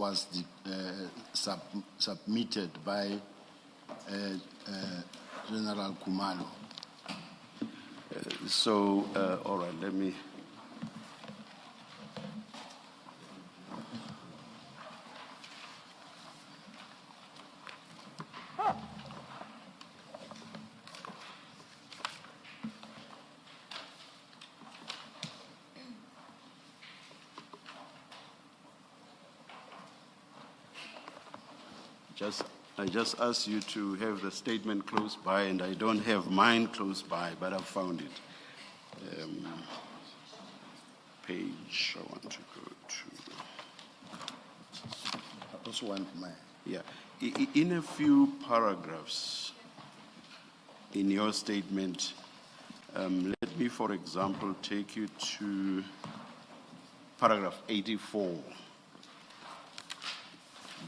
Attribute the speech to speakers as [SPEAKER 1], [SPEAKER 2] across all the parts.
[SPEAKER 1] was submitted by General Kumalo.
[SPEAKER 2] All right, let me. I just asked you to have the statement close by, and I don't have mine close by, but I've found it. Page I want to go to.
[SPEAKER 1] I also want mine.
[SPEAKER 2] Yeah, in a few paragraphs in your statement, let me, for example, take you to paragraph 84.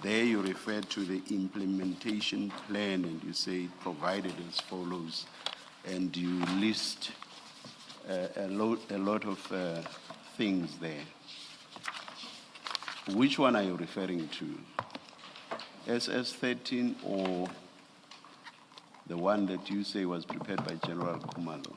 [SPEAKER 2] There you refer to the implementation plan and you say provided as follows, and you list a lot of things there. Which one are you referring to? SS13 or the one that you say was prepared by General Kumalo?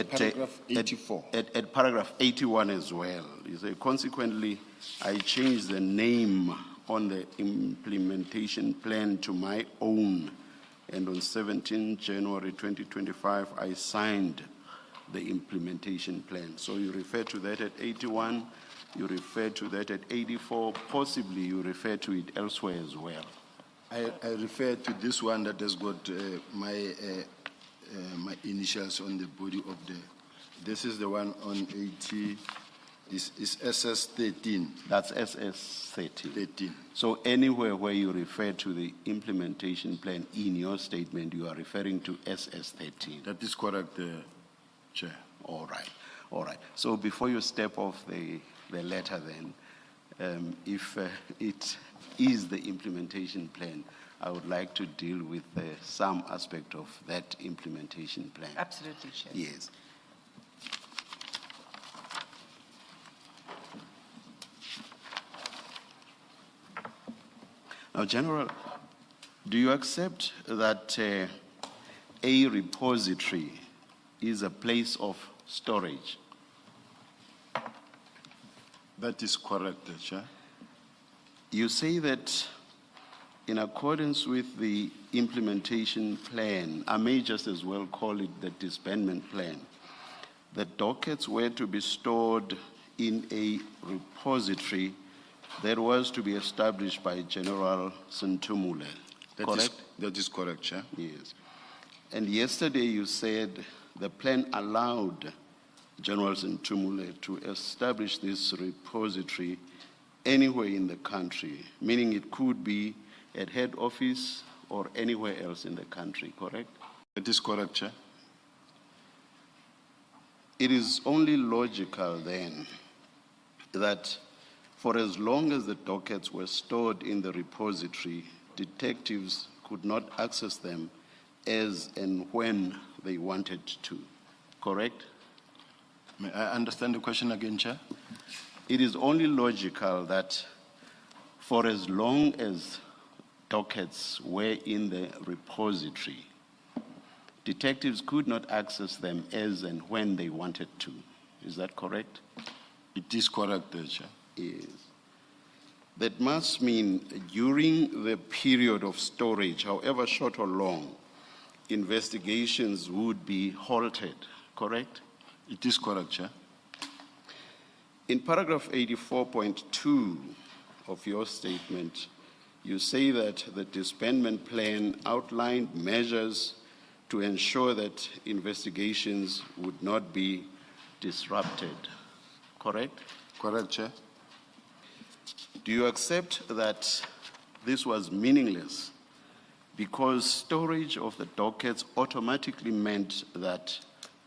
[SPEAKER 1] Paragraph 84.
[SPEAKER 2] At paragraph 81 as well. You say, consequently, I changed the name on the implementation plan to my own, and on 17 January 2025, I signed the implementation plan. So you refer to that at 81, you refer to that at 84, possibly you refer to it elsewhere as well.
[SPEAKER 1] I refer to this one that has got my initials on the body of the. This is the one on 80. This is SS13.
[SPEAKER 2] That's SS13.
[SPEAKER 1] 13.
[SPEAKER 2] So anywhere where you refer to the implementation plan in your statement, you are referring to SS13.
[SPEAKER 1] That is correct, Chair.
[SPEAKER 2] All right, all right. So before you step off the letter then, if it is the implementation plan, I would like to deal with some aspect of that implementation plan.
[SPEAKER 3] Absolutely, Chair.
[SPEAKER 2] Yes. Now, General, do you accept that a repository is a place of storage?
[SPEAKER 1] That is correct, Chair.
[SPEAKER 2] You say that in accordance with the implementation plan, I may just as well call it the disbandment plan, the dockets were to be stored in a repository that was to be established by General Sintumule. Correct?
[SPEAKER 1] That is correct, Chair.
[SPEAKER 2] Yes. And yesterday you said the plan allowed General Sintumule to establish this repository anywhere in the country, meaning it could be at head office or anywhere else in the country, correct?
[SPEAKER 1] That is correct, Chair.
[SPEAKER 2] It is only logical then that for as long as the dockets were stored in the repository, detectives could not access them as and when they wanted to, correct?
[SPEAKER 1] May I understand the question again, Chair?
[SPEAKER 2] It is only logical that for as long as dockets were in the repository, detectives could not access them as and when they wanted to. Is that correct?
[SPEAKER 1] It is correct, Chair.
[SPEAKER 2] Yes. That must mean during the period of storage, however short or long, investigations would be halted, correct?
[SPEAKER 1] It is correct, Chair.
[SPEAKER 2] In paragraph 84.2 of your statement, you say that the disbandment plan outlined measures to ensure that investigations would not be disrupted, correct?
[SPEAKER 1] Correct, Chair.
[SPEAKER 2] Do you accept that this was meaningless because storage of the dockets automatically meant that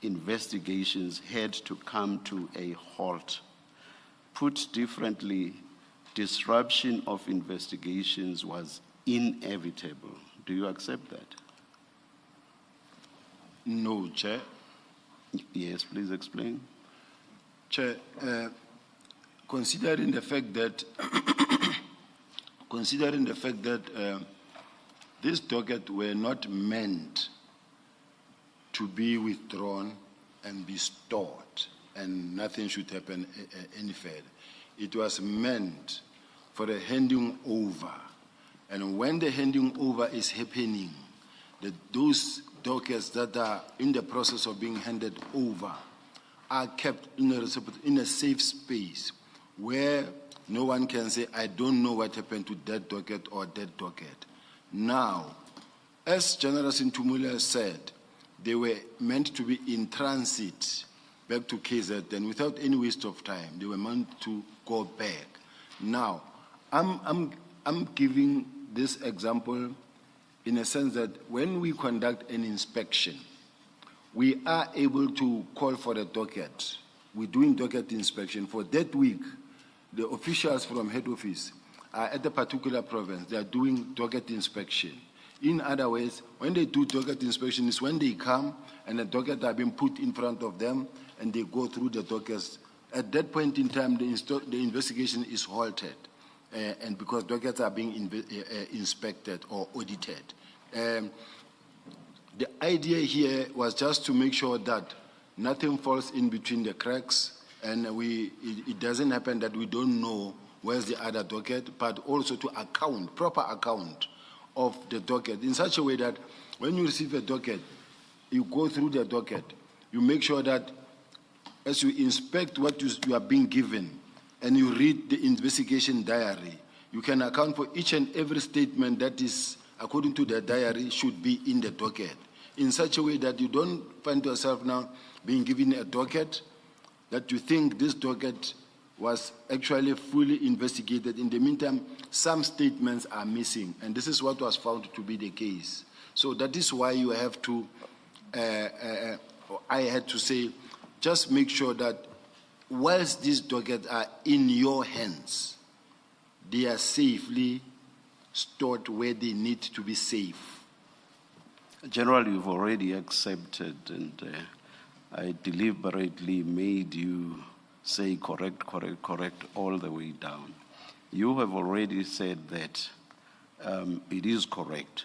[SPEAKER 2] investigations had to come to a halt? Put differently, disruption of investigations was inevitable Do you accept that?
[SPEAKER 1] No, Chair.
[SPEAKER 2] Yes, please explain.
[SPEAKER 1] Chair, considering the fact that this docket were not meant to be withdrawn and be stored, and nothing should happen any further. It was meant for a handing over, and when the handing over is happening, those dockets that are in the process of being handed over are kept in a safe space where no one can say, I don't know what happened to that docket or that docket. Now, as General Sintumula said, they were meant to be in transit back to KZ, and without any waste of time, they were meant to go back. Now, I'm giving this example in a sense that when we conduct an inspection, we are able to call for a docket. We're doing docket inspection. For that week, the officials from head office are at a particular province. They are doing docket inspection. In other words, when they do docket inspection, is when they come and the docket are being put in front of them and they go through the dockets. At that point in time, the investigation is halted, and because dockets are being inspected or audited. The idea here was just to make sure that nothing falls in between the cracks, and it doesn't happen that we don't know where's the other docket, but also to proper account of the docket in such a way that when you receive a docket, you go through the docket, you make sure that as you inspect what you are being given and you read the investigation diary, you can account for each and every statement that is, according to the diary, should be in the docket, in such a way that you don't find yourself now being given a docket that you think this docket was actually fully investigated. In the meantime, some statements are missing, and this is what was found to be the case. So that is why you have to, I had to say, just make sure that whilst these dockets are in your hands, they are safely stored where they need to be safe.
[SPEAKER 2] General, you've already accepted, and I deliberately made you say correct all the way down. You have already said that it is correct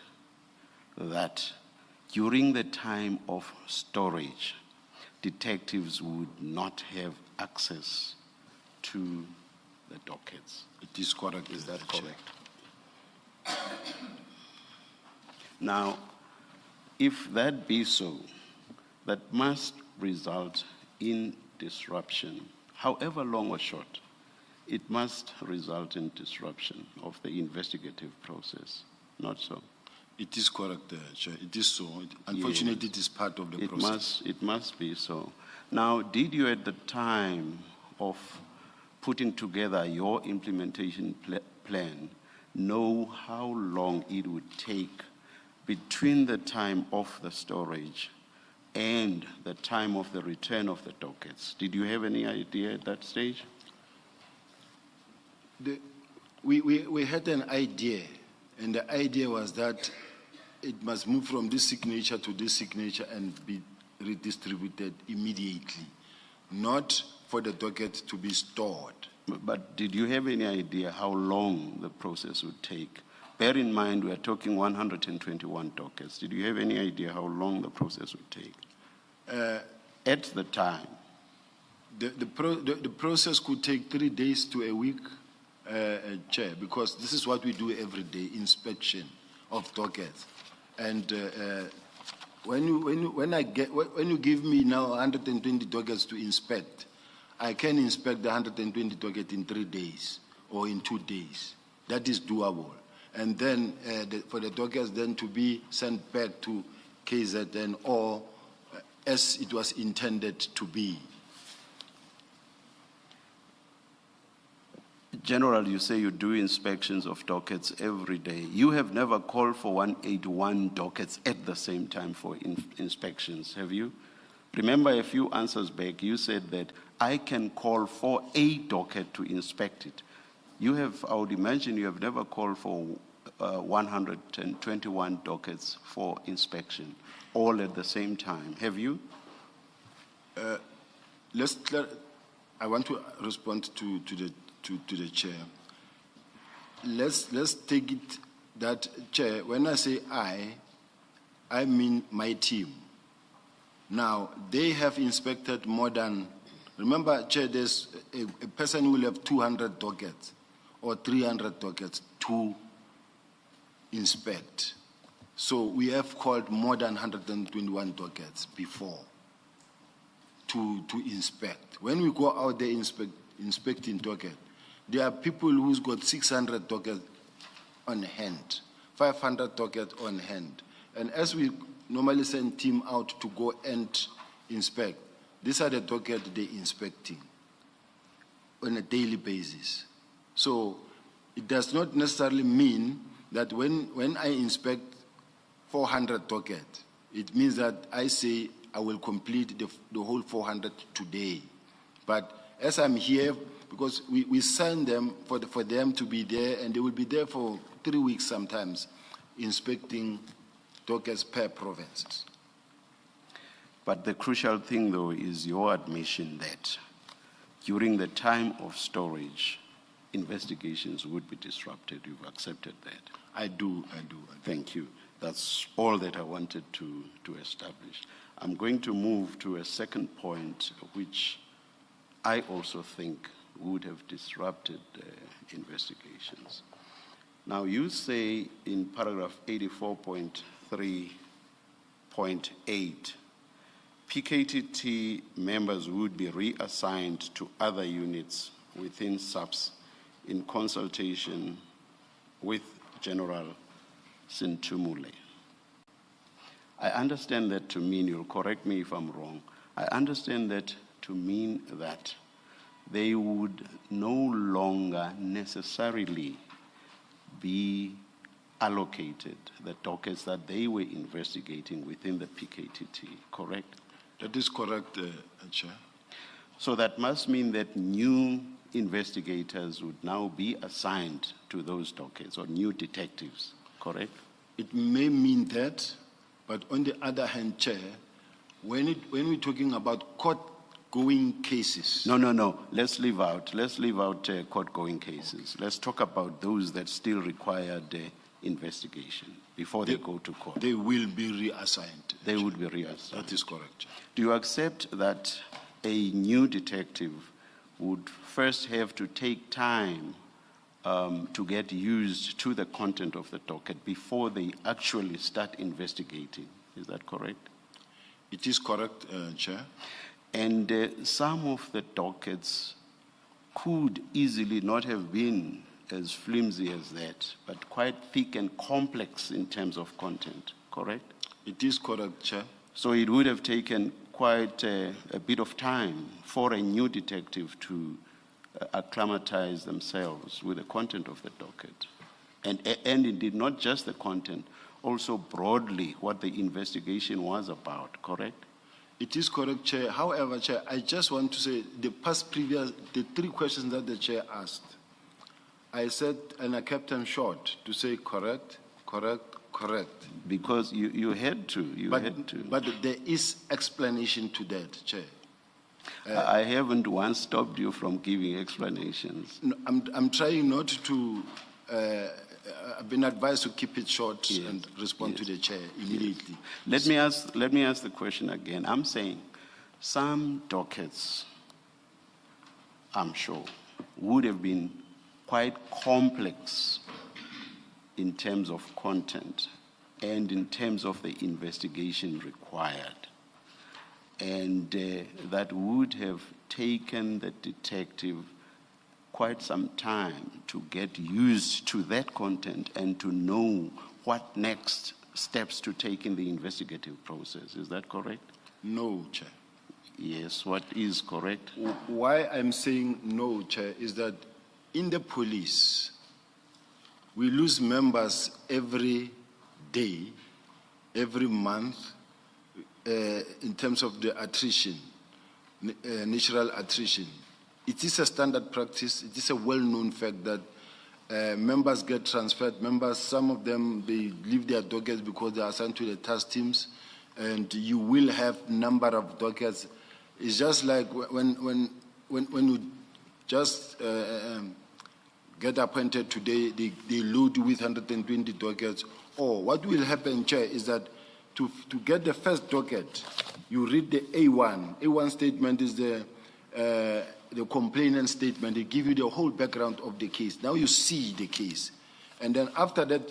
[SPEAKER 2] that during the time of storage, detectives would not have access to the dockets.
[SPEAKER 1] It is correct.
[SPEAKER 2] Is that correct? Now, if that be so, that must result in disruption, however long or short. It must result in disruption of the investigative process, not so?
[SPEAKER 1] It is correct, Chair. It is so. Unfortunately, It is part of the process.
[SPEAKER 2] It must be so. Now, did you at the time of putting together your implementation plan know how long it would take between the time of the storage and the time of the return of the dockets? Did you have any idea at that stage?
[SPEAKER 1] We had an idea, and the idea was that it must move from this signature to this signature and be redistributed immediately, not for the docket to be stored.
[SPEAKER 2] But did you have any idea how long the process would take? Bear in mind, we are talking 121 dockets. Did you have any idea how long the process would take? At the time?
[SPEAKER 1] The process could take 3 days to a week, Chair, because this is what we do every day, inspection of dockets. And when you give me now 120 dockets to inspect, I can inspect the 120 dockets in 3 days or in 2 days. That is doable. And then for the dockets then to be sent back to KZN or as it was intended to be.
[SPEAKER 2] General, you say you do inspections of dockets every day. You have never called for 181 dockets at the same time for inspections, have you? Remember a few answers back, you said that I can call for a docket to inspect it. You have, I would imagine you have never called for 121 dockets for inspection, all at the same time. Have you?
[SPEAKER 1] I want to respond to the chair. Let's take it that, Chair, when I say I mean my team. Now, they have inspected more than, remember, Chair, there's a person who will have 200 dockets or 300 dockets to inspect. So we have called more than 121 dockets before to inspect. When we go out there inspecting docket, there are people who's got 600 dockets on hand, 500 dockets on hand. And as we normally send team out to go and inspect, these are the dockets they're inspecting on a daily basis. So it does not necessarily mean that when I inspect 400 dockets, it means that I say I will complete the whole 400 today. But as I'm here, because we send them for them to be there, and they will be there for 3 weeks sometimes, inspecting dockets per provinces.
[SPEAKER 2] But the crucial thing, though, is your admission that during the time of storage, investigations would be disrupted. You've accepted that.
[SPEAKER 1] I do.
[SPEAKER 2] Thank you. That's all that I wanted to establish. I'm going to move to a second point, which I also think would have disrupted investigations. Now, you say in paragraph 84.3.8, PKTT members would be reassigned to other units within SAPS in consultation with General Sintumule. I understand that to mean, you'll correct me if I'm wrong, I understand that to mean that they would no longer necessarily be allocated the dockets that they were investigating within the PKTT, correct?
[SPEAKER 1] That is correct, Chair.
[SPEAKER 2] So that must mean that new investigators would now be assigned to those dockets, or new detectives, correct?
[SPEAKER 1] It may mean that, but on the other hand, Chair, when we're talking about court-going cases.
[SPEAKER 2] No. Let's leave out court-going cases. Let's talk about those that still require the investigation before they go to court.
[SPEAKER 1] They will be reassigned.
[SPEAKER 2] They would be reassigned.
[SPEAKER 1] That is correct, Chair.
[SPEAKER 2] Do you accept that a new detective would first have to take time to get used to the content of the docket before they actually start investigating? Is that correct?
[SPEAKER 1] It is correct, Chair.
[SPEAKER 2] And some of the dockets could easily not have been as flimsy as that, but quite thick and complex in terms of content, correct?
[SPEAKER 1] It is correct, Chair.
[SPEAKER 2] So it would have taken quite a bit of time for a new detective to acclimatize themselves with the content of the docket. And indeed, not just the content, also broadly what the investigation was about, correct?
[SPEAKER 1] It is correct, Chair. However, Chair, I just want to say the three questions that the Chair asked, I said, and I kept them short to say correct.
[SPEAKER 2] Because you had to.
[SPEAKER 1] But there is explanation to that, Chair.
[SPEAKER 2] I haven't once stopped you from giving explanations.
[SPEAKER 1] No, I'm trying not to. I've been advised to keep it short and respond to the Chair immediately.
[SPEAKER 2] Let me ask the question again. I'm saying some dockets, I'm sure, would have been quite complex in terms of content and in terms of the investigation required. And that would have taken the detective quite some time to get used to that content and to know what next steps to take in the investigative process. Is that correct?
[SPEAKER 1] No, Chair.
[SPEAKER 2] Yes, what is correct?
[SPEAKER 1] Why I'm saying no, Chair, is that in the police, we lose members every day, every month, in terms of the attrition, natural attrition. It is a standard practice. It is a well-known fact that members get transferred. Members, some of them, they leave their dockets because they are assigned to the task teams, and you will have number of dockets. It's just like when you just get appointed today, they load you with 120 dockets. Or what will happen, Chair, is that to get the first docket, you read the A1. A1 statement is the complainant statement. They give you the whole background of the case. Now you see the case. And then after that,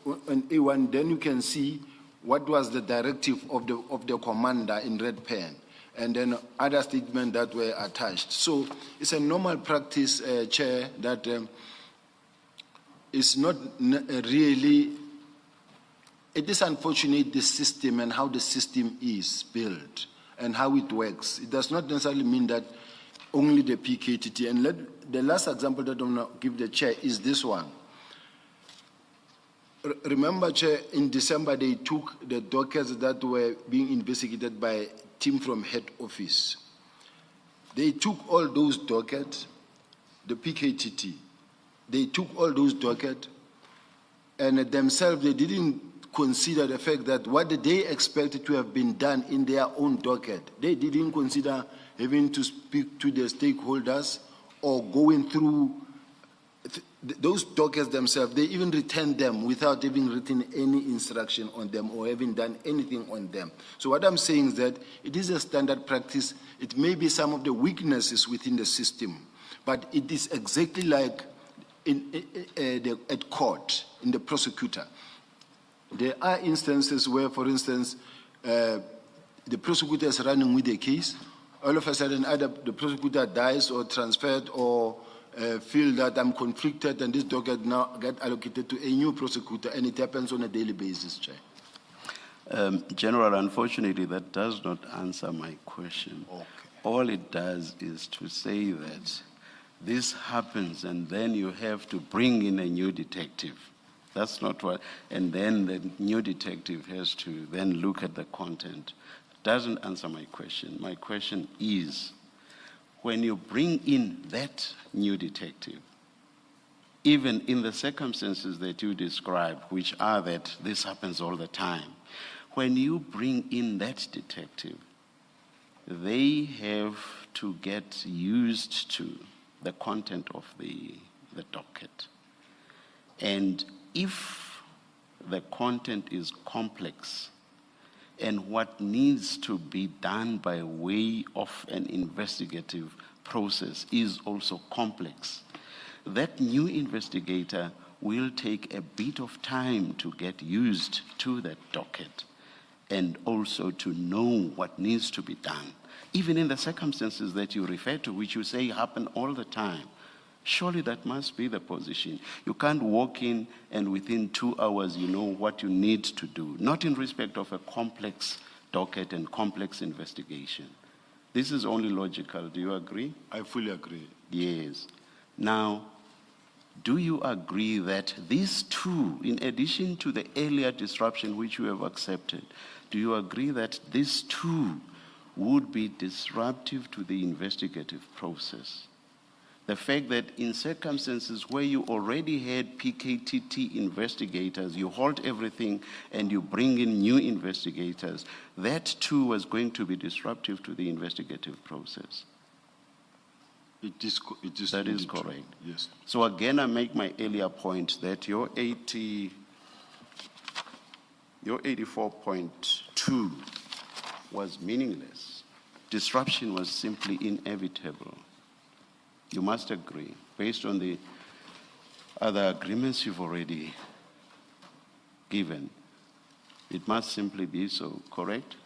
[SPEAKER 1] on A1, then you can see what was the directive of the commander in red pen, and then other statements that were attached. So it's a normal practice, Chair, that is not really. It is unfortunate, the system and how the system is built and how it works. It does not necessarily mean that only the PKTT. And the last example that I'm going to give the Chair is this one. Remember, Chair, in December, they took the dockets that were being investigated by a team from head office. They took all those dockets, the PKTT. They took all those dockets, and themselves, they didn't consider the fact that what they expected to have been done in their own docket. They didn't consider having to speak to the stakeholders or going through those dockets themselves. They even returned them without having written any instruction on them or having done anything on them. So what I'm saying is that it is a standard practice. It may be some of the weaknesses within the system, but it is exactly like at court, in the prosecutor. There are instances where, for instance, the prosecutor is running with a case. All of a sudden, either the prosecutor dies or transferred or feel that I'm conflicted, and this docket now get allocated to a new prosecutor, and it happens on a daily basis, Chair.
[SPEAKER 2] General, unfortunately, that does not answer my question.
[SPEAKER 1] Okay.
[SPEAKER 2] All it does is to say that this happens, and then you have to bring in a new detective. That's not what, and then the new detective has to then look at the content. Doesn't answer my question. My question is, when you bring in that new detective, even in the circumstances that you describe, which are that this happens all the time, when you bring in that detective, they have to get used to the content of the docket. And if the content is complex and what needs to be done by way of an investigative process is also complex, that new investigator will take a bit of time to get used to that docket and also to know what needs to be done. Even in the circumstances that you refer to, which you say happen all the time, surely that must be the position. You can't walk in and within 2 hours you know what you need to do, not in respect of a complex docket and complex investigation. This is only logical. Do you agree?
[SPEAKER 1] I fully agree.
[SPEAKER 2] Yes. Now, do you agree that these two, in addition to the earlier disruption which you have accepted, do you agree that these two would be disruptive to the investigative process? The fact that in circumstances where you already had PKTT investigators, you halt everything and you bring in new investigators, that too was going to be disruptive to the investigative process.
[SPEAKER 1] That
[SPEAKER 2] is correct.
[SPEAKER 1] Yes.
[SPEAKER 2] So again, I make my earlier point that your 84.2 was meaningless. Disruption was simply inevitable. You must agree, based on the other agreements you've already given, it must simply be so, correct?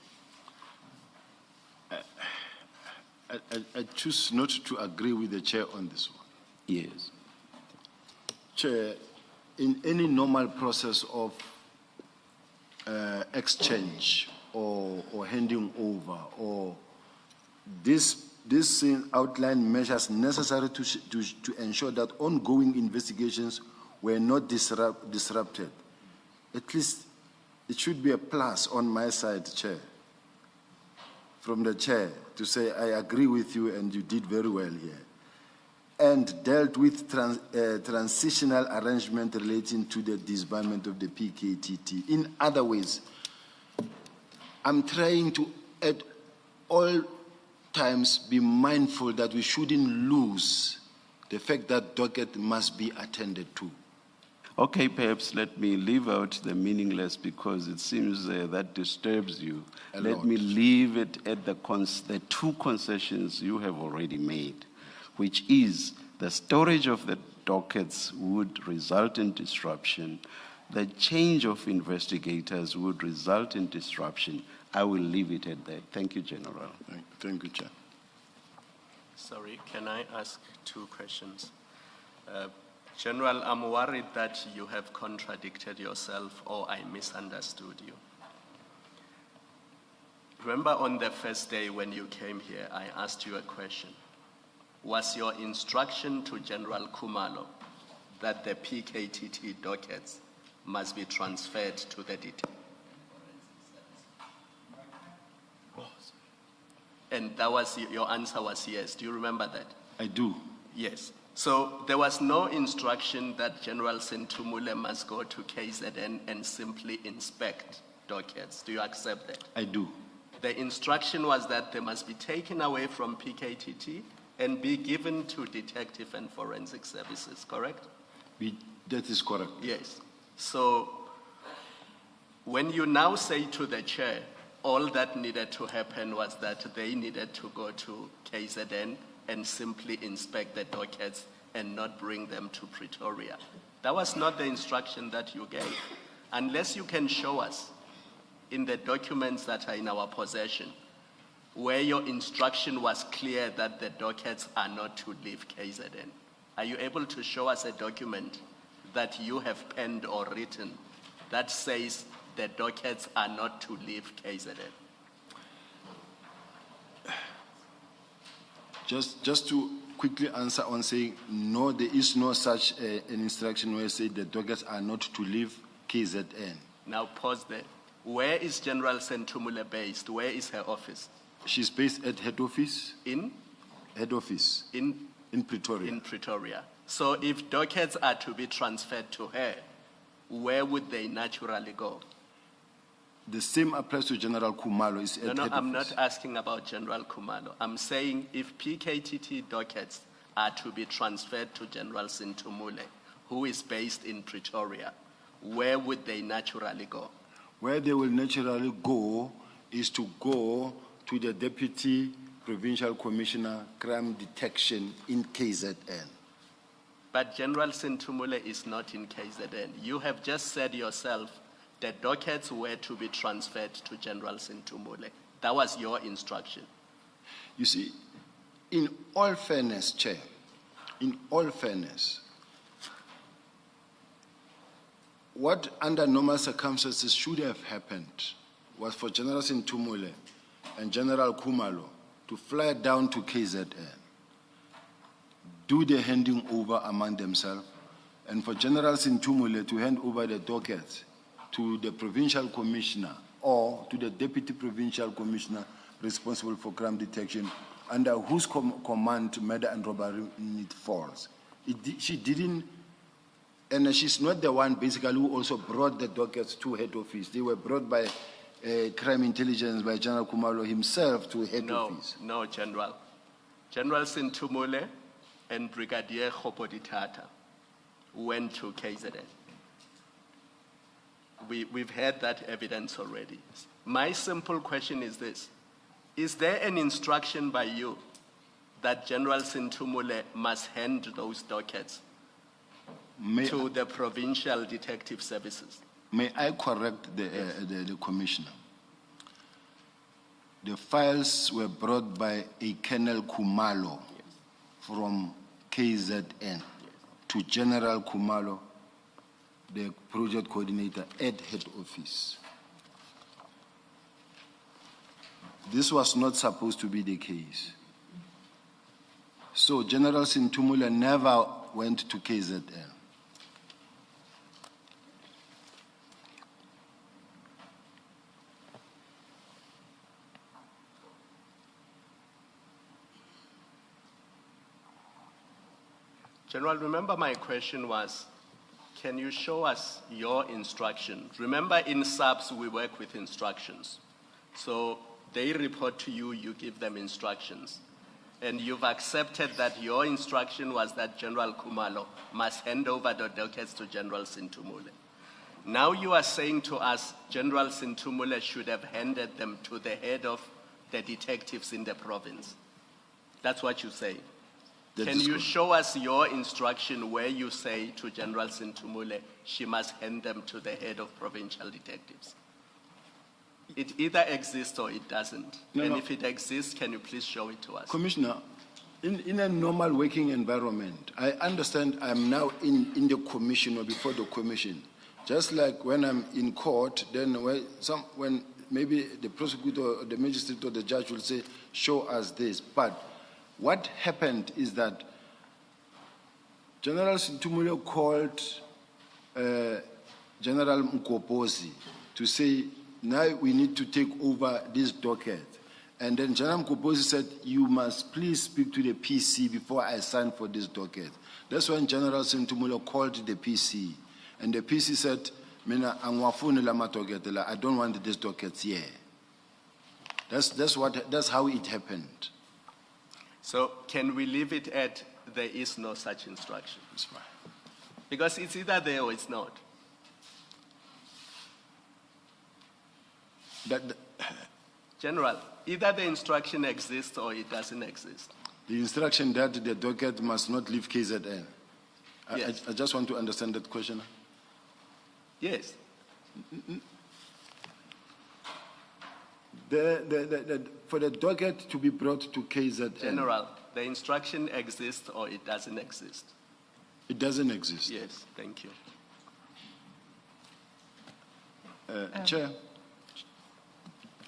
[SPEAKER 1] I choose not to agree with the Chair on this one.
[SPEAKER 2] Yes.
[SPEAKER 1] Chair, in any normal process of exchange or handing over, or this outline measures necessary to ensure that ongoing investigations were not disrupted, at least it should be a plus on my side, Chair, from the Chair, to say I agree with you and you did very well here. and dealt with transitional arrangement relating to the disbandment of the PKTT. In other ways, I'm trying to at all times be mindful that we shouldn't lose the fact that docket must be attended to.
[SPEAKER 2] Okay, perhaps let me leave out the meaningless because it seems that disturbs you. Let me leave it at the two concessions you have already made, which is the storage of the dockets would result in disruption. The change of investigators would result in disruption. I will leave it at that. Thank you, General.
[SPEAKER 1] Thank you, Chair.
[SPEAKER 3] Sorry, can I ask two questions? General, I'm worried that you have contradicted yourself or I misunderstood you. Remember on the first day when you came here, I asked you a question. Was your instruction to General Khumalo that the PKTT dockets must be transferred to the detective? And that was, your answer was yes. Do you remember that?
[SPEAKER 1] I do.
[SPEAKER 3] Yes. So there was no instruction that General Sentumule must go to KZN and simply inspect dockets. Do you accept that?
[SPEAKER 1] I do.
[SPEAKER 3] The instruction was that they must be taken away from PKTT and be given to detective and forensic services, correct?
[SPEAKER 1] That is correct.
[SPEAKER 3] Yes. So when you now say to the chair, all that needed to happen was that they needed to go to KZN and simply inspect the dockets and not bring them to Pretoria. That was not the instruction that you gave. Unless you can show us in the documents that are in our possession where your instruction was clear that the dockets are not to leave KZN. Are you able to show us a document that you have penned or written that says the dockets are not to leave KZN?
[SPEAKER 1] Just to quickly answer on saying, no, there is no such an instruction where say the dockets are not to leave KZN.
[SPEAKER 3] Now pause there. Where is General Sentumule based? Where is her office?
[SPEAKER 1] She's based at head office.
[SPEAKER 3] In?
[SPEAKER 1] Head office.
[SPEAKER 3] In
[SPEAKER 1] Pretoria.
[SPEAKER 3] In Pretoria. So if dockets are to be transferred to her, where would they naturally go?
[SPEAKER 1] The same applies to General Khumalo. Is
[SPEAKER 3] No, I'm not asking about General Khumalo. I'm saying if PKTT dockets are to be transferred to General Sentumule, who is based in Pretoria, where would they naturally go?
[SPEAKER 1] Where they will naturally go is to go to the Deputy Provincial Commissioner Crime Detection in KZN.
[SPEAKER 3] But General Sentumule is not in KZN. You have just said yourself that dockets were to be transferred to General Sentumule. That was your instruction.
[SPEAKER 1] You see, in all fairness, Chair, in all fairness, what under normal circumstances should have happened was for General Sentumule and General Khumalo to fly down to KZN, do the handing over among themselves, and for General Sentumule to hand over the dockets to the provincial commissioner or to the deputy provincial commissioner responsible for crime detection, under whose command murder and robbery unit falls. She didn't, and she's not the one basically who also brought the dockets to head office. They were brought by crime intelligence by General Khumalo himself to head office.
[SPEAKER 3] No, General. General Sentumule and Brigadier Khopoditata went to KZN. We've had that evidence already. My simple question is this. Is there an instruction by you that General Sentumule must hand those dockets to the provincial detective services?
[SPEAKER 1] May I correct the commissioner? The files were brought by a Colonel Khumalo from KZN to General Khumalo, the project coordinator at head office. This was not supposed to be the case. So General Sentumule never went to KZN.
[SPEAKER 3] General, remember my question was, can you show us your instruction? Remember in SAPS we work with instructions. So they report to you, you give them instructions. And you've accepted that your instruction was that General Kumalo must hand over the dockets to General Sintumule. Now you are saying to us, General Sintumule should have handed them to the head of the detectives in the province. That's what you say. Can you show us your instruction where you say to General Sintumule, she must hand them to the head of provincial detectives? It either exists or it doesn't. And if it exists, can you please show it to us?
[SPEAKER 1] Commissioner, in a normal working environment, I understand I'm now in the commission or before the commission. Just like when I'm in court, then when maybe the prosecutor or the magistrate or the judge will say, show us this. But what happened is that General Sintumule called General Mkopozi to say, now we need to take over this docket. And then General Mkopozi said, you must please speak to the PC before I sign for this docket. That's when General Sintumule called the PC. And the PC said, I don't want this docket here. That's how it happened.
[SPEAKER 3] So can we leave it at there is no such instruction?
[SPEAKER 1] That's fine.
[SPEAKER 3] Because it's either there or it's not. General, either the instruction exists or it doesn't exist.
[SPEAKER 1] The instruction that the docket must not leave KZN.
[SPEAKER 3] Yes.
[SPEAKER 1] I just want to understand that question.
[SPEAKER 3] Yes.
[SPEAKER 1] For the docket to be brought to KZN.
[SPEAKER 3] General, the instruction exists or it doesn't exist?
[SPEAKER 1] It doesn't exist.
[SPEAKER 3] Yes, thank you.
[SPEAKER 1] Chair,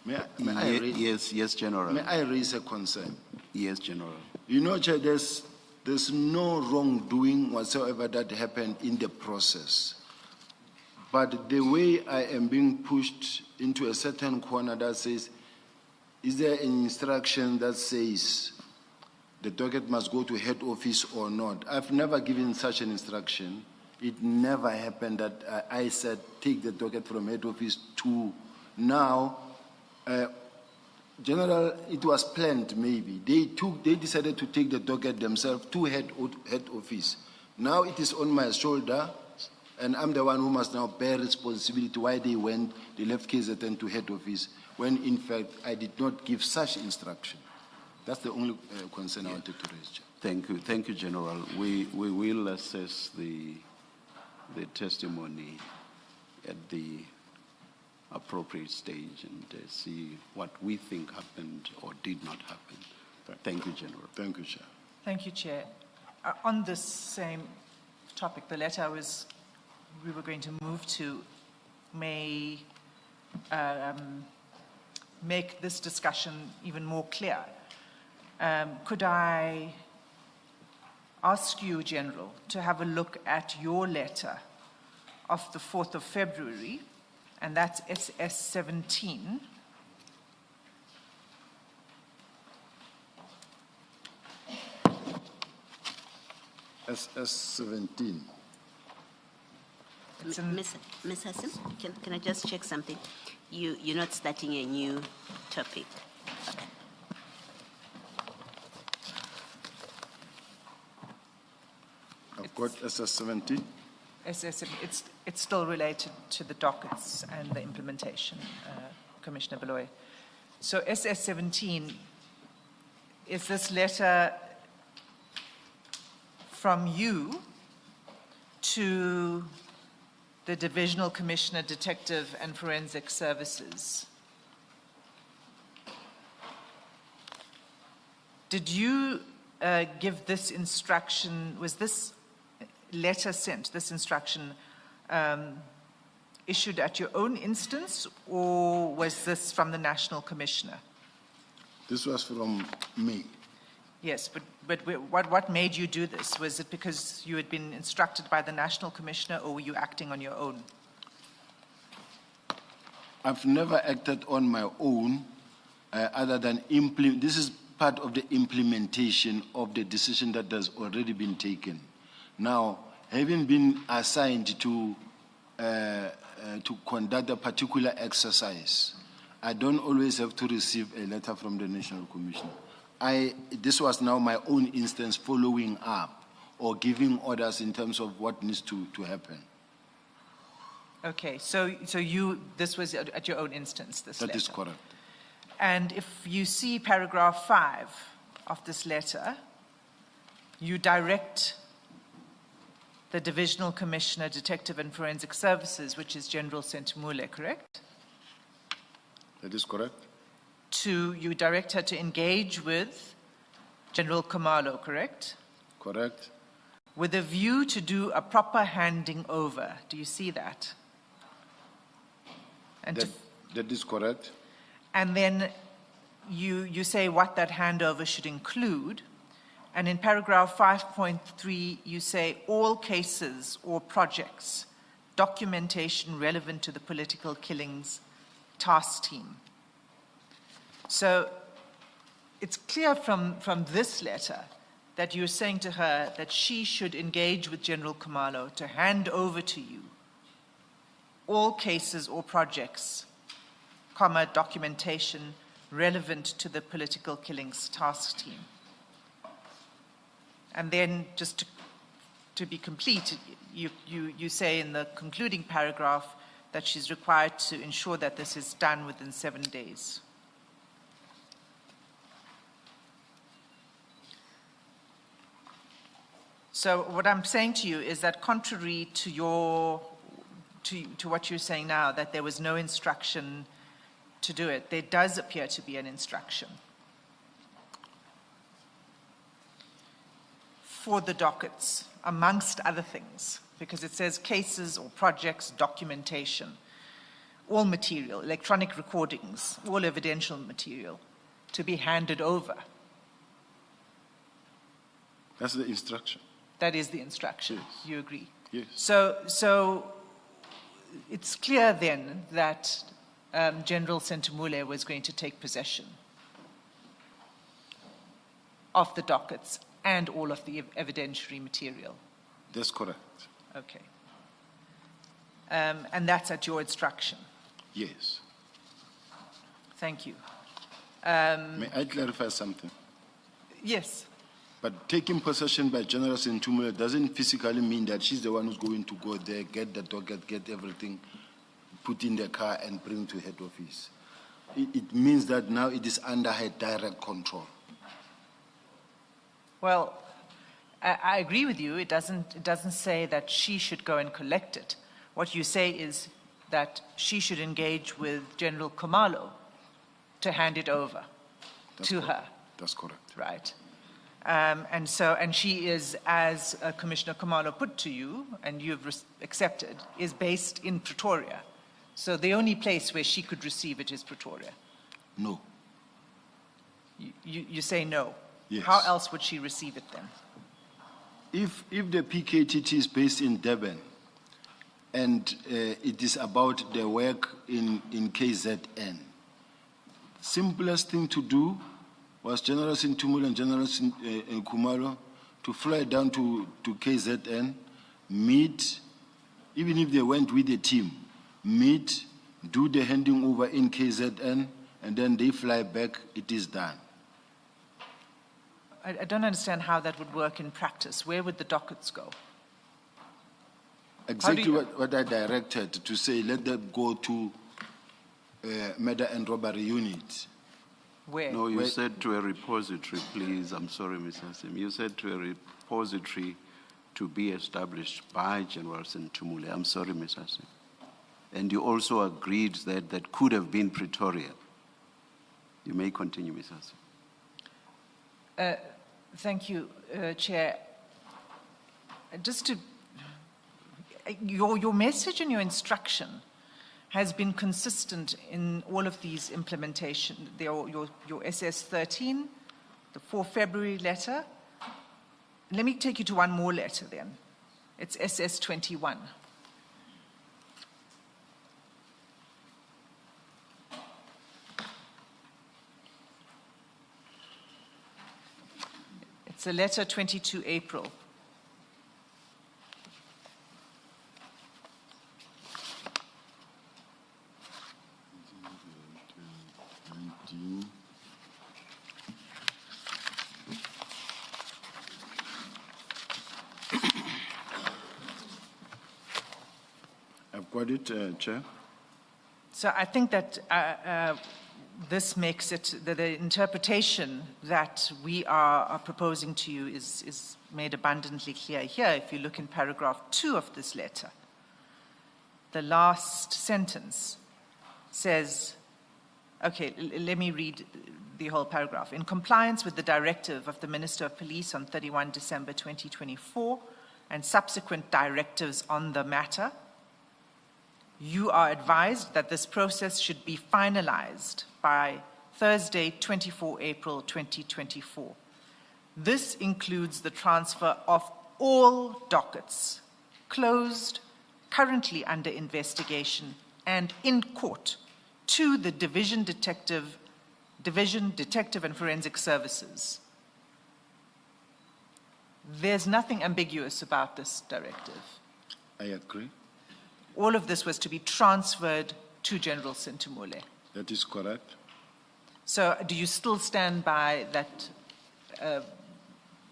[SPEAKER 1] may I raise,
[SPEAKER 2] Yes, General.
[SPEAKER 1] may I raise a concern?
[SPEAKER 2] Yes, General.
[SPEAKER 1] You know, Chair, there's no wrongdoing whatsoever that happened in the process. But the way I am being pushed into a certain corner that says, is there an instruction that says the docket must go to head office or not? I've never given such an instruction. It never happened that I said, take the docket from head office to now. General, it was planned maybe. They decided to take the docket themselves to head office. Now it is on my shoulder, and I'm the one who must now bear responsibility why they left KZN to head office, when in fact I did not give such instruction. That's the only concern I wanted to raise, Chair.
[SPEAKER 2] Thank you, General. We will assess the testimony at the appropriate stage and see what we think happened or did not happen. Thank you, General.
[SPEAKER 1] Thank you, Chair.
[SPEAKER 4] Thank you, Chair. On this same topic, the letter we were going to move to may make this discussion even more clear. Could I ask you, General, to have a look at your letter of the 4th of February, and that's SS17.
[SPEAKER 1] SS17.
[SPEAKER 5] Ms. Hassan, can I just check something? You're not starting a new topic. Okay.
[SPEAKER 1] I've got SS17.
[SPEAKER 4] It's still related to the dockets and the implementation, Commissioner Beloy. So SS17, is this letter from you to the Divisional Commissioner, Detective and Forensic Services? Did you give this instruction, was this letter sent, this instruction issued at your own instance, or was this from the National Commissioner?
[SPEAKER 1] This was from me.
[SPEAKER 4] Yes, but what made you do this? Was it because you had been instructed by the National Commissioner, or were you acting on your own?
[SPEAKER 1] I've never acted on my own other than this is part of the implementation of the decision that has already been taken. Now, having been assigned to conduct a particular exercise, I don't always have to receive a letter from the National Commissioner. This was now my own instance following up or giving orders in terms of what needs to happen.
[SPEAKER 4] Okay, so this was at your own instance, this letter?
[SPEAKER 1] That is correct.
[SPEAKER 4] And if you see paragraph 5 of this letter, you direct the Divisional Commissioner, Detective and Forensic Services, which is General Sentumule, correct?
[SPEAKER 1] That is correct.
[SPEAKER 4] You direct her to engage with General Khumalo, correct?
[SPEAKER 1] Correct.
[SPEAKER 4] With a view to do a proper handing over. Do you see that? And
[SPEAKER 1] That is correct.
[SPEAKER 4] And then you say what that handover should include. And in paragraph 5.3, you say all cases or projects, documentation relevant to the political killings task team. So it's clear from this letter that you're saying to her that she should engage with General Khumalo to hand over to you all cases or projects, documentation relevant to the political killings task team. And then just to be complete, you say in the concluding paragraph that she's required to ensure that this is done within 7 days. So what I'm saying to you is that contrary to what you're saying now, that there was no instruction to do it, there does appear to be an instruction for the dockets, amongst other things, because it says cases or projects, documentation, all material, electronic recordings, all evidential material to be handed over.
[SPEAKER 1] That's the instruction.
[SPEAKER 4] That is the instruction.
[SPEAKER 1] Yes.
[SPEAKER 4] You agree?
[SPEAKER 1] Yes.
[SPEAKER 4] So it's clear then that General Sentumule was going to take possession of the dockets and all of the evidentiary material.
[SPEAKER 1] That's correct.
[SPEAKER 4] Okay. And that's at your instruction.
[SPEAKER 1] Yes.
[SPEAKER 4] Thank you.
[SPEAKER 1] May I clarify something?
[SPEAKER 4] Yes.
[SPEAKER 1] But taking possession by General Sentumule doesn't physically mean that she's the one who's going to go there, get the docket, get everything, put in the car and bring to head office. It means that now it is under her direct control.
[SPEAKER 4] Well, I agree with you. It doesn't say that she should go and collect it. What you say is that she should engage with General Khumalo to hand it over to her.
[SPEAKER 1] That's correct.
[SPEAKER 4] Right. And she is, as Commissioner Khumalo put to you, and you've accepted, is based in Pretoria. So the only place where she could receive it is Pretoria.
[SPEAKER 1] No.
[SPEAKER 4] You say no.
[SPEAKER 1] Yes.
[SPEAKER 4] How else would she receive it then?
[SPEAKER 1] If the PKTT is based in Durban and it is about the work in KZN, simplest thing to do was General Sentumule and General Khumalo to fly down to KZN, meet, even if they went with the team, meet, do the handing over in KZN, and then they fly back, it is done.
[SPEAKER 4] I don't understand how that would work in practice. Where would the dockets go?
[SPEAKER 1] Exactly what I directed to say, let them go to murder and robbery unit.
[SPEAKER 4] Where?
[SPEAKER 2] No, you said to a repository, please. I'm sorry, Mr. Hasim. You said to a repository to be established by General Sentumule. I'm sorry, Mr. Hasim. And you also agreed that could have been Pretoria. You may continue, Mr. Hasim.
[SPEAKER 4] Thank you, Chair. Just to, your message and your instruction has been consistent in all of these implementation, your SS13, the 4 February letter. Let me take you to one more letter then. It's SS21. It's a letter 22 April.
[SPEAKER 1] I've got it, Chair.
[SPEAKER 4] So I think that this makes it, the interpretation that we are proposing to you is made abundantly clear here. If you look in paragraph 2 of this letter, the last sentence says, okay, let me read the whole paragraph. In compliance with the directive of the Minister of Police on 31 December 2024 and subsequent directives on the matter, you are advised that this process should be finalized by Thursday, 24 April 2024. This includes the transfer of all dockets closed, currently under investigation, and in court to the Division Detective and Forensic Services. There's nothing ambiguous about this directive.
[SPEAKER 1] I agree.
[SPEAKER 4] All of this was to be transferred to General Sintumule.
[SPEAKER 1] That is correct.
[SPEAKER 4] So do you still stand by that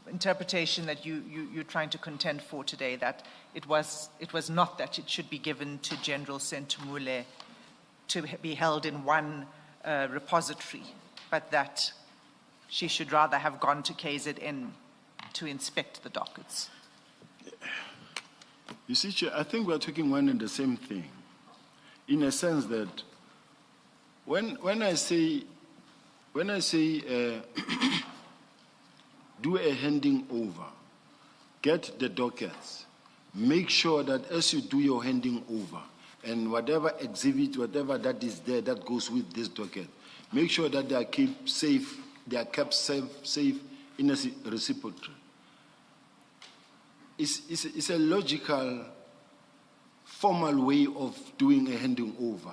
[SPEAKER 4] interpretation that you're trying to contend for today, that it was not that it should be given to General Sintumule to be held in one repository, but that she should rather have gone to KZN to inspect the dockets?
[SPEAKER 1] You see, Chair, I think we're talking one and the same thing, in a sense that when I say do a handing over, get the dockets, make sure that as you do your handing over, and whatever exhibit, whatever that is there that goes with this docket, make sure that they are kept safe in a repository. It's a logical, formal way of doing a handing over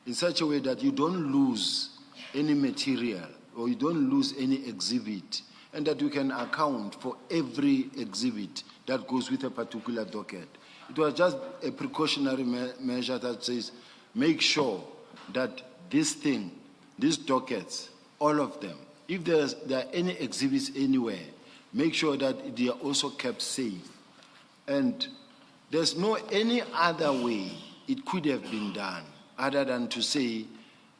[SPEAKER 1] in such a way that you don't lose any material or you don't lose any exhibit, and that you can account for every exhibit that goes with a particular docket. It was just a precautionary measure that says, make sure that these dockets, all of them, if there are any exhibits anywhere, make sure that they are also kept safe. And there's no any other way it could have been done other than to say,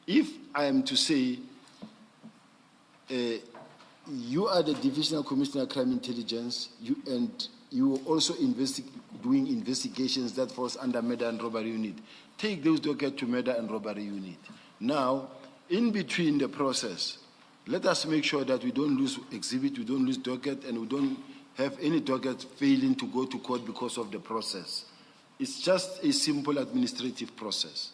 [SPEAKER 1] if I am to say, you are the Divisional Commissioner of Crime Intelligence, and you are also doing investigations that falls under Murder and Robbery Unit. Take those dockets to Murder and Robbery Unit. Now, in between the process, let us make sure that we don't lose exhibit, we don't lose docket, and we don't have any docket failing to go to court because of the process. It's just a simple administrative process.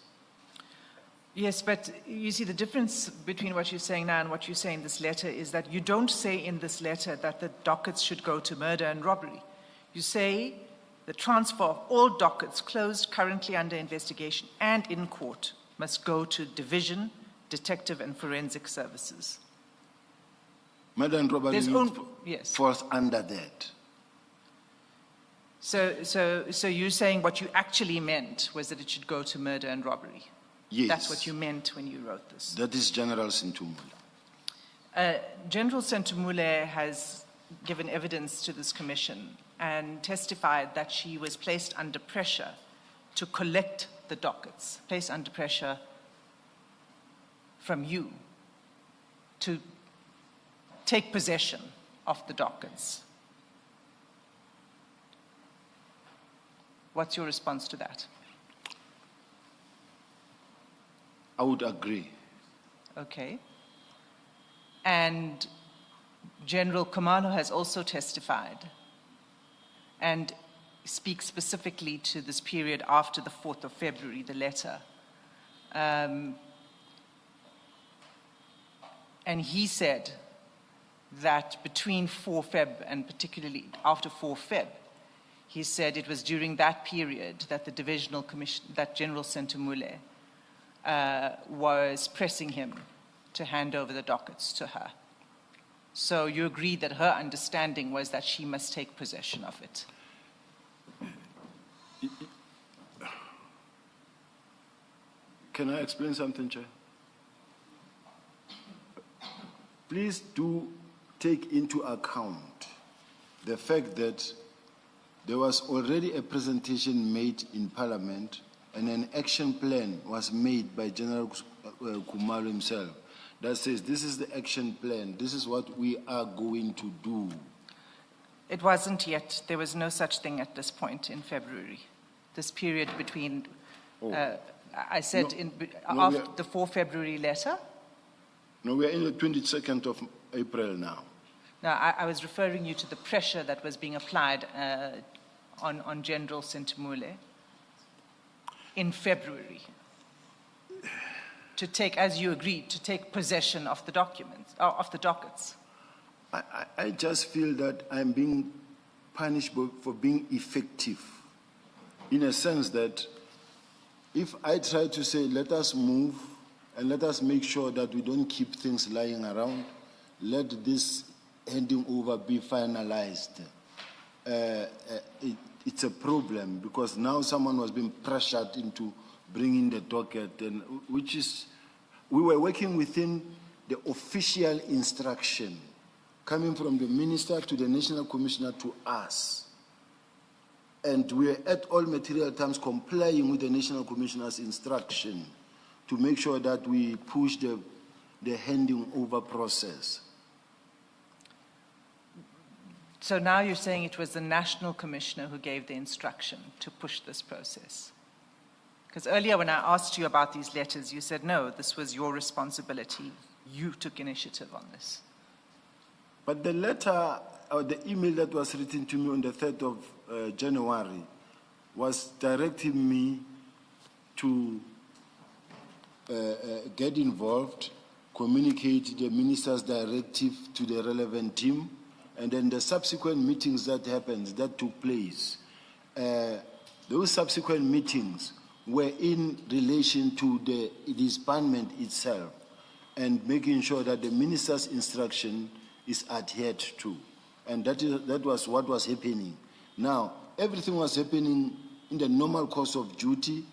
[SPEAKER 4] Yes, but you see the difference between what you're saying now and what you say in this letter is that you don't say in this letter that the dockets should go to murder and robbery. You say the transfer of all dockets closed, currently under investigation, and in court must go to Division, Detective and Forensic Services.
[SPEAKER 1] Murder and Robbery Unit
[SPEAKER 4] yes.
[SPEAKER 1] falls under that.
[SPEAKER 4] So you're saying what you actually meant was that it should go to murder and robbery?
[SPEAKER 1] Yes.
[SPEAKER 4] That's what you meant when you wrote this?
[SPEAKER 1] That is General Sintumule.
[SPEAKER 4] General Sintumule has given evidence to this commission and testified that she was placed under pressure to collect the dockets, placed under pressure from you to take possession of the dockets. What's your response to that?
[SPEAKER 1] I would agree.
[SPEAKER 4] Okay. And General Khumalo has also testified and speaks specifically to this period after the 4th of February, the letter. And he said that between 4 Feb and particularly after 4 Feb, he said it was during that period that the Divisional Commission, that General Sintumule was pressing him to hand over the dockets to her. So you agree that her understanding was that she must take possession of it?
[SPEAKER 1] Can I explain something, Chair? please do take into account the fact that there was already a presentation made in Parliament and an action plan was made by General Khumalo himself that says this is the action plan, this is what we are going to do.
[SPEAKER 4] It wasn't yet. There was no such thing at this point in February. This period between, I said, after the 4 February letter.
[SPEAKER 1] No, we are in the 22nd of April now.
[SPEAKER 4] Now, I was referring you to the pressure that was being applied on General Sentumule in February to take, as you agreed, to take possession of the documents, of the dockets.
[SPEAKER 1] I just feel that I'm being punished for being effective, in a sense that if I try to say, let us move and let us make sure that we don't keep things lying around, let this handing over be finalized, it's a problem because now someone was being pressured into bringing the docket, and we were working within the official instruction coming from the minister to the national commissioner to us. And we are at all material times complying with the national commissioner's instruction to make sure that we push the handing over process.
[SPEAKER 4] So now you're saying it was the national commissioner who gave the instruction to push this process? Because earlier when I asked you about these letters, you said, no, this was your responsibility. You took initiative on this.
[SPEAKER 1] But the letter, or the email that was written to me on the 3rd of January was directing me to get involved, communicate the minister's directive to the relevant team, and then the subsequent meetings that took place. Those subsequent meetings were in relation to the disbandment itself and making sure that the minister's instruction is adhered to. And that was what was happening. Now, everything was happening in the normal course of duty,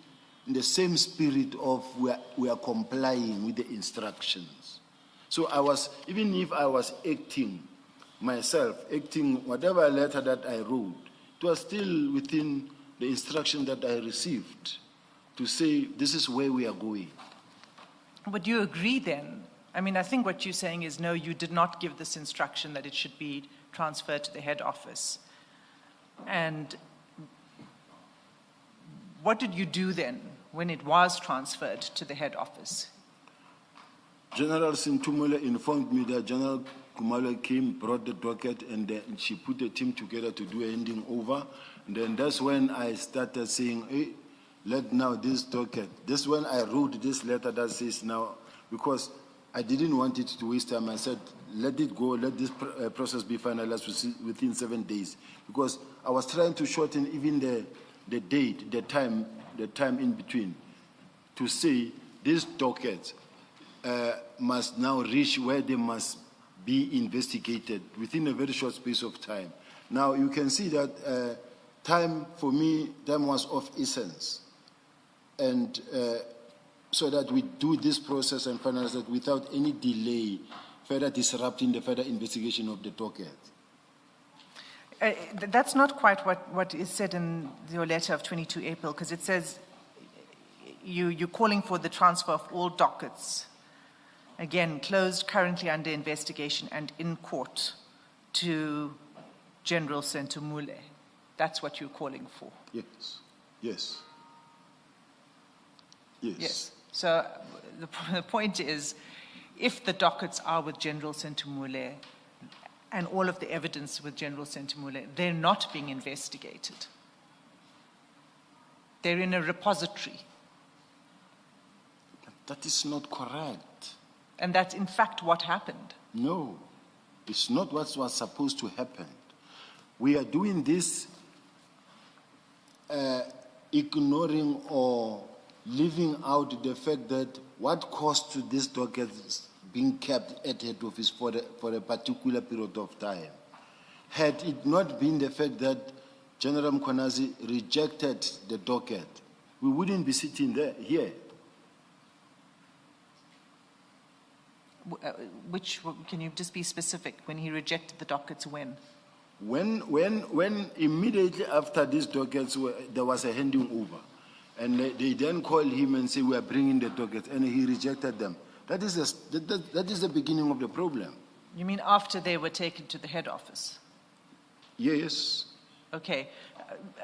[SPEAKER 1] in the same spirit of we are complying with the instructions. So even if I was acting whatever letter that I wrote, it was still within the instruction that I received to say this is where we are going.
[SPEAKER 4] Would you agree then? I mean, I think what you're saying is, no, you did not give this instruction that it should be transferred to the head office. And what did you do then when it was transferred to the head office?
[SPEAKER 1] General Sentumule informed me that General Khumalo came, brought the docket, and then she put a team together to do a handing over. And then that's when I started saying, hey, let now this docket. This when I wrote this letter that says now, because I didn't want it to waste time. I said, let it go, let this process be finalized within 7 days. Because I was trying to shorten even the date, the time in between, to say this docket must now reach where they must be investigated within a very short space of time. Now, you can see that time, for me, time was of essence. And so that we do this process and finalize it without any delay, further disrupting the further investigation of the docket.
[SPEAKER 4] That's not quite what is said in your letter of 22 April, because it says you're calling for the transfer of all dockets, again, closed, currently under investigation and in court, to General Sentumule. That's what you're calling for.
[SPEAKER 1] Yes. Yes. Yes.
[SPEAKER 4] Yes. So the point is, if the dockets are with General Sentumule and all of the evidence with General Sentumule, they're not being investigated. They're in a repository.
[SPEAKER 1] That is not correct.
[SPEAKER 4] And that's in fact what happened.
[SPEAKER 1] No, it's not what was supposed to happen. We are doing this ignoring or leaving out the fact that what cost to this docket being kept at head office for a particular period of time. Had it not been the fact that General Mkhwanazi rejected the docket, we wouldn't be sitting here.
[SPEAKER 4] Can you just be specific? When he rejected the dockets, when?
[SPEAKER 1] When immediately after these dockets, there was a handing over. And they then called him and said, we are bringing the dockets, and he rejected them. That is the beginning of the problem.
[SPEAKER 4] You mean after they were taken to the head office?
[SPEAKER 1] Yes.
[SPEAKER 4] Okay,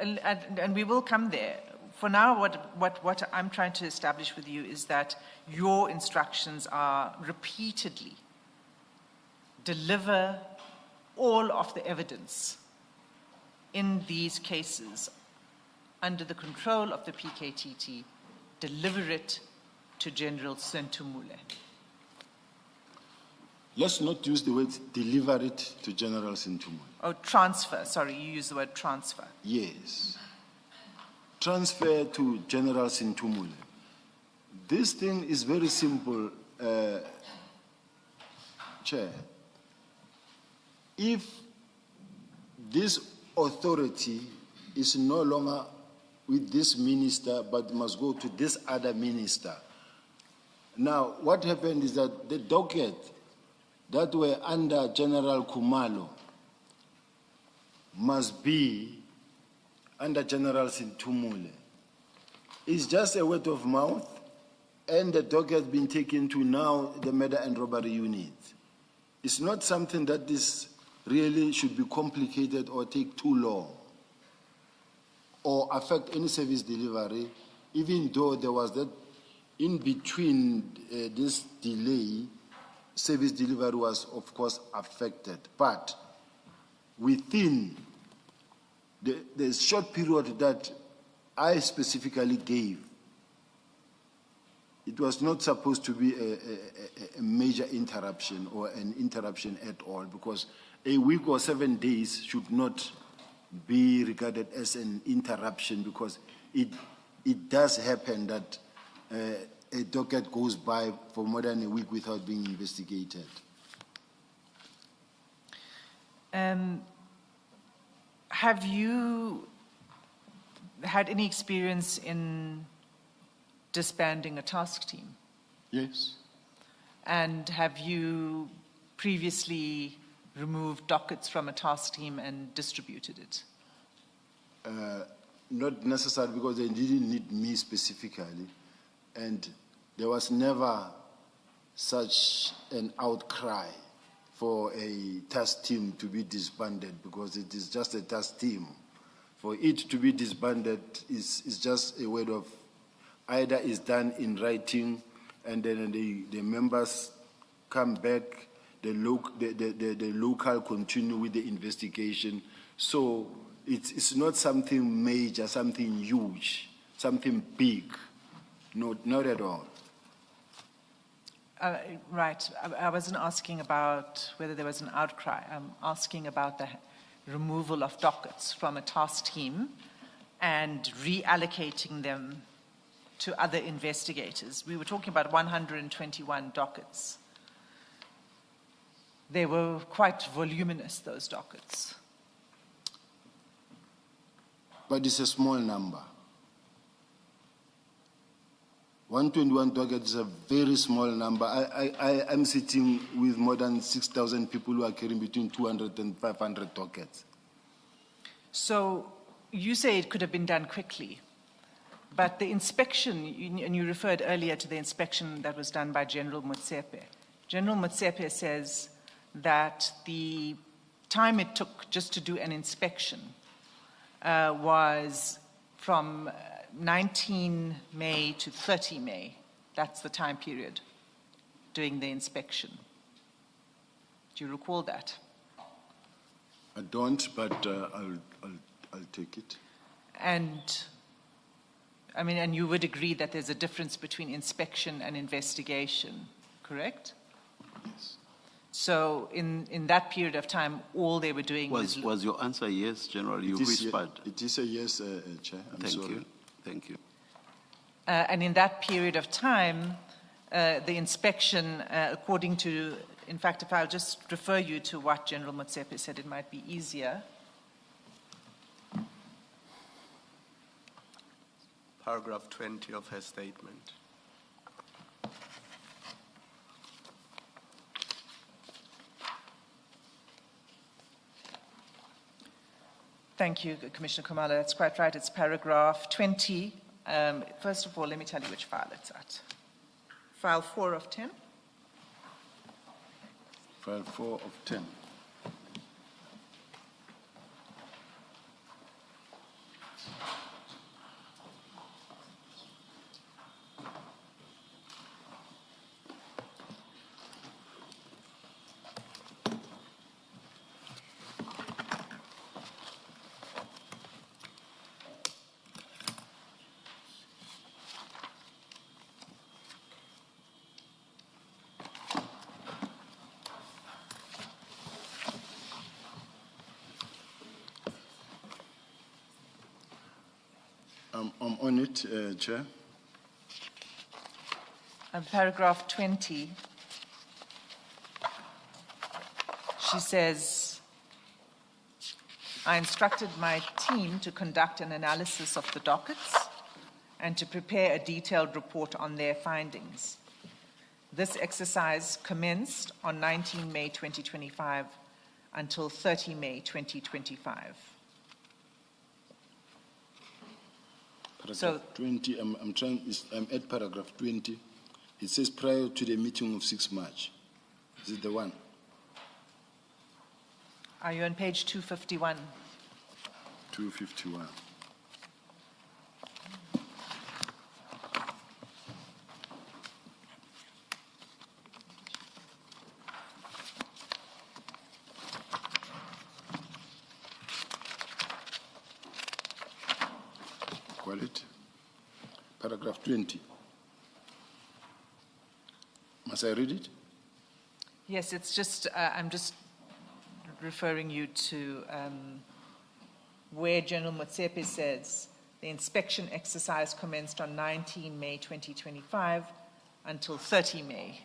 [SPEAKER 4] and we will come there. For now, what I'm trying to establish with you is that your instructions are repeatedly deliver all of the evidence in these cases under the control of the PKTT, deliver it to General Sentumule.
[SPEAKER 1] Let's not use the word deliver it to General Sentumule.
[SPEAKER 4] Oh, transfer. Sorry, you use the word transfer.
[SPEAKER 1] Yes. Transfer to General Sentumule. This thing is very simple, Chair. If this authority is no longer with this minister but must go to this other minister. Now, what happened is that the docket that were under General Kumalo must be under General Sentumule. It's just a word of mouth, and the docket has been taken to now the murder and robbery unit. It's not something that is really should be complicated or take too long or affect any service delivery, even though there was that in between this delay, service delivery was of course affected. But within the short period that I specifically gave, it was not supposed to be a major interruption or an interruption at all, because a week or 7 days should not be regarded as an interruption, because it does happen that a docket goes by for more than a week without being investigated.
[SPEAKER 4] Have you had any experience in disbanding a task team?
[SPEAKER 1] Yes.
[SPEAKER 4] And have you previously removed dockets from a task team and distributed it?
[SPEAKER 1] Not necessarily, because they didn't need me specifically, and there was never such an outcry for a task team to be disbanded, because it is just a task team. For it to be disbanded is just a word of either is done in writing, and then the members come back, the local continue with the investigation. So it's not something major, something huge, something big. Not at all.
[SPEAKER 4] Right. I wasn't asking about whether there was an outcry. I'm asking about the removal of dockets from a task team and reallocating them to other investigators. We were talking about 121 dockets. They were quite voluminous, those dockets.
[SPEAKER 1] But it's a small number. 121 dockets is a very small number. I'm sitting with more than 6,000 people who are carrying between 200 and 500 dockets.
[SPEAKER 4] So you say it could have been done quickly, but the inspection, and you referred earlier to the inspection that was done by General Motsepe. General Motsepe says that the time it took just to do an inspection was from 19 May to 30 May. That's the time period doing the inspection. Do you recall that?
[SPEAKER 1] I don't, but I'll take it.
[SPEAKER 4] And I mean, and you would agree that there's a difference between inspection and investigation, correct?
[SPEAKER 1] Yes.
[SPEAKER 4] So in that period of time, all they were doing was...
[SPEAKER 2] Was your answer yes, General? You whispered.
[SPEAKER 1] It is a yes, Chair. I'm sorry.
[SPEAKER 2] Thank you.
[SPEAKER 4] And in that period of time, the inspection, according to, in fact, if I'll just refer you to what General Motsepe said, it might be easier.
[SPEAKER 3] Paragraph 20 of her statement.
[SPEAKER 4] Thank you, Commissioner Kumalo. That's quite right. It's paragraph 20. First of all, let me tell you which file it's at. File 4 of 10.
[SPEAKER 1] File 4 of 10. I'm on it, Chair.
[SPEAKER 4] Paragraph 20, she says, I instructed my team to conduct an analysis of the dockets and to prepare a detailed report on their findings. This exercise commenced on 19 May 2025 until 30 May 2025.
[SPEAKER 1] Paragraph 20, I'm at paragraph 20. It says prior to the meeting of 6 March. Is it the one?
[SPEAKER 4] Are you on page 251?
[SPEAKER 1] 251. Call it. Paragraph 20. Must I read it?
[SPEAKER 4] Yes, it's just, I'm just referring you to where General Motsepe says the inspection exercise commenced on 19 May 2025 until 30 May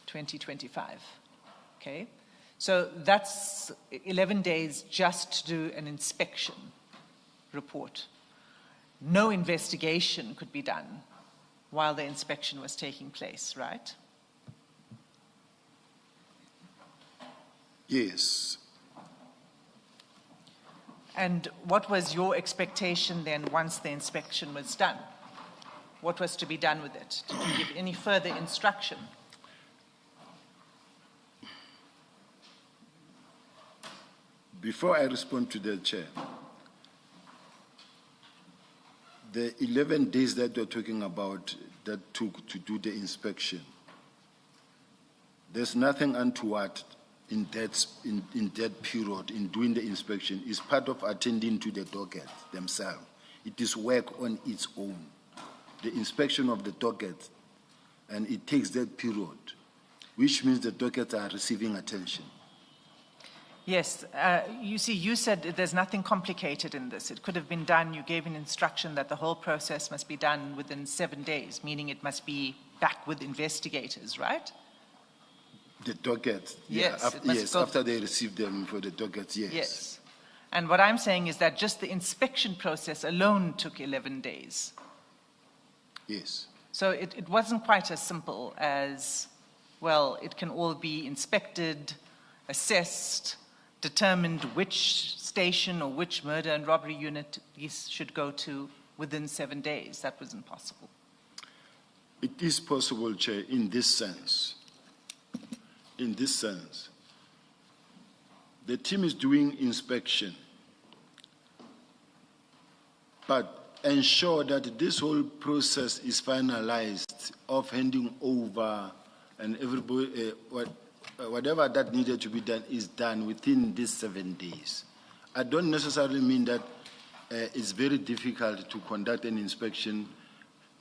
[SPEAKER 4] 2025. Okay? So that's 11 days just to do an inspection report. No investigation could be done while the inspection was taking place, right?
[SPEAKER 1] Yes.
[SPEAKER 4] And what was your expectation then once the inspection was done? What was to be done with it? Did you give any further instruction?
[SPEAKER 1] Before I respond to the Chair, the 11 days that we're talking about that took to do the inspection, there's nothing untoward in that period in doing the inspection. It's part of attending to the docket themselves. It is work on its own. The inspection of the docket, and it takes that period, which means the dockets are receiving attention.
[SPEAKER 4] Yes, you see, you said there's nothing complicated in this. It could have been done. You gave an instruction that the whole process must be done within 7 days, meaning it must be back with investigators, right?
[SPEAKER 1] The docket,
[SPEAKER 4] Yes,
[SPEAKER 1] yeah,
[SPEAKER 4] it must
[SPEAKER 1] yes,
[SPEAKER 4] go-
[SPEAKER 1] after they receive them for the dockets, yes.
[SPEAKER 4] Yes. And what I'm saying is that just the inspection process alone took 11 days.
[SPEAKER 1] Yes.
[SPEAKER 4] So it wasn't quite as simple as, well, it can all be inspected, assessed, determined which station or which murder and robbery unit these should go to within 7 days. That was impossible.
[SPEAKER 1] It is possible, Chair, in this sense. In this sense, the team is doing inspection, but ensure that this whole process is finalized of handing over and everybody, whatever that needed to be done is done within these 7 days. I don't necessarily mean that it's very difficult to conduct an inspection.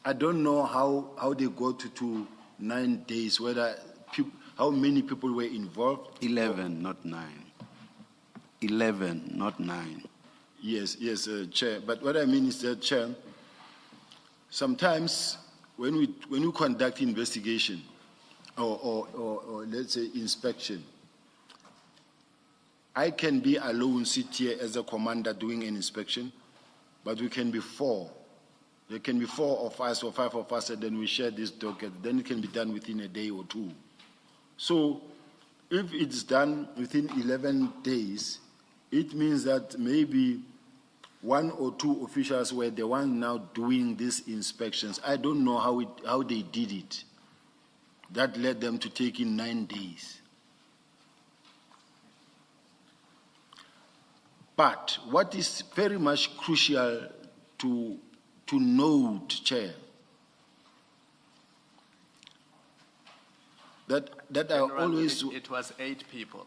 [SPEAKER 1] I don't know how they go to 9 days, whether how many people were involved.
[SPEAKER 2] 11, not 9. 11, not 9.
[SPEAKER 1] Yes, Chair. But what I mean is that, Chair, sometimes when we conduct investigation or let's say inspection, I can be alone, sit here as a commander doing an inspection, but we can be 4. There can be 4 of us or 5 of us, and then we share this docket. Then it can be done within a day or 2. So if it's done within 11 days, it means that maybe one or two officials were the ones now doing these inspections. I don't know how they did it. That led them to take in 9 days. But what is very much crucial to note, Chair, that I
[SPEAKER 3] General,
[SPEAKER 1] always...
[SPEAKER 3] It was 8 people.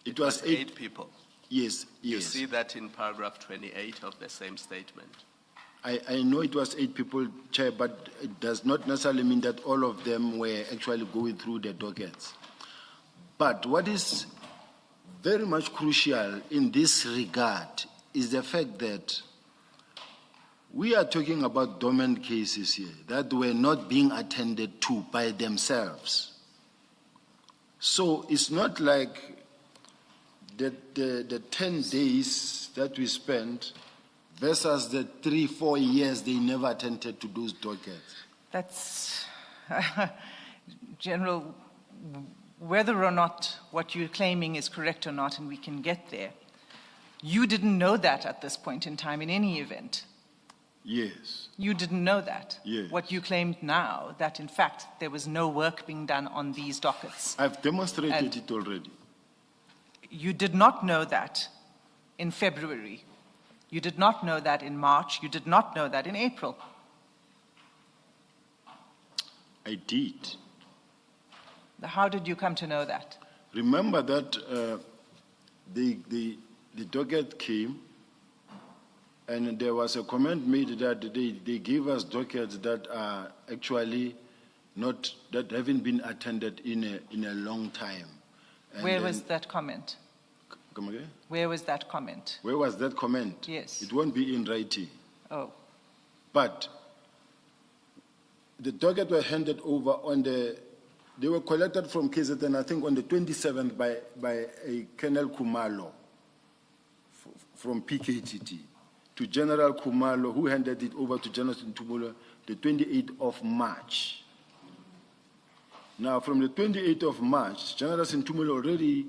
[SPEAKER 1] It was 8
[SPEAKER 3] people.
[SPEAKER 1] Yes,
[SPEAKER 3] You
[SPEAKER 1] yes.
[SPEAKER 3] see that in paragraph 28 of the same statement.
[SPEAKER 1] I know it was 8 people, Chair, but it does not necessarily mean that all of them were actually going through the dockets. But what is very much crucial in this regard is the fact that we are talking about dormant cases here that were not being attended to by themselves. So it's not like the 10 days that we spent versus the 3-4 years they never attended to those dockets.
[SPEAKER 4] That's, General, whether or not what you're claiming is correct or not, and we can get there, you didn't know that at this point in time in any event.
[SPEAKER 1] Yes.
[SPEAKER 4] You didn't know that.
[SPEAKER 1] Yes.
[SPEAKER 4] What you claimed now, that in fact there was no work being done on these dockets.
[SPEAKER 1] I've demonstrated
[SPEAKER 4] And-
[SPEAKER 1] it already.
[SPEAKER 4] You did not know that in February. You did not know that in March. You did not know that in April.
[SPEAKER 1] I did.
[SPEAKER 4] How did you come to know that?
[SPEAKER 1] Remember that the docket came, and there was a comment made that they gave us dockets that are actually not, that haven't been attended in a long time. And
[SPEAKER 4] Where
[SPEAKER 1] then-
[SPEAKER 4] was that comment?
[SPEAKER 1] Come again?
[SPEAKER 4] Where was that comment?
[SPEAKER 1] Where was that comment?
[SPEAKER 4] Yes.
[SPEAKER 1] It won't be in writing.
[SPEAKER 4] Oh,
[SPEAKER 1] But the docket were handed over on they were collected from KZN, I think on the 27th by a Colonel Kumalo from PKTT to General Kumalo, who handed it over to General Sintumula the 28th of March. Now, from the 28th of March, General Sintumula already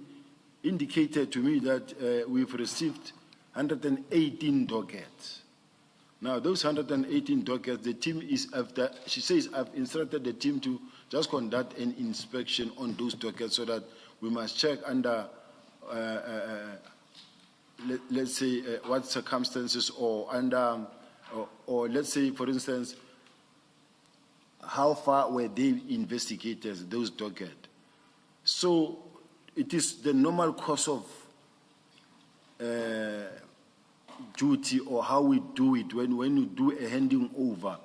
[SPEAKER 1] indicated to me that we've received 118 dockets. Now, those 118 dockets, the team is after, she says, I've instructed the team to just conduct an inspection on those dockets so that we must check under, let's say, what circumstances or under, or let's say, for instance, how far were they investigators, those dockets. So it is the normal course of duty or how we do it when you do a handing over.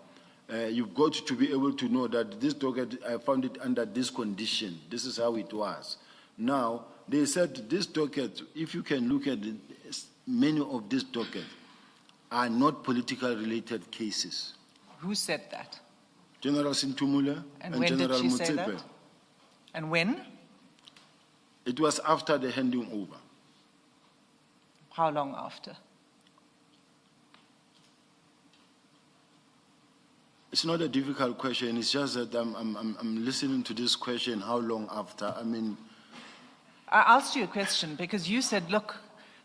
[SPEAKER 1] You've got to be able to know that this docket, I found it under this condition. This is how it was. Now, they said this docket, if you can look at it, many of these dockets are not political related cases.
[SPEAKER 4] who said that?
[SPEAKER 1] General Sintumula
[SPEAKER 4] And
[SPEAKER 1] and
[SPEAKER 4] when did
[SPEAKER 1] General
[SPEAKER 4] she say
[SPEAKER 1] Motsepe.
[SPEAKER 4] that? And when?
[SPEAKER 1] It was after the handing over.
[SPEAKER 4] How long after?
[SPEAKER 1] It's not a difficult question. It's just that I'm listening to this question. How long after? I mean,
[SPEAKER 4] I asked you a question because you said, look,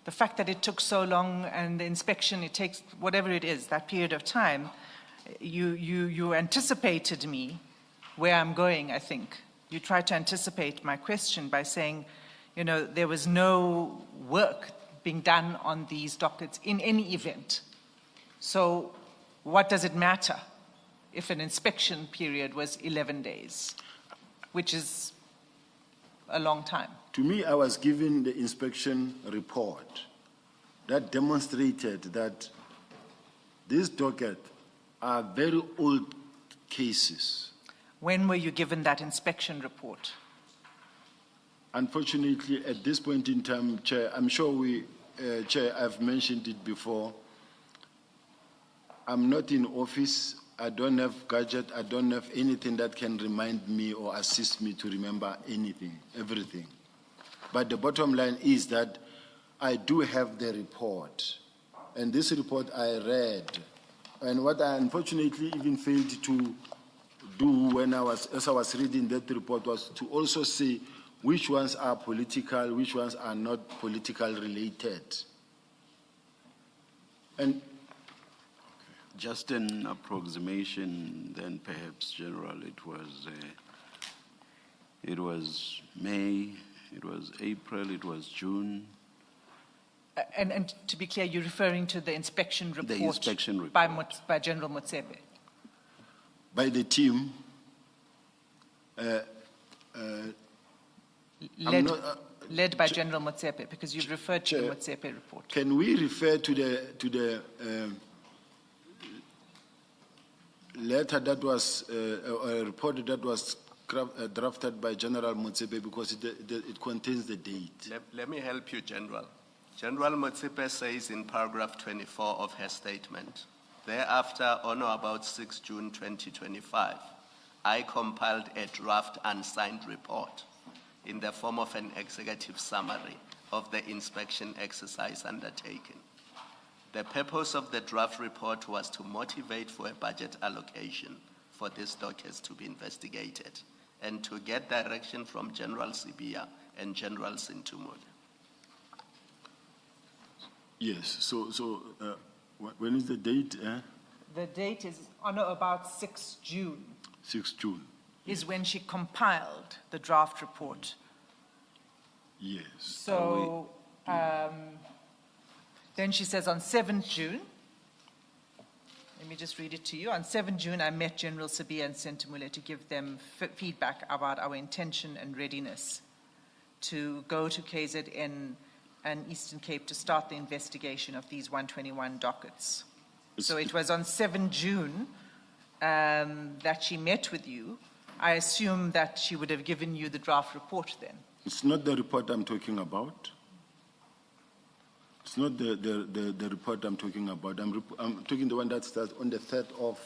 [SPEAKER 4] the fact that it took so long and the inspection, it takes whatever it is, that period of time, you anticipated me where I'm going, I think. You tried to anticipate my question by saying, you know, there was no work being done on these dockets in any event. So what does it matter if an inspection period was 11 days, which is a long time?
[SPEAKER 1] to me, I was given the inspection report that demonstrated that these dockets are very old cases.
[SPEAKER 4] When were you given that inspection report?
[SPEAKER 1] Unfortunately, at this point in time, Chair, I'm sure Chair, I've mentioned it before. I'm not in office. I don't have gadget. I don't have anything that can remind me or assist me to remember anything, everything. But the bottom line is that I do have the report. And this report I read. And what I unfortunately even failed to do as I was reading that report was to also say which ones are political, which ones are not political related. And
[SPEAKER 2] Just an approximation, then perhaps, General, it was May, it was April, it was June.
[SPEAKER 4] And to be clear, you're referring to the inspection report,
[SPEAKER 2] inspection
[SPEAKER 4] by,
[SPEAKER 2] report.
[SPEAKER 4] by General Motsepe.
[SPEAKER 1] by the team,
[SPEAKER 4] Led by General Motsepe, because you've referred to the
[SPEAKER 1] Chair,
[SPEAKER 4] Motsepe report.
[SPEAKER 1] can we refer to the letter that was, a report that was drafted by General Motsepe, because it contains the date?
[SPEAKER 3] Let me help you, General. General Motsepe says in paragraph 24 of her statement, thereafter, on or about 6 June 2025, I compiled a draft unsigned report in the form of an executive summary of the inspection exercise undertaken. The purpose of the draft report was to motivate for a budget allocation for these dockets to be investigated and to get direction from General Sibiya and General Sintumule.
[SPEAKER 1] Yes, so when is the date?
[SPEAKER 4] The date is on or about 6 June,
[SPEAKER 1] 6 June.
[SPEAKER 4] is when she compiled the draft report.
[SPEAKER 1] Yes.
[SPEAKER 4] So then she says on 7th June, let me just read it to you. On 7th June, I met General Sibiya and Sintumule to give them feedback about our intention and readiness to go to KZN and Eastern Cape to start the investigation of these 121 dockets. So it was on 7 June that she met with you. I assume that she would have given you the draft report then.
[SPEAKER 1] It's not the report I'm talking about. It's not the report I'm talking about. I'm talking the one that starts on the 3rd of,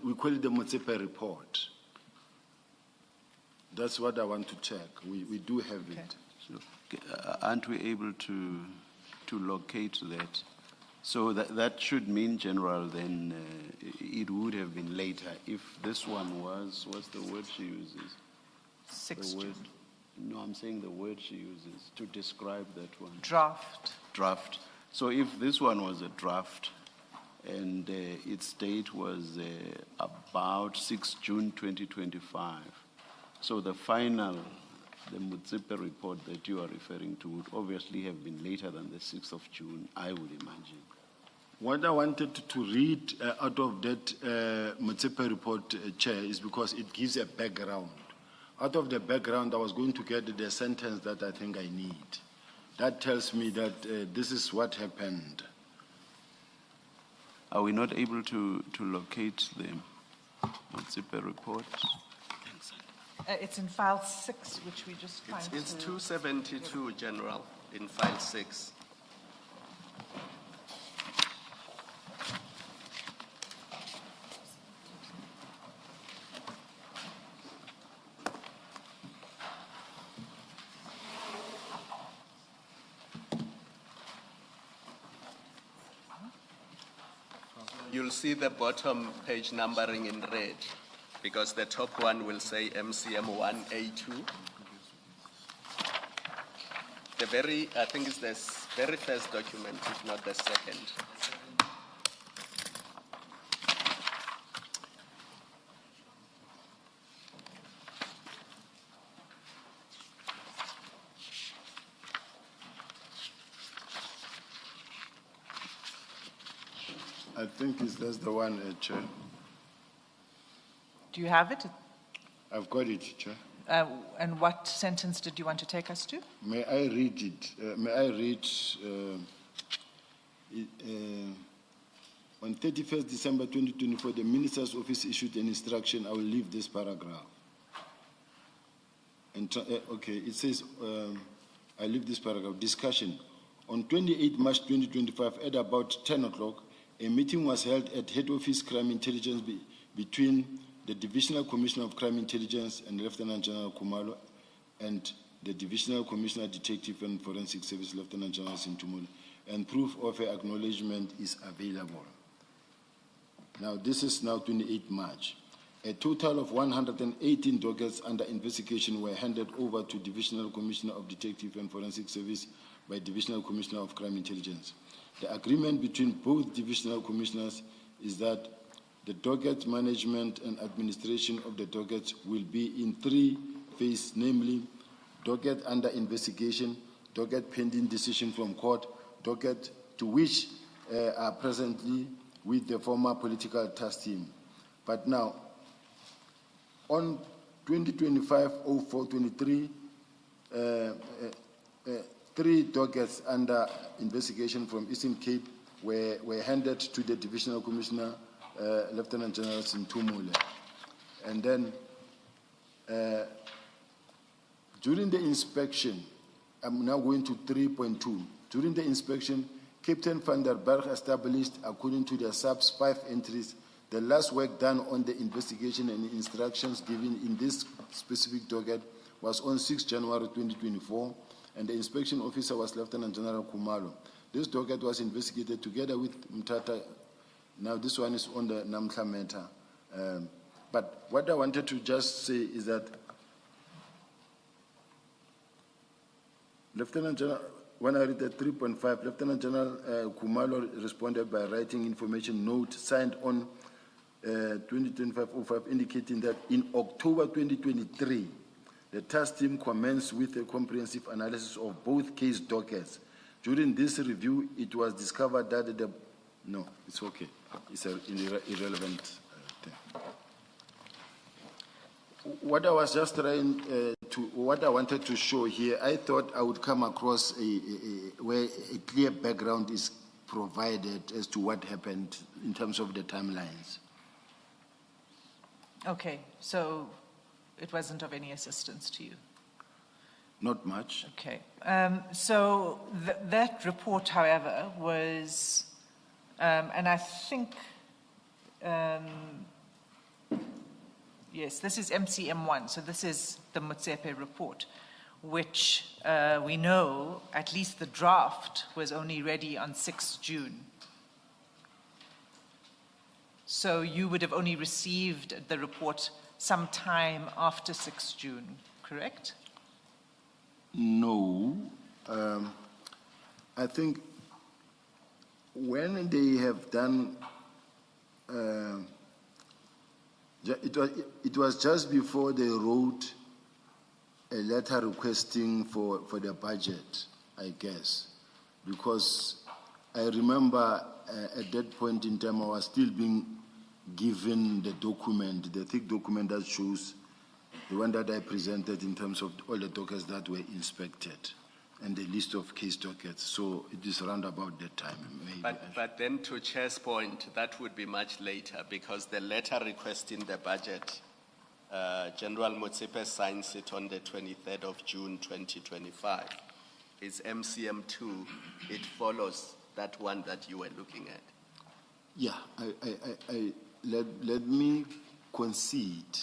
[SPEAKER 1] we call it the Motsepe report. That's what I want to check. We do have it.
[SPEAKER 2] So, aren't we able to locate that? So that should mean, General, then it would have been later. If this one was, what's the word she uses?
[SPEAKER 4] 6
[SPEAKER 2] The word,
[SPEAKER 4] June.
[SPEAKER 2] no, I'm saying the word she uses to describe that one.
[SPEAKER 4] Draft.
[SPEAKER 2] Draft. So if this one was a draft and its date was about 6 June 2025, so the final, the Motsepe report that you are referring to would obviously have been later than the 6th of June, I would imagine.
[SPEAKER 1] What I wanted to read out of that Motsepe report, Chair, is because it gives a background. Out of the background, I was going to get the sentence that I think I need. That tells me that this is what happened.
[SPEAKER 2] Are we not able to locate the Motsepe report?
[SPEAKER 4] It's in file 6, which we just find.
[SPEAKER 3] It's 272, General, in file 6. You'll see the bottom page numbering in red, because the top one will say MCM 1A2. I think it's the very first document, if not the second.
[SPEAKER 1] I think that's the one, Chair.
[SPEAKER 4] Do you have it?
[SPEAKER 1] I've got it, Chair.
[SPEAKER 4] And what sentence did you want to take us to?
[SPEAKER 1] May I read it? May I read on 31st December 2024, the Minister's Office issued an instruction. I will leave this paragraph. And okay, it says, I leave this paragraph. Discussion. On 28 March 2025, at about 10 o'clock, a meeting was held at Head Office Crime Intelligence between the Divisional Commissioner of Crime Intelligence and Lieutenant General Kumalo and the Divisional Commissioner Detective and Forensic Service Lieutenant General Sintumule, and proof of her acknowledgement is available. Now, this is now 28 March. A total of 118 dockets under investigation were handed over to Divisional Commissioner of Detective and Forensic Service by Divisional Commissioner of Crime Intelligence. The agreement between both divisional commissioners is that the docket management and administration of the dockets will be in 3 phases, namely docket under investigation, docket pending decision from court, docket to which are presently with the former political task team. But now, on 2025-04-23, 3 dockets under investigation from Eastern Cape were handed to the Divisional Commissioner, Lieutenant General Sintumule. And then, during the inspection, I'm now going to 3.2. During the inspection, Captain van der Berg established, according to the subs 5 entries, the last work done on the investigation and instructions given in this specific docket was on 6 January 2024, and the inspection officer was Lieutenant General Kumalo. This docket was investigated together with Mtata. Now this one is on the Namhla matter. But what I wanted to just say is that Lieutenant General, when I read the 3.5, Lieutenant General Kumalo responded by writing information note signed on 2025-05 indicating that in October 2023, the task team commenced with a comprehensive analysis of both case dockets. During this review, it was discovered that no, it's okay. It's an irrelevant thing. What I was just trying what I wanted to show here, I thought I would come across where a clear background is provided as to what happened in terms of the timelines.
[SPEAKER 4] Okay, so it wasn't of any assistance to you?
[SPEAKER 1] Not much.
[SPEAKER 4] Okay. So that report, however, was, and I think, yes, this is MCM1, so this is the Motsepe report, which we know, at least the draft, was only ready on 6 June. So you would have only received the report sometime after 6 June, correct?
[SPEAKER 1] No. I think when they have done, it was just before they wrote a letter requesting for the budget, I guess, because I remember at that point in time I was still being given the document, the thick document that shows the one that I presented in terms of all the dockets that were inspected and the list of case dockets. So it is around about that time. Maybe.
[SPEAKER 3] But then to Chair's point, that would be much later because the letter requesting the budget, General Motsepe signs it on the 23rd of June 2025. It's MCM2. It follows that one that you were looking at.
[SPEAKER 1] Yeah, let me concede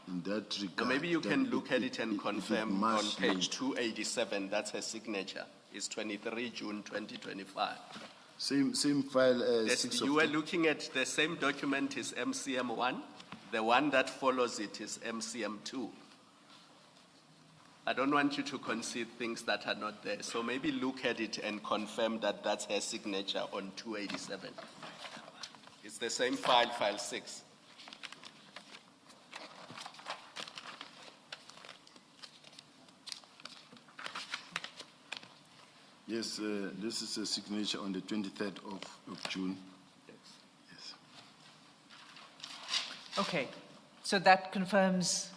[SPEAKER 1] in that regard.
[SPEAKER 3] So maybe you can look at it and confirm on page 287, that's her signature. It's 23 June 2025.
[SPEAKER 1] Same file.
[SPEAKER 3] You were looking at the same document is MCM1. The one that follows it is MCM2. I don't want you to concede things that are not there. So maybe look at it and confirm that that's her signature on 287. It's the same file, file 6.
[SPEAKER 1] Yes, this is a signature on the 23rd of June. Yes.
[SPEAKER 4] Okay, so that confirms,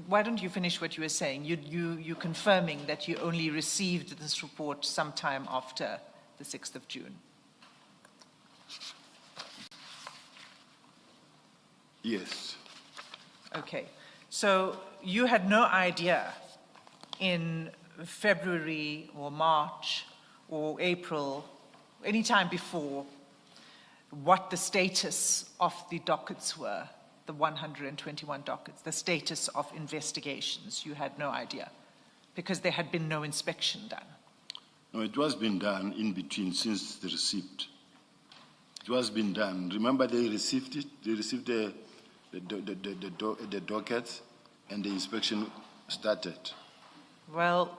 [SPEAKER 4] why don't you finish what you were saying? You confirming that you only received this report sometime after the 6th of June?
[SPEAKER 1] Yes.
[SPEAKER 4] Okay, so you had no idea in February or March or April, any time before, what the status of the dockets were, the 121 dockets, the status of investigations. You had no idea because there had been no inspection done.
[SPEAKER 1] No, it was been done in between since the receipt. It was been done. Remember, they received it. They received the the dockets, and the inspection started.
[SPEAKER 4] Well,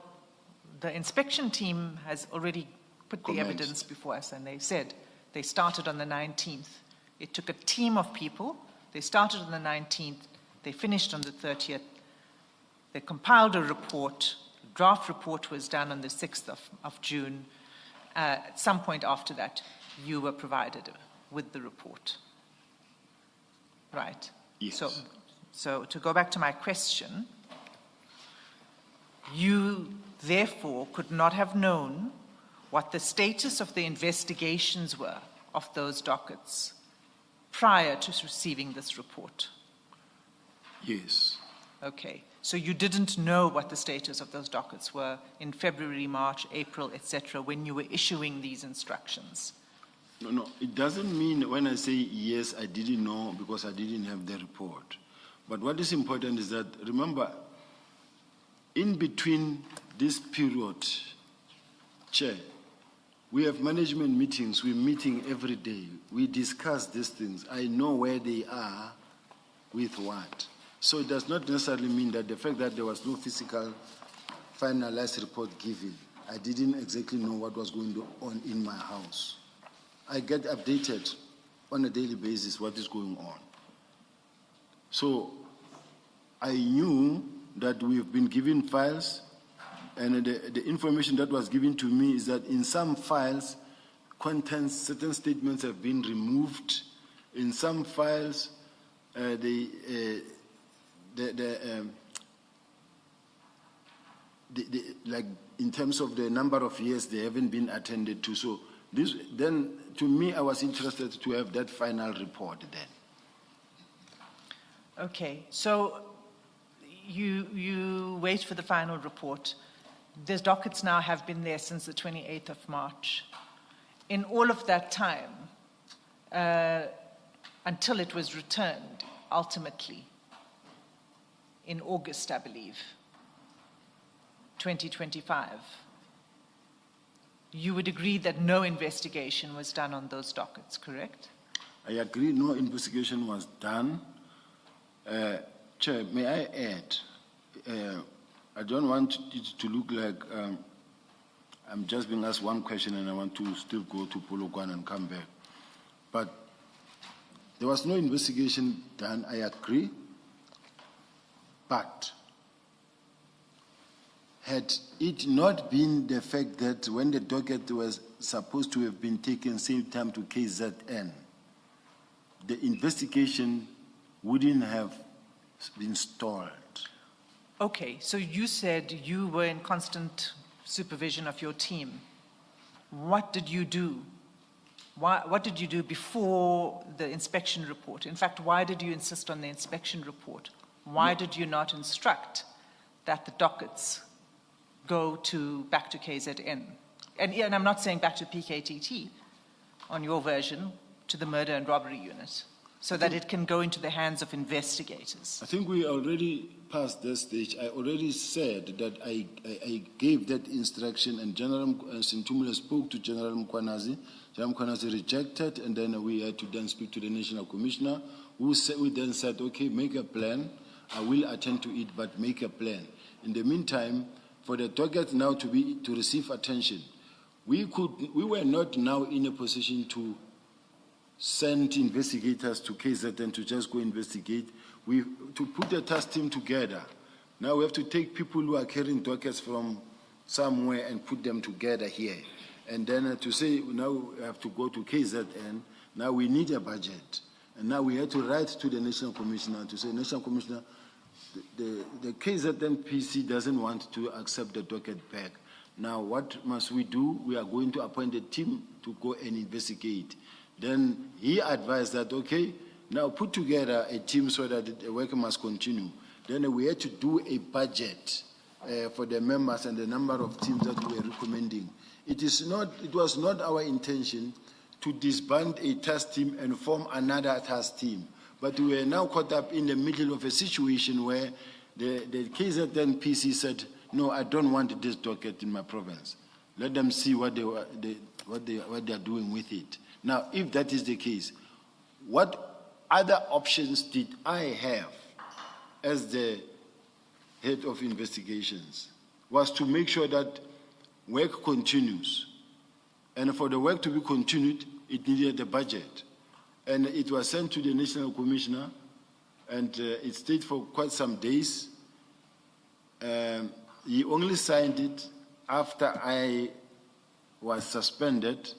[SPEAKER 4] the inspection team has already put the
[SPEAKER 1] Commenced.
[SPEAKER 4] evidence before us, and they said they started on the 19th. It took a team of people. They started on the 19th. They finished on the 30th. They compiled a report. A draft report was done on the 6th of June. At some point after that, you were provided with the report. Right?
[SPEAKER 1] Yes.
[SPEAKER 4] So to go back to my question, you therefore could not have known what the status of the investigations were of those dockets prior to receiving this report.
[SPEAKER 1] Yes.
[SPEAKER 4] Okay, so you didn't know what the status of those dockets were in February, March, April, etc., when you were issuing these instructions?
[SPEAKER 1] No, it doesn't mean when I say yes, I didn't know because I didn't have the report. But what is important is that, remember, in between this period, Chair, we have management meetings. We're meeting every day. We discuss these things. I know where they are with what. So it does not necessarily mean that the fact that there was no physical finalized report given, I didn't exactly know what was going on in my house. I get updated on a daily basis what is going on. So I knew that we've been given files, and the information that was given to me is that in some files, certain statements have been removed. In some files, like in terms of the number of years, they haven't been attended to. So this, then, to me, I was interested to have that final report then.
[SPEAKER 4] Okay, so you wait for the final report. These dockets now have been there since the 28th of March. In all of that time, until it was returned, ultimately, in August, I believe, 2025, you would agree that no investigation was done on those dockets, correct?
[SPEAKER 1] I agree, no investigation was done. Chair, may I add, I don't want it to look like I'm just being asked one question and I want to still go to Polokwane and come back. But there was no investigation done, I agree. But had it not been the fact that when the docket was supposed to have been taken same time to KZN, the investigation wouldn't have been stalled.
[SPEAKER 4] Okay, so you said you were in constant supervision of your team. What did you do? What did you do before the inspection report? In fact, why did you insist on the inspection report? Why did you not instruct that the dockets go back to KZN? And I'm not saying back to PKTT, on your version, to the murder and robbery unit, so that it can go into the hands of investigators.
[SPEAKER 1] I think we already passed that stage. I already said that I gave that instruction, and General Sintumula spoke to General Mkwanazi. General Mkwanazi rejected, and then we had to then speak to the National Commissioner, who then said, okay, make a plan. I will attend to it, but make a plan. In the meantime, for the docket now to receive attention, we were not now in a position to send investigators to KZN to just go investigate. To put a task team together. Now we have to take people who are carrying dockets from somewhere and put them together here. And then to say, now we have to go to KZN, now we need a budget. And now we had to write to the National Commissioner to say, National Commissioner, the KZN PC doesn't want to accept the docket back. Now what must we do? We are going to appoint a team to go and investigate. Then he advised that, okay, now put together a team so that the work must continue. Then we had to do a budget for the members and the number of teams that we were recommending. It was not our intention to disband a task team and form another task team. But we were now caught up in the middle of a situation where the KZN PC said, no, I don't want this docket in my province. Let them see what they are doing with it. Now, if that is the case, what other options did I have as the head of investigations was to make sure that work continues. And for the work to be continued, it needed a budget. And it was sent to the National Commissioner, and it stayed for quite some days. He only signed it after I was suspended,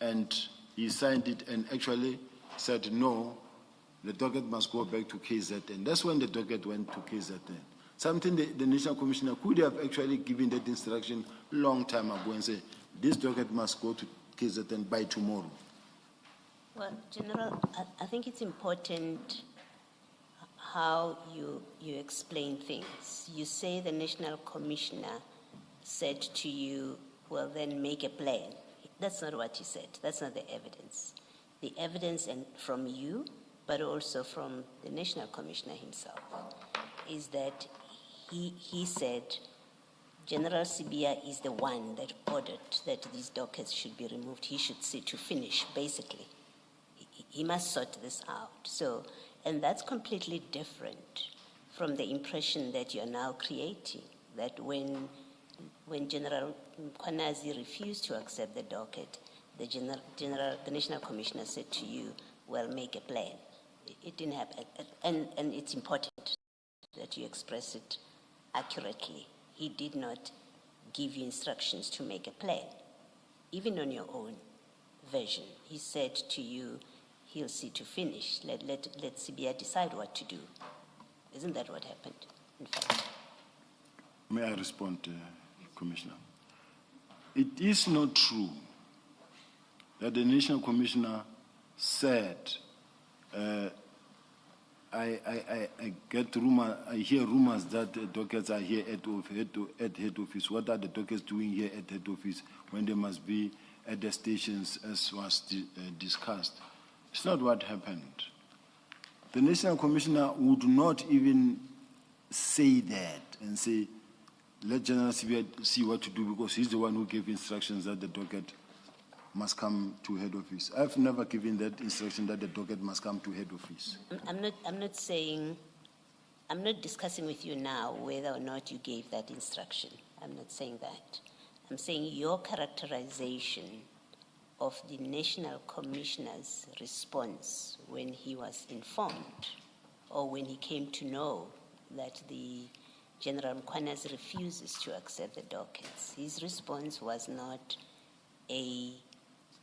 [SPEAKER 1] and he signed it and actually said, no, the docket must go back to KZN. That's when the docket went to KZN. Something the National Commissioner could have actually given that instruction long time ago and say, this docket must go to KZN by tomorrow.
[SPEAKER 5] Well, General, I think it's important how you explain things. You say the National Commissioner said to you, well, then make a plan. That's not what he said. That's not the evidence. The evidence and from you, but also from the National Commissioner himself, is that he said General Sibiya is the one that ordered that these dockets should be removed. He should see to finish, basically. He must sort this out. So, and that's completely different from the impression that you're now creating, that when General Mkhwanazi refused to accept the docket, the National Commissioner said to you, well, make a plan. It didn't happen. And it's important that you express it accurately. He did not give you instructions to make a plan. Even on your own version, he said to you, he'll see to finish. Let Sibiya decide what to do. Isn't that what happened, in fact?
[SPEAKER 1] May I respond, Commissioner? It is not true that the National Commissioner said, I get rumor, I hear rumors that the dockets are here at head office. What are the dockets doing here at head office when they must be at the stations as was discussed? It's not what happened. The National Commissioner would not even say that and say, let General Sibiya see what to do, because he's the one who gave instructions that the docket must come to head office. I've never given that instruction that the docket must come to head office.
[SPEAKER 5] I'm not discussing with you now whether or not you gave that instruction. I'm not saying that. I'm saying your characterization of the National Commissioner's response when he was informed or when he came to know that the General Mkhwanazi refuses to accept the dockets. His response was not a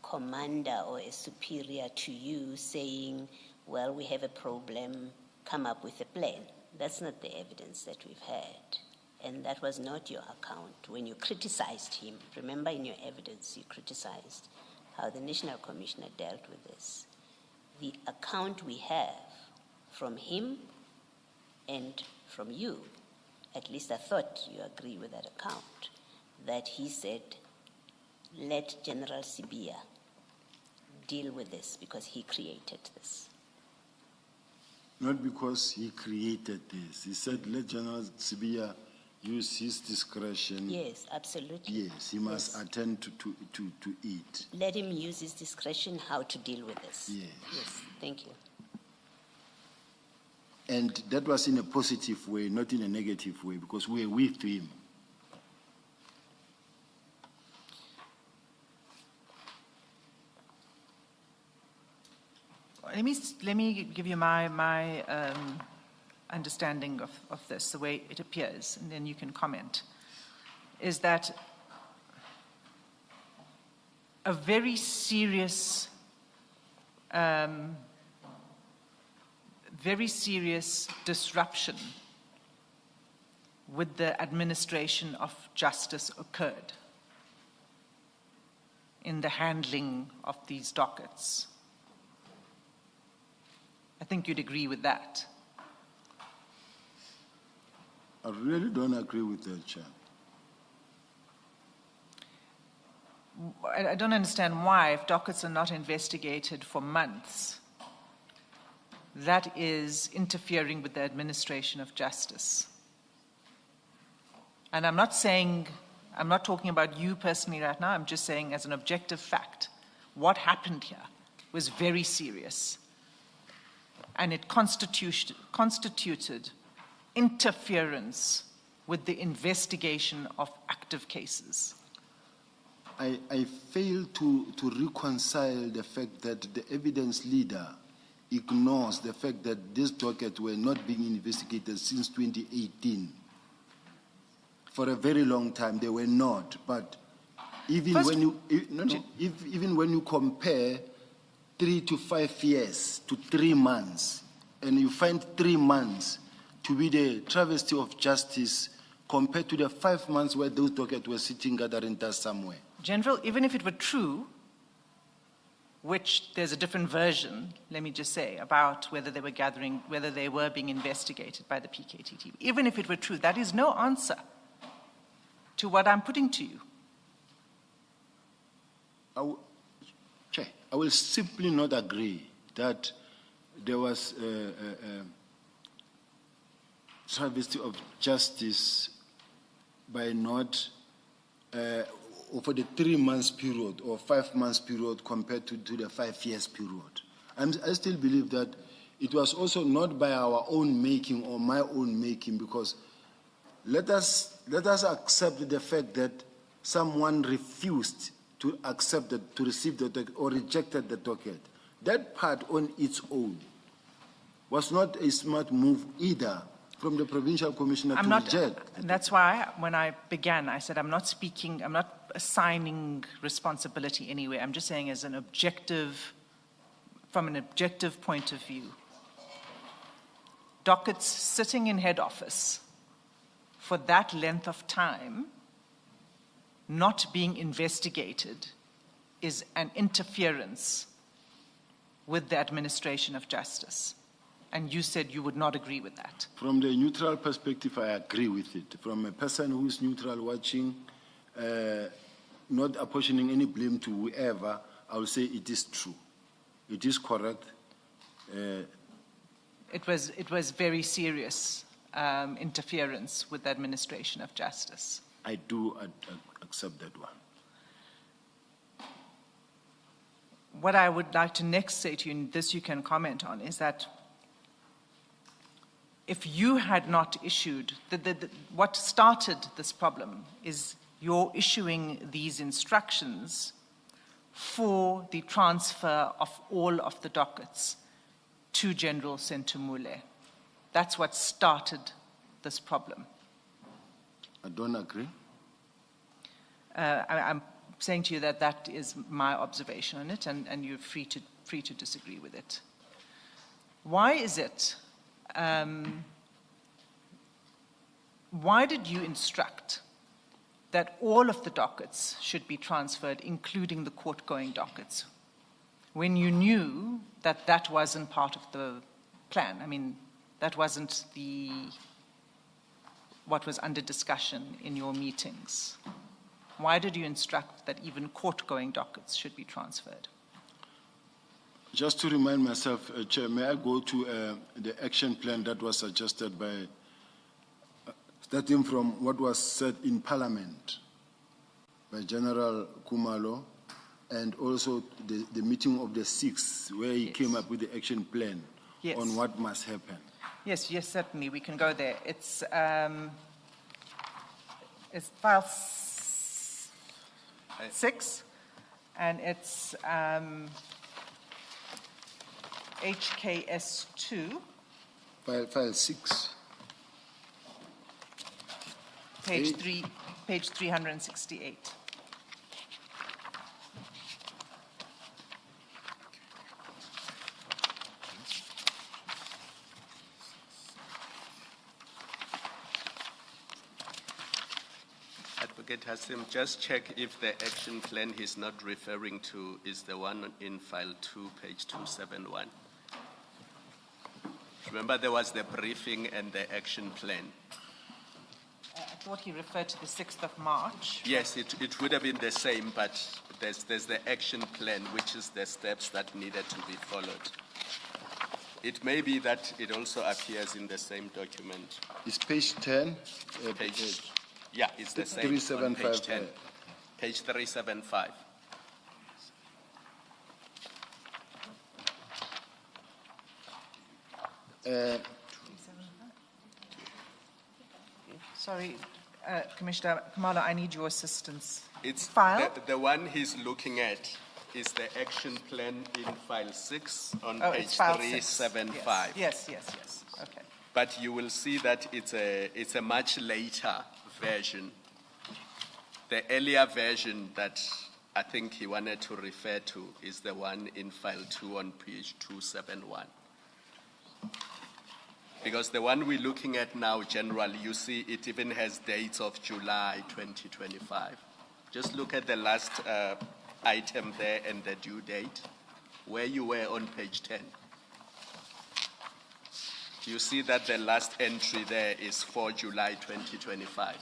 [SPEAKER 5] commander or a superior to you saying, well, we have a problem, come up with a plan. That's not the evidence that we've had. And that was not your account. When you criticized him, remember in your evidence, you criticized how the National Commissioner dealt with this. The account we have from him and from you, at least I thought you agree with that account, that he said, let General Sibiya deal with this because he created this.
[SPEAKER 1] Not because he created this. He said, let General Sibiya use his discretion.
[SPEAKER 5] Yes, absolutely.
[SPEAKER 1] Yes, he must attend to it.
[SPEAKER 5] Let him use his discretion how to deal with this.
[SPEAKER 1] Yes.
[SPEAKER 5] Yes, thank you.
[SPEAKER 1] And that was in a positive way, not in a negative way, because we were with him.
[SPEAKER 4] Let me give you my understanding of this, the way it appears, and then you can comment, is that a very serious disruption with the administration of justice occurred in the handling of these dockets. I think you'd agree with that.
[SPEAKER 1] I really don't agree with that, Chair.
[SPEAKER 4] I don't understand why, if dockets are not investigated for months, that is interfering with the administration of justice. And I'm not talking about you personally right now, I'm just saying as an objective fact, what happened here was very serious. and it constituted interference with the investigation of active cases.
[SPEAKER 1] I fail to reconcile the fact that the evidence leader ignores the fact that this docket were not being investigated since 2018. For a very long time, they were not. But even
[SPEAKER 4] First-
[SPEAKER 1] when you even when you compare 3 to 5 years to 3 months, and you find 3 months to be the travesty of justice compared to the 5 months where those dockets were sitting gathering dust somewhere.
[SPEAKER 4] General, even if it were true, which there's a different version, let me just say, about whether they were being investigated by the PKTT. Even if it were true, that is no answer to what I'm putting to you.
[SPEAKER 1] I will simply not agree that there was a travesty of justice by not, for the 3 months period or 5 months period compared to the 5 years period. I still believe that it was also not by our own making or my own making, because let us accept the fact that someone refused to accept to receive the docket or rejected the docket. That part on its own was not a smart move either from the provincial commissioner to reject.
[SPEAKER 4] And that's why when I began, I said I'm not assigning responsibility anywhere. I'm just saying from an objective point of view. Dockets sitting in head office for that length of time not being investigated is an interference with the administration of justice. And you said you would not agree with that.
[SPEAKER 1] From the neutral perspective, I agree with it. From a person who is neutral watching, not apportioning any blame to whoever, I will say it is true. It is correct.
[SPEAKER 4] It was very serious interference with the administration of justice.
[SPEAKER 1] I do accept that one.
[SPEAKER 4] What I would like to next say to you, and this you can comment on, is that if you had not issued, what started this problem is your issuing these instructions for the transfer of all of the dockets to General Sentumule. That's what started this problem.
[SPEAKER 1] I don't agree.
[SPEAKER 4] I'm saying to you that that is my observation on it, and you're free to disagree with it. Why is it? Why did you instruct that all of the dockets should be transferred, including the court-going dockets, when you knew that that wasn't part of the plan? I mean, that wasn't what was under discussion in your meetings. Why did you instruct that even court-going dockets should be transferred?
[SPEAKER 1] Just to remind myself, Chair, may I go to the action plan that was suggested by, starting from what was said in Parliament by General Kumalo, and also the meeting of the 6th, where he came up with the action plan on what must happen.
[SPEAKER 4] Yes, certainly, we can go there. It's file 6, and it's HKS2.
[SPEAKER 1] File 6.
[SPEAKER 4] Page 368.
[SPEAKER 3] Advocate Hassim, just check if the action plan he's not referring to is the one in file 2, page 271. Remember, there was the briefing and the action plan.
[SPEAKER 4] I thought he referred to the 6th of March.
[SPEAKER 3] Yes, it would have been the same, but there's the action plan, which is the steps that needed to be followed. It may be that it also appears in the same document.
[SPEAKER 1] It's page 10.
[SPEAKER 3] Yeah, it's the same.
[SPEAKER 1] 375.
[SPEAKER 3] On page 10. Page 375.
[SPEAKER 4] Sorry, Commissioner Kamala, I need your assistance.
[SPEAKER 3] It's
[SPEAKER 4] File?
[SPEAKER 3] the one he's looking at is the action plan in file 6 on
[SPEAKER 4] Oh,
[SPEAKER 3] page
[SPEAKER 4] it's file 6.
[SPEAKER 3] 375.
[SPEAKER 4] Yes. Okay.
[SPEAKER 3] But you will see that it's a much later version. The earlier version that I think he wanted to refer to is the one in file 2 on page 271. Because the one we're looking at now, generally, you see it even has dates of July 2025. Just look at the last item there and the due date, where you were on page 10. You see that the last entry there is for July 2025.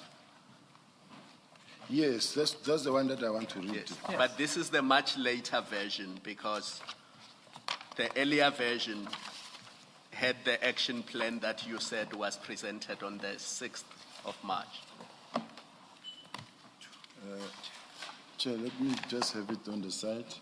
[SPEAKER 1] Yes, that's the one that I want to read.
[SPEAKER 3] Yes. But this is the much later version because the earlier version had the action plan that you said was presented on the 6th of March.
[SPEAKER 1] Chair, let me just have it on the side.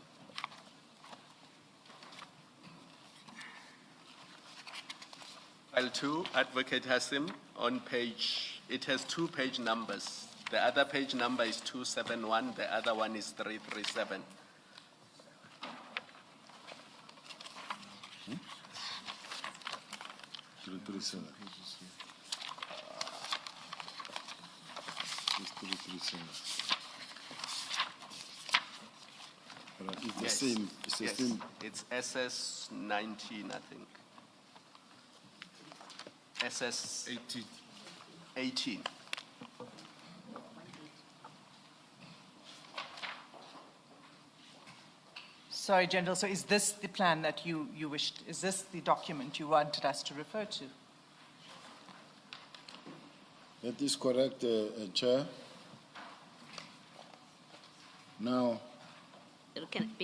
[SPEAKER 3] File 2, Advocate Hassim, on page, it has 2 page numbers. The other page number is 271, the other one is 337.
[SPEAKER 1] It's the
[SPEAKER 3] Yes.
[SPEAKER 1] same. It's the
[SPEAKER 3] Yes.
[SPEAKER 1] same.
[SPEAKER 3] It's SS 19, I think. SS 18.
[SPEAKER 4] Sorry, General, so is this the plan that you wished, is this the document you wanted us to refer to?
[SPEAKER 1] That is correct, Chair. Now,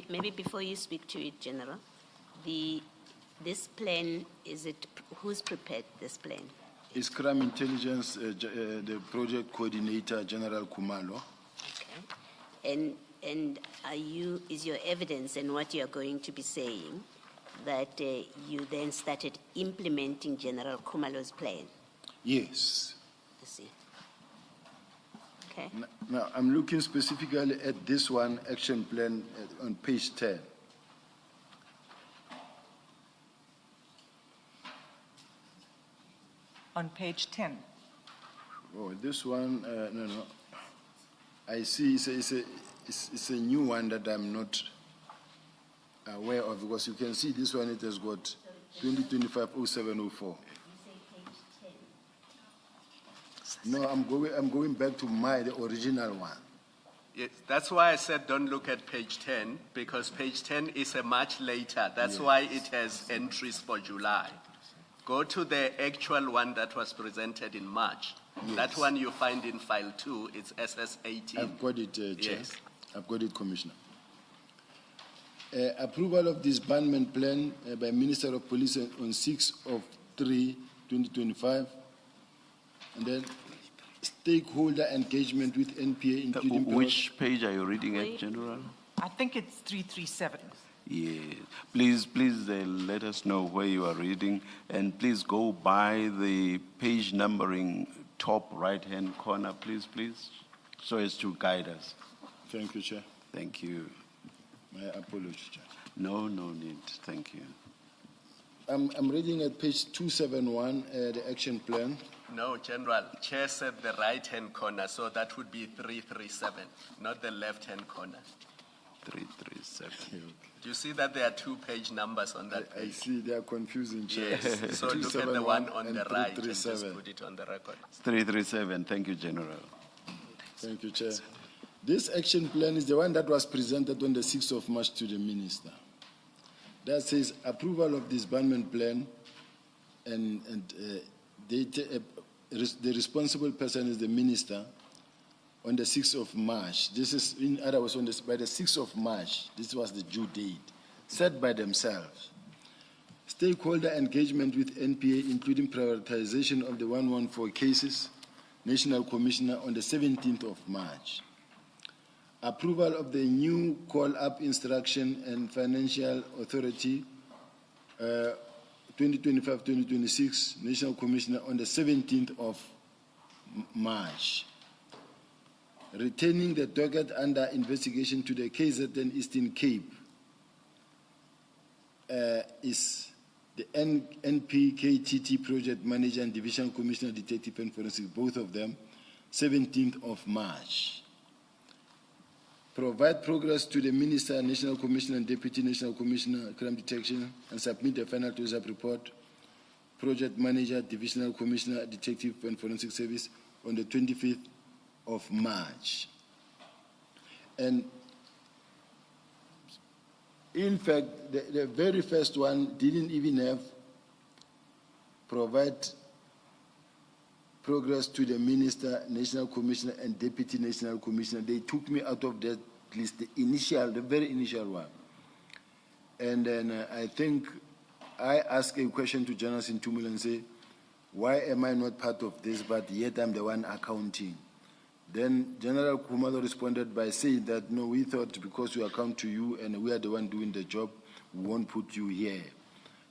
[SPEAKER 5] Maybe before you speak to it, General, this plan, who's prepared this plan?
[SPEAKER 1] is Crime Intelligence, the project coordinator, General Kumalo.
[SPEAKER 5] Okay. And is your evidence and what you're going to be saying that you then started implementing General Kumalo's plan?
[SPEAKER 1] Yes.
[SPEAKER 5] I see. Okay.
[SPEAKER 1] Now, I'm looking specifically at this one, action plan on page 10.
[SPEAKER 4] On page 10.
[SPEAKER 1] Oh, this one, no. I see it's a new one that I'm not aware of because you can see this one, it has got 2025-0704. No, I'm going back to the original one.
[SPEAKER 3] Yes, that's why I said don't look at page 10, because page 10 is a much later. That's why it has entries for July. Go to the actual one that was presented in March.
[SPEAKER 1] Yes.
[SPEAKER 3] That one you find in file 2, it's SS 18.
[SPEAKER 1] I've got it, Chair.
[SPEAKER 3] Yes.
[SPEAKER 1] I've got it, Commissioner. Approval of disbandment plan by Minister of Police on 6/3/2025. And then stakeholder engagement with NPA, including...
[SPEAKER 2] Which page are you reading at, General?
[SPEAKER 4] I think it's 337.
[SPEAKER 2] Yeah. Please let us know where you are reading, and please go by the page numbering top right-hand corner, please, so as to guide us.
[SPEAKER 1] Thank you, Chair.
[SPEAKER 2] Thank you.
[SPEAKER 1] My apologies, Chair.
[SPEAKER 2] No need. Thank you.
[SPEAKER 1] I'm reading at page 271, the action plan.
[SPEAKER 3] No, General, Chair said the right-hand corner, so that would be 337, not the left-hand corner.
[SPEAKER 2] 337.
[SPEAKER 3] Do you see that there are 2 page numbers on that
[SPEAKER 1] I
[SPEAKER 3] page?
[SPEAKER 1] see they are confusing, Chair.
[SPEAKER 3] Yes, so look at the one on the right and just
[SPEAKER 1] 337.
[SPEAKER 3] put it on the record.
[SPEAKER 2] 337. Thank you, General.
[SPEAKER 1] Thank you, Chair. This action plan is the one that was presented on the 6th of March to the Minister. That says approval of disbandment plan and the responsible person is the Minister on the 6th of March. This is, in other words, by the 6th of March, this was the due date, set by themselves. Stakeholder engagement with NPA, including prioritization of the 114 cases, National Commissioner on the 17th of March. Approval of the new call-up instruction and financial authority 2025-2026 National Commissioner on the 17th of March. Retaining the docket under investigation to the KZN Eastern Cape is the NPKTT Project Manager and Division Commissioner, Detective and Forensic, both of them, 17th of March. Provide progress to the Minister, National Commissioner and Deputy National Commissioner, Crime Detection, and submit the final close-up report, Project Manager, Divisional Commissioner, Detective and Forensic Service, on the 25th of March. And in fact, the very first one didn't even have provide progress to the Minister, National Commissioner, and Deputy National Commissioner. They took me out of that list, the very initial one. And then I think I asked a question to journalists in Tumul and say, why am I not part of this, but yet I'm the one accounting? Then General Kumalo responded by saying that, no, we thought because we account to you and we are the one doing the job, we won't put you here.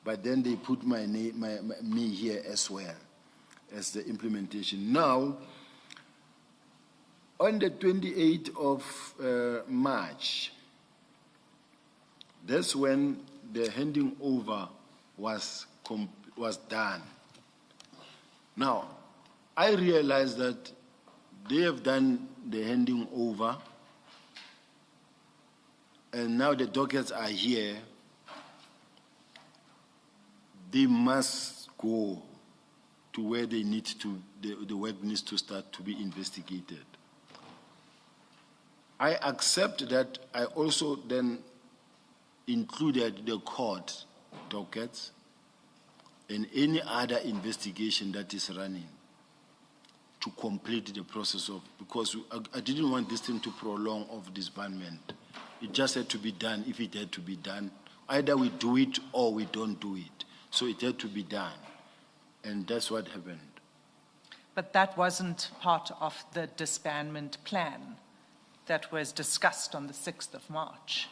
[SPEAKER 1] But then they put my name, me here as well as the implementation. Now, on the 28th of March, that's when the handing over was done. Now, I realized that they have done the handing over, and now the dockets are here. They must go to where they need to, the work needs to start to be investigated. I accept that. I also then included the court dockets and any other investigation that is running to complete the process of, because I didn't want this thing to prolong of disbandment. It just had to be done if it had to be done. Either we do it or we don't do it. So it had to be done. And that's what happened.
[SPEAKER 4] But that wasn't part of the disbandment plan that was discussed on the 6th of March.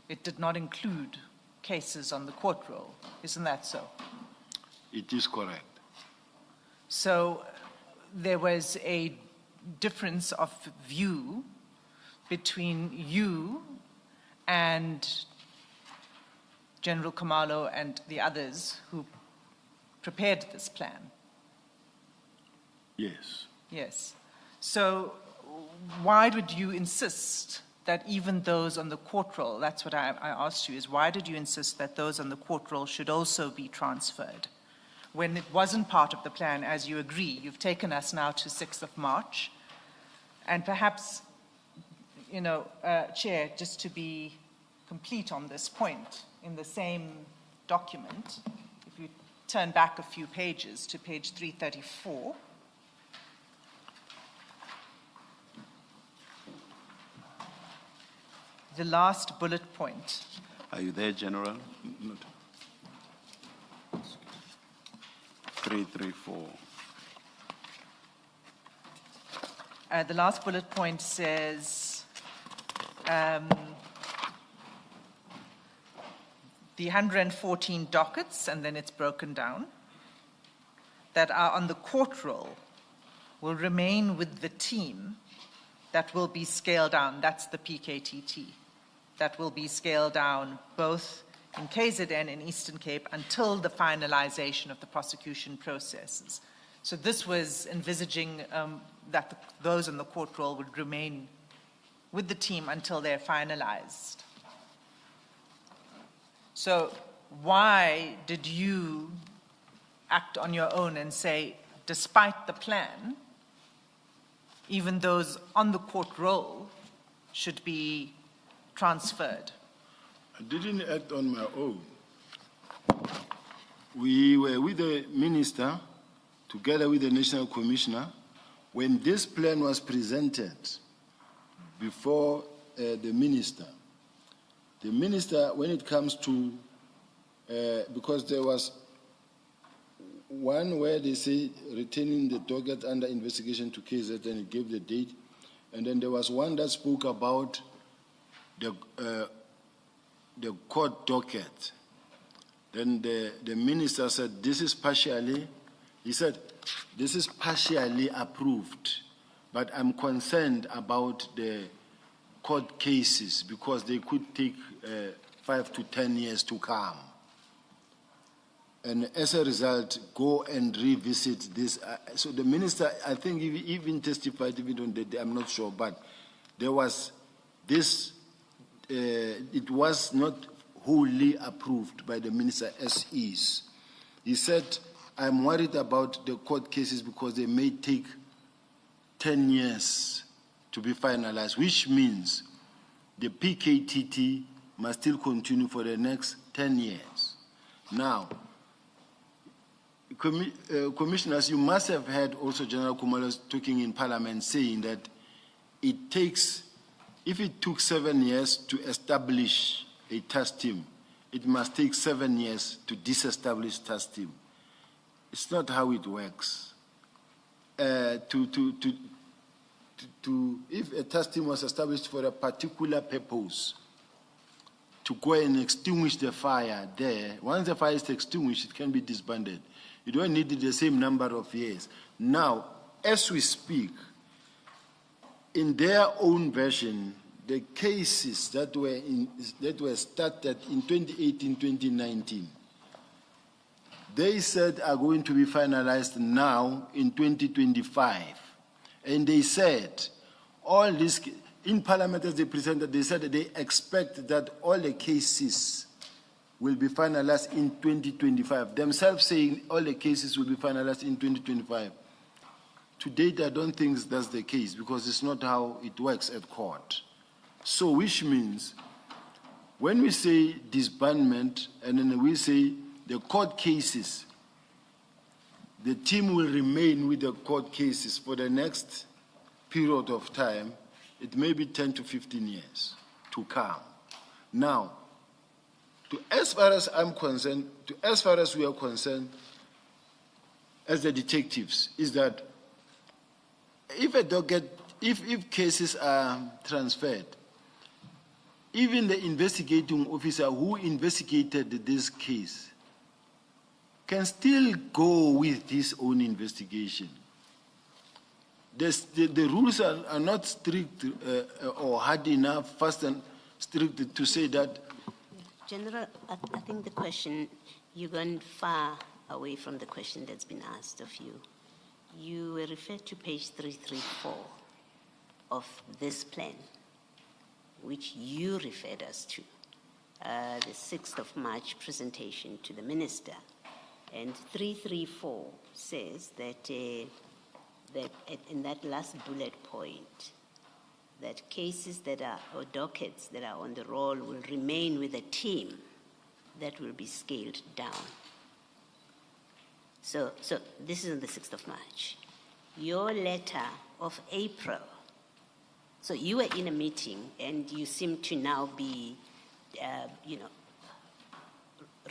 [SPEAKER 4] It did not include cases on the court roll. Isn't that so?
[SPEAKER 1] It is correct.
[SPEAKER 4] So there was a difference of view between you and General Kumalo and the others who prepared this plan.
[SPEAKER 1] Yes.
[SPEAKER 4] Yes. So why would you insist that even those on the court roll, that's what I asked you, is why did you insist that those on the court roll should also be transferred? When it wasn't part of the plan, as you agree, you've taken us now to 6th of March. And perhaps, Chair, just to be complete on this point, in the same document, if you turn back a few pages to page 334, the last bullet point.
[SPEAKER 2] Are you there, General? 334.
[SPEAKER 4] The last bullet point says the 114 dockets, and then it's broken down, that are on the court roll will remain with the team that will be scaled down. That's the PKTT. That will be scaled down both in KZN and Eastern Cape until the finalization of the prosecution processes. So this was envisaging that those on the court roll would remain with the team until they're finalized. So why did you act on your own and say, despite the plan, even those on the court roll should be transferred?
[SPEAKER 1] I didn't act on my own. We were with the minister, together with the National Commissioner, when this plan was presented before the minister. The minister, when it comes to, because there was one where they say retaining the docket under investigation to KZ, and it gave the date, and then there was one that spoke about the court docket. Then the minister said, this is partially approved, but I'm concerned about the court cases because they could take 5 to 10 years to come. And as a result, go and revisit this. So the minister, I think, he even testified, even on the day, I'm not sure, but there was this, it was not wholly approved by the minister as is. He said, I'm worried about the court cases because they may take 10 years to be finalized, which means the PKTT must still continue for the next 10 years. Now, commissioners, you must have heard also General Kumalos talking in Parliament saying that it takes, if it took 7 years to establish a task team, it must take 7 years to disestablish task team. It's not how it works. If a task team was established for a particular purpose, to go and extinguish the fire there, once the fire is extinguished, it can be disbanded. You don't need the same number of years. Now, as we speak, in their own version, the cases that were started in 2018, 2019, they said are going to be finalized now in 2025. And they said, all this, in Parliament as they presented, they said that they expect that all the cases will be finalized in 2025. Themselves saying all the cases will be finalized in 2025. To date, I don't think that's the case because it's not how it works at court. So, which means when we say disbandment and then we say the court cases, the team will remain with the court cases for the next period of time, it may be 10 to 15 years to come. Now, as far as I'm concerned, as far as we are concerned, as the detectives, is that if cases are transferred, even the investigating officer who investigated this case can still go with his own investigation. The rules are not strict or hard enough, fast and strict to say that.
[SPEAKER 5] General, I think the question, you've gone far away from the question that's been asked of you. You were referred to page 334 of this plan, which you referred us to, the 6th of March presentation to the minister. And 334 says that, that in that last bullet point, that cases that are, or dockets that are on the roll will remain with a team that will be scaled down. So this is on the 6th of March. Your letter of April, so you were in a meeting and you seem to now be,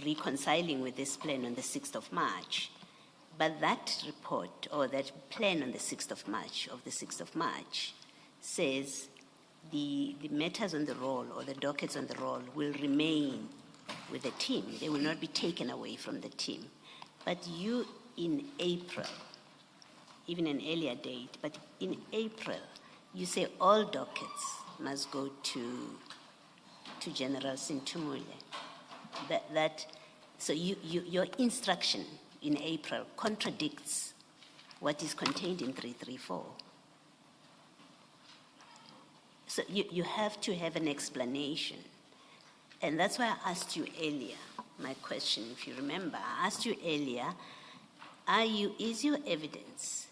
[SPEAKER 5] reconciling with this plan on the 6th of March. But that report or that plan on the 6th of March says the matters on the roll or the dockets on the roll will remain with the team. They will not be taken away from the team. But you in April, even an earlier date, but in April, you say all dockets must go to General Sintumule. So your instruction in April contradicts what is contained in 334. So you have to have an explanation. And that's why I asked you earlier, my question, if you remember, I asked you earlier, is your evidence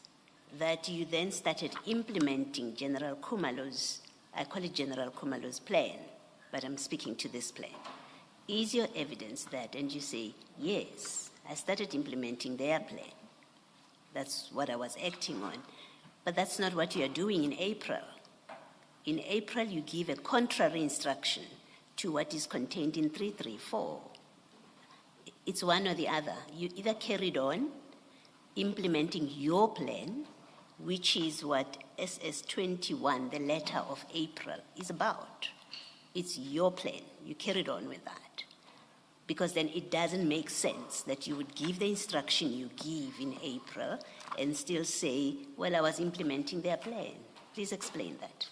[SPEAKER 5] that you then started implementing General Kumalo's, I call it General Kumalo's plan, but I'm speaking to this plan. Is your evidence that, and you say, yes, I started implementing their plan. That's what I was acting on. But that's not what you are doing in April. In April, you give a contrary instruction to what is contained in 334. It's one or the other. You either carried on implementing your plan, which is what SS21, the letter of April, is about. It's your plan. You carried on with that. Because then it doesn't make sense that you would give the instruction you give in April and still say, well, I was implementing their plan. Please explain that.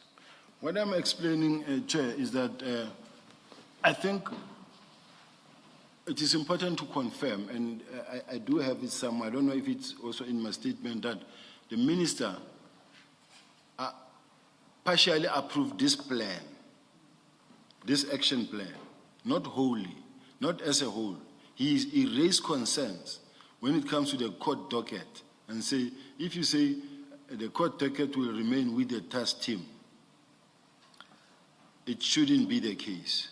[SPEAKER 1] What I'm explaining, Chair, is that I think it is important to confirm, and I do have it somewhere, I don't know if it's also in my statement, that the minister partially approved this plan, this action plan, not wholly, not as a whole. He raised concerns when it comes to the court docket and say, if you say the court docket will remain with the task team, it shouldn't be the case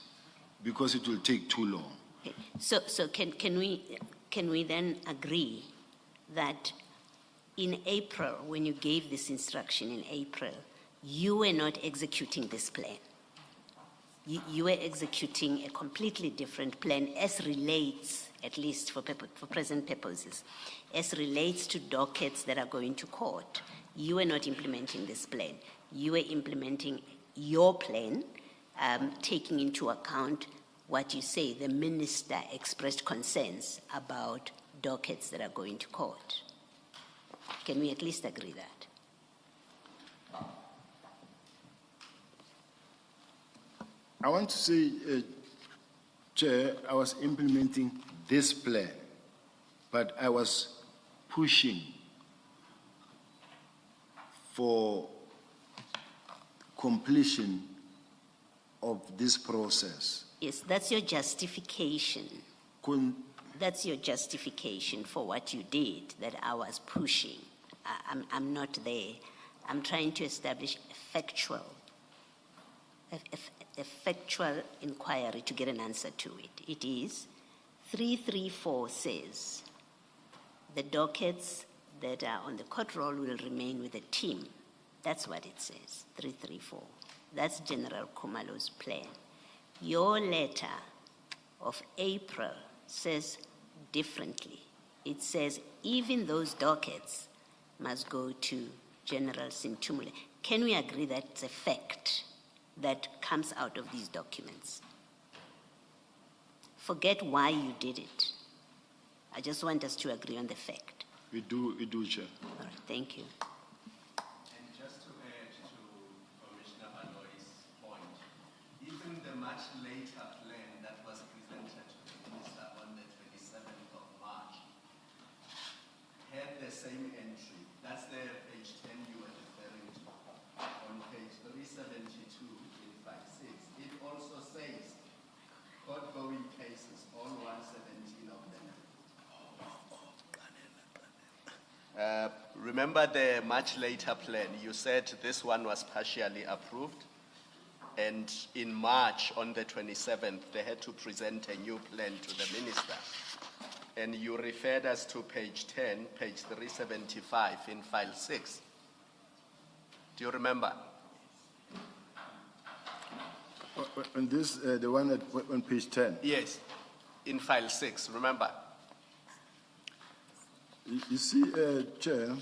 [SPEAKER 1] because it will take too long.
[SPEAKER 5] Okay. So can we then agree that in April, when you gave this instruction in April, you were not executing this plan? You were executing a completely different plan as relates, at least for present purposes, as relates to dockets that are going to court. You were not implementing this plan. You were implementing your plan, taking into account what you say the minister expressed concerns about dockets that are going to court. Can we at least agree that?
[SPEAKER 1] I want to say, Chair, I was implementing this plan, but I was pushing for completion of this process.
[SPEAKER 5] Yes, that's your justification. That's your justification for what you did, that I was pushing. I'm not there. I'm trying to establish a factual inquiry to get an answer to it. It is 334 says the dockets that are on the court roll will remain with the team. That's what it says, 334. That's General Kumalo's plan. Your letter of April says differently. It says even those dockets must go to General Sintumule. Can we agree that it's a fact that comes out of these documents? Forget why you did it. I just want us to agree on the fact.
[SPEAKER 1] We do, Chair.
[SPEAKER 5] All right, thank you.
[SPEAKER 3] And just to add to Commissioner Baloy's point, even the much later plan that was presented to the minister on the 27th of March had the same entry. That's the page 10 you were referring to. On page 372 in 56, it also says court-going cases, all 117 of them. Remember the much later plan, you said this one was partially approved, and in March, on the 27th, they had to present a new plan to the minister. And you referred us to page 10, page 375 in file 6. Do you remember?
[SPEAKER 1] On this, the one on page 10.
[SPEAKER 3] Yes, in file 6, remember?
[SPEAKER 1] You see, Chair,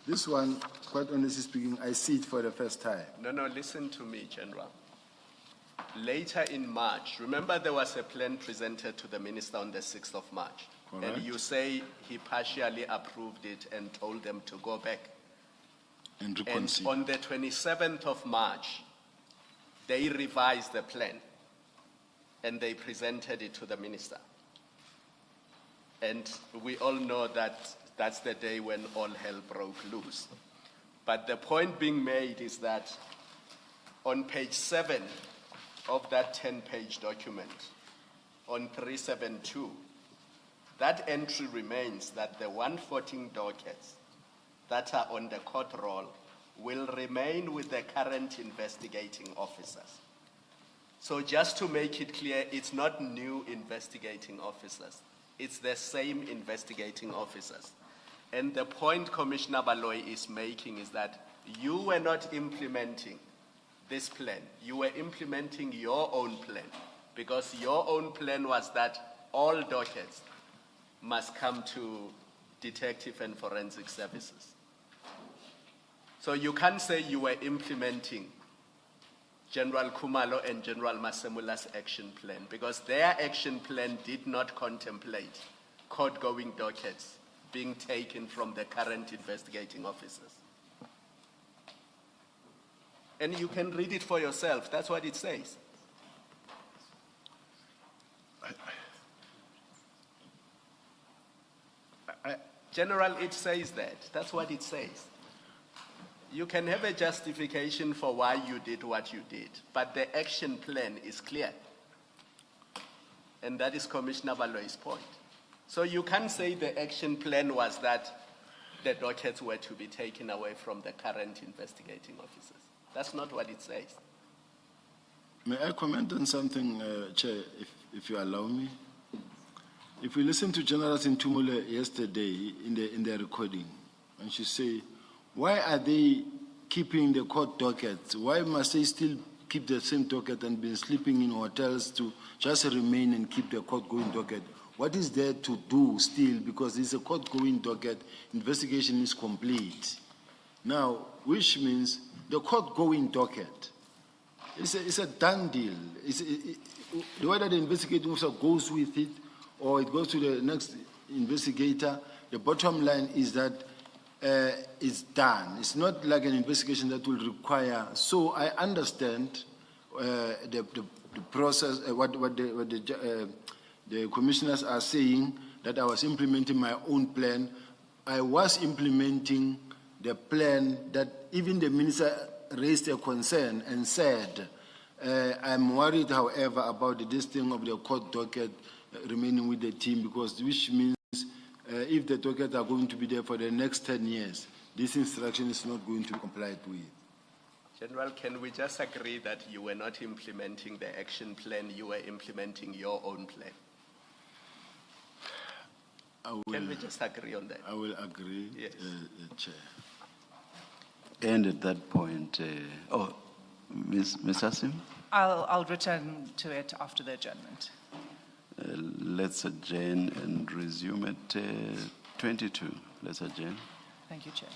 [SPEAKER 1] this one, quite honestly speaking, I see it for the first time.
[SPEAKER 3] No, listen to me, General. Later in March, remember there was a plan presented to the minister on the 6th of March.
[SPEAKER 1] Correct.
[SPEAKER 3] And you say he partially approved it and told them to go back.
[SPEAKER 1] And to
[SPEAKER 3] And
[SPEAKER 1] consider.
[SPEAKER 3] on the 27th of March, they revised the plan and they presented it to the minister. And we all know that that's the day when all hell broke loose. But the point being made is that on page 7 of that 10-page document, on 372, that entry remains that the 114 dockets that are on the court roll will remain with the current investigating officers. So just to make it clear, it's not new investigating officers. It's the same investigating officers. And the point Commissioner Baloy is making is that you were not implementing this plan. You were implementing your own plan, because your own plan was that all dockets must come to detective and forensic services. So you can't say you were implementing General Kumalo and General Masemula's action plan, because their action plan did not contemplate court-going dockets being taken from the current investigating officers. And you can read it for yourself. That's what it says. General, it says that. That's what it says. You can have a justification for why you did what you did, but the action plan is clear. And that is Commissioner Baloy's point. So you can't say the action plan was that the dockets were to be taken away from the current investigating officers. That's not what it says.
[SPEAKER 1] May I comment on something, Chair, if you allow me? If we listen to General Sintumule yesterday in the recording, and she say, why are they keeping the court dockets? Why must they still keep the same docket and be sleeping in hotels to just remain and keep the court-going docket? What is there to do still? Because it's a court-going docket, investigation is complete. Now, which means the court-going docket, it's a done deal. Whether the investigating officer goes with it or it goes to the next investigator, the bottom line is that it's done. It's not like an investigation that will require. So I understand the process, what the commissioners are saying, that I was implementing my own plan. I was implementing the plan that even the minister raised a concern and said, I'm worried, however, about this thing of the court docket remaining with the team, because which means if the dockets are going to be there for the next 10 years, this instruction is not going to be complied with.
[SPEAKER 3] General, can we just agree that you were not implementing the action plan, you were implementing your own plan? Can we just agree on that?
[SPEAKER 1] I will agree,
[SPEAKER 3] Yes.
[SPEAKER 1] Chair.
[SPEAKER 2] And at that point, Ms. Asim,
[SPEAKER 4] I'll return to it after the adjournment.
[SPEAKER 2] let's adjourn and resume at 22. Let's adjourn.
[SPEAKER 4] Thank you, Chair.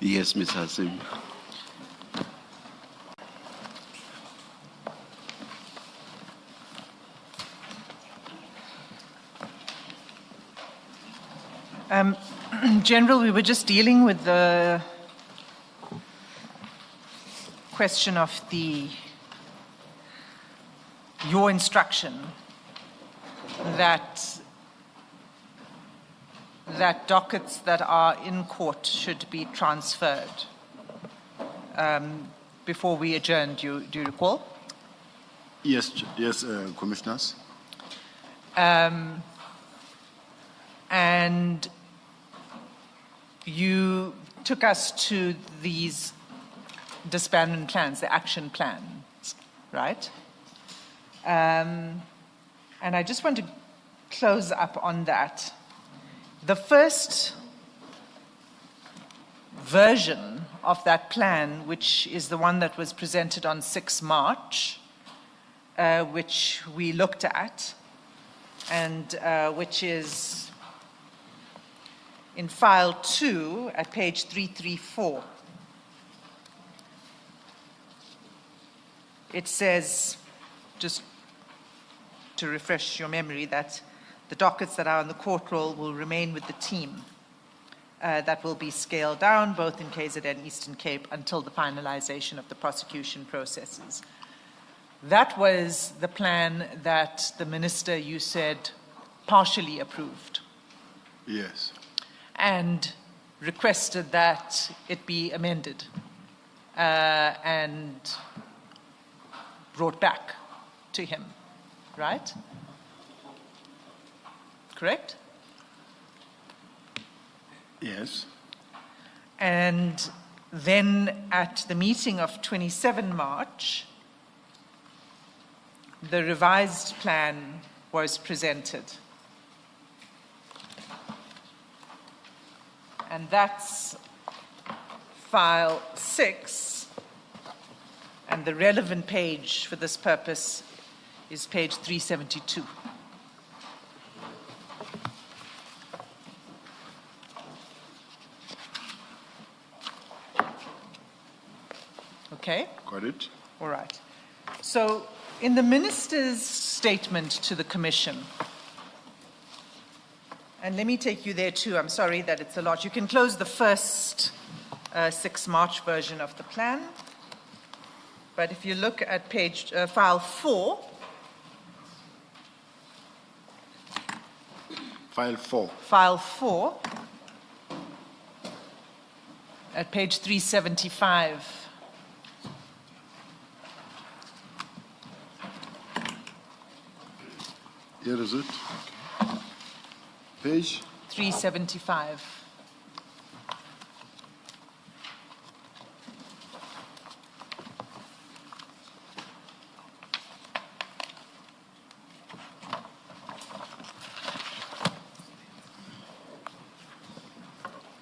[SPEAKER 2] Yes, Mr. Sibiya.
[SPEAKER 4] General, we were just dealing with the question of your instruction that dockets that are in court should be transferred before we adjourn. Do you recall?
[SPEAKER 1] Yes, commissioners.
[SPEAKER 4] And you took us to these disbandment plans, the action plans, right? And I just want to close up on that. The first version of that plan, which is the one that was presented on 6 March, which we looked at, and which is in file 2 at page 334. It says, just to refresh your memory, that the dockets that are on the court roll will remain with the team. That will be scaled down both in KZN and Eastern Cape until the finalization of the prosecution processes. That was the plan that the minister, you said, partially approved.
[SPEAKER 1] Yes.
[SPEAKER 4] And requested that it be amended and brought back to him, right? Correct?
[SPEAKER 1] Yes.
[SPEAKER 4] And then at the meeting of 27 March, the revised plan was presented. And that's file 6, and the relevant page for this purpose is page 372. Okay?
[SPEAKER 1] Got it?
[SPEAKER 4] All right. So, in the minister's statement to the commission, and let me take you there too, I'm sorry that it's a lot. You can close the first 6 March version of the plan, but if you look at page, file 4,
[SPEAKER 1] File 4.
[SPEAKER 4] file 4, at page 375,
[SPEAKER 1] Here is it. Page
[SPEAKER 4] 375.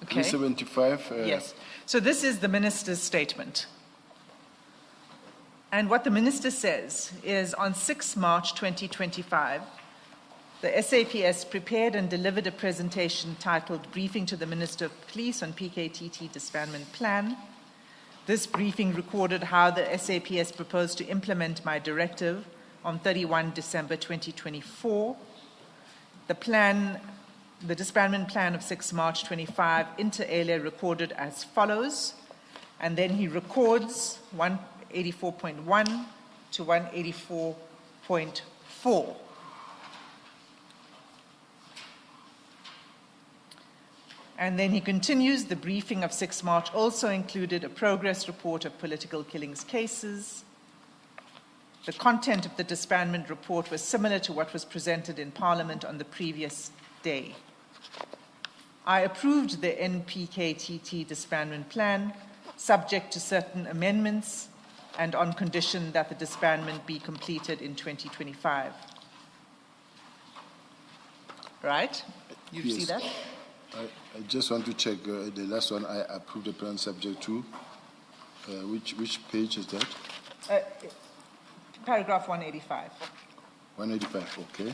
[SPEAKER 4] Okay.
[SPEAKER 1] 375.
[SPEAKER 4] Yes. So this is the minister's statement. And what the minister says is on 6 March 2025, the SAPS prepared and delivered a presentation titled Briefing to the Minister of Police on PKTT Disbandment Plan. This briefing recorded how the SAPS proposed to implement my directive on 31 December 2024. The plan, the disbandment plan of 6 March 25, inter alia recorded as follows, and then he records 184.1 to 184.4. And then he continues, the briefing of 6 March also included a progress report of political killings cases. The content of the disbandment report was similar to what was presented in Parliament on the previous day. I approved the NPKTT disbandment plan, subject to certain amendments and on condition that the disbandment be completed in 2025. Right? You
[SPEAKER 1] Yes.
[SPEAKER 4] see that?
[SPEAKER 1] I just want to check the last one. I approved the plan subject to. Which page is that?
[SPEAKER 4] Paragraph 185.
[SPEAKER 1] 185, okay.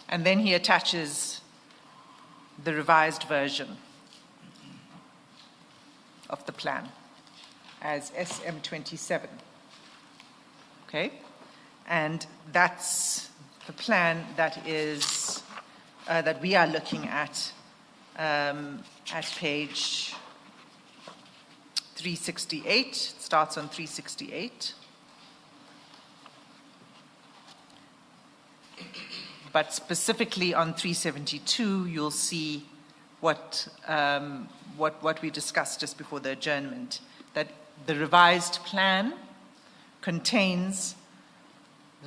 [SPEAKER 4] And then he attaches the revised version of the plan as SM27. Okay? And that's the plan that is that we are looking at page 368. It starts on 368. But specifically on 372, you'll see what we discussed just before the adjournment, that the revised plan contains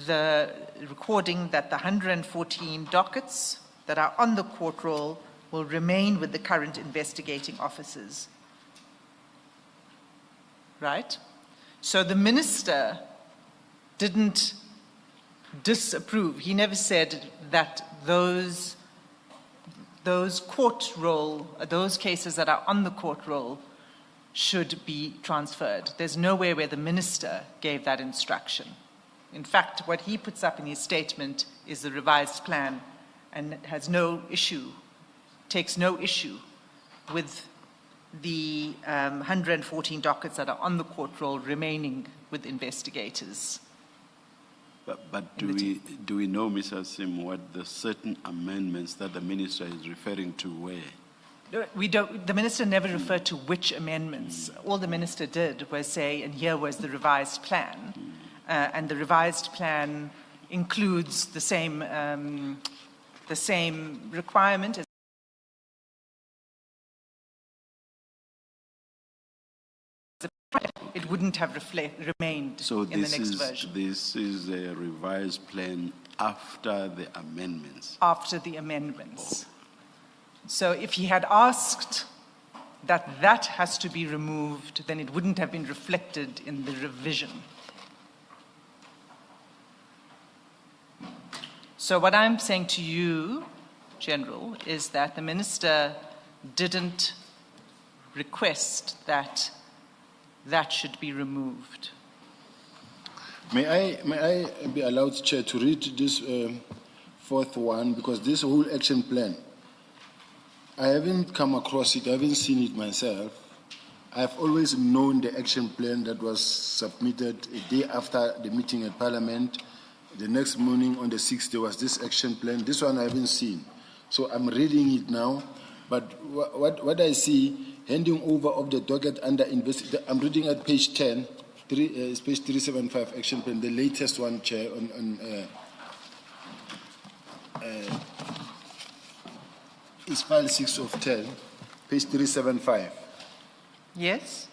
[SPEAKER 4] the recording that the 114 dockets that are on the court roll will remain with the current investigating officers. Right? So the minister didn't disapprove. He never said that those court roll, those cases that are on the court roll should be transferred. There's nowhere where the minister gave that instruction. In fact, what he puts up in his statement is the revised plan and has no issue, takes no issue with the 114 dockets that are on the court roll remaining with investigators.
[SPEAKER 2] But do we know, Mr. Sim, what the certain amendments that the minister is referring to were?
[SPEAKER 4] We don't, the minister never referred to which amendments. All the minister did was say, and here was the revised plan. And the revised plan includes the same requirement as it wouldn't have remained
[SPEAKER 2] So
[SPEAKER 4] in the next version.
[SPEAKER 2] This is a revised plan after the amendments.
[SPEAKER 4] After the amendments. So if he had asked that has to be removed, then it wouldn't have been reflected in the revision. So what I'm saying to you, General, is that the minister didn't request that should be removed.
[SPEAKER 1] May I be allowed, Chair, to read this fourth one, because this whole action plan, I haven't come across it, I haven't seen it myself. I've always known the action plan that was submitted a day after the meeting at Parliament. The next morning on the 6th, there was this action plan. This one I haven't seen. So I'm reading it now. But what I see, handing over of the docket under investigation, I'm reading at page 10, it's page 375 action plan, the latest one, Chair, it's file 6 of 10, page 375.
[SPEAKER 4] Yes?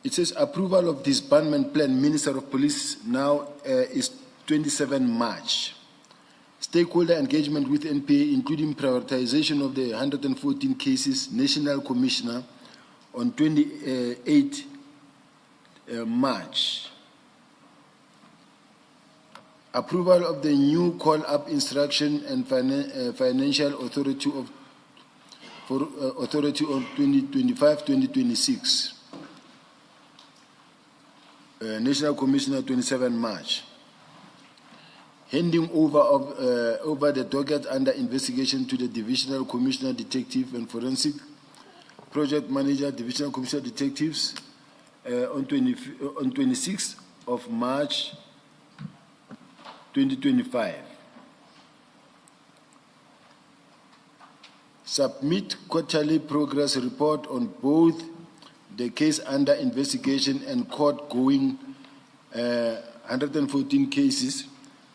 [SPEAKER 1] It says approval of disbandment plan, Minister of Police now is 27 March. Stakeholder engagement with NPA, including prioritization of the 114 cases, National Commissioner on 28 March. Approval of the new call-up instruction and financial authority of authority on 2025-2026. National Commissioner 27 March. Handing over the docket under investigation to the Divisional Commissioner Detective and Forensic Project Manager, Divisional Commissioner Detectives on 26th of March 2025. Submit quarterly progress report on both the case under investigation and court-going 114 cases.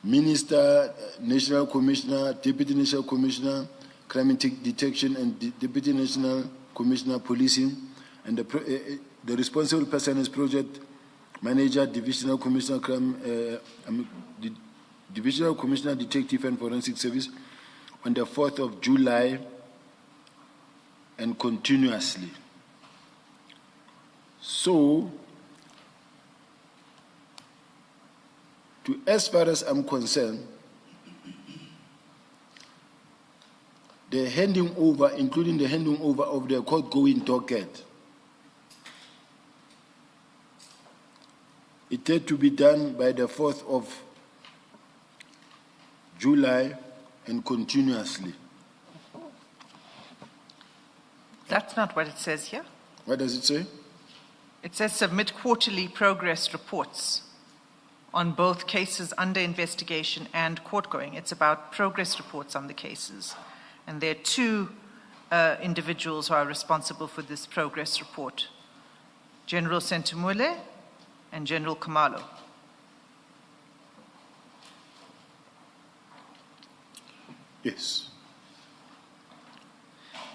[SPEAKER 1] Minister, National Commissioner, Deputy National Commissioner, Crime Detection, and Deputy National Commissioner, Policing, and the responsible person is Project Manager, Divisional Commissioner, Divisional Commissioner, Detective and Forensic Service on the 4th of July and continuously. So, as far as I'm concerned, the handing over, including the handing over of the court-going docket, it had to be done by the 4th of July, and continuously.
[SPEAKER 4] That's not what it says here.
[SPEAKER 1] What does it say?
[SPEAKER 4] It says submit quarterly progress reports on both cases under investigation and court going. It's about progress reports on the cases. And there are two individuals who are responsible for this progress report, General Sentumule and General Kamalo.
[SPEAKER 1] Yes.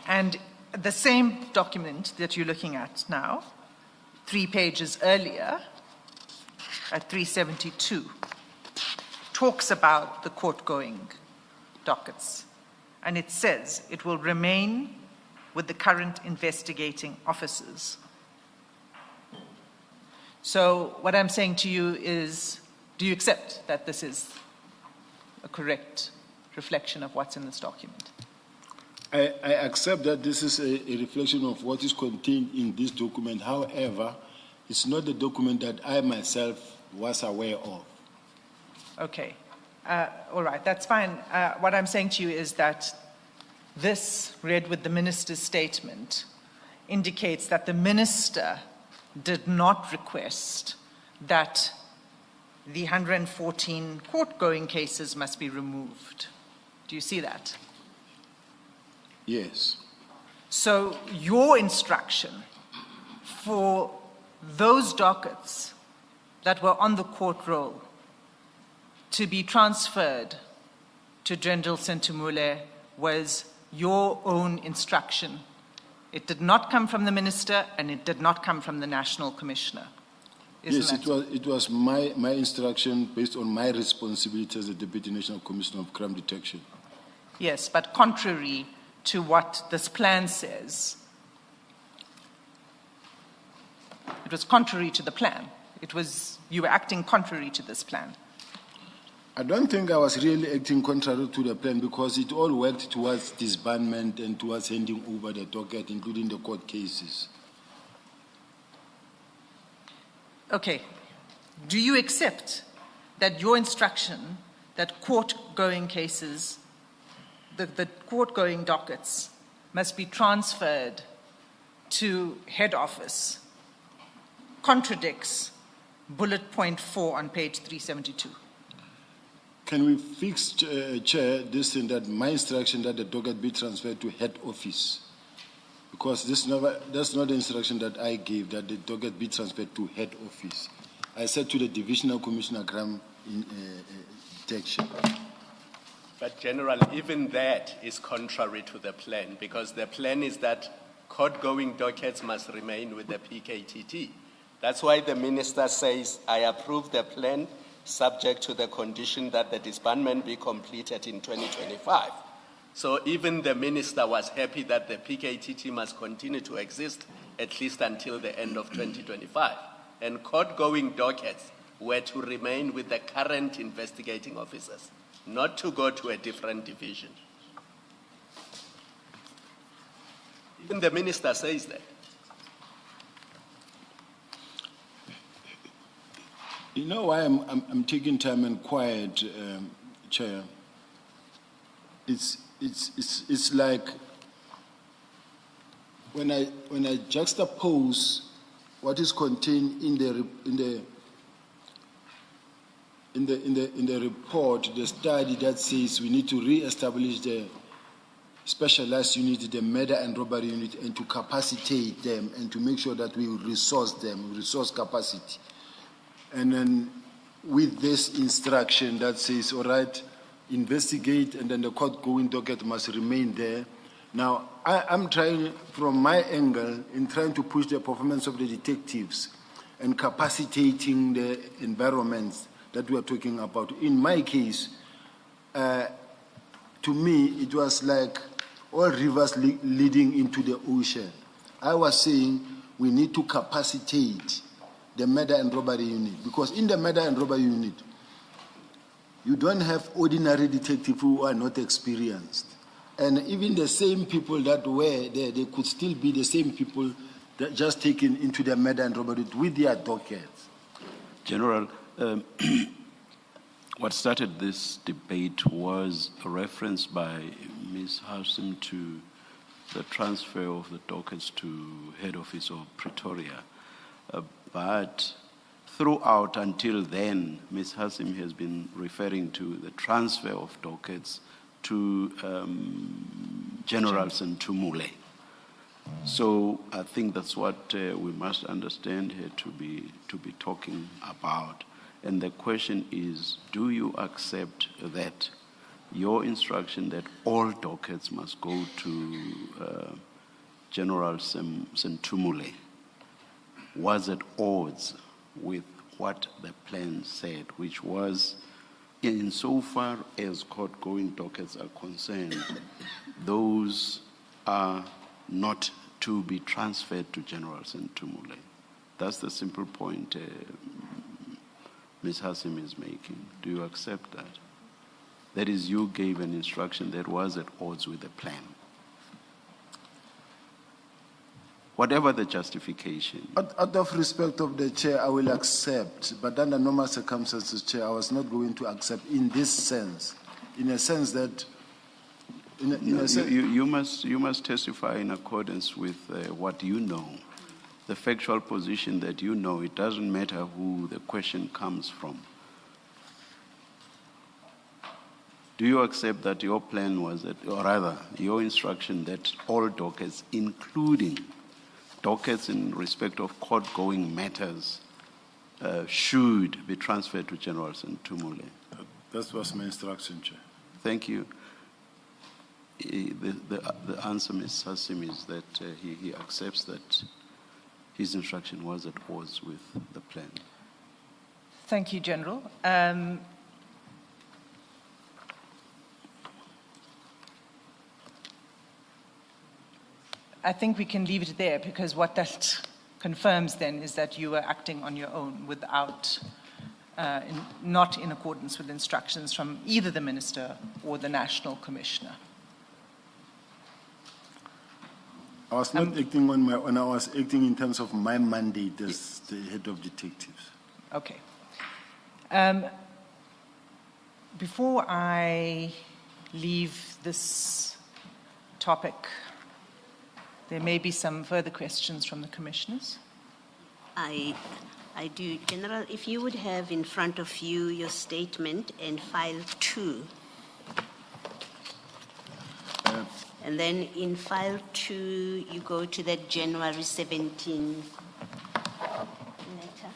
[SPEAKER 4] And the same document that you're looking at now, 3 pages earlier, at 372, talks about the court-going dockets. And it says it will remain with the current investigating officers. So what I'm saying to you is, do you accept that this is a correct reflection of what's in this document?
[SPEAKER 1] I accept that this is a reflection of what is contained in this document. However, it's not the document that I myself was aware of.
[SPEAKER 4] Okay. All right, that's fine. What I'm saying to you is that this, read with the minister's statement, indicates that the minister did not request that the 114 court-going cases must be removed. Do you see that?
[SPEAKER 1] Yes.
[SPEAKER 4] So your instruction for those dockets that were on the court roll to be transferred to General Sentumule was your own instruction. It did not come from the minister and it did not come from the National Commissioner.
[SPEAKER 1] Yes, it was my instruction based on my responsibility as the Deputy National Commissioner of Crime Detection.
[SPEAKER 4] Yes, but contrary to what this plan says, it was contrary to the plan. You were acting contrary to this plan.
[SPEAKER 1] I don't think I was really acting contrary to the plan because it all worked towards disbandment and towards handing over the docket, including the court cases.
[SPEAKER 4] Okay. Do you accept that your instruction that court-going cases, the court-going dockets, must be transferred to head office contradicts bullet point 4 on page 372?
[SPEAKER 1] Can we fix, Chair, this thing that my instruction that the docket be transferred to head office? Because that's not the instruction that I gave, that the docket be transferred to head office. I said to the Divisional Commissioner Crime Detection.
[SPEAKER 3] But General, even that is contrary to the plan, because the plan is that court-going dockets must remain with the PKTT. That's why the minister says, I approve the plan subject to the condition that the disbandment be completed in 2025. So even the minister was happy that the PKTT must continue to exist at least until the end of 2025. And court-going dockets were to remain with the current investigating officers, not to go to a different division. Even the minister says that.
[SPEAKER 1] You know why I'm taking time and quiet, Chair? It's like when I juxtapose what is contained in the report, the study that says we need to re-establish the specialized unit, the murder and robbery unit, and to capacitate them and to make sure that we resource them, resource capacity. And then with this instruction that says, all right, investigate, and then the court-going docket must remain there. Now, I'm trying, from my angle, in trying to push the performance of the detectives and capacitating the environments that we are talking about. In my case, to me, it was like all rivers leading into the ocean. I was saying we need to capacitate the murder and robbery unit, because in the murder and robbery unit, you don't have ordinary detectives who are not experienced. And even the same people that were there, they could still be the same people that just taken into the murder and robbery with their dockets.
[SPEAKER 2] General, What started this debate was a reference by Ms. Hassim to the transfer of the dockets to head office of Pretoria. But throughout until then, Ms. Hassim has been referring to the transfer of dockets to General Sentumule. So I think that's what we must understand here to be talking about. And the question is, do you accept that your instruction that all dockets must go to General Sentumule was at odds with what the plan said, which was, insofar as court-going dockets are concerned, those are not to be transferred to General Sentumule? That's the simple point Ms. Hassim is making. Do you accept that? That is, you gave an instruction that was at odds with the plan. Whatever the justification.
[SPEAKER 1] Out of respect of the chair, I will accept, but under normal circumstances, chair, I was not going to accept in this sense, in a sense that,
[SPEAKER 2] You must testify in accordance with what you know, the factual position that you know. It doesn't matter who the question comes from. Do you accept that your plan was that, or rather, your instruction that all dockets, including dockets in respect of court-going matters, should be transferred to General Sentumule?
[SPEAKER 1] that was my instruction, chair.
[SPEAKER 2] Thank you. The answer, Ms. Hassim, is that he accepts that his instruction was at odds with the plan.
[SPEAKER 4] Thank you, General. I think we can leave it there, because what that confirms then is that you were acting on your own without, not in accordance with instructions from either the Minister or the National Commissioner.
[SPEAKER 1] I was not acting on my own, I was acting in terms of my mandate as the head of detectives.
[SPEAKER 4] Okay. Before I leave this topic, there may be some further questions from the commissioners.
[SPEAKER 5] I do. General, if you would have in front of you your statement and file 2. And then in file 2, you go to that January 17 letter.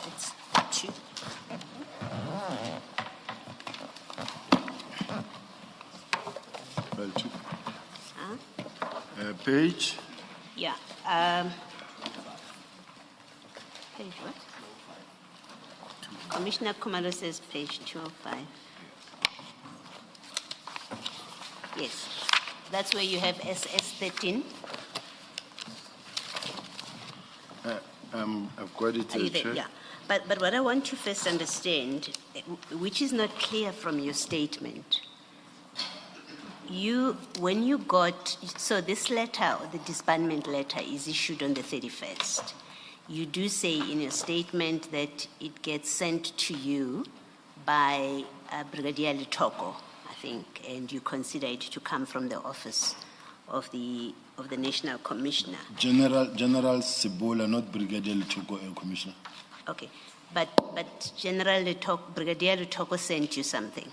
[SPEAKER 5] It's 2.
[SPEAKER 1] Well, page?
[SPEAKER 5] Yeah. Page what? Commissioner Kumalo says page 205. Yes. That's where you have SS13.
[SPEAKER 1] I've got it,
[SPEAKER 5] Are you there?
[SPEAKER 1] Chair.
[SPEAKER 5] Yeah. But what I want to first understand, which is not clear from your statement, when you got, so this letter, the disbandment letter, is issued on the 31st. You do say in your statement that it gets sent to you by Brigadier Litoko, I think, and you consider it to come from the office of the National Commissioner.
[SPEAKER 1] General Sibola, not Brigadier Litoko, Commissioner.
[SPEAKER 5] Okay, but Brigadier Litoko sent you something.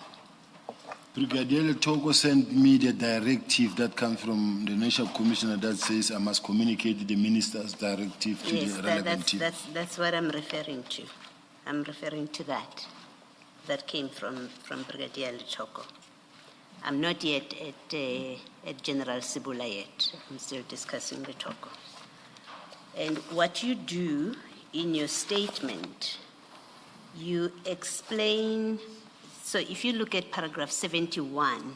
[SPEAKER 1] Brigadier Litoko sent me the directive that comes from the National Commissioner that says I must communicate the minister's directive to the relevant team.
[SPEAKER 5] That's what I'm referring to. I'm referring to that. That came from Brigadier Litoko. I'm not yet at General Sibula yet. I'm still discussing Litoko. And what you do in your statement, you explain. So if you look at paragraph 71,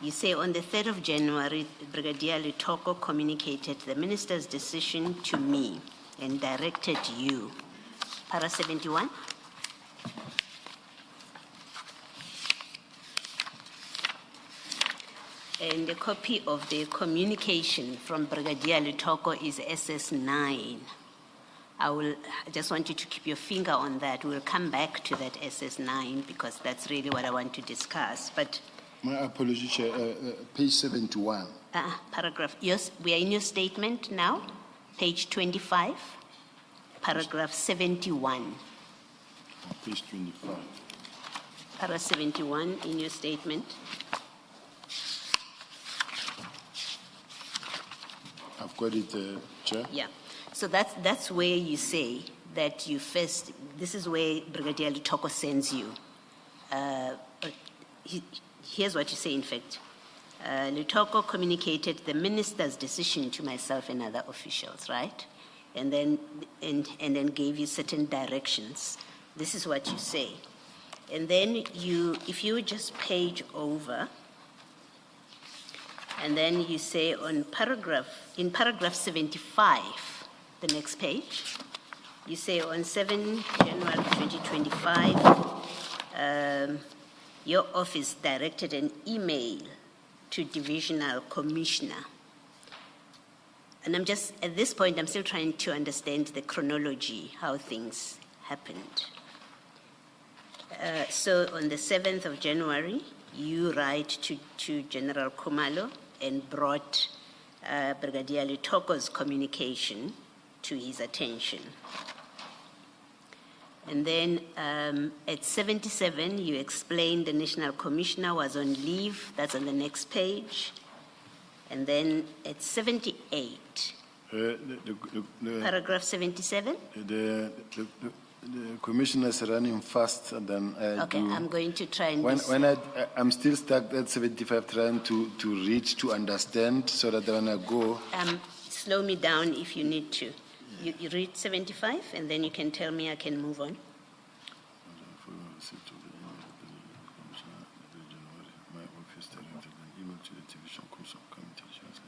[SPEAKER 5] you say on the 3rd of January, Brigadier Litoko communicated the minister's decision to me and directed you. Para 71? And and a copy of the communication from Brigadier Lutoko is SS9. I just want you to keep your finger on that. We'll come back to that SS9 because that's really what I want to discuss. But
[SPEAKER 1] My apology, Chair. Page 71.
[SPEAKER 5] paragraph, yes, we are in your statement now, page 25, paragraph 71.
[SPEAKER 1] Page 25.
[SPEAKER 5] Paragraph 71 in your statement.
[SPEAKER 1] I've got it, Chair.
[SPEAKER 5] Yeah. So that's where you say that you first, this is where Brigadier Lutoko sends you. Here's what you say, in fact. Lutoko communicated the minister's decision to myself and other officials, right? And then gave you certain directions. This is what you say. And then if you just page over, and then you say in paragraph 75, the next page, you say on 7 January 2025, your office directed an email to divisional commissioner. And at this point, I'm still trying to understand the chronology, how things happened. So on the 7th of January, you write to General Khumalo and brought Brigadier Lutoko's communication to his attention. And then at 77, you explained the National Commissioner was on leave. That's on the next page. And then at 78, paragraph 77.
[SPEAKER 1] The commissioner is running fast than I
[SPEAKER 5] Okay,
[SPEAKER 1] do.
[SPEAKER 5] I'm going to try and...
[SPEAKER 1] I'm still stuck at 75, trying to read, to understand, so that when I go...
[SPEAKER 5] slow me down if you need to. You read 75, and then you can tell me I can move on.
[SPEAKER 1] My office directed an email to the division communications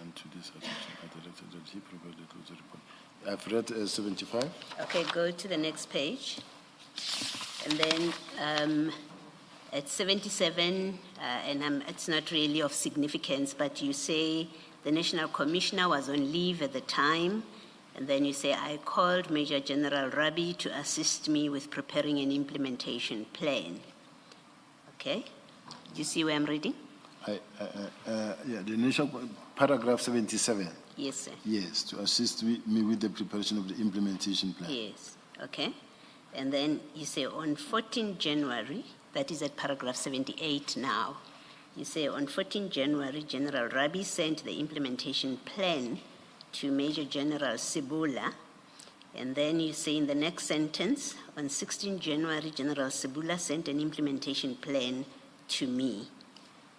[SPEAKER 1] and to this attention. I directed that he provided the report. I've read 75.
[SPEAKER 5] Okay, go to the next page. And then at 77, and it's not really of significance, but you say the National Commissioner was on leave at the time, and then you say, I called Major General Rabi to assist me with preparing an implementation plan. Okay? Do you see where I'm reading?
[SPEAKER 1] Yeah, the national paragraph 77.
[SPEAKER 5] Yes, sir.
[SPEAKER 1] Yes, to assist me with the preparation of the implementation plan.
[SPEAKER 5] Yes, okay. And then you say on 14 January, that is at paragraph 78 now, you say on 14 January, General Rabi sent the implementation plan to Major General Sibula. And then you say in the next sentence, on 16 January, General Sibula sent an implementation plan to me.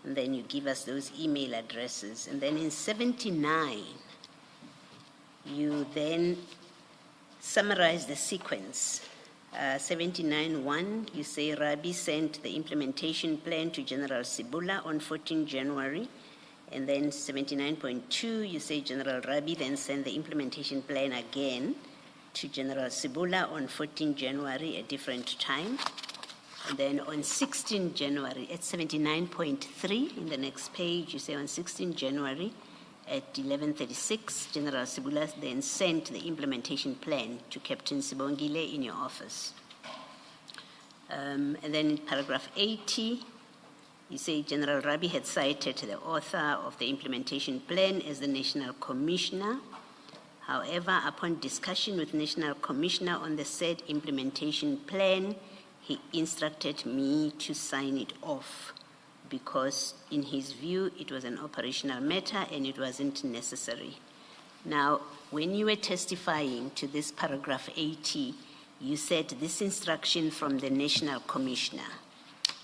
[SPEAKER 5] And then you give us those email addresses. And then in 79, you then summarize the sequence. 79.1, you say Rabi sent the implementation plan to General Sibula on 14 January. And then 79.2, you say General Rabi then sent the implementation plan again to General Sibula on 14 January, a different time. And then on 16 January, at 79.3, in the next page, you say on 16 January at 11:36, General Sibula then sent the implementation plan to Captain Sibongile in your office. And then in paragraph 80, you say General Rabi had cited the author of the implementation plan as the National Commissioner. However, upon discussion with National Commissioner on the said implementation plan, he instructed me to sign it off because in his view, it was an operational matter and it wasn't necessary. Now, when you were testifying to this paragraph 80, you said this instruction from the National Commissioner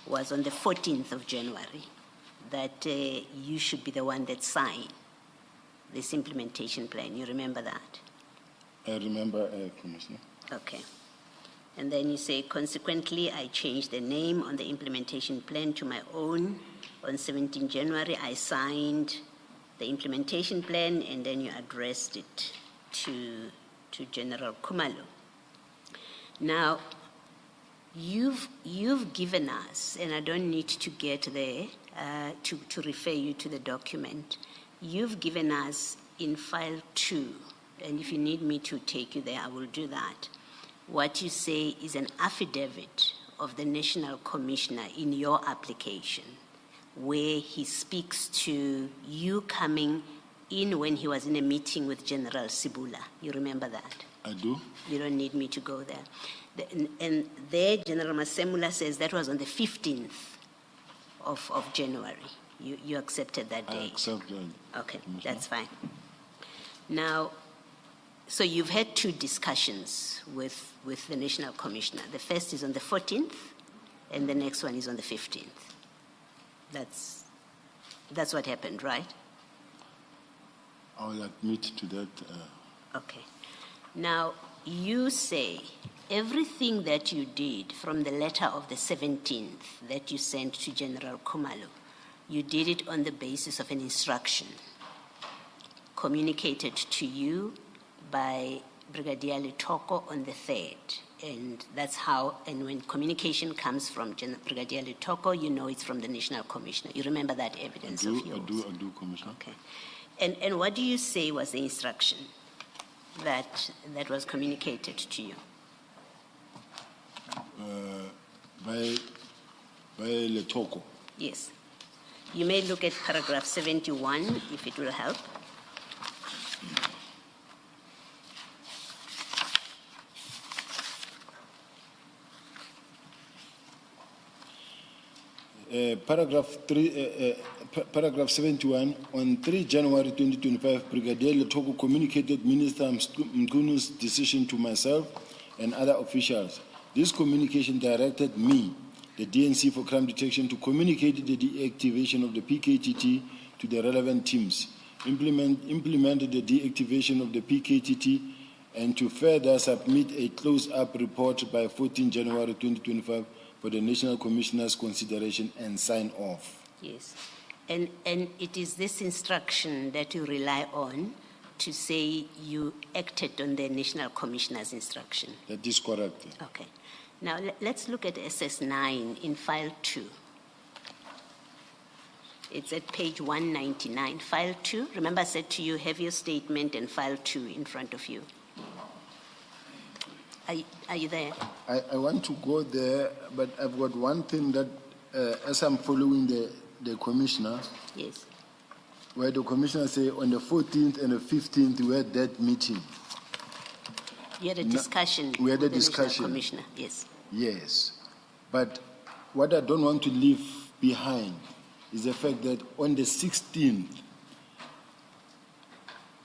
[SPEAKER 5] was on the 14th of January, that you should be the one that signed this implementation plan. You remember that?
[SPEAKER 1] I remember, Commissioner.
[SPEAKER 5] Okay. And then you say, consequently, I changed the name on the implementation plan to my own. On 17 January, I signed the implementation plan, and then you addressed it to General Khumalo. Now, You've given us, and I don't need to get there to refer you to the document. You've given us in file 2, and if you need me to take you there, I will do that. What you say is an affidavit of the National Commissioner in your application, where he speaks to you coming in when he was in a meeting with General Sibula. You remember that?
[SPEAKER 1] I do.
[SPEAKER 5] You don't need me to go there. And there, General Masemula says that was on the 15th of January. You accepted that
[SPEAKER 1] I
[SPEAKER 5] date?
[SPEAKER 1] accept that.
[SPEAKER 5] Okay, that's fine. Now, so you've had 2 discussions with the National Commissioner. The first is on the 14th, and the next one is on the 15th. That's what happened, right?
[SPEAKER 1] I will admit to that.
[SPEAKER 5] Okay. Now, you say everything that you did from the letter of the 17th that you sent to General Khumalo, you did it on the basis of an instruction communicated to you by Brigadier Letoko on the 3rd. And that's how, and when communication comes from Brigadier Letoko, you know it's from the National Commissioner. You remember that evidence of yours?
[SPEAKER 1] I do, Commissioner.
[SPEAKER 5] Okay. And what do you say was the instruction that was communicated to you?
[SPEAKER 1] By Letoko.
[SPEAKER 5] Yes. You may look at paragraph 71, if it will help.
[SPEAKER 1] Paragraph 71, on 3 January 2025, Brigadier Letoko communicated Minister Mkunu's decision to myself and other officials. This communication directed me, the DNC for Crime Detection, to communicate the deactivation of the PKTT to the relevant teams, implemented the deactivation of the PKTT, and to further submit a close-up report by 14 January 2025 for the National Commissioner's consideration and sign off.
[SPEAKER 5] Yes. And it is this instruction that you rely on to say you acted on the National Commissioner's instruction.
[SPEAKER 1] That is correct.
[SPEAKER 5] Okay. Now let's look at SS9 in file 2. It's at page 199. File 2, remember I said to you, have your statement and file 2 in front of you. Are you there?
[SPEAKER 1] I want to go there, but I've got one thing that, as I'm following the commissioner,
[SPEAKER 5] Yes.
[SPEAKER 1] where the commissioner say on the 14th and the 15th we had that meeting.
[SPEAKER 5] You had a discussion
[SPEAKER 1] we had
[SPEAKER 5] with
[SPEAKER 1] a
[SPEAKER 5] the
[SPEAKER 1] discussion.
[SPEAKER 5] National Commissioner, yes.
[SPEAKER 1] Yes, but what I don't want to leave behind is the fact that on the 16th,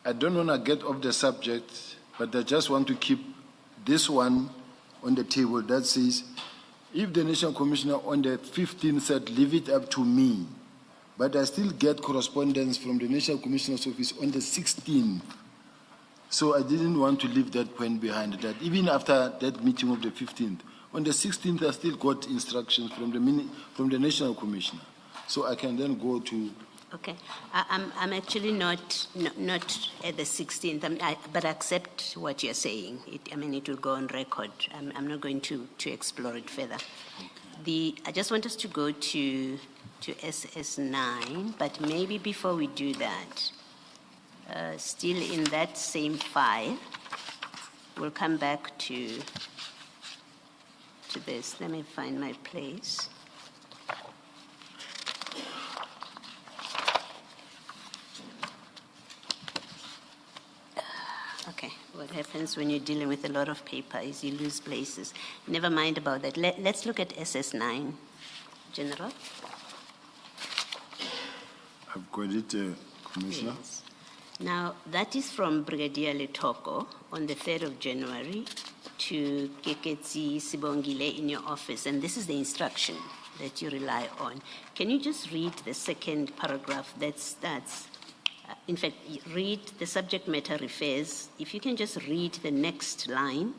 [SPEAKER 1] I don't want to get off the subject, but I just want to keep this one on the table that says, if the National Commissioner on the 15th said, leave it up to me, but I still get correspondence from the National Commissioner's office on the 16th. So I didn't want to leave that point behind that. Even after that meeting of the 15th, on the 16th, I still got instructions from the National Commissioner. So I can then go to...
[SPEAKER 5] Okay. I'm actually not at the 16th, but I accept what you're saying. It will go on record. I'm not going to explore it further. Okay. I just want us to go to SS9, but maybe before we do that, still in that same file, we'll come back to this. Let me find my place. Okay, what happens when you're dealing with a lot of paper is you lose places. Never mind about that. Let's look at SS9, General.
[SPEAKER 1] I've got it, Commissioner.
[SPEAKER 5] Yes. Now, that is from Brigadier Letoko on the 3rd of January to Keketsi Sibongile in your office, and this is the instruction that you rely on. Can you just read the second paragraph that starts? In fact, read the subject matter refers. If you can just read the next line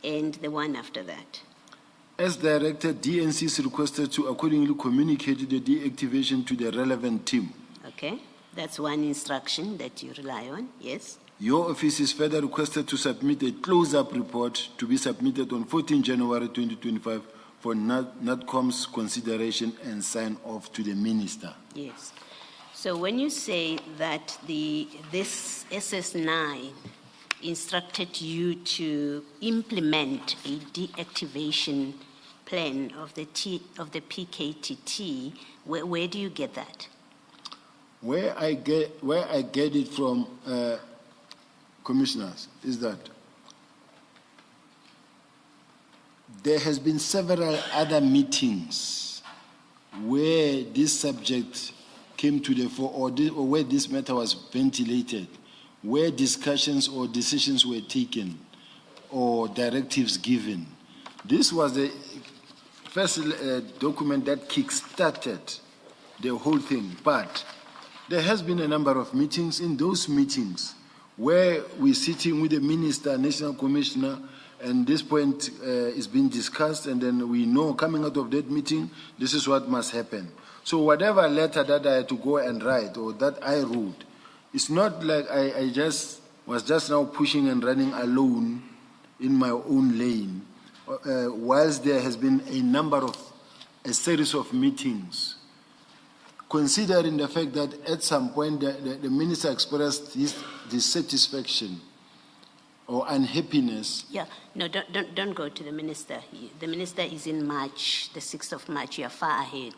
[SPEAKER 5] and the one after that.
[SPEAKER 1] As directed, DNC is requested to accordingly communicate the deactivation to the relevant team.
[SPEAKER 5] Okay, that's one instruction that you rely on, yes?
[SPEAKER 1] Your office is further requested to submit a close-up report to be submitted on 14 January 2025 for NATCOM's consideration and sign off to the minister.
[SPEAKER 5] Yes. So when you say that this SS9 instructed you to implement a deactivation plan of the PKTT, where do you get that?
[SPEAKER 1] Where I get it from, commissioners, is that there has been several other meetings where this subject came to the fore, or where this matter was ventilated, where discussions or decisions were taken or directives given. This was the first document that kick-started the whole thing. But there has been a number of meetings. In those meetings where we're sitting with the minister, national commissioner, and this point is being discussed, and then we know coming out of that meeting, this is what must happen. So whatever letter that I had to go and write or that I wrote, it's not like I was just now pushing and running alone in my own lane, whilst there has been a series of meetings, considering the fact that at some point the minister expressed his dissatisfaction or unhappiness.
[SPEAKER 5] Yeah, no, don't go to the minister. The minister is in March, the 6th of March. You are far ahead.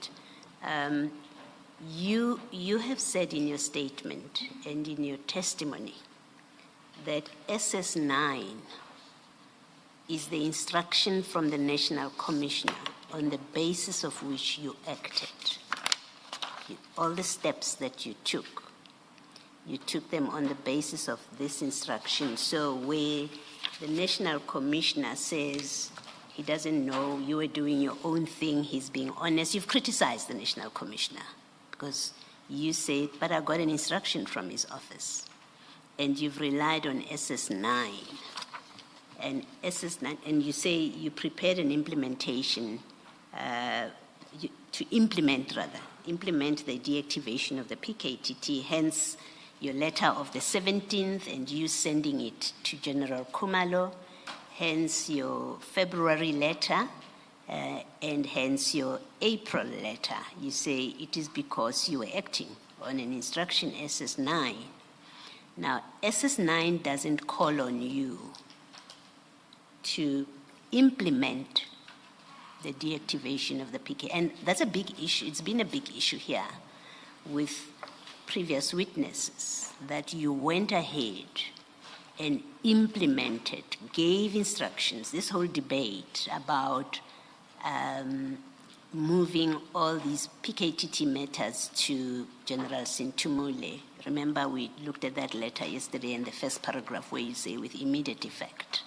[SPEAKER 5] You have said in your statement and in your testimony that SS9 is the instruction from the National Commissioner on the basis of which you acted. All the steps that you took them on the basis of this instruction. So where the National Commissioner says he doesn't know, you were doing your own thing, he's being honest. You've criticized the National Commissioner because you said, but I got an instruction from his office. And you've relied on SS9. And SS9, and you say you prepared an implementation, to implement the deactivation of the PKTT, hence your letter of the 17th and you sending it to General Kumalo, hence your February letter, and hence your April letter. You say it is because you were acting on an instruction SS9. Now, SS9 doesn't call on you to implement the deactivation of the PK. And that's a big issue. It's been a big issue here with previous witnesses that you went ahead and implemented, gave instructions, this whole debate about moving all these PKTT matters to General Sintumule. Remember, we looked at that letter yesterday in the first paragraph where you say with immediate effect.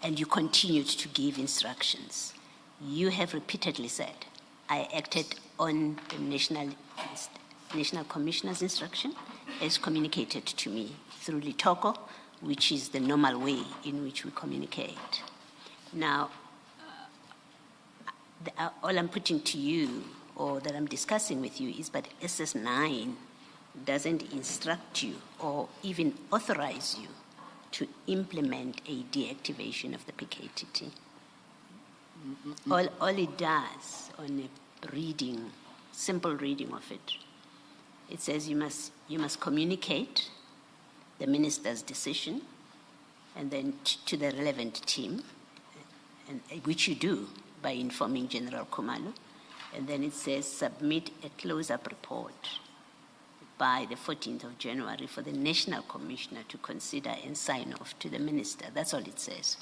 [SPEAKER 5] And you continued to give instructions. You have repeatedly said, I acted on the National Commissioner's instruction as communicated to me through Litoko, which is the normal way in which we communicate. Now, all I'm putting to you, or that I'm discussing with you, is that SS9 doesn't instruct you or even authorize you to implement a deactivation of the PKTT. All it does on a reading, simple reading of it, it says you must communicate the minister's decision and then to the relevant team, and which you do by informing General Kumalo, and then it says submit a close-up report by the 14th of January for the National Commissioner to consider and sign off to the minister. That's all it says.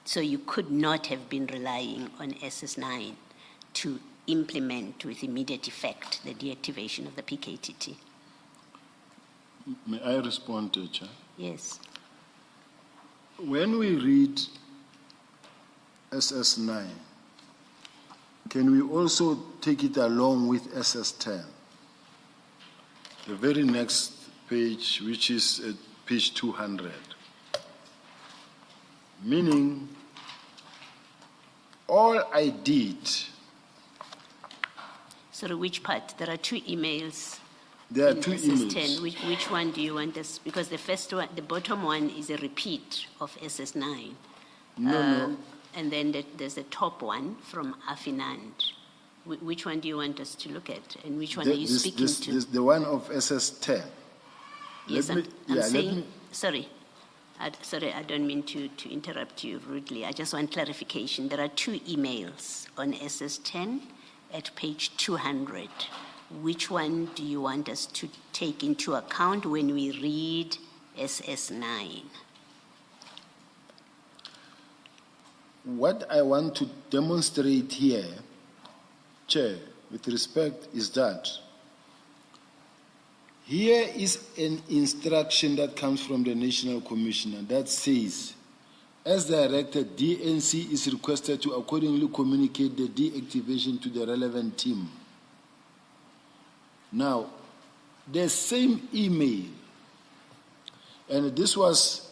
[SPEAKER 5] So you could not have been relying on SS9 to implement with immediate effect the deactivation of the PKTT.
[SPEAKER 1] May I respond, Chair?
[SPEAKER 5] Yes.
[SPEAKER 1] When we read SS9, can we also take it along with SS10? The very next page, which is at page 200. Meaning, all I did.
[SPEAKER 5] So which part? There are two emails.
[SPEAKER 1] There are
[SPEAKER 5] in
[SPEAKER 1] two
[SPEAKER 5] SS10.
[SPEAKER 1] emails.
[SPEAKER 5] Which one do you want us? Because the first one, the bottom one is a repeat of SS9.
[SPEAKER 1] No.
[SPEAKER 5] and then there's the top one from Afinand. Which one do you want us to look at, and which one are you speaking to?
[SPEAKER 1] The one of SS10.
[SPEAKER 5] Yes,
[SPEAKER 1] Let
[SPEAKER 5] I'm
[SPEAKER 1] me- yeah, let
[SPEAKER 5] saying,
[SPEAKER 1] me-
[SPEAKER 5] sorry, I don't mean to interrupt you rudely. I just want clarification. There are two emails on SS10 at page 200. Which one do you want us to take into account when we read SS9?
[SPEAKER 1] What I want to demonstrate here, Chair, with respect, is that here is an instruction that comes from the National Commissioner that says, as directed, DNC is requested to accordingly communicate the deactivation to the relevant team. Now, the same email, and this was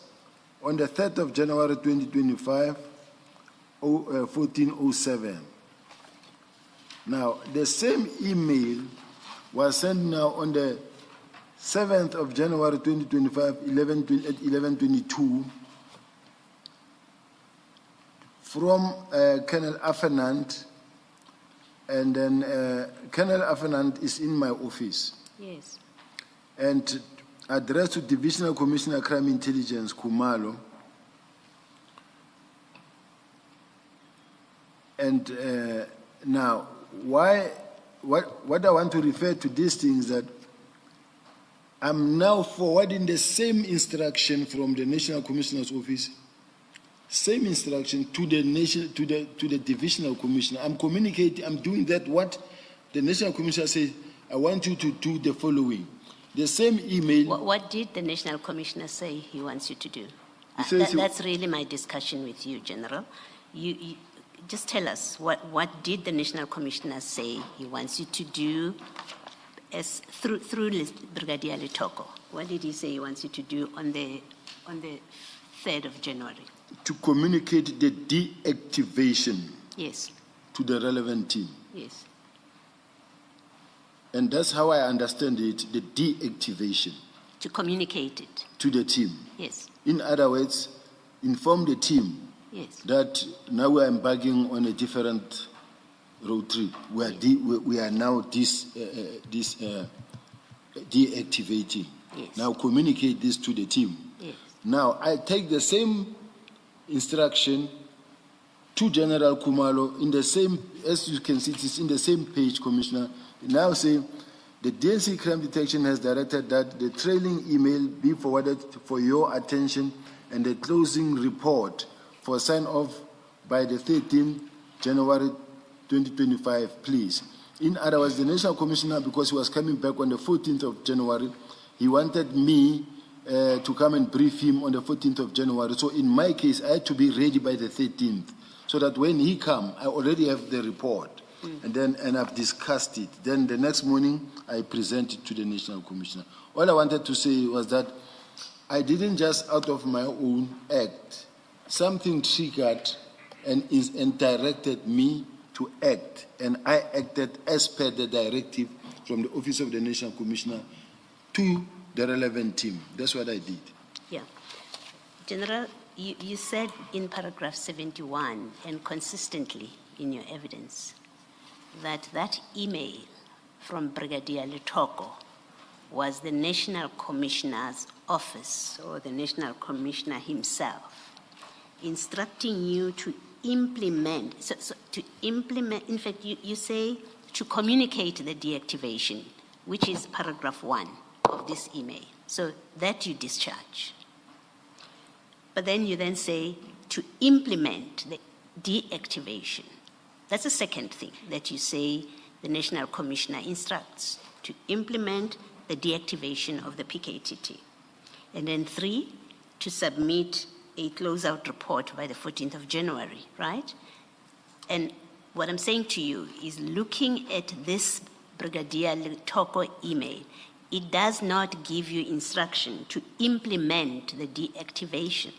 [SPEAKER 1] on the 3rd of January 2025, 1407. Now, the same email was sent now on the 7th of January 2025, at 11:22, from Colonel Afinand, and then Colonel Afinand is in my office,
[SPEAKER 5] Yes.
[SPEAKER 1] and addressed to Divisional Commissioner Crime Intelligence, Kumalo. And now, what I want to refer to these things that I'm now forwarding the same instruction from the National Commissioner's office, same instruction to the Divisional Commissioner. I'm communicating. I'm doing that. What the National Commissioner says, I want you to do the following. The same email.
[SPEAKER 5] What did the National Commissioner say he wants you to do?
[SPEAKER 1] He says
[SPEAKER 5] That's really my discussion with you, General. You just tell us, what did the National Commissioner say he wants you to do as through Brigadier Litoko? What did he say he wants you to do on the 3rd of January?
[SPEAKER 1] To communicate the deactivation
[SPEAKER 5] Yes,
[SPEAKER 1] to the relevant team.
[SPEAKER 5] yes.
[SPEAKER 1] And that's how I understand it, the deactivation
[SPEAKER 5] To communicate it.
[SPEAKER 1] to the team.
[SPEAKER 5] Yes,
[SPEAKER 1] In other words, inform the team
[SPEAKER 5] yes,
[SPEAKER 1] that now we are embarking on a different road trip. We are now deactivating.
[SPEAKER 5] Yes.
[SPEAKER 1] Now communicate this to the team.
[SPEAKER 5] yes.
[SPEAKER 1] Now I take the same instruction to General Kumalo in the same, as you can see, it is in the same page, Commissioner. Now say, the DNC crime detection has directed that the trailing email be forwarded for your attention and the closing report for sign off by the 13th January 2025, please. In other words, the National Commissioner, because he was coming back on the 14th of January, he wanted me to come and brief him on the 14th of January. So in my case, I had to be ready by the 13th, so that when he come, I already have the report. And I've discussed it. Then the next morning, I present it to the National Commissioner. All I wanted to say was that I didn't just out of my own act. Something triggered and directed me to act, and I acted as per the directive from the Office of the National Commissioner to the relevant team. That's what I did.
[SPEAKER 5] Yeah. General, you said in paragraph 71 and consistently in your evidence that email from Brigadier Litoko was the National Commissioner's office, or the National Commissioner himself, instructing you to implement, to implement, in fact, you say to communicate the deactivation, which is paragraph 1 of this email. So that you discharge. But then you then say to implement the deactivation. That's the second thing that you say the National Commissioner instructs, to implement the deactivation of the PKTT. And then 3, to submit a closeout report by the 14th of January, right? And what I'm saying to you is, looking at this Brigadier Litoko email, it does not give you instruction to implement the deactivation.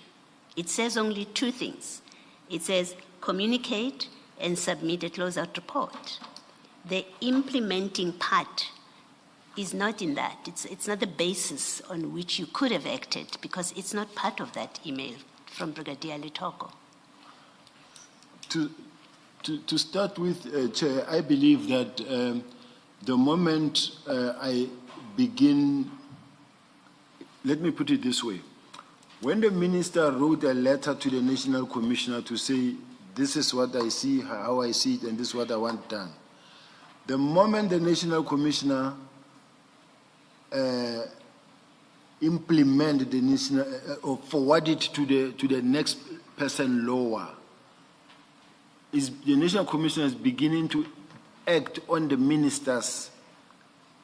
[SPEAKER 5] It says only 2 things. It says communicate and submit a closeout report. The implementing part is not in that. It's not the basis on which you could have acted, because it's not part of that email from Brigadier Litoko.
[SPEAKER 1] To start with, Chair, I believe that the moment I begin, let me put it this way. When the minister wrote a letter to the National Commissioner to say, this is what I see, how I see it, and this is what I want done, the moment the National Commissioner implement the national, or forward it to the next person lower, the National Commissioner is beginning to act on the minister's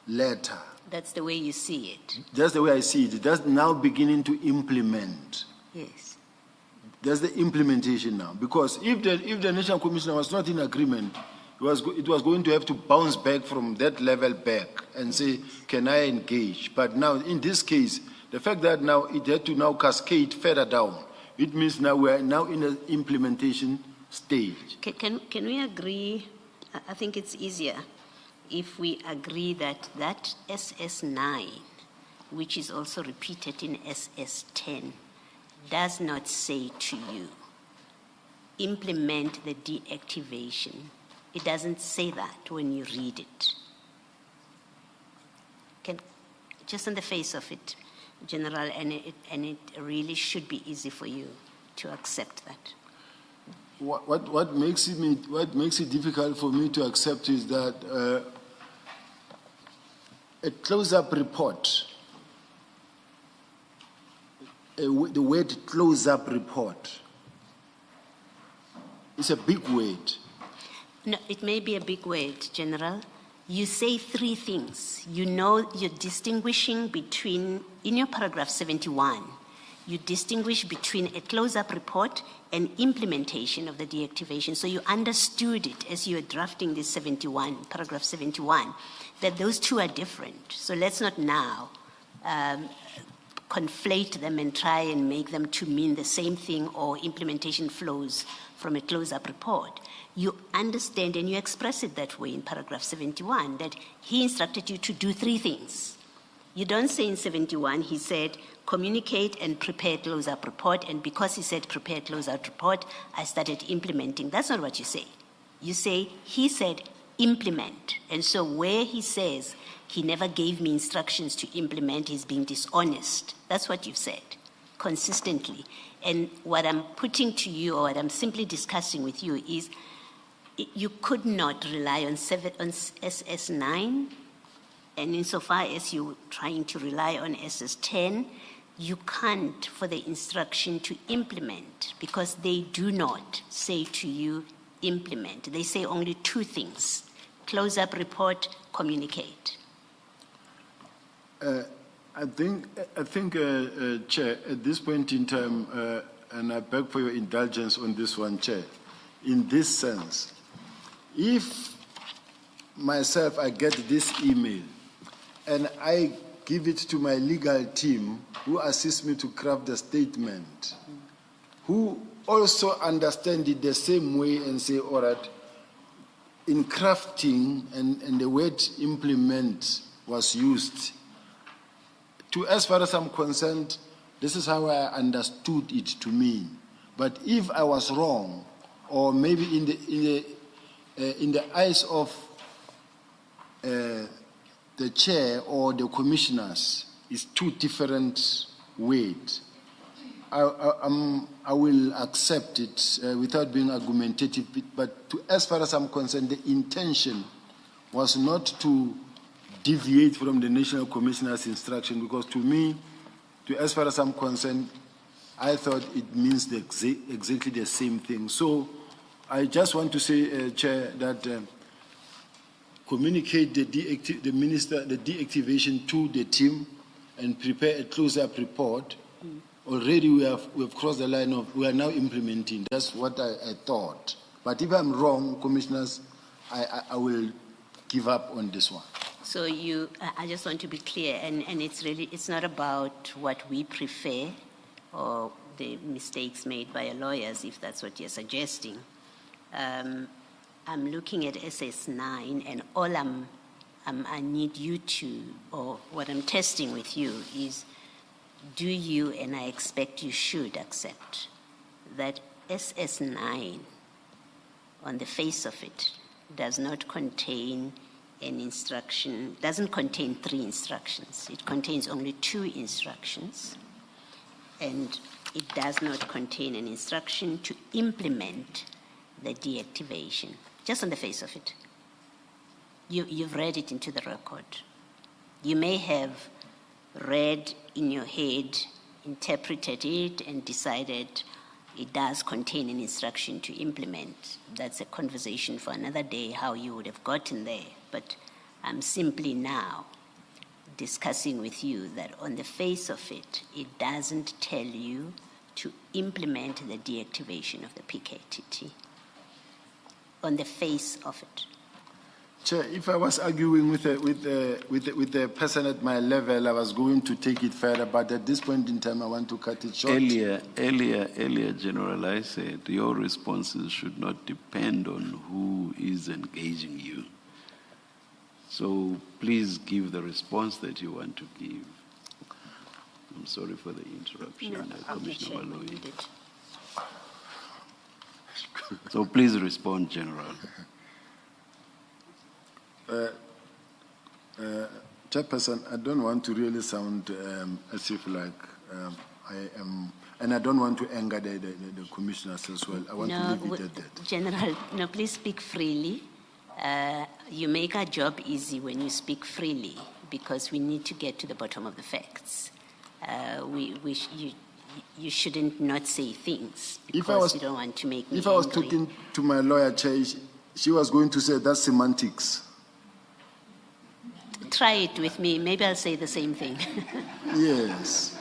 [SPEAKER 1] letter.
[SPEAKER 5] That's the way you see it.
[SPEAKER 1] That's the way I see it. That's now beginning to implement.
[SPEAKER 5] Yes.
[SPEAKER 1] That's the implementation now. Because if the National Commissioner was not in agreement, it was going to have to bounce back from that level back and say, can I engage? But now, in this case, the fact that now it had to now cascade further down, it means now we are now in an implementation stage.
[SPEAKER 5] Can we agree? I think it's easier if we agree that that SS9, which is also repeated in SS10, does not say to you, implement the deactivation. It doesn't say that when you read it. Just on the face of it, General, and it really should be easy for you to accept that.
[SPEAKER 1] What makes it difficult for me to accept is that a close-up report, the word close-up report, is a big word.
[SPEAKER 5] No, it may be a big word, General. You say three things. You know you're distinguishing between, in your paragraph 71, you distinguish between a close-up report and implementation of the deactivation. So you understood it as you were drafting this 71, paragraph 71, that those two are different. So let's not now conflate them and try and make them to mean the same thing, or implementation flows from a close-up report. You understand and you express it that way in paragraph 71, that he instructed you to do three things. You don't say in 71, he said, communicate and prepare close-up report, and because he said prepare close-up report, I started implementing. That's not what you say. You say, he said implement. And so where he says he never gave me instructions to implement, he's being dishonest. That's what you've said, consistently. And what I'm putting to you, or what I'm simply discussing with you, is you could not rely on SS9, and insofar as you're trying to rely on SS10, you can't for the instruction to implement, because they do not say to you implement. They say only two things: close-up report, communicate.
[SPEAKER 1] I think, Chair, at this point in time, and I beg for your indulgence on this one, Chair, in this sense, if myself, I get this email and I give it to my legal team who assist me to craft the statement, who also understand it the same way and say, all right, in crafting and the word implement was used, as far as I'm concerned, this is how I understood it to mean. But if I was wrong, or maybe in the eyes of the chair or the commissioners, it's two different words, I will accept it without being argumentative. But as far as I'm concerned, the intention was not to deviate from the National Commissioner's instruction, because to me, as far as I'm concerned, I thought it means exactly the same thing. So I just want to say, Chair, that communicate the deactivation to the team and prepare a close-up report. Already we have crossed the line of, we are now implementing. That's what I thought. But if I'm wrong, Commissioners, I will give up on this one.
[SPEAKER 5] So I just want to be clear, and it's not about what we prefer or the mistakes made by lawyers, if that's what you're suggesting. I'm looking at SS9, and all I need you to, or what I'm testing with you is, do you, and I expect you should accept, that SS9 on the face of it, does not contain an instruction, doesn't contain 3 instructions. It contains only 2 instructions, and it does not contain an instruction to implement the deactivation, just on the face of it. You've read it into the record. You may have read in your head, interpreted it, and decided it does contain an instruction to implement. That's a conversation for another day, how you would have gotten there. But I'm simply now discussing with you that on the face of it, it doesn't tell you to implement the deactivation of the PKTT. On the face of it.
[SPEAKER 1] Chair, if I was arguing with the person at my level, I was going to take it further, but at this point in time, I want to cut it short.
[SPEAKER 2] Earlier, General, I said your responses should not depend on who is engaging you. So please give the response that you want to give. I'm sorry for the interruption, Commissioner Malloy. So please respond, General.
[SPEAKER 1] Chairperson, I don't want to really sound as if like I am, and I don't want to anger the commissioners as well. I want to leave it at that.
[SPEAKER 5] General, no, please speak freely. You make our job easy when you speak freely, because we need to get to the bottom of the facts. You shouldn't not say things because you don't want to make me
[SPEAKER 1] If I was
[SPEAKER 5] angry.
[SPEAKER 1] talking to my lawyer, Chair, she was going to say that's semantics.
[SPEAKER 5] Try it with me. Maybe I'll say the same thing.
[SPEAKER 1] Yes.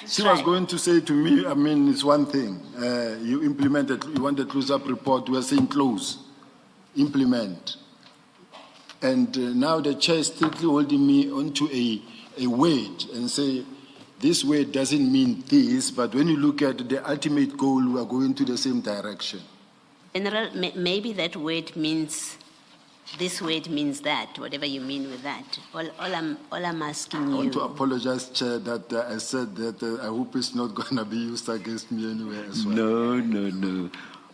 [SPEAKER 1] She was going to say to me, I mean, it's one thing. You implemented, you want a close-up report, we are saying close, implement. And now the chair is strictly holding me onto a word and say, this word doesn't mean this, but when you look at the ultimate goal, we are going to the same direction.
[SPEAKER 5] General, maybe that word means, this word means that, whatever you mean with that. All I'm asking you.
[SPEAKER 1] I want to apologize, Chair, that I said that I hope it's not going to be used against me anywhere as well.
[SPEAKER 2] No.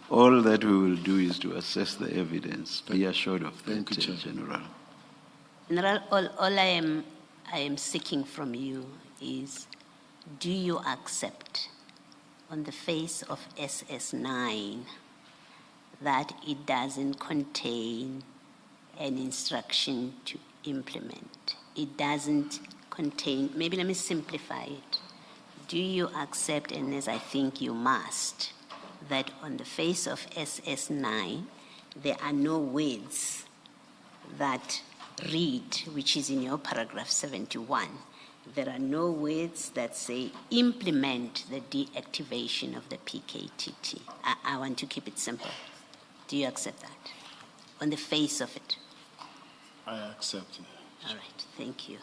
[SPEAKER 2] All that we will do is to assess the evidence. Be assured of that,
[SPEAKER 1] Thank you, Chair.
[SPEAKER 2] General.
[SPEAKER 5] General, all I am seeking from you is, do you accept on the face of SS9 that it doesn't contain an instruction to implement? It doesn't contain, maybe let me simplify it. Do you accept, and as I think you must, that on the face of SS9, there are no words that read, which is in your paragraph 71, there are no words that say implement the deactivation of the PKTT. I want to keep it simple. Do you accept that? On the face of it?
[SPEAKER 1] I accept it.
[SPEAKER 5] All right, thank you.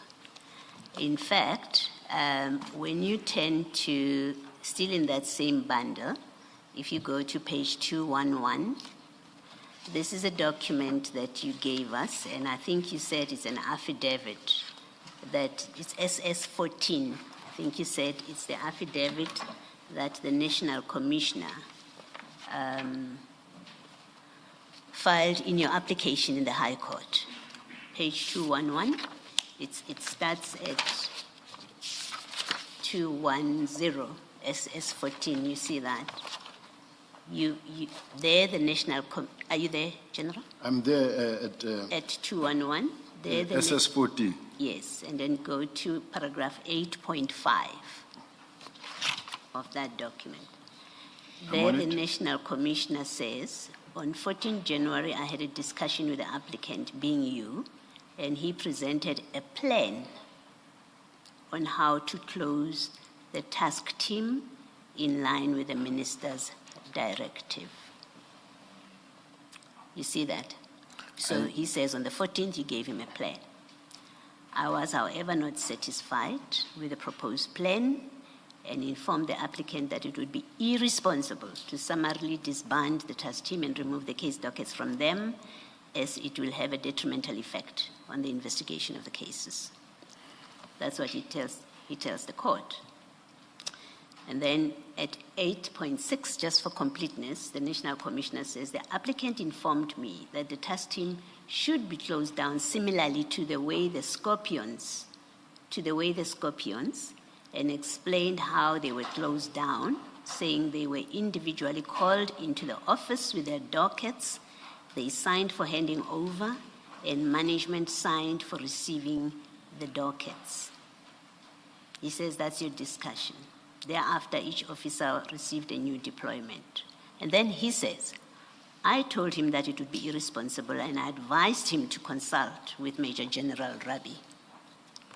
[SPEAKER 5] In fact, when you tend to, still in that same bundle, if you go to page 211, this is a document that you gave us, and I think you said it's an affidavit, that it's SS14. I think you said it's the affidavit that the National Commissioner filed in your application in the High Court. Page 211, it starts at 210, SS14, you see that? There, the National, are you there, General?
[SPEAKER 1] I'm there at
[SPEAKER 5] 211, there the
[SPEAKER 1] SS14.
[SPEAKER 5] Yes, and then go to paragraph 8.5 of that document. There, the National Commissioner says, on 14 January, I had a discussion with the applicant, being you, and he presented a plan on how to close the task team in line with the minister's directive. You see that? So he says on the 14th, you gave him a plan. I was, however, not satisfied with the proposed plan and informed the applicant that it would be irresponsible to summarily disband the task team and remove the case dockets from them, as it will have a detrimental effect on the investigation of the cases. That's what he tells the court. And then at 8.6, just for completeness, the National Commissioner says, the applicant informed me that the task team should be closed down similarly to the way the Scorpions, and explained how they were closed down, saying they were individually called into the office with their dockets, they signed for handing over, and management signed for receiving the dockets. He says that's your discussion. Thereafter, each officer received a new deployment. And then he says, I told him that it would be irresponsible and I advised him to consult with Major General Rabi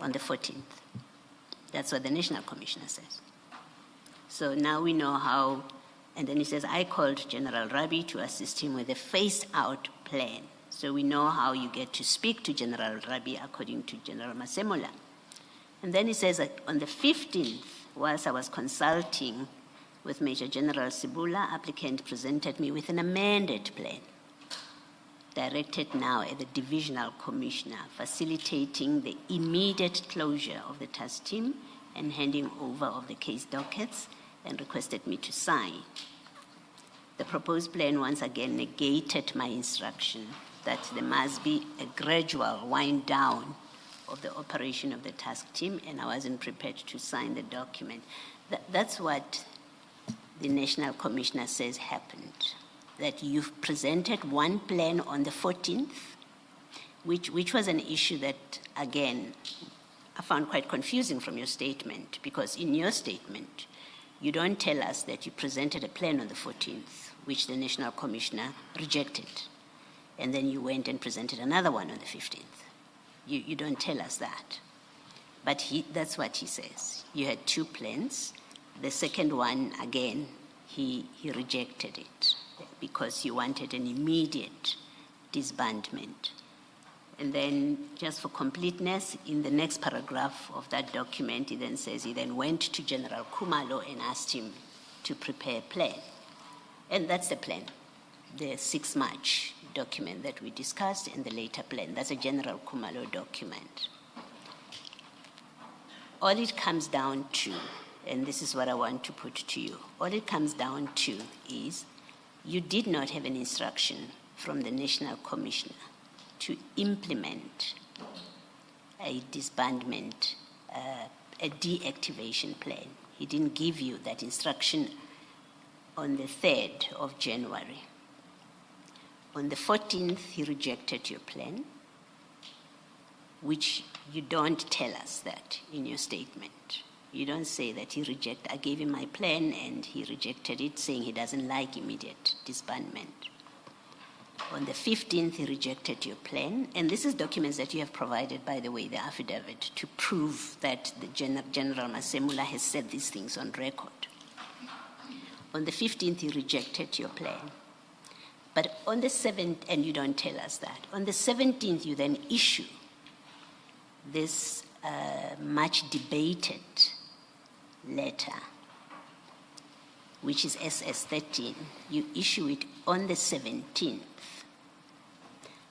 [SPEAKER 5] on the 14th. That's what the National Commissioner says. So now we know how, and then he says, I called General Rabi to assist him with a phase-out plan. So we know how you get to speak to General Rabi according to General Masemola. And then he says that on the 15th, whilst I was consulting with Major General Sibula, applicant presented me with an amended plan directed now at the Divisional Commissioner, facilitating the immediate closure of the task team and handing over of the case dockets, and requested me to sign. The proposed plan once again negated my instruction that there must be a gradual wind down of the operation of the task team, and I wasn't prepared to sign the document. That's what the National Commissioner says happened, that you've presented one plan on the 14th, which was an issue that, again, I found quite confusing from your statement, because in your statement, you don't tell us that you presented a plan on the 14th, which the National Commissioner rejected, and then you went and presented another one on the 15th. You don't tell us that. But that's what he says. You had two plans. The second one, again, he rejected it because you wanted an immediate disbandment. And then, just for completeness, in the next paragraph of that document, he then says he then went to General Kumalo and asked him to prepare a plan. And that's the plan, the 6 March document that we discussed, and the later plan. That's a General Kumalo document. All it comes down to, and this is what I want to put to you, all it comes down to is you did not have an instruction from the National Commissioner to implement a disbandment, a deactivation plan. He didn't give you that instruction on the 3rd of January. On the 14th, he rejected your plan, which you don't tell us that in your statement. You don't say that he rejected. I gave him my plan and he rejected it, saying he doesn't like immediate disbandment. On the 15th, he rejected your plan, and this is documents that you have provided, by the way, the affidavit, to prove that the General Masemula has said these things on record. On the 15th, he rejected your plan. But on the 7th, and you don't tell us that, on the 17th, you then issue this much debated letter, which is SS13. You issue it on the 17th.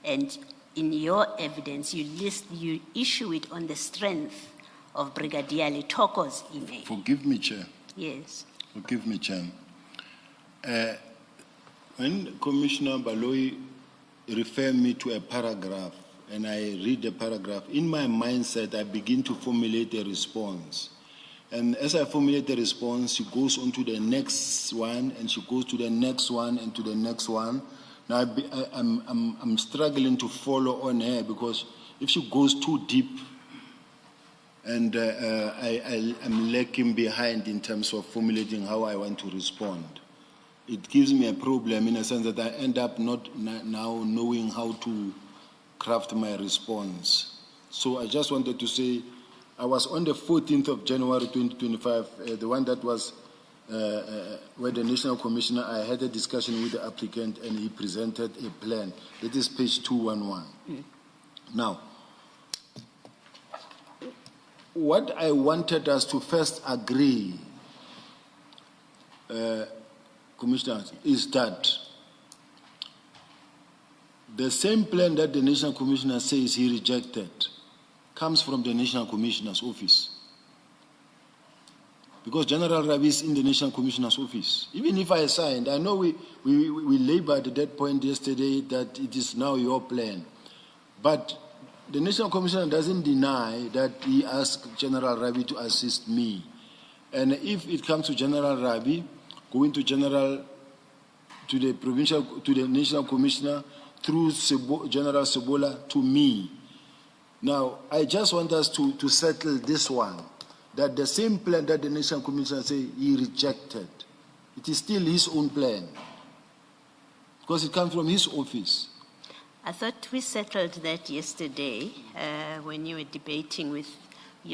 [SPEAKER 5] And in your evidence, you issue it on the strength of Brigadier Litoko's email.
[SPEAKER 1] Forgive me, Chair.
[SPEAKER 5] Yes.
[SPEAKER 1] Forgive me, Chair. When Commissioner Baloyi referred me to a paragraph, and I read the paragraph, in my mindset, I begin to formulate a response. And as I formulate the response, she goes on to the next one, and she goes to the next one, and to the next one. Now, I'm struggling to follow on her, because if she goes too deep, and I'm lacking behind in terms of formulating how I want to respond. It gives me a problem in a sense that I end up not now knowing how to craft my response. So I just wanted to say, I was on the 14th of January 2025, the one that was where the National Commissioner, I had a discussion with the applicant and he presented a plan. That is page 211. Now, what I wanted us to first agree, Commissioner, is that the same plan that the National Commissioner says he rejected comes from the National Commissioner's office. because General Rabi is in the National Commissioner's office. Even if I signed, I know we labored at that point yesterday that it is now your plan. But the National Commissioner doesn't deny that he asked General Rabi to assist me. And if it comes to General Rabi, going to the National Commissioner through General Sebola to me. Now, I just want us to settle this one, that the same plan that the National Commissioner said he rejected, it is still his own plan, because it comes from his office.
[SPEAKER 5] I thought we settled that yesterday when you were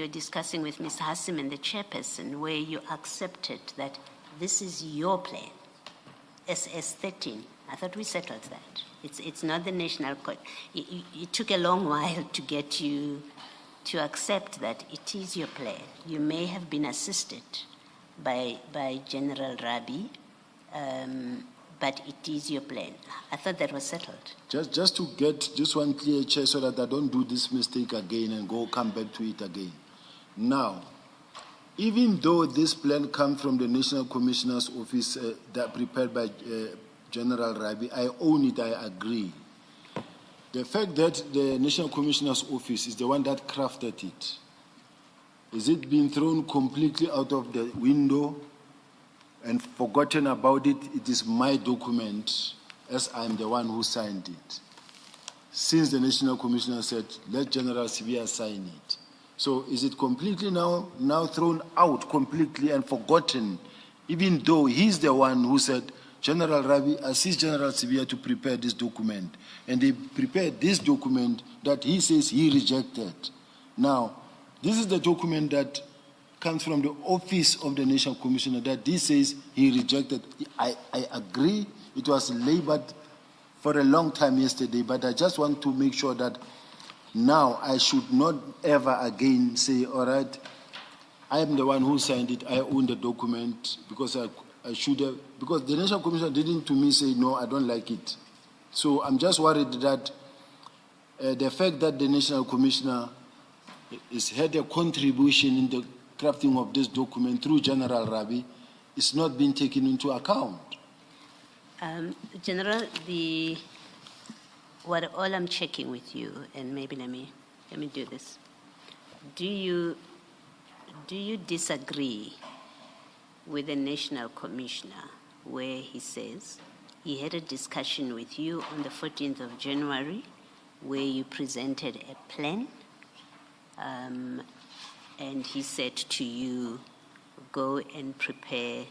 [SPEAKER 5] discussing with Ms. Hassim and the chairperson, where you accepted that this is your plan, SS13. I thought we settled that. It's not the national court. It took a long while to get you to accept that it is your plan. You may have been assisted by General Rabi, but it is your plan. I thought that was settled.
[SPEAKER 1] Just to get this one clear, Chair, so that I don't do this mistake again and come back to it again. Now, even though this plan comes from the National Commissioner's office that prepared by General Rabi, I own it, I agree. The fact that the National Commissioner's office is the one that crafted it, is it being thrown completely out of the window and forgotten about it? It is my document, as I'm the one who signed it. Since the National Commissioner said, let General Sibiya sign it. So is it completely now thrown out completely and forgotten, even though he's the one who said, General Rabi assist General Sibiya to prepare this document. And they prepared this document that he says he rejected. Now, this is the document that comes from the office of the National Commissioner that he says he rejected. I agree, it was labored for a long time yesterday, but I just want to make sure that now I should not ever again say, all right, I am the one who signed it, I own the document, because I should have, because the National Commissioner didn't to me say, no, I don't like it. So I'm just worried that the fact that the National Commissioner has had a contribution in the crafting of this document through General Rabi is not being taken into account.
[SPEAKER 5] General, all I'm checking with you, and maybe let me do this. Do you disagree with the National Commissioner where he says he had a discussion with you on the 14th of January where you presented a plan, and he said to you, go and prepare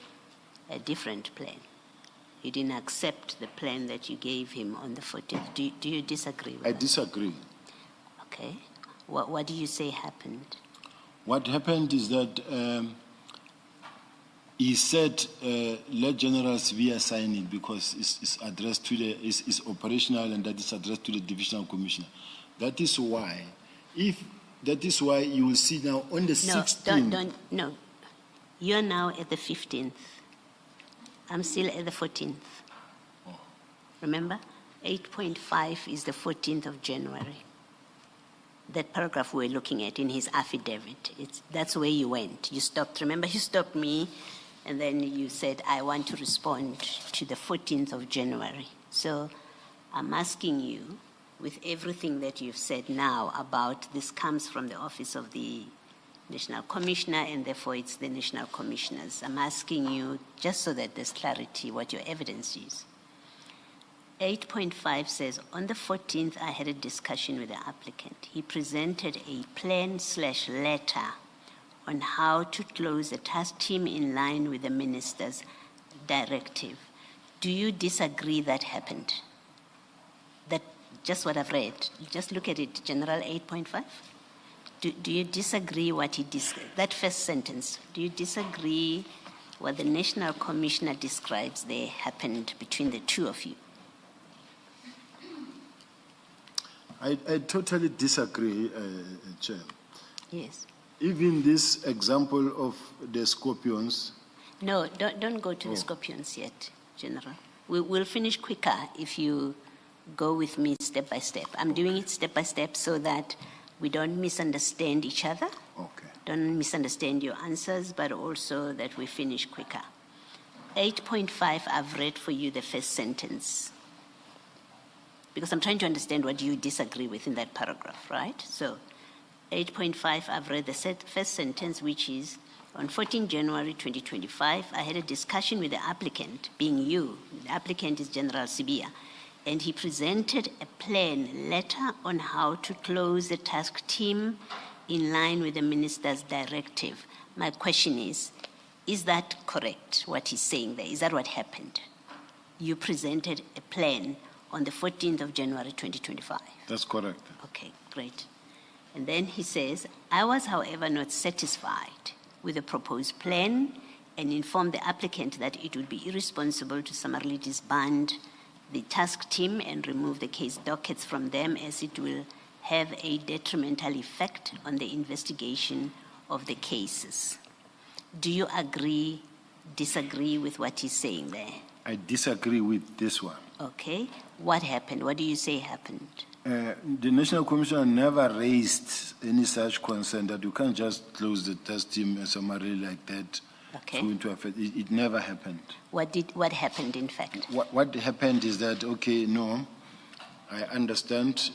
[SPEAKER 5] a different plan? He didn't accept the plan that you gave him on the 14th. Do you disagree with that?
[SPEAKER 1] I disagree.
[SPEAKER 5] Okay. What do you say happened?
[SPEAKER 1] What happened is that he said, let General Sibiya sign it because it's addressed to it's operational and that is addressed to the Divisional Commissioner. That is why, you will see now on the 16th.
[SPEAKER 5] No. You're now at the 15th. I'm still at the 14th.
[SPEAKER 1] Oh.
[SPEAKER 5] Remember? 8.5 is the 14th of January. That paragraph we're looking at in his affidavit, that's where you went. You stopped. Remember, you stopped me, and then you said, I want to respond to the 14th of January. So I'm asking you, with everything that you've said now about this comes from the office of the National Commissioner, and therefore it's the National Commissioners. I'm asking you, just so that there's clarity, what your evidence is. 8.5 says, on the 14th, I had a discussion with the applicant. He presented a plan/letter on how to close the task team in line with the minister's directive. Do you disagree that happened? That just what I've read. Just look at it, General 8.5. Do you disagree that first sentence? Do you disagree what the National Commissioner describes there happened between the two of you?
[SPEAKER 1] I totally disagree, Chair.
[SPEAKER 5] Yes.
[SPEAKER 1] Even this example of the scorpions.
[SPEAKER 5] No, don't go to the scorpions yet, General. We'll finish quicker if you go with me step by step. I'm doing it step by step so that we don't misunderstand each other.
[SPEAKER 1] Okay.
[SPEAKER 5] don't misunderstand your answers, but also that we finish quicker. 8.5, I've read for you the first sentence, because I'm trying to understand what you disagree with in that paragraph, right? So 8.5, I've read the first sentence, which is, on 14 January 2025, I had a discussion with the applicant, being you. The applicant is General Sibiya, and he presented a plan letter on how to close the task team in line with the minister's directive. My question is that correct, what he's saying there? Is that what happened? You presented a plan on the 14th of January 2025.
[SPEAKER 1] That's correct.
[SPEAKER 5] Okay, great. And then he says, I was, however, not satisfied with the proposed plan and informed the applicant that it would be irresponsible to summarily disband the task team and remove the case dockets from them, as it will have a detrimental effect on the investigation of the cases. Do you agree, disagree with what he's saying there?
[SPEAKER 1] I disagree with this one.
[SPEAKER 5] Okay. What happened? What do you say happened?
[SPEAKER 1] The National Commissioner never raised any such concern that you can't just close the test team summarily like that.
[SPEAKER 5] Okay.
[SPEAKER 1] Into effect. It never happened.
[SPEAKER 5] What happened, in fact?
[SPEAKER 1] What happened is that, okay, no, I understand.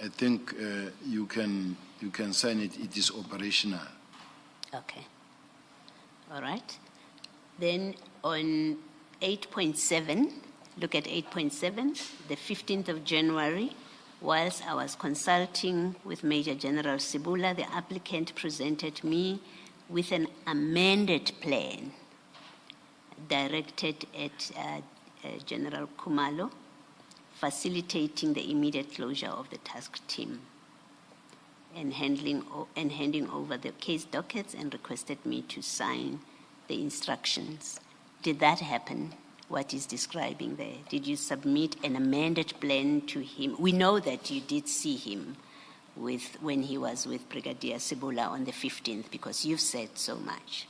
[SPEAKER 1] I think you can sign it. It is operational.
[SPEAKER 5] Okay. All right. Then on 8.7, look at 8.7, the 15th of January, whilst I was consulting with Major General Sibula, the applicant presented me with an amended plan directed at General Kumalo, facilitating the immediate closure of the task team and handing over the case dockets, and requested me to sign the instructions. Did that happen, what he's describing there? Did you submit an amended plan to him? We know that you did see him when he was with Brigadier Sibula on the 15th, because you've said so much.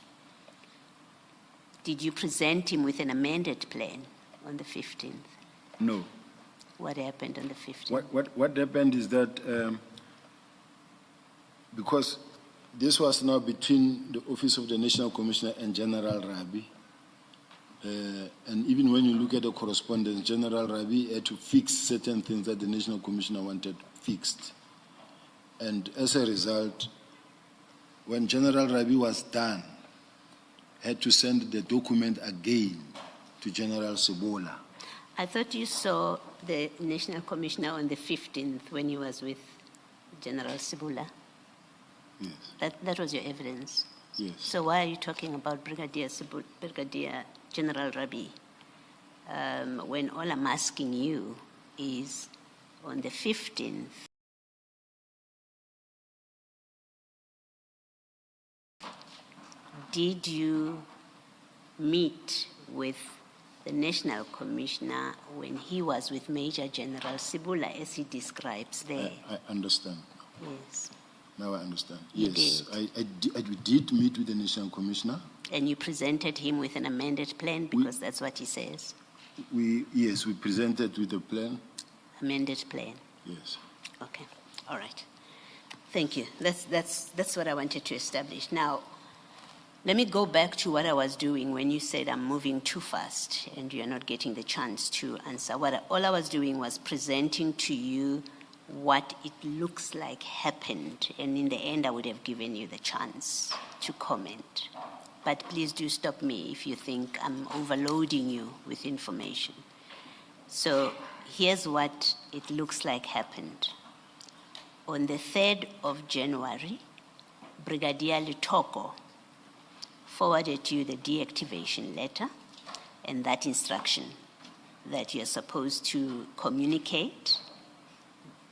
[SPEAKER 5] Did you present him with an amended plan on the 15th?
[SPEAKER 1] No.
[SPEAKER 5] What happened on the 15th?
[SPEAKER 1] What happened is that because this was now between the Office of the National Commissioner and General Rabi, and even when you look at the correspondence, General Rabi had to fix certain things that the National Commissioner wanted fixed. And as a result, when General Rabi was done, had to send the document again to General Sibula.
[SPEAKER 5] I thought you saw the National Commissioner on the 15th when he was with General Sibula.
[SPEAKER 1] Yes.
[SPEAKER 5] That was your evidence.
[SPEAKER 1] Yes.
[SPEAKER 5] So why are you talking about Brigadier General Rabi when all I'm asking you is on the 15th, did you meet with the National Commissioner when he was with Major General Sibula, as he describes there?
[SPEAKER 1] I understand.
[SPEAKER 5] Yes.
[SPEAKER 1] Now I understand.
[SPEAKER 5] You
[SPEAKER 1] Yes,
[SPEAKER 5] did.
[SPEAKER 1] I did meet with the National Commissioner.
[SPEAKER 5] And you presented him with an amended plan, because that's what he says.
[SPEAKER 1] We presented with a plan.
[SPEAKER 5] Amended plan.
[SPEAKER 1] Yes.
[SPEAKER 5] Okay. All right. Thank you. That's what I wanted to establish. Now, let me go back to what I was doing when you said I'm moving too fast and you're not getting the chance to answer. All I was doing was presenting to you what it looks like happened, and in the end I would have given you the chance to comment. But please do stop me if you think I'm overloading you with information. So here's what it looks like happened. On the 3rd of January, Brigadier Litoko forwarded you the deactivation letter and that instruction that you're supposed to communicate.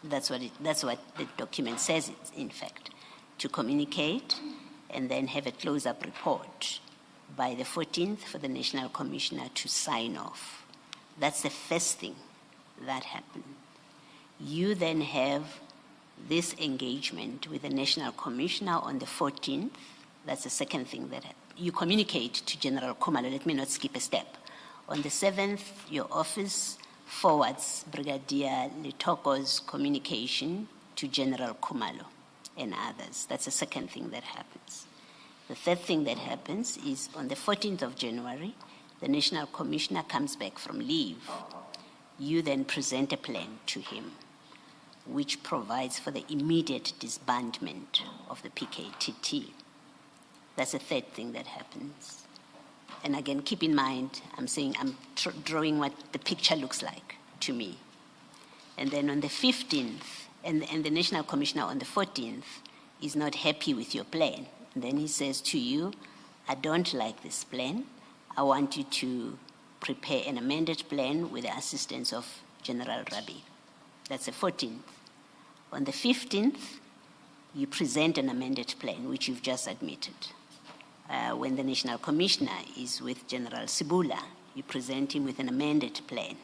[SPEAKER 5] That's what the document says, in fact, to communicate and then have a close-up report by the 14th for the National Commissioner to sign off. That's the first thing that happened. You then have this engagement with the National Commissioner on the 14th. That's the second thing that happened. You communicate to General Kumalo. Let me not skip a step. On the 7th, your office forwards Brigadier Litoko's communication to General Kumalo and others. That's the second thing that happens. The third thing that happens is on the 14th of January, the National Commissioner comes back from leave. You then present a plan to him, which provides for the immediate disbandment of the PKTT. That's the third thing that happens. And again, keep in mind, I'm saying I'm drawing what the picture looks like to me. And then on the 15th, and the National Commissioner on the 14th is not happy with your plan. And then he says to you, I don't like this plan. I want you to prepare an amended plan with the assistance of General Rabi. That's the 14th. On the 15th, you present an amended plan, which you've just admitted. When the National Commissioner is with General Sibiya, you present him with an amended plan,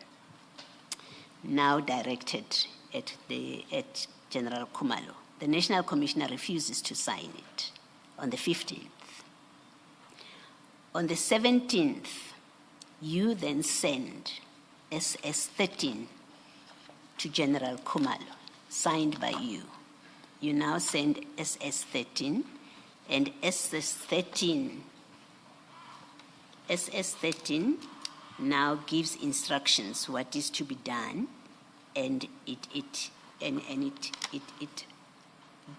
[SPEAKER 5] now directed at General Khumalo. The National Commissioner refuses to sign it on the 15th. On the 17th, you then send SS-13 to General Khumalo, signed by you. You now send SS-13, and SS-13 now gives instructions what is to be done, and it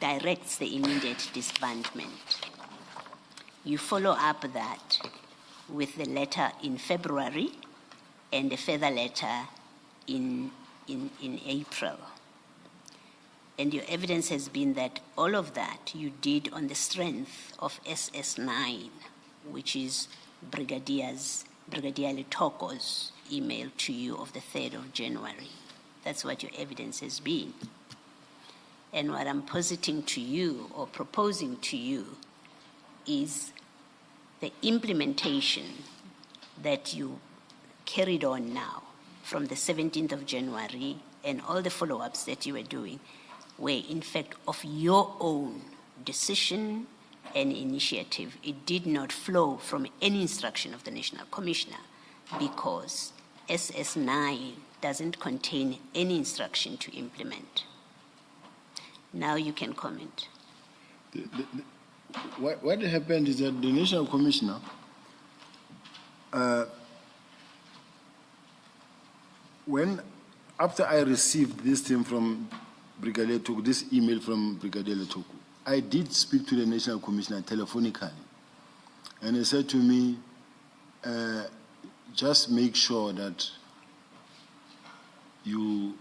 [SPEAKER 5] directs the immediate disbandment. You follow up that with the letter in February and a further letter in April. And your evidence has been that all of that you did on the strength of SS9, which is Brigadier Letoko's email to you of the 3rd of January. That's what your evidence has been. And what I'm positing to you or proposing to you is the implementation that you carried on now from the 17th of January and all the follow-ups that you were doing were in fact of your own decision and initiative. It did not flow from any instruction of the National Commissioner because SS9 doesn't contain any instruction to implement. Now you can comment.
[SPEAKER 1] What happened is that the National Commissioner after I received this thing from Brigadier Letoku, this email from Brigadier Letoku, I did speak to the National Commissioner telephonically, and he said to me, just make sure that you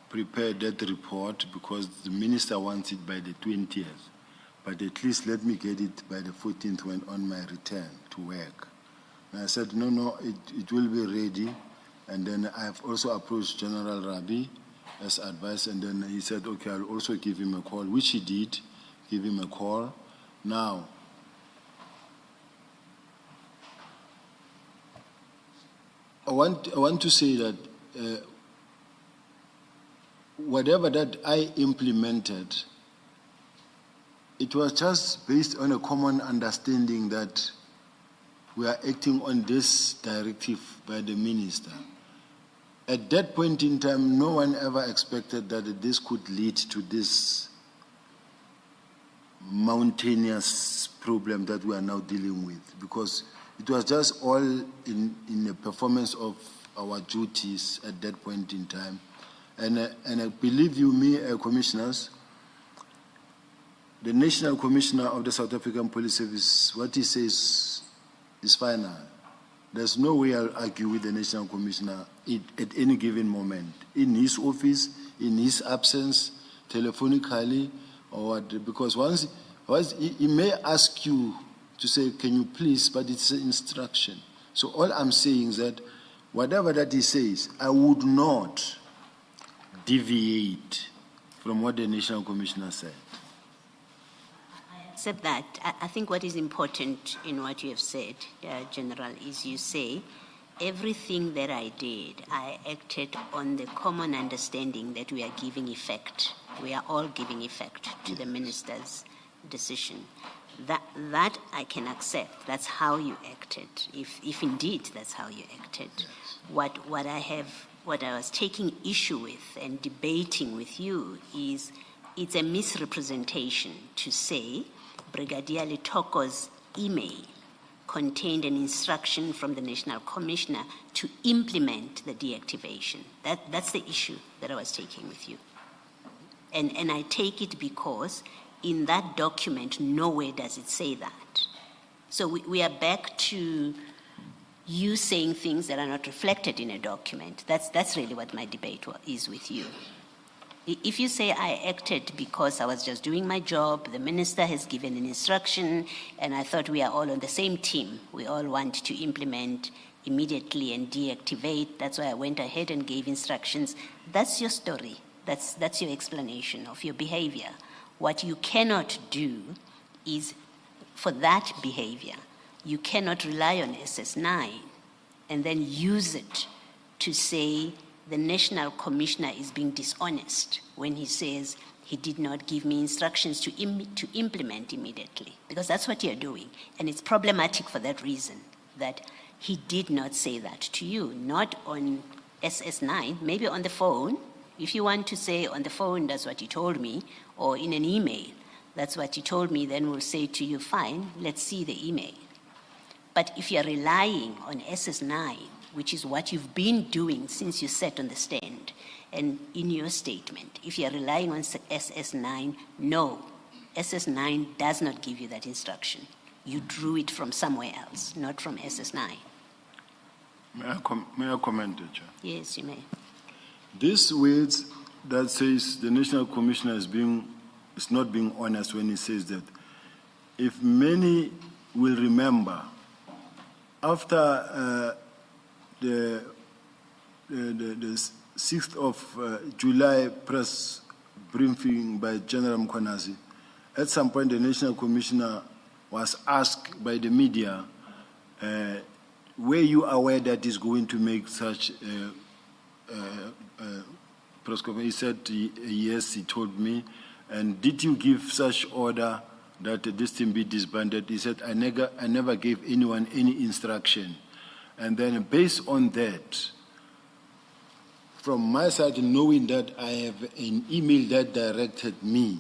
[SPEAKER 1] prepare that report because the minister wants it by the 20th, but at least let me get it by the 14th when on my return to work. And I said, no, it will be ready. And then I've also approached General Rabi as advice, and then he said, okay, I'll also give him a call, which he did, give him a call. Now, I want to say that whatever that I implemented, it was just based on a common understanding that we are acting on this directive by the minister. At that point in time, no one ever expected that this could lead to this mountainous problem that we are now dealing with, because it was just all in the performance of our duties at that point in time. And I believe you, commissioners, the National Commissioner of the South African Police Service, what he says is final. There's no way I'll argue with the National Commissioner at any given moment, in his office, in his absence, telephonically, or what, because once he may ask you to say, can you please, but it's an instruction. So all I'm saying is that whatever that he says, I would not deviate from what the National Commissioner said.
[SPEAKER 5] Except that, I think what is important in what you have said, General, is you say, everything that I did, I acted on the common understanding that we are giving effect. We are all giving effect to the minister's decision. That I can accept. That's how you acted. If indeed that's how you acted. Yes. What I was taking issue with and debating with you is it's a misrepresentation to say Brigadier Letoko's email contained an instruction from the National Commissioner to implement the deactivation. That's the issue that I was taking with you. And I take it because in that document, nowhere does it say that. So we are back to you saying things that are not reflected in a document. That's really what my debate is with you. If you say I acted because I was just doing my job, the minister has given an instruction, and I thought we are all on the same team. We all want to implement immediately and deactivate. That's why I went ahead and gave instructions. That's your story. That's your explanation of your behavior. What you cannot do is, for that behavior, you cannot rely on SS9 and then use it to say the National Commissioner is being dishonest when he says he did not give me instructions to implement immediately, because that's what you're doing. And it's problematic for that reason, that he did not say that to you, not on SS9, maybe on the phone. If you want to say on the phone, that's what he told me, or in an email, that's what he told me, then we'll say to you, fine, let's see the email. But if you're relying on SS9, which is what you've been doing since you sat on the stand, and in your statement, if you're relying on SS9, no, SS9 does not give you that instruction. You drew it from somewhere else, not from SS9.
[SPEAKER 1] May I comment, Chair?
[SPEAKER 5] Yes, you may.
[SPEAKER 1] This words that says the National Commissioner is not being honest when he says that, if many will remember, after the 6th of July press briefing by General Mkhwanazi, at some point the National Commissioner was asked by the media, were you aware that he's going to make such press conference? He said, yes, he told me. And did you give such order that this team be disbanded? He said, I never gave anyone any instruction. And then based on that, from my side, knowing that I have an email that directed me,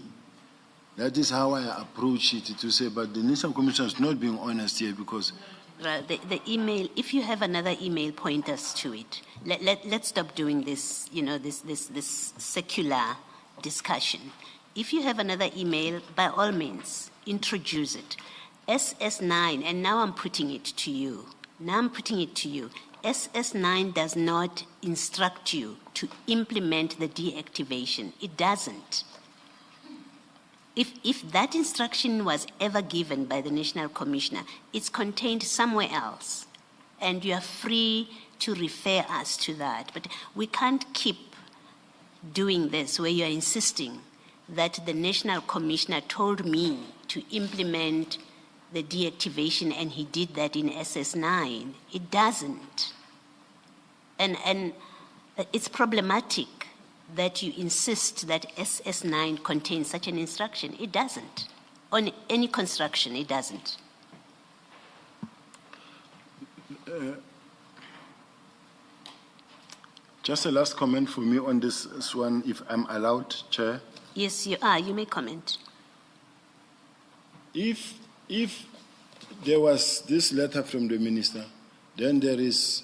[SPEAKER 1] that is how I approach it, to say, but the National Commission is not being honest here, because
[SPEAKER 5] the email, if you have another email, point us to it. Let's stop doing this, this secular discussion. If you have another email, by all means, introduce it. SS9, and now I'm putting it to you. SS9 does not instruct you to implement the deactivation. It doesn't. If that instruction was ever given by the National Commissioner, it's contained somewhere else. And you are free to refer us to that. But we can't keep doing this where you are insisting that the National Commissioner told me to implement the deactivation and he did that in SS9. It doesn't. And it's problematic that you insist that SS9 contains such an instruction. It doesn't. On any construction, it doesn't.
[SPEAKER 1] Just a last comment for me on this one, if I'm allowed, Chair.
[SPEAKER 5] Yes, you are. You may comment.
[SPEAKER 1] If there was this letter from the minister, then there is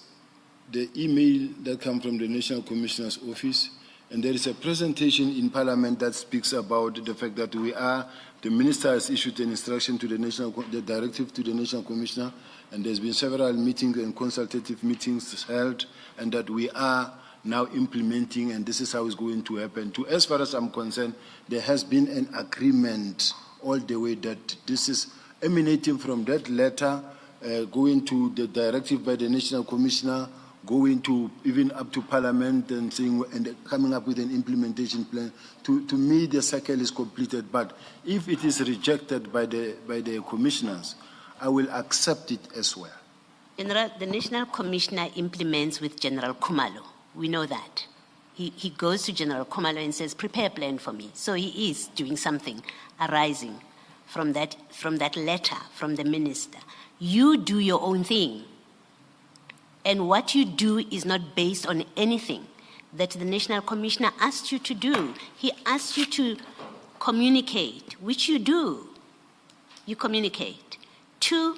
[SPEAKER 1] the email that comes from the National Commissioner's office, and there is a presentation in Parliament that speaks about the fact that the minister has issued an instruction to the directive to the National Commissioner, and there's been several meetings and consultative meetings held, and that we are now implementing, and this is how it's going to happen. As far as I'm concerned, there has been an agreement all the way that this is emanating from that letter, going to the directive by the National Commissioner, going to even up to Parliament and saying and coming up with an implementation plan. To me, the cycle is completed. But if it is rejected by the commissioners, I will accept it as well.
[SPEAKER 5] General, the National Commissioner implements with General Khumalo. We know that. He goes to General Khumalo and says, prepare a plan for me. So he is doing something arising from that letter from the minister. You do your own thing. And what you do is not based on anything that the National Commissioner asked you to do. He asked you to communicate, which you do. You communicate. 2,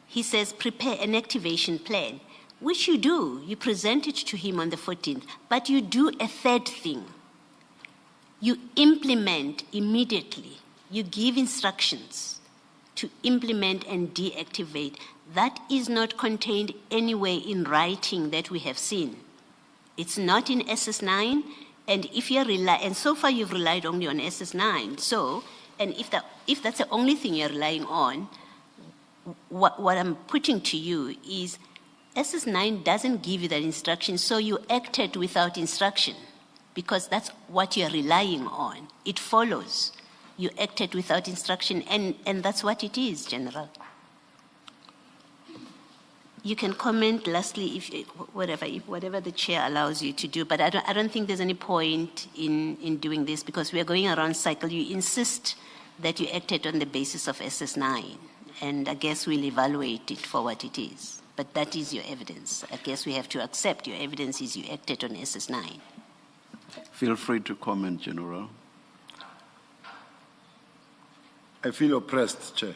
[SPEAKER 5] he says, prepare an activation plan, which you do. You present it to him on the 14th. But you do a third thing. You implement immediately. You give instructions to implement and deactivate. That is not contained anywhere in writing that we have seen. It's not in SS9, and if you're and so far you've relied only on SS9. So, and if that's the only thing you're relying on, what I'm putting to you is SS9 doesn't give you that instruction, so you acted without instruction, because that's what you're relying on. It follows. You acted without instruction, and that's what it is, General. You can comment lastly if whatever the chair allows you to do, but I don't think there's any point in doing this, because we are going around cycle. You insist that you acted on the basis of SS9, and I guess we'll evaluate it for what it is. But that is your evidence. I guess we have to accept your evidence is you acted on SS9.
[SPEAKER 2] Feel free to comment, General.
[SPEAKER 1] I feel oppressed, Chair.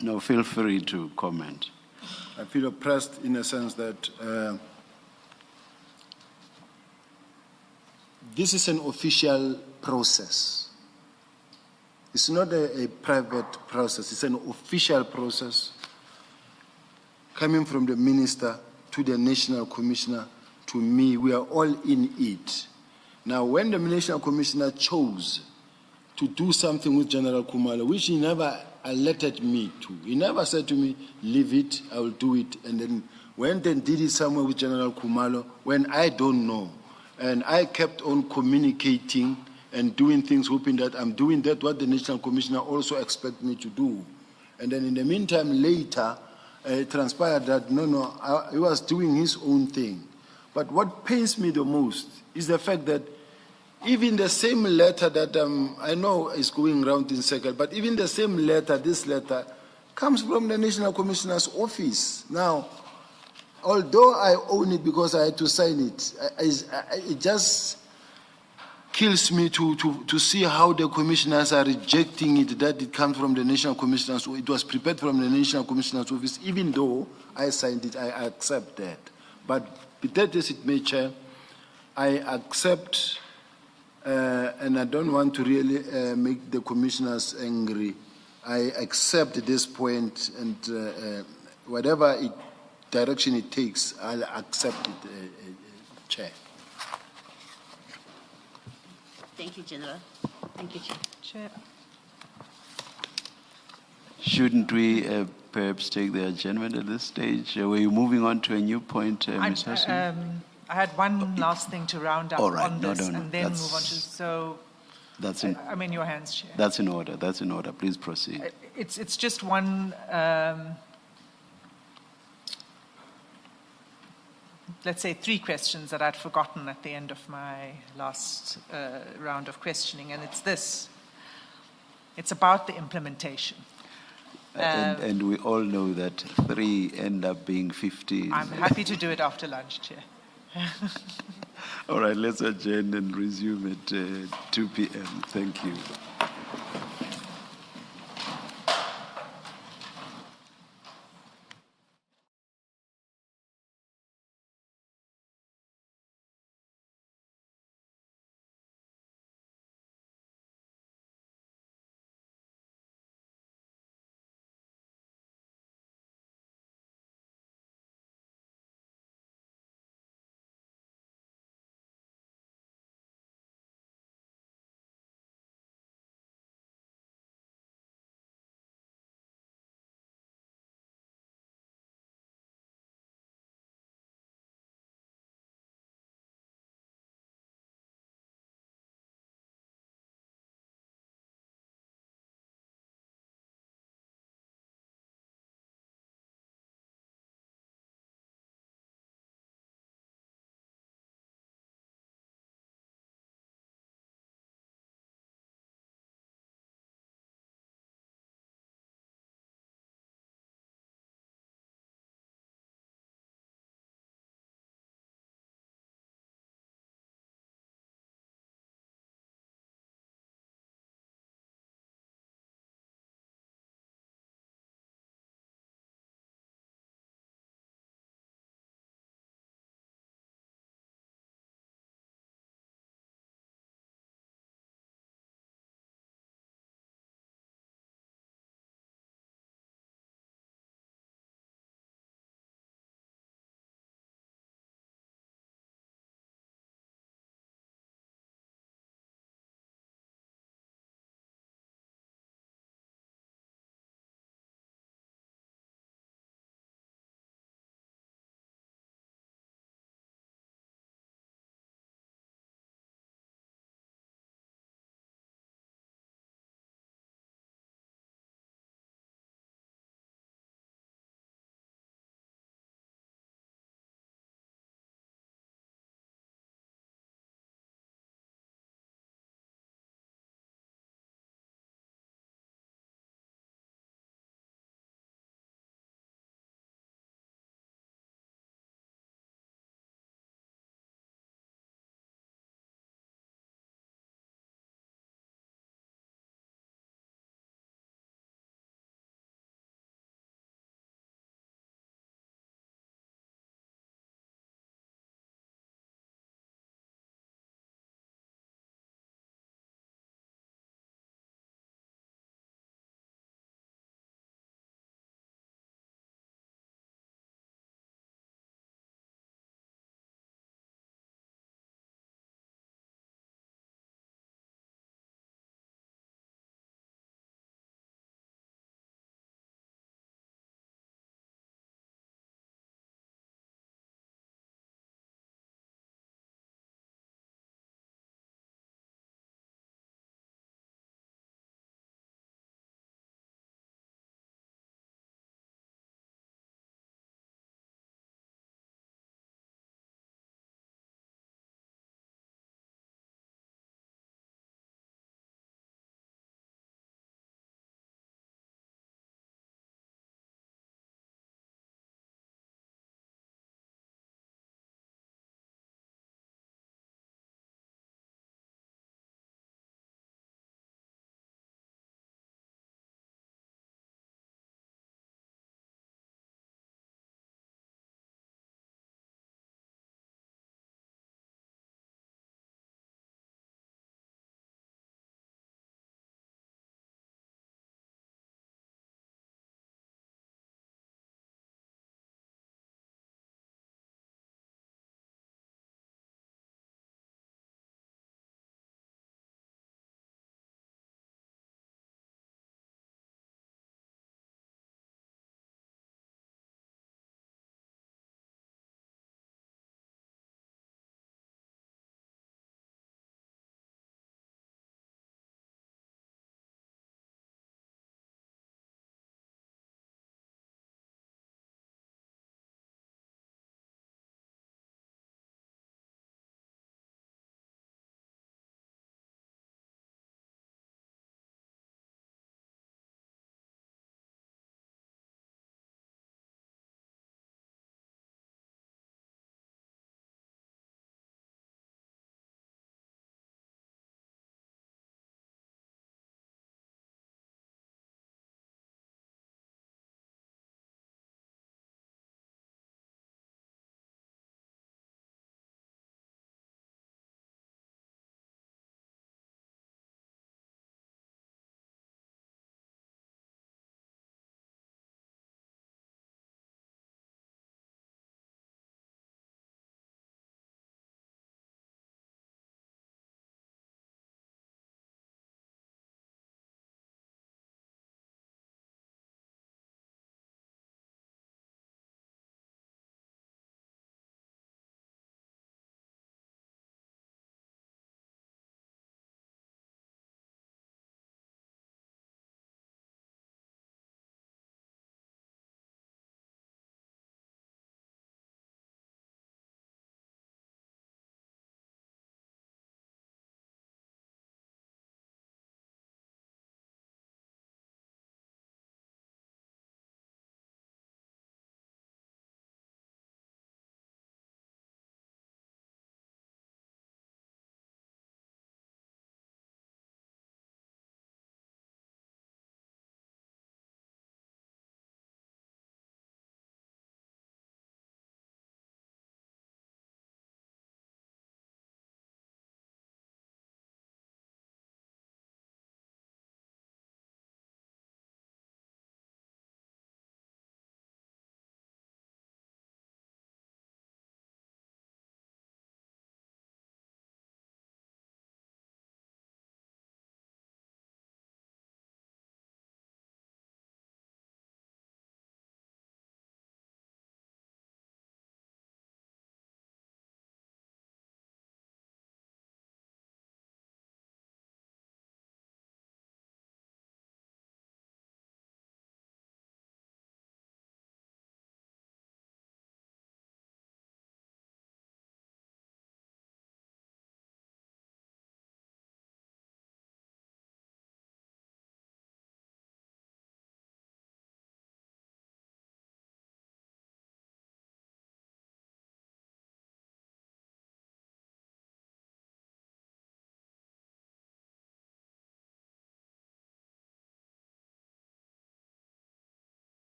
[SPEAKER 2] No, feel free to comment.
[SPEAKER 1] I feel oppressed in a sense that this is an official process. It's not a private process. It's an official process coming from the minister to the national commissioner to me. We are all in it. Now, when the national commissioner chose to do something with General Khumalo, which he never alerted me to. He never said to me, leave it, I will do it. And then went and did it somewhere with General Khumalo when I don't know. And I kept on communicating and doing things, hoping that I'm doing that what the National Commissioner also expects me to do. And then in the meantime, later, it transpired that, he was doing his own thing. But what pains me the most is the fact that even the same letter that I know is going around in circle, but even the same letter, this letter, comes from the National Commissioner's office. Now, although I own it because I had to sign it, it just kills me to see how the commissioners are rejecting it, that it comes from the National Commissioner's office. It was prepared from the National Commissioner's office, even though I signed it, I accept that. But be that as it may, Chair, I accept. And I don't want to really make the commissioners angry. I accept this point, and whatever direction it takes, I'll accept it, Chair.
[SPEAKER 5] Thank you, General. Thank you, Chair.
[SPEAKER 4] Chair.
[SPEAKER 2] Shouldn't we perhaps take the adjournment at this stage? Were you moving on to a new point, Ms. Hassan?
[SPEAKER 4] I had one last thing to round up on this, and then
[SPEAKER 2] That's,
[SPEAKER 4] move on to. So,
[SPEAKER 2] that's in,
[SPEAKER 4] I'm in your hands, Chair.
[SPEAKER 2] That's in order. That's in order. Please proceed.
[SPEAKER 4] It's just one. Let's say 3 questions that I'd forgotten at the end of my last round of questioning, and it's this. It's about the implementation.
[SPEAKER 2] And we all know that 3 end up being 15.
[SPEAKER 4] I'm happy to do it after lunch, Chair.
[SPEAKER 2] All right, let's adjourn and resume at 2 p.m. Thank you.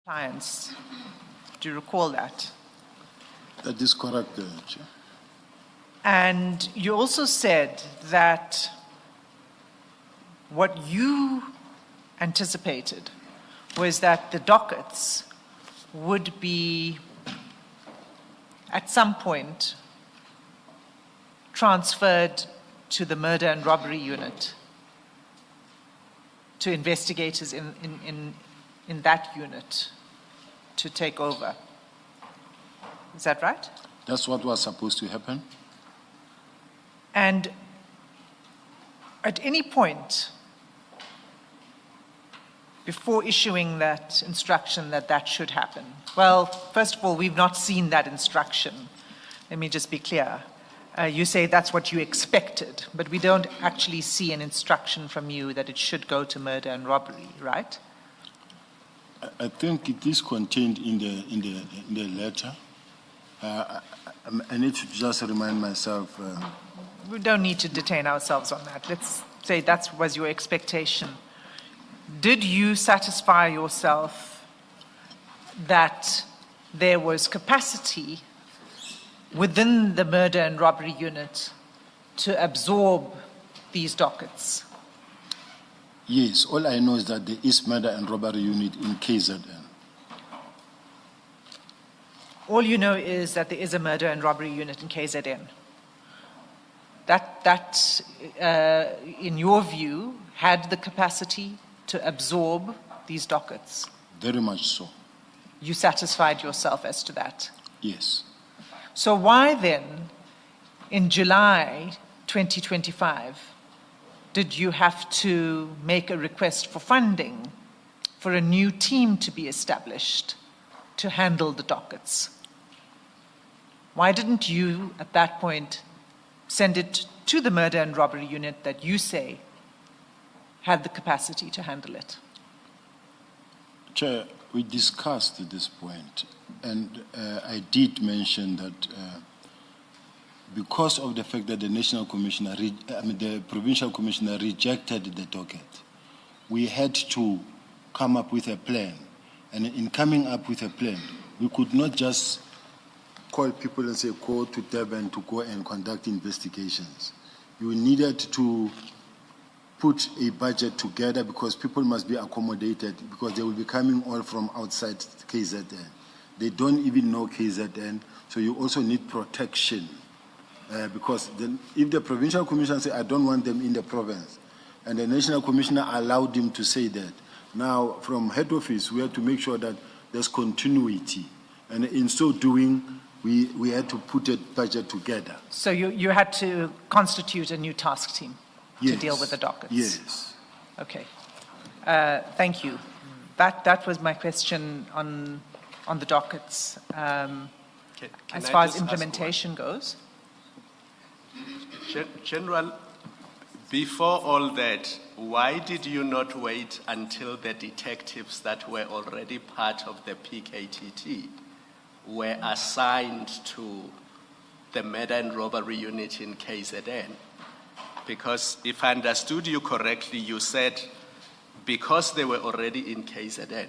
[SPEAKER 4] clients. Do you recall that?
[SPEAKER 1] That is correct, Chair.
[SPEAKER 4] And you also said that what you anticipated was that the dockets would be, at some point, transferred to the murder and robbery unit, to investigators in that unit to take over. Is that right?
[SPEAKER 1] That's what was supposed to happen.
[SPEAKER 4] And at any point, before issuing that instruction that that should happen, well, first of all, we've not seen that instruction. Let me just be clear. You say that's what you expected, but we don't actually see an instruction from you that it should go to murder and robbery, right?
[SPEAKER 1] I think it is contained in the letter. I need to just remind myself.
[SPEAKER 4] We don't need to detain ourselves on that. Let's say that was your expectation. Did you satisfy yourself that there was capacity within the murder and robbery unit to absorb these dockets?
[SPEAKER 1] Yes, all I know is that there is murder and robbery unit in KZN.
[SPEAKER 4] All you know is that there is a murder and robbery unit in KZN. That in your view, had the capacity to absorb these dockets?
[SPEAKER 1] Very much so.
[SPEAKER 4] You satisfied yourself as to that?
[SPEAKER 1] Yes.
[SPEAKER 4] So why then, in July 2025, did you have to make a request for funding for a new team to be established to handle the dockets? Why didn't you, at that point, send it to the murder and robbery unit that you say had the capacity to handle it?
[SPEAKER 1] Chair, we discussed this point, and I did mention that because of the fact that the national commissioner, the provincial commissioner rejected the docket, we had to come up with a plan. And in coming up with a plan, we could not just call people and say, go to Durban to go and conduct investigations. You needed to put a budget together because people must be accommodated because they will be coming all from outside KZN. They don't even know KZN, so you also need protection. Because then if the provincial commissioner say, I don't want them in the province, and the national commissioner allowed him to say that, now from head office, we have to make sure that there's continuity. And in so doing, we had to put a budget together.
[SPEAKER 4] So you had to constitute a new task team to deal with the dockets?
[SPEAKER 1] Yes.
[SPEAKER 4] Okay. Thank you. That was my question on the dockets.
[SPEAKER 3] Can
[SPEAKER 4] As
[SPEAKER 3] I
[SPEAKER 4] far as
[SPEAKER 3] just ask
[SPEAKER 4] implementation goes?
[SPEAKER 3] General, before all that, why did you not wait until the detectives that were already part of the PKTT were assigned to the murder and robbery unit in KZN? Because if I understood you correctly, you said because they were already in KZN,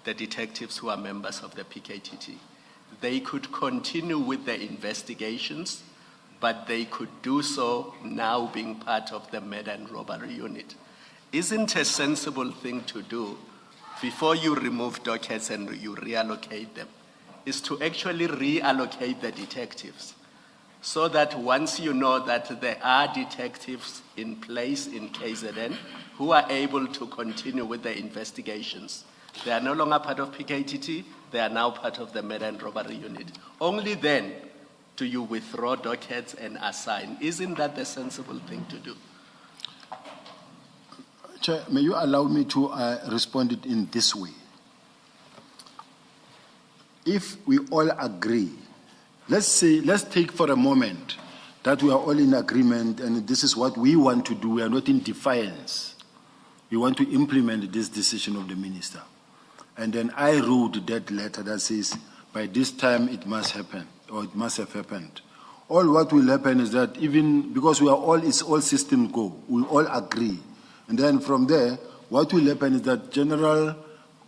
[SPEAKER 3] the detectives who are members of the PKTT, they could continue with the investigations, but they could do so now being part of the murder and robbery unit. Isn't a sensible thing to do before you remove dockets and you reallocate them, is to actually reallocate the detectives so that once you know that there are detectives in place in KZN who are able to continue with the investigations, they are no longer part of PKTT, they are now part of the murder and robbery unit. Only then do you withdraw dockets and assign. Isn't that the sensible thing to do?
[SPEAKER 1] Chair, may you allow me to respond it in this way? If we all agree, let's take for a moment that we are all in agreement and this is what we want to do, we are not in defiance. We want to implement this decision of the minister. And then I wrote that letter that says, by this time it must happen, or it must have happened. All what will happen is that even, because we are all, it's all systems go, we all agree. And then from there, what will happen is that General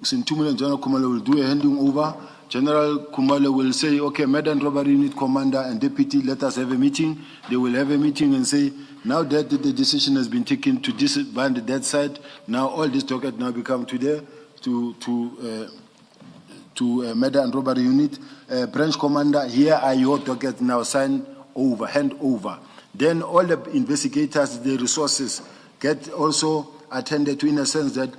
[SPEAKER 1] Sintumile and General Kumalo will do a handing over. General Kumalo will say, okay, Madam Robbery Unit Commander and Deputy, let us have a meeting. They will have a meeting and say, now that the decision has been taken to disband that side, now all this docket now become to Madam Robbery Unit. Branch Commander, here are your dockets now, sign over, hand over. Then all the investigators, the resources get also attended to, in a sense that,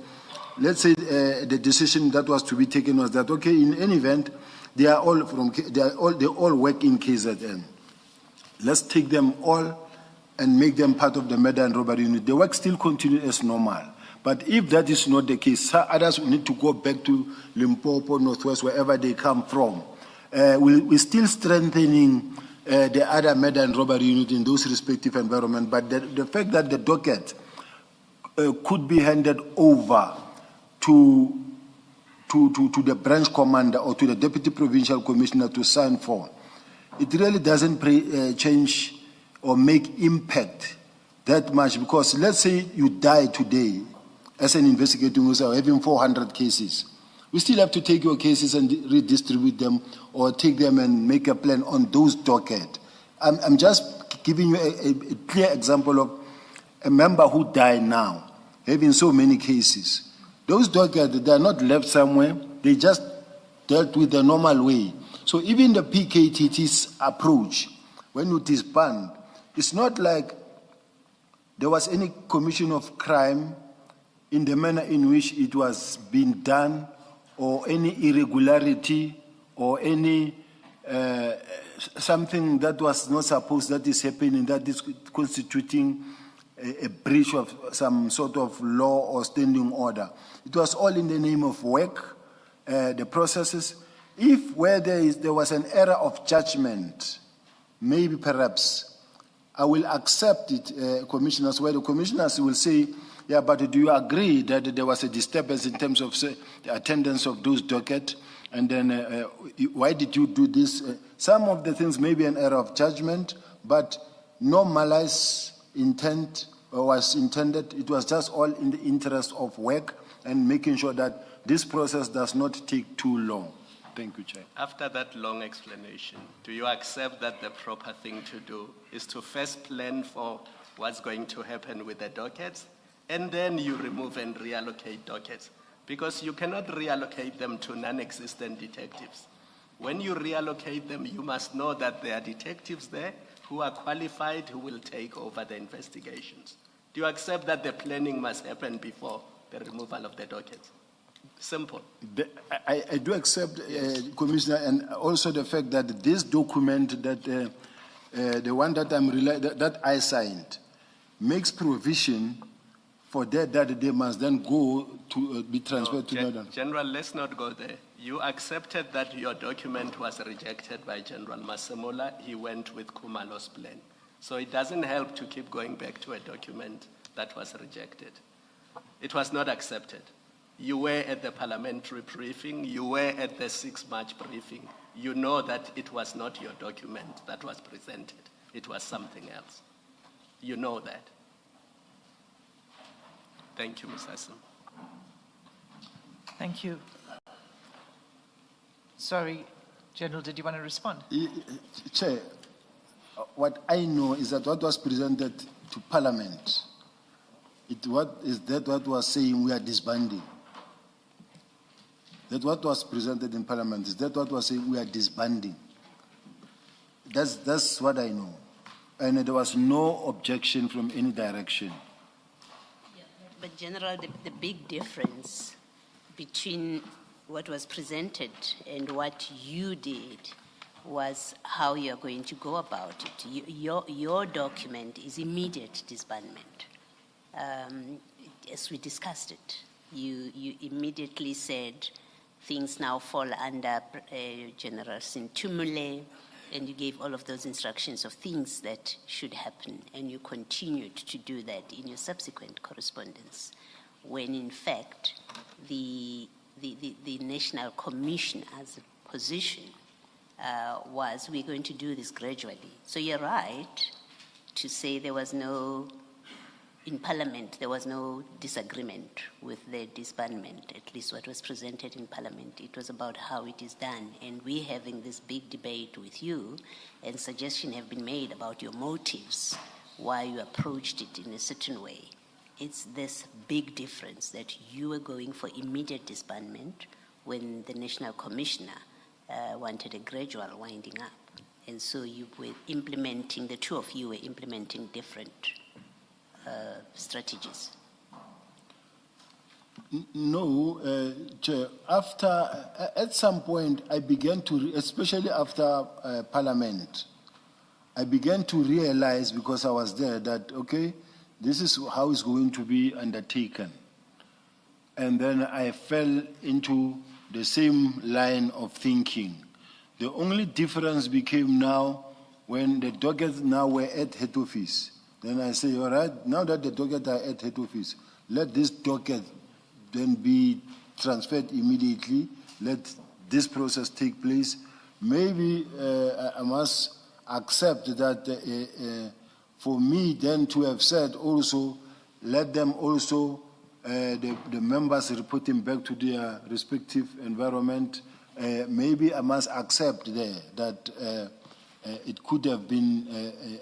[SPEAKER 1] let's say the decision that was to be taken was that, okay, in any event, they all work in KZN. Let's take them all and make them part of the murder and robbery unit. The work still continues as normal. But if that is not the case, others will need to go back to Limpopo, Northwest, wherever they come from. We're still strengthening the other murder and robbery unit in those respective environments. But the fact that the docket could be handed over to the branch commander or to the deputy provincial commissioner to sign for, it really doesn't change or make impact that much, because let's say you die today as an investigating officer having 400 cases. We still have to take your cases and redistribute them or take them and make a plan on those docket. I'm just giving you a clear example of a member who died now, having so many cases. Those dockets, they are not left somewhere. They just dealt with the normal way. So even the PKTT's approach, when you disband, it's not like there was any commission of crime in the manner in which it was being done, or any irregularity, or any something that was not supposed that is happening, that is constituting a breach of some sort of law or standing order. It was all in the name of work, the processes. If where there was an error of judgment, maybe perhaps I will accept it, commissioners, where the commissioners will say, yeah, but do you agree that there was a disturbance in terms of the attendance of those docket? And then why did you do this? Some of the things may be an error of judgment, but no malice intent was intended. It was just all in the interest of work and making sure that this process does not take too long. Thank you, Chair.
[SPEAKER 3] After that long explanation, do you accept that the proper thing to do is to first plan for what's going to happen with the dockets, and then you remove and reallocate dockets? Because you cannot reallocate them to non-existent detectives. When you reallocate them, you must know that there are detectives there who are qualified, who will take over the investigations. Do you accept that the planning must happen before the removal of the dockets? Simple.
[SPEAKER 1] I do accept, Commissioner, and also the fact that this document, that the one that that I signed, makes provision for that they must then go to be transferred to Madam.
[SPEAKER 3] General, let's not go there. You accepted that your document was rejected by General Masemola. He went with Kumalo's plan. So it doesn't help to keep going back to a document that was rejected. It was not accepted. You were at the parliamentary briefing. You were at the 6 March briefing. You know that it was not your document that was presented. It was something else. You know that. Thank you, Ms. Hassan.
[SPEAKER 4] Thank you. Sorry, General, did you want to respond?
[SPEAKER 1] Chair, what I know is that what was presented to Parliament, what was saying we are disbanding? That what was presented in Parliament, is that what was saying we are disbanding? That's what I know. And there was no objection from any direction.
[SPEAKER 5] But General, the big difference between what was presented and what you did was how you're going to go about it. Your document is immediate disbandment. As we discussed it, you immediately said things now fall under General Sintumule, and you gave all of those instructions of things that should happen, and you continued to do that in your subsequent correspondence, when in fact the National Commissioner's position was we're going to do this gradually. So you're right to say there was no in Parliament, there was no disagreement with the disbandment, at least what was presented in Parliament. It was about how it is done. And we having this big debate with you, and suggestions have been made about your motives, why you approached it in a certain way. It's this big difference that you were going for immediate disbandment when the National Commissioner wanted a gradual winding up. And so you were implementing, the two of you were implementing different strategies.
[SPEAKER 1] No, Chair. At some point, I began to, especially after Parliament, I began to realize, because I was there, that, okay, this is how it's going to be undertaken. And then I fell into the same line of thinking. The only difference became now when the dockets now were at head office. Then I say, all right, now that the dockets are at head office, let this docket then be transferred immediately. Let this process take place. Maybe I must accept that for me then to have said also, let them also, the members reporting back to their respective environment, maybe I must accept there that it could have been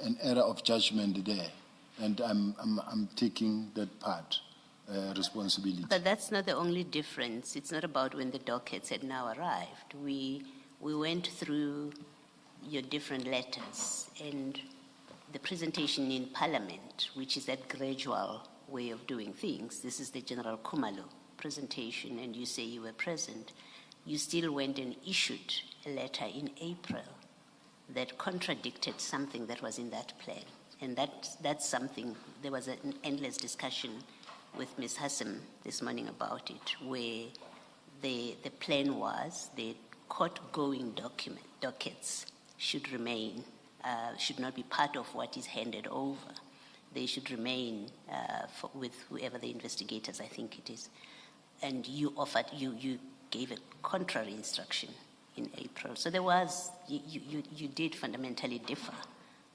[SPEAKER 1] an error of judgment there, and I'm taking that part responsibility.
[SPEAKER 5] But that's not the only difference. It's not about when the dockets had now arrived. We went through your different letters and the presentation in Parliament, which is that gradual way of doing things. This is the General Khumalo presentation, and you say you were present. You still went and issued a letter in April that contradicted something that was in that plan. And that's something, there was an endless discussion with Ms. Hassan this morning about it, where the plan was the court-going dockets should remain, should not be part of what is handed over. They should remain with whoever the investigators, I think it is. And you offered, you gave a contrary instruction in April. So there was, you did fundamentally differ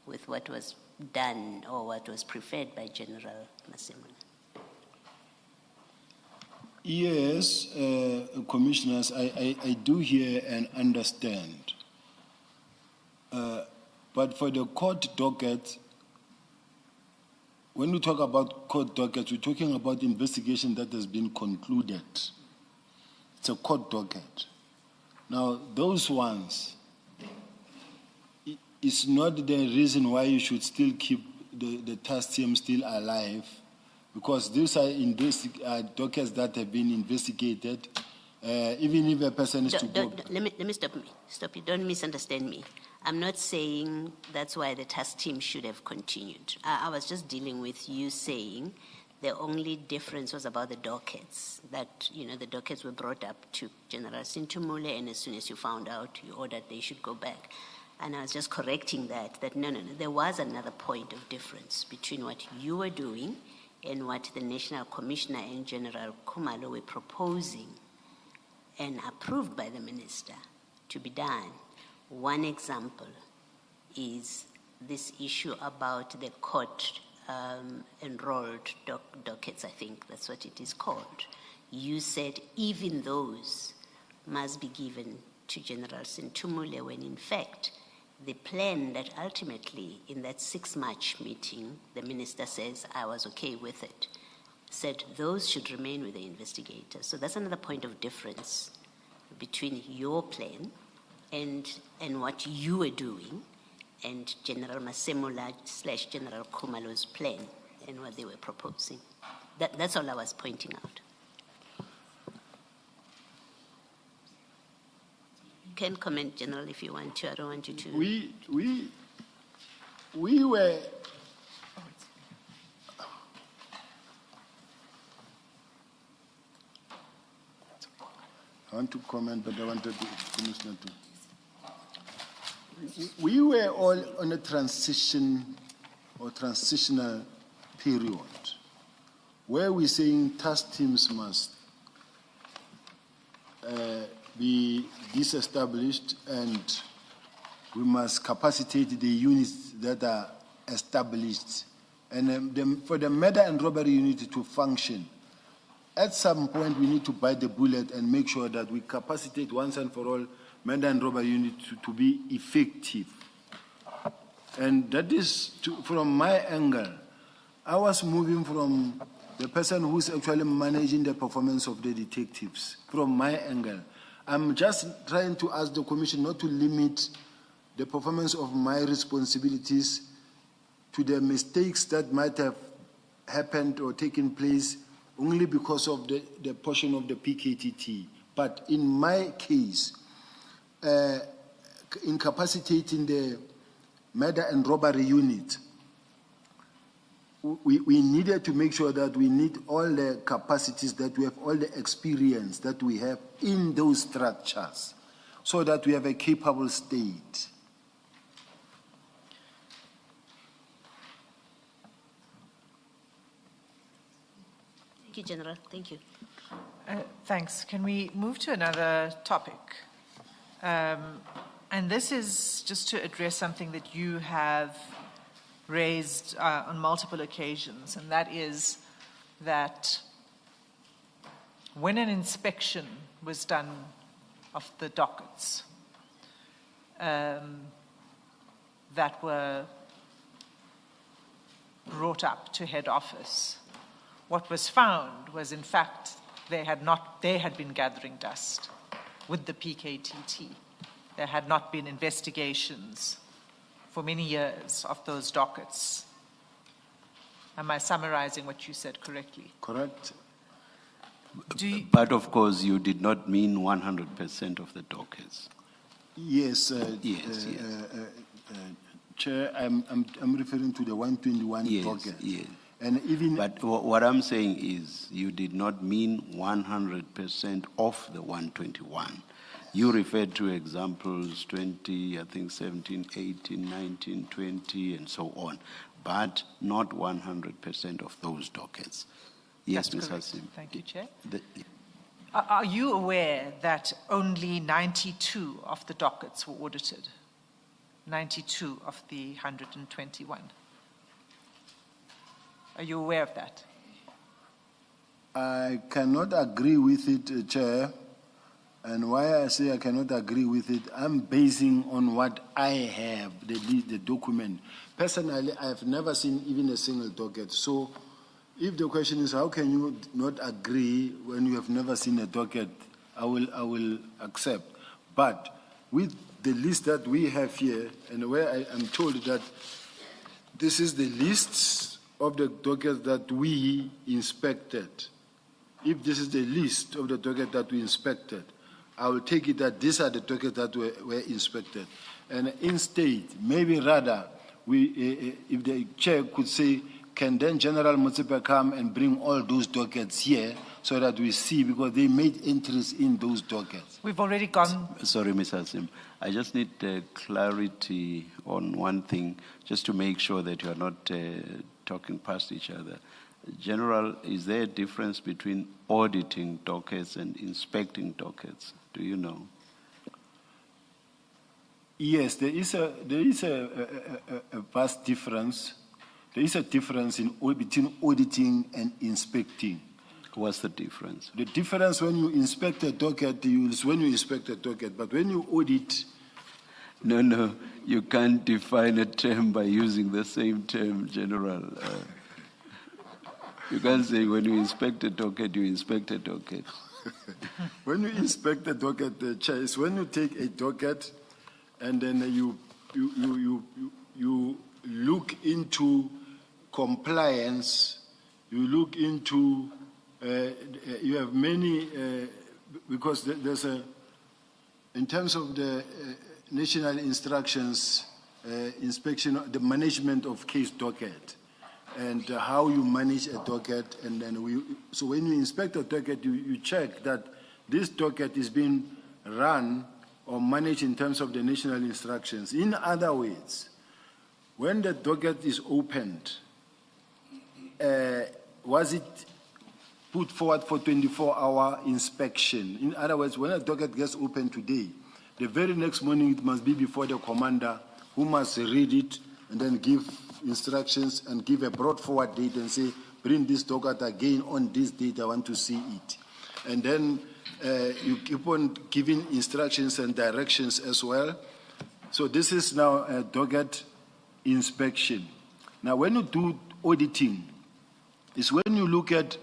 [SPEAKER 5] with what was done or what was preferred by General Masemola.
[SPEAKER 1] Yes, commissioners, I do hear and understand. But for the court docket, when we talk about court docket, we're talking about investigation that has been concluded. It's a court docket. Now, those ones, it's not the reason why you should still keep the task team still alive, because these are dockets that have been investigated, even if a person is to go.
[SPEAKER 5] Let me stop you. Don't misunderstand me. I'm not saying that's why the task team should have continued. I was just dealing with you saying the only difference was about the dockets, that, the dockets were brought up to General Sintumule, and as soon as you found out, you ordered they should go back. And I was just correcting that no, there was another point of difference between what you were doing and what the National Commissioner and General Khumalo were proposing and approved by the minister to be done. One example is this issue about the court enrolled dockets, I think that's what it is called. You said even those must be given to General Sintumule, when in fact the plan that ultimately in that 6 March meeting, the minister says, I was okay with it, said those should remain with the investigators. So that's another point of difference between your plan and what you were doing, and General Masemola / General Khumalo's plan and what they were proposing. That's all I was pointing out. You can comment, General, if you want to. I don't want you to.
[SPEAKER 1] We were. I want to comment, but I wanted the Commissioner to. We were all on a transition or transitional period where we're saying task teams must be disestablished, and we must capacitate the units that are established And for the murder and robbery unit to function, at some point we need to bite the bullet and make sure that we capacitate once and for all murder and robbery unit to be effective. And that is, from my angle, I was moving from the person who's actually managing the performance of the detectives. From my angle, I'm just trying to ask the commission not to limit the performance of my responsibilities to the mistakes that might have happened or taken place only because of the portion of the PKTT. But in my case, incapacitating the murder and robbery unit, we needed to make sure that we need all the capacities that we have, all the experience that we have in those structures, so that we have a capable state.
[SPEAKER 5] Thank you, General. Thank you.
[SPEAKER 4] Thanks. Can we move to another topic? And this is just to address something that you have raised on multiple occasions, and that is that when an inspection was done of the dockets that were brought up to head office, what was found was, in fact, they had been gathering dust with the PKTT. There had not been investigations for many years of those dockets. Am I summarizing what you said correctly?
[SPEAKER 1] Correct?
[SPEAKER 2] But of course, you did not mean 100% of the dockets.
[SPEAKER 1] Yes.
[SPEAKER 2] Yes.
[SPEAKER 1] Chair, I'm referring to the 121
[SPEAKER 2] Yes,
[SPEAKER 1] docket.
[SPEAKER 2] yes.
[SPEAKER 1] And even
[SPEAKER 2] But what I'm saying is, you did not mean 100% of the 121. You referred to examples 20, I think 17, 18, 19, 20, and so on, but not 100% of those dockets. Yes,
[SPEAKER 4] That's
[SPEAKER 2] Ms.
[SPEAKER 4] correct.
[SPEAKER 2] Hassim.
[SPEAKER 4] Thank you, Chair.
[SPEAKER 2] The-
[SPEAKER 4] Are you aware that only 92 of the dockets were audited? 92 of the 121. Are you aware of that?
[SPEAKER 1] I cannot agree with it, Chair. And why I say I cannot agree with it, I'm basing on what I have, the document. Personally, I have never seen even a single docket. So if the question is, how can you not agree when you have never seen a docket, I will accept. But with the list that we have here, and where I am told that this is the list of the dockets that we inspected. If this is the list of the dockets that we inspected, I will take it that these are the dockets that were inspected. And instead, maybe rather, if the chair could say, can then General Motsepe come and bring all those dockets here so that we see, because they made entries in those dockets.
[SPEAKER 4] We've already gone.
[SPEAKER 2] Sorry, Ms. Hassim. I just need clarity on one thing, just to make sure that you are not talking past each other. General, is there a difference between auditing dockets and inspecting dockets? Do you know?
[SPEAKER 1] Yes, there is a vast difference. There is a difference between auditing and inspecting.
[SPEAKER 2] What's the difference?
[SPEAKER 1] The difference when you inspect a docket is when you inspect a docket, but when you audit.
[SPEAKER 2] No, you can't define a term by using the same term, General. You can't say when you inspect a docket, you inspect a docket.
[SPEAKER 1] When you inspect a docket, the chair, is when you take a docket and then you look into compliance, you look into, you have many, because there's in terms of the national instructions, inspection, the management of case docket, and how you manage a docket, and then so when you inspect a docket, you check that this docket is being run or managed in terms of the national instructions. In other words, when the docket is opened, was it put forward for 24-hour inspection? In other words, when a docket gets opened today, the very next morning it must be before the commander, who must read it and then give instructions and give a brought forward date and say, bring this docket again on this date, I want to see it. And then you keep on giving instructions and directions as well. So this is now a docket inspection. Now when you do auditing, is when you look at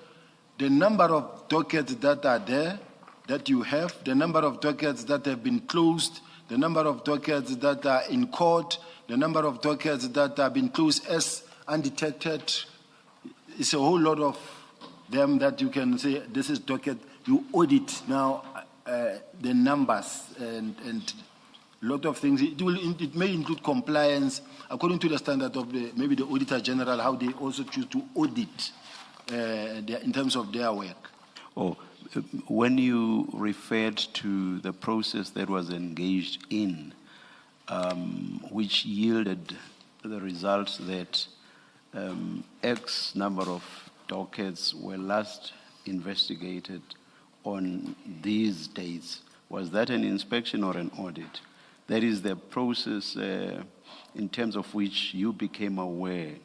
[SPEAKER 1] the number of dockets that are there, that you have, the number of dockets that have been closed, the number of dockets that are in court, the number of dockets that have been closed as undetected. It's a whole lot of them that you can say, this is docket. You audit now the numbers and a lot of things. It may include compliance according to the standard of maybe the Auditor General, how they also choose to audit in terms of their work.
[SPEAKER 2] Oh, when you referred to the process that was engaged in, which yielded the results that X number of dockets were last investigated on these dates, was that an inspection or an audit? That is the process in terms of which you became aware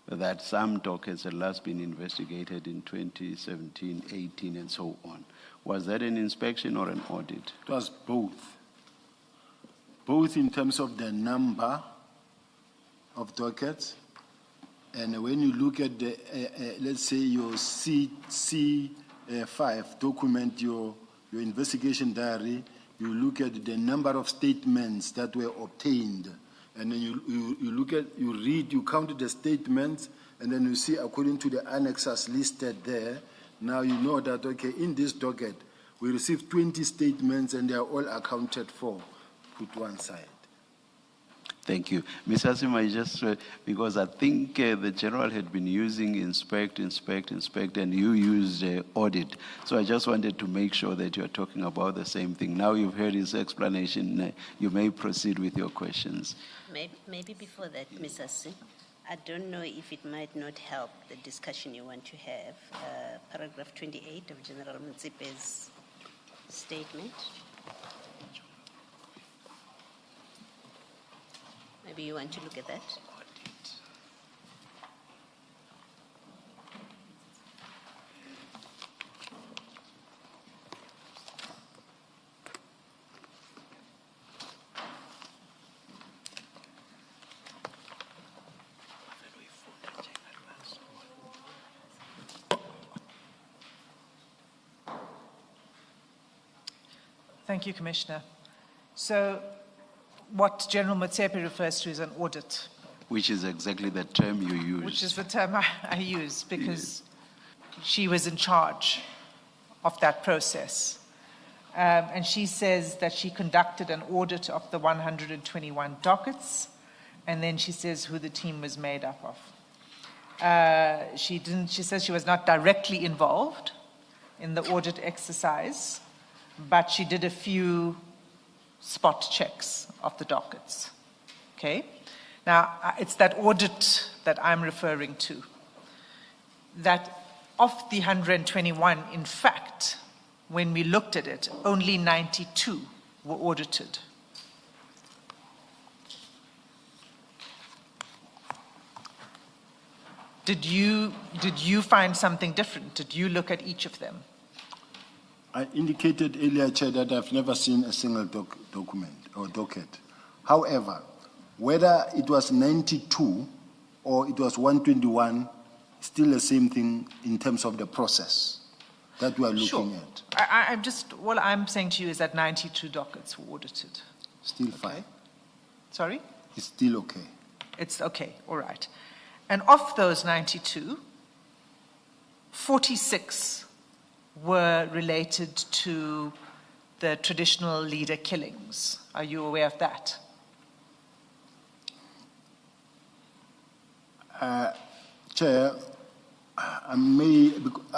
[SPEAKER 2] that some dockets had last been investigated in 2017, 18, and so on. Was that an inspection or an audit?
[SPEAKER 1] It was both. Both in terms of the number of dockets, and when you look at the, let's say your C5 document, your investigation diary, you look at the number of statements that were obtained. And then you look at, you read, you count the statements, and then you see according to the annexes listed there, now you know that, okay, in this docket, we received 20 statements and they are all accounted for. Put one side.
[SPEAKER 2] Thank you. Ms. Asima, just because I think the general had been using inspect, and you used audit. So I just wanted to make sure that you're talking about the same thing. Now you've heard his explanation, you may proceed with your questions.
[SPEAKER 5] Maybe before that, Ms. Assi, I don't know if it might not help the discussion you want to have. Paragraph 28 of General Mtsipe's statement. Maybe you want to look at that.
[SPEAKER 4] Thank you, Commissioner. So what General Motsepe refers to is an audit.
[SPEAKER 2] Which is exactly the term you use.
[SPEAKER 4] Which is the term I use because she was in charge of that process. And she says that she conducted an audit of the 121 dockets, and then she says who the team was made up of. She says she was not directly involved in the audit exercise, but she did a few spot checks of the dockets. Okay? Now, it's that audit that I'm referring to. That of the 121, in fact, when we looked at it, only 92 were audited. Did you find something different? Did you look at each of them?
[SPEAKER 1] I indicated earlier, Chair, that I've never seen a single document or docket. However, whether it was 92 or it was 121, still the same thing in terms of the process that we are looking at.
[SPEAKER 4] What I'm saying to you is that 92 dockets were audited.
[SPEAKER 1] Still fine.
[SPEAKER 4] Sorry?
[SPEAKER 1] It's still okay.
[SPEAKER 4] It's okay, all right. And of those 92, 46 were related to the traditional leader killings. Are you aware of that?
[SPEAKER 1] Chair, I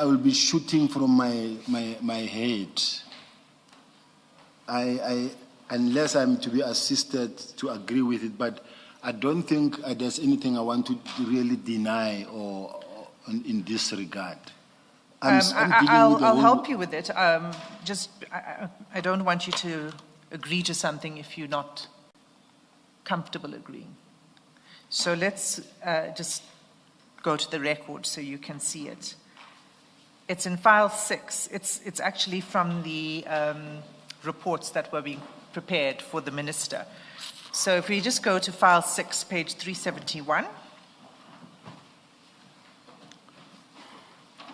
[SPEAKER 1] will be shooting from my head. Unless I'm to be assisted to agree with it, but I don't think there's anything I want to really deny or in this regard.
[SPEAKER 4] I'll help you with it. I don't want you to agree to something if you're not comfortable agreeing. So let's just go to the record so you can see it. It's in file 6. It's actually from the reports that were being prepared for the minister. So if we just go to file 6, page 371.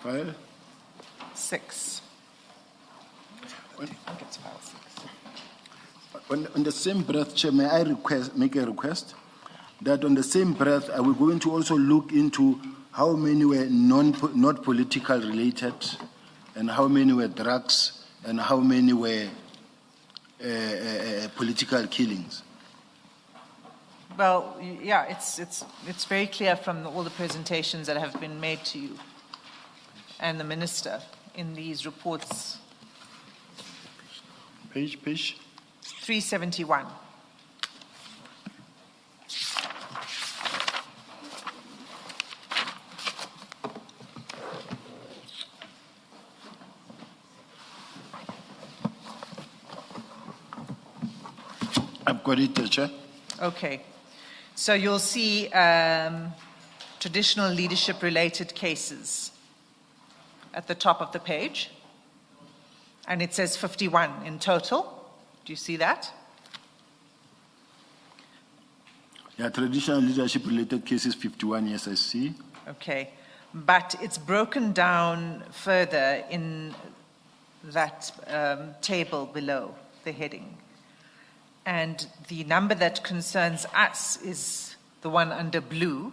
[SPEAKER 1] File?
[SPEAKER 4] 6. I think it's file 6.
[SPEAKER 1] On the same breath, Chair, may I make a request that on the same breath, are we going to also look into how many were not political related, and how many were drugs, and how many were political killings?
[SPEAKER 4] Well, yeah, it's very clear from all the presentations that have been made to you and the minister in these reports.
[SPEAKER 1] Page?
[SPEAKER 4] 371.
[SPEAKER 1] I've got it, Chair.
[SPEAKER 4] Okay. So you'll see traditional leadership-related cases at the top of the page. And it says 51 in total. Do you see that?
[SPEAKER 1] Yeah, traditional leadership related cases 51, yes, I see.
[SPEAKER 4] Okay. But it's broken down further in that table below the heading. And the number that concerns us is the one under blue,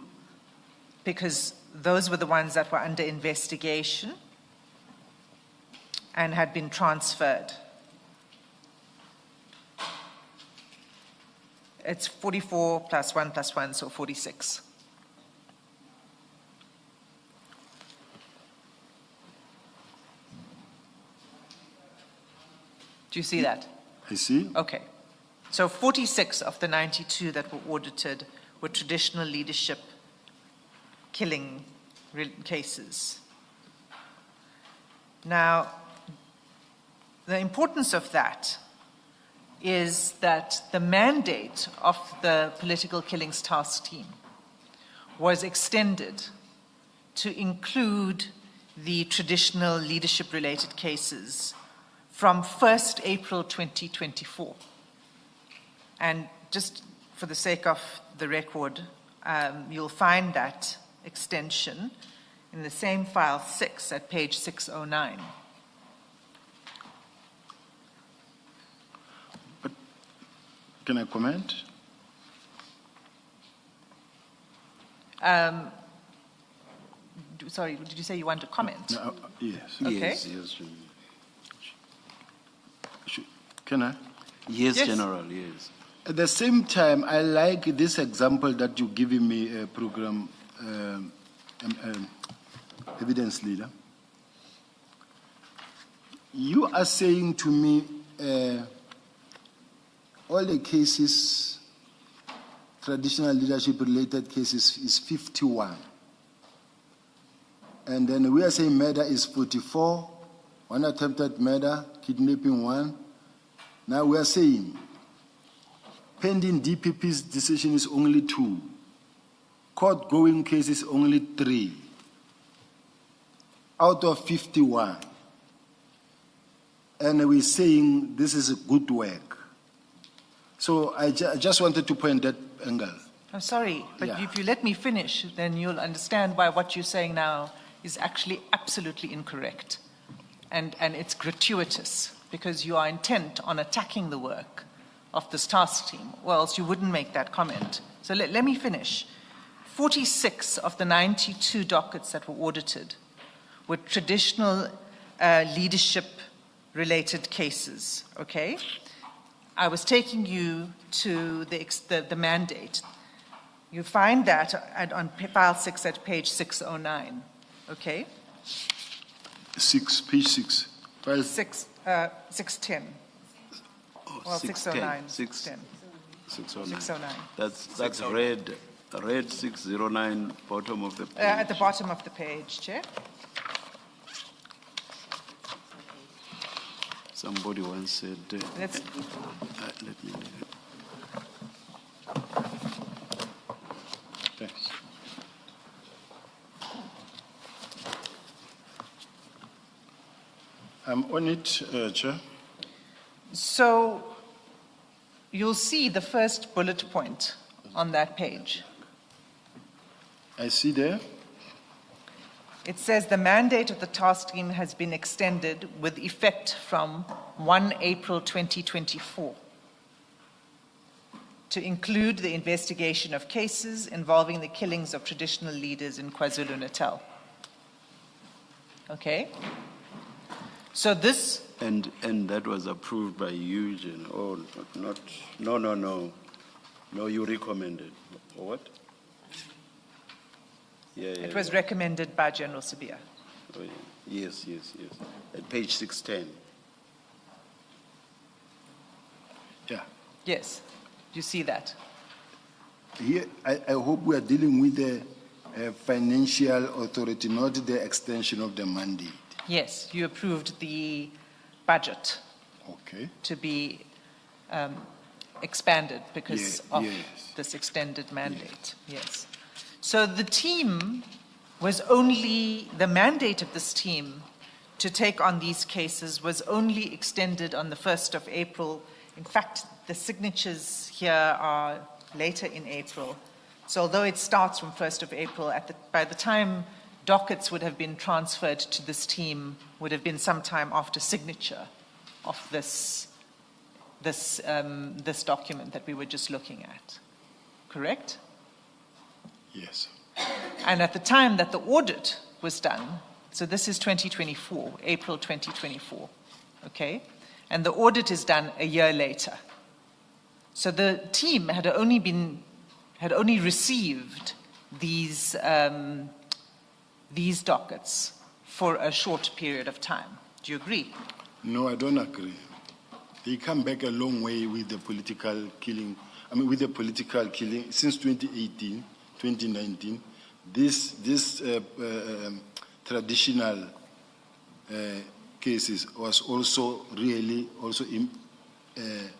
[SPEAKER 4] because those were the ones that were under investigation and had been transferred. It's 44 plus 1, so 46. Do you see that?
[SPEAKER 1] I see.
[SPEAKER 4] Okay. So 46 of the 92 that were audited were traditional leadership killing cases. Now, the importance of that is that the mandate of the political killings task team was extended to include the traditional leadership-related cases from 1st April 2024. And just for the sake of the record, you'll find that extension in the same file 6 at page 609.
[SPEAKER 1] But can I comment?
[SPEAKER 4] Sorry, did you say you want to comment?
[SPEAKER 1] No, yes.
[SPEAKER 4] Okay.
[SPEAKER 2] Yes.
[SPEAKER 1] Can I?
[SPEAKER 2] Yes,
[SPEAKER 4] Yes.
[SPEAKER 2] General, yes.
[SPEAKER 1] At the same time, I like this example that you're giving me, program evidence leader. You are saying to me all the cases, traditional leadership related cases is 51. And then we are saying murder is 44, one attempted murder, kidnapping 1. Now we are saying pending DPP's decision is only 2. Court-going cases only 3. Out of 51. And we're saying this is good work. So I just wanted to point that angle.
[SPEAKER 4] I'm sorry, but
[SPEAKER 1] Yeah.
[SPEAKER 4] if you let me finish, then you'll understand why what you're saying now is actually absolutely incorrect. And it's gratuitous, because you are intent on attacking the work of this task team, or else you wouldn't make that comment. So let me finish. 46 of the 92 dockets that were audited were traditional leadership-related cases, okay? I was taking you to the mandate. You find that on file 6 at page 609, okay?
[SPEAKER 1] Page 6. File
[SPEAKER 4] 610.
[SPEAKER 2] Oh,
[SPEAKER 4] Well, 609.
[SPEAKER 2] 610.
[SPEAKER 4] 609.
[SPEAKER 2] 609. That's red 609, bottom of the page.
[SPEAKER 4] At the bottom of the page, Chair.
[SPEAKER 2] Somebody once said,
[SPEAKER 4] Let's,
[SPEAKER 2] let me
[SPEAKER 1] I'm on it, Chair.
[SPEAKER 4] So you'll see the first bullet point on that page.
[SPEAKER 1] I see there.
[SPEAKER 4] It says the mandate of the task team has been extended with effect from 1 April 2024 to include the investigation of cases involving the killings of traditional leaders in KwaZulu-Natal. Okay? So this,
[SPEAKER 2] And that was approved by Eugene. Oh, not, no. No, you recommended. Or what? Yeah.
[SPEAKER 4] it was recommended by General Sibiya.
[SPEAKER 2] Oh, yeah. Yes. At page 610.
[SPEAKER 1] Yeah.
[SPEAKER 4] Yes, you see that.
[SPEAKER 1] Here, I hope we are dealing with the financial authority, not the extension of the mandate.
[SPEAKER 4] Yes, you approved the budget
[SPEAKER 1] Okay.
[SPEAKER 4] to be expanded because of
[SPEAKER 1] yes.
[SPEAKER 4] this extended mandate. Yes. So the team was only, the mandate of this team to take on these cases was only extended on the 1st of April. In fact, the signatures here are later in April. So although it starts from 1st of April, by the time dockets would have been transferred to this team would have been sometime after signature of this document that we were just looking at. Correct?
[SPEAKER 1] Yes.
[SPEAKER 4] And at the time that the audit was done, so this is 2024, April 2024, okay? And the audit is done a year later. So the team had only received these dockets for a short period of time. Do you agree?
[SPEAKER 1] No, I don't agree. They come back a long way with the political killing. With the political killing since 2018, 2019. This traditional cases was also really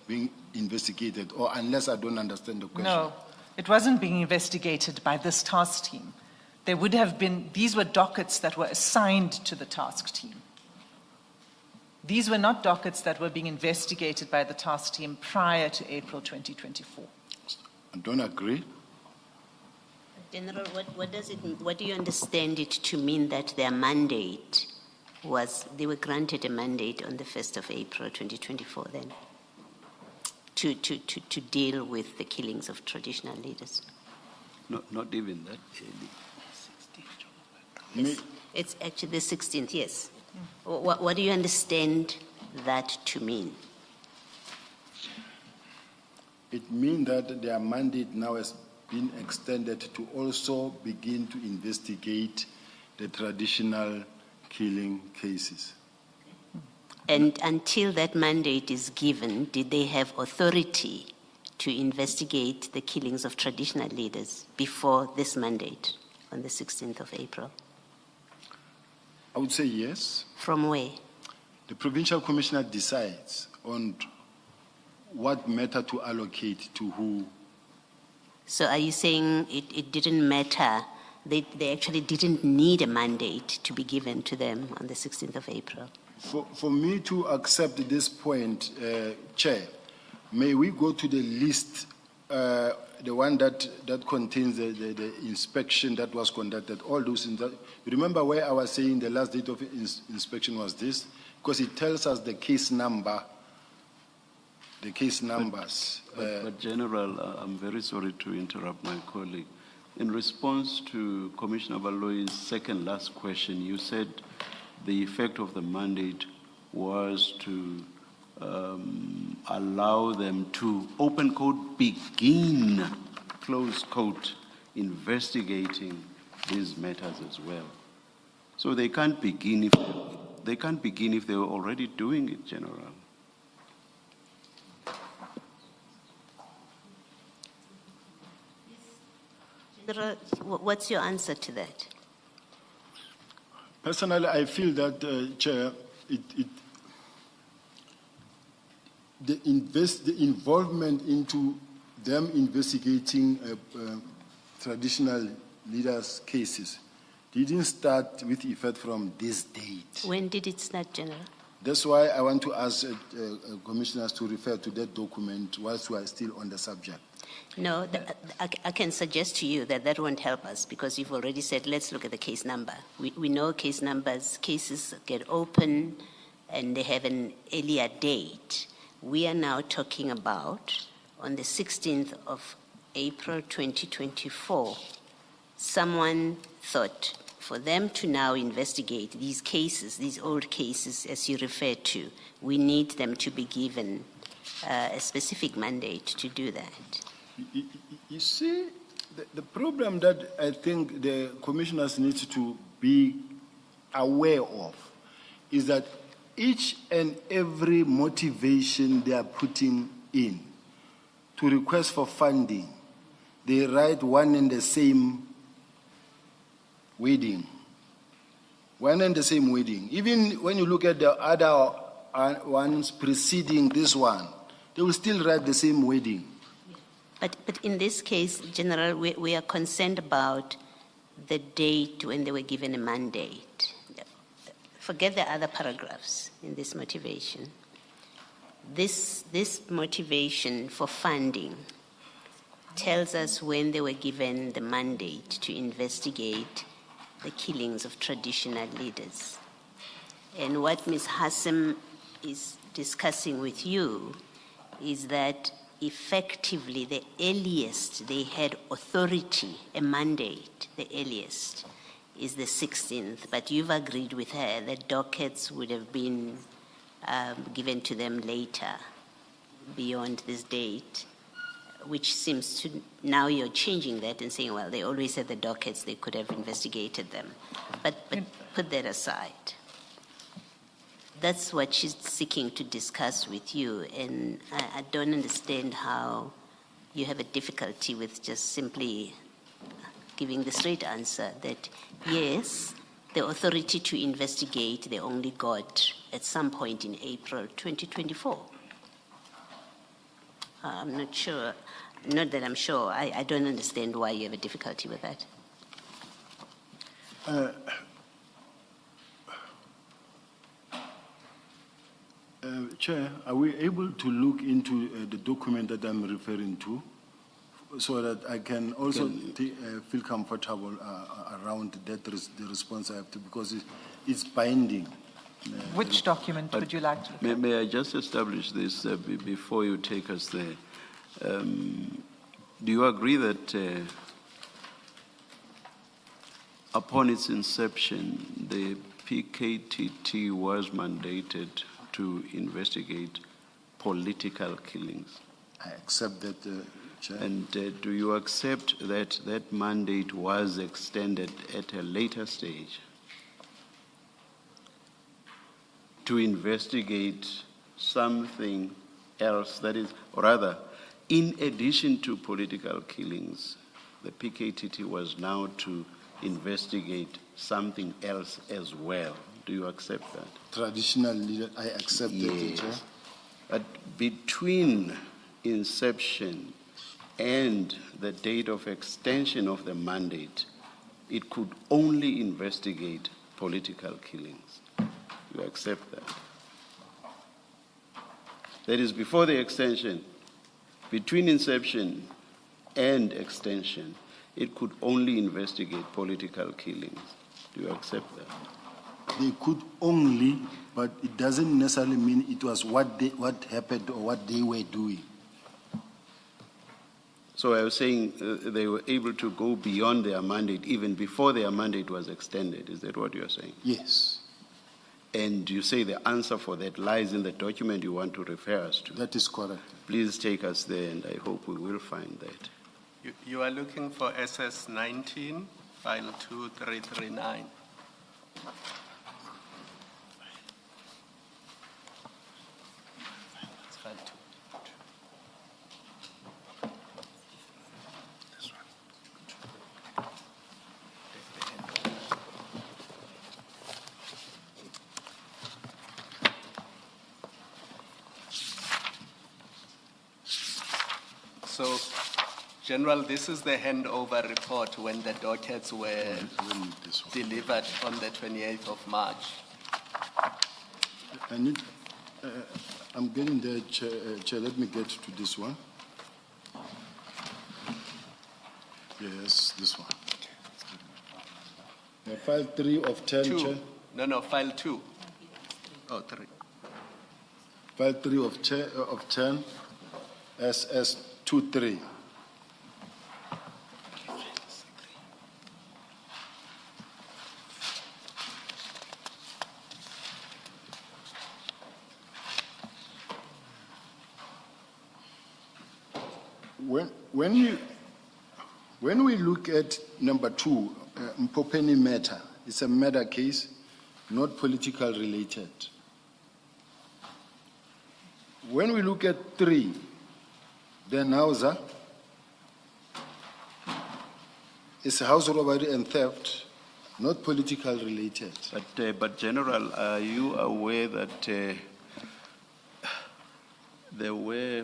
[SPEAKER 1] being investigated, or unless I don't understand the question.
[SPEAKER 4] No, it wasn't being investigated by this task team. There would have been, these were dockets that were assigned to the task team. These were not dockets that were being investigated by the task team prior to April 2024.
[SPEAKER 1] I don't agree.
[SPEAKER 5] General, what do you understand it to mean that their mandate was, they were granted a mandate on the 1st of April 2024 then, to deal with the killings of traditional leaders?
[SPEAKER 2] Not even that early.
[SPEAKER 5] It's actually the 16th, yes. What do you understand that to mean?
[SPEAKER 1] It means that their mandate now has been extended to also begin to investigate the traditional killing cases.
[SPEAKER 5] And until that mandate is given, did they have authority to investigate the killings of traditional leaders before this mandate on the 16th of April?
[SPEAKER 1] I would say yes.
[SPEAKER 5] From where?
[SPEAKER 1] The provincial commissioner decides on what matter to allocate to who.
[SPEAKER 5] So are you saying it didn't matter, they actually didn't need a mandate to be given to them on the 16th of April?
[SPEAKER 1] For me to accept this point, Chair, may we go to the list, the one that contains the inspection that was conducted, all those things. You remember where I was saying the last date of inspection was this? Because it tells us the case number, the case numbers.
[SPEAKER 2] But General, I'm very sorry to interrupt my colleague. In response to Commissioner Baloy's second last question, you said the effect of the mandate was to allow them to, open quote, begin, close quote, investigating these matters as well. So they can't begin if they were already doing it, General.
[SPEAKER 5] General, what's your answer to that?
[SPEAKER 1] Personally, I feel that, Chair, the involvement into them investigating traditional leaders' cases didn't start with effect from this date.
[SPEAKER 5] When did it start, General?
[SPEAKER 1] That's why I want to ask commissioners to refer to that document whilst we are still on the subject.
[SPEAKER 5] No, I can suggest to you that that won't help us because you've already said, let's look at the case number. We know case numbers, cases get open and they have an earlier date. We are now talking about on the 16th of April 2024, someone thought for them to now investigate these cases, these old cases as you referred to, we need them to be given a specific mandate to do that.
[SPEAKER 1] You see, the problem that I think the commissioners need to be aware of is that each and every motivation they are putting in to request for funding, they write one and the same wording. One and the same wording. Even when you look at the other ones preceding this one, they will still write the same wording.
[SPEAKER 5] But in this case, General, we are concerned about the date when they were given a mandate. Forget the other paragraphs in this motivation. This motivation for funding tells us when they were given the mandate to investigate the killings of traditional leaders. And what Ms. Hassan is discussing with you is that effectively the earliest they had authority, a mandate, the earliest is the 16th, but you've agreed with her that dockets would have been given to them later, beyond this date, which seems to, now you're changing that and saying, well, they always had the dockets, they could have investigated them. But put that aside. That's what she's seeking to discuss with you, and I don't understand how you have a difficulty with just simply giving the straight answer that, yes, the authority to investigate they only got at some point in April 2024. I'm not sure, not that I'm sure, I don't understand why you have a difficulty with that.
[SPEAKER 1] Chair, are we able to look into the document that I'm referring to so that I can also feel comfortable around that the response I have to, because it's binding.
[SPEAKER 4] Which document would you like to?
[SPEAKER 2] May I just establish this before you take us there? Do you agree that upon its inception, the PKTT was mandated to investigate political killings?
[SPEAKER 1] I accept that, Chair.
[SPEAKER 2] And do you accept that that mandate was extended at a later stage to investigate something else, that is, or rather, in addition to political killings, the PKTT was now to investigate something else as well? Do you accept that?
[SPEAKER 1] Traditional leader, I accept that, Chair.
[SPEAKER 2] But between inception and the date of extension of the mandate, it could only investigate political killings. You accept that? That is, before the extension, between inception and extension, it could only investigate political killings. Do you accept that?
[SPEAKER 1] They could only, but it doesn't necessarily mean it was what happened or what they were doing.
[SPEAKER 2] So I was saying they were able to go beyond their mandate even before their mandate was extended. Is that what you're saying?
[SPEAKER 1] Yes.
[SPEAKER 2] And you say the answer for that lies in the document you want to refer us to.
[SPEAKER 1] That is correct.
[SPEAKER 2] Please take us there, and I hope we will find that.
[SPEAKER 3] You are looking for SS 19, file 2339. So, General, this is the handover report when the dockets were delivered on the 28th of March.
[SPEAKER 1] I need, I'm getting there, Chair, let me get to this one. Yes, this one. File 3 of 10, Chair.
[SPEAKER 3] Two. No, file 2. Oh, 3.
[SPEAKER 1] File 3 of 10, SS 23. When we look at number 2, Mpopeni matter, it's a murder case, not political related. When we look at 3, then Hausa, it's house robbery and theft, not political related.
[SPEAKER 2] But General, are you aware that there were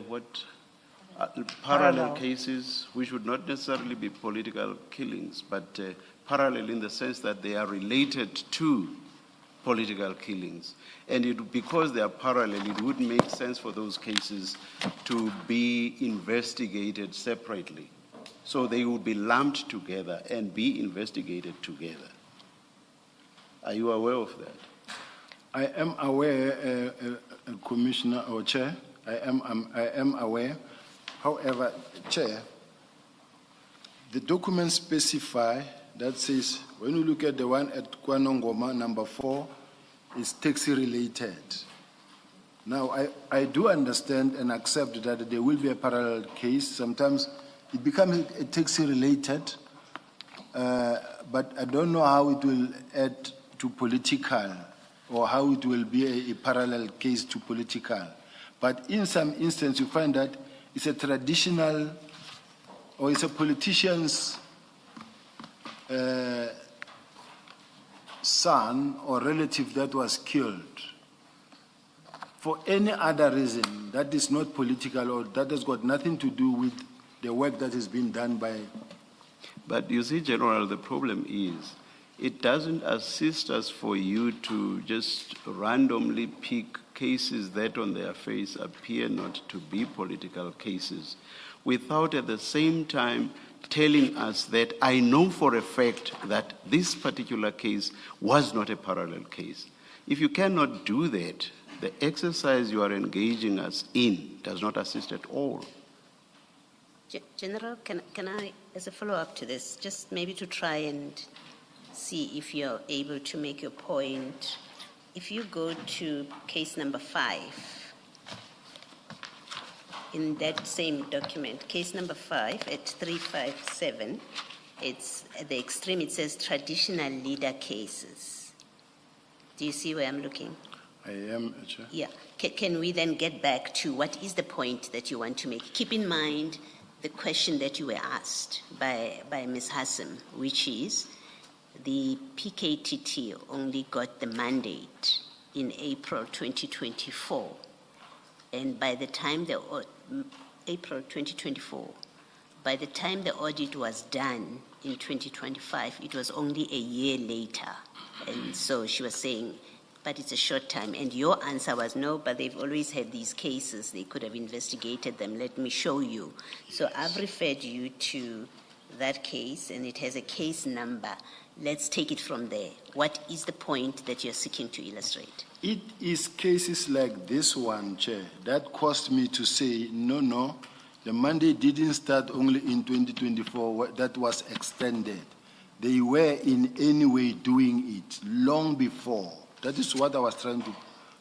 [SPEAKER 2] parallel cases which would not necessarily be political killings, but parallel in the sense that they are related to political killings. And because they are parallel, it would make sense for those cases to be investigated separately. So they would be lumped together and be investigated together. Are you aware of that?
[SPEAKER 1] I am aware, Commissioner or Chair, I am aware. However, Chair, the documents specify that says, when you look at the one at Kwanongoma, number 4, is taxi related. Now, I do understand and accept that there will be a parallel case. Sometimes it becomes a taxi related, but I don't know how it will add to political or how it will be a parallel case to political. But in some instances, you find that it's a traditional or it's a politician's son or relative that was killed for any other reason that is not political or that has got nothing to do with the work that is being done by.
[SPEAKER 2] But you see, General, the problem is it doesn't assist us for you to just randomly pick cases that on their face appear not to be political cases without at the same time telling us that I know for a fact that this particular case was not a parallel case. If you cannot do that, the exercise you are engaging us in does not assist at all.
[SPEAKER 5] General, can I, as a follow-up to this, just maybe to try and see if you're able to make your point. If you go to case number 5, in that same document, case number 5 at 357, it's at the extreme, it says traditional leader cases. Do you see where I'm looking?
[SPEAKER 1] I am, Chair.
[SPEAKER 5] Yeah. Can we then get back to what is the point that you want to make? Keep in mind the question that you were asked by Ms. Hassan, which is the PKTT only got the mandate in April 2024. And by the time April 2024, by the time the audit was done in 2025, it was only a year later. And so she was saying, but it's a short time. And your answer was no, but they've always had these cases. They could have investigated them. Let me show you. So I've referred you to that case, and it has a case number. Let's take it from there. What is the point that you're seeking to illustrate?
[SPEAKER 1] It is cases like this one, Chair, that caused me to say, no, the mandate didn't start only in 2024, that was extended. They were in any way doing it long before. That is what I was trying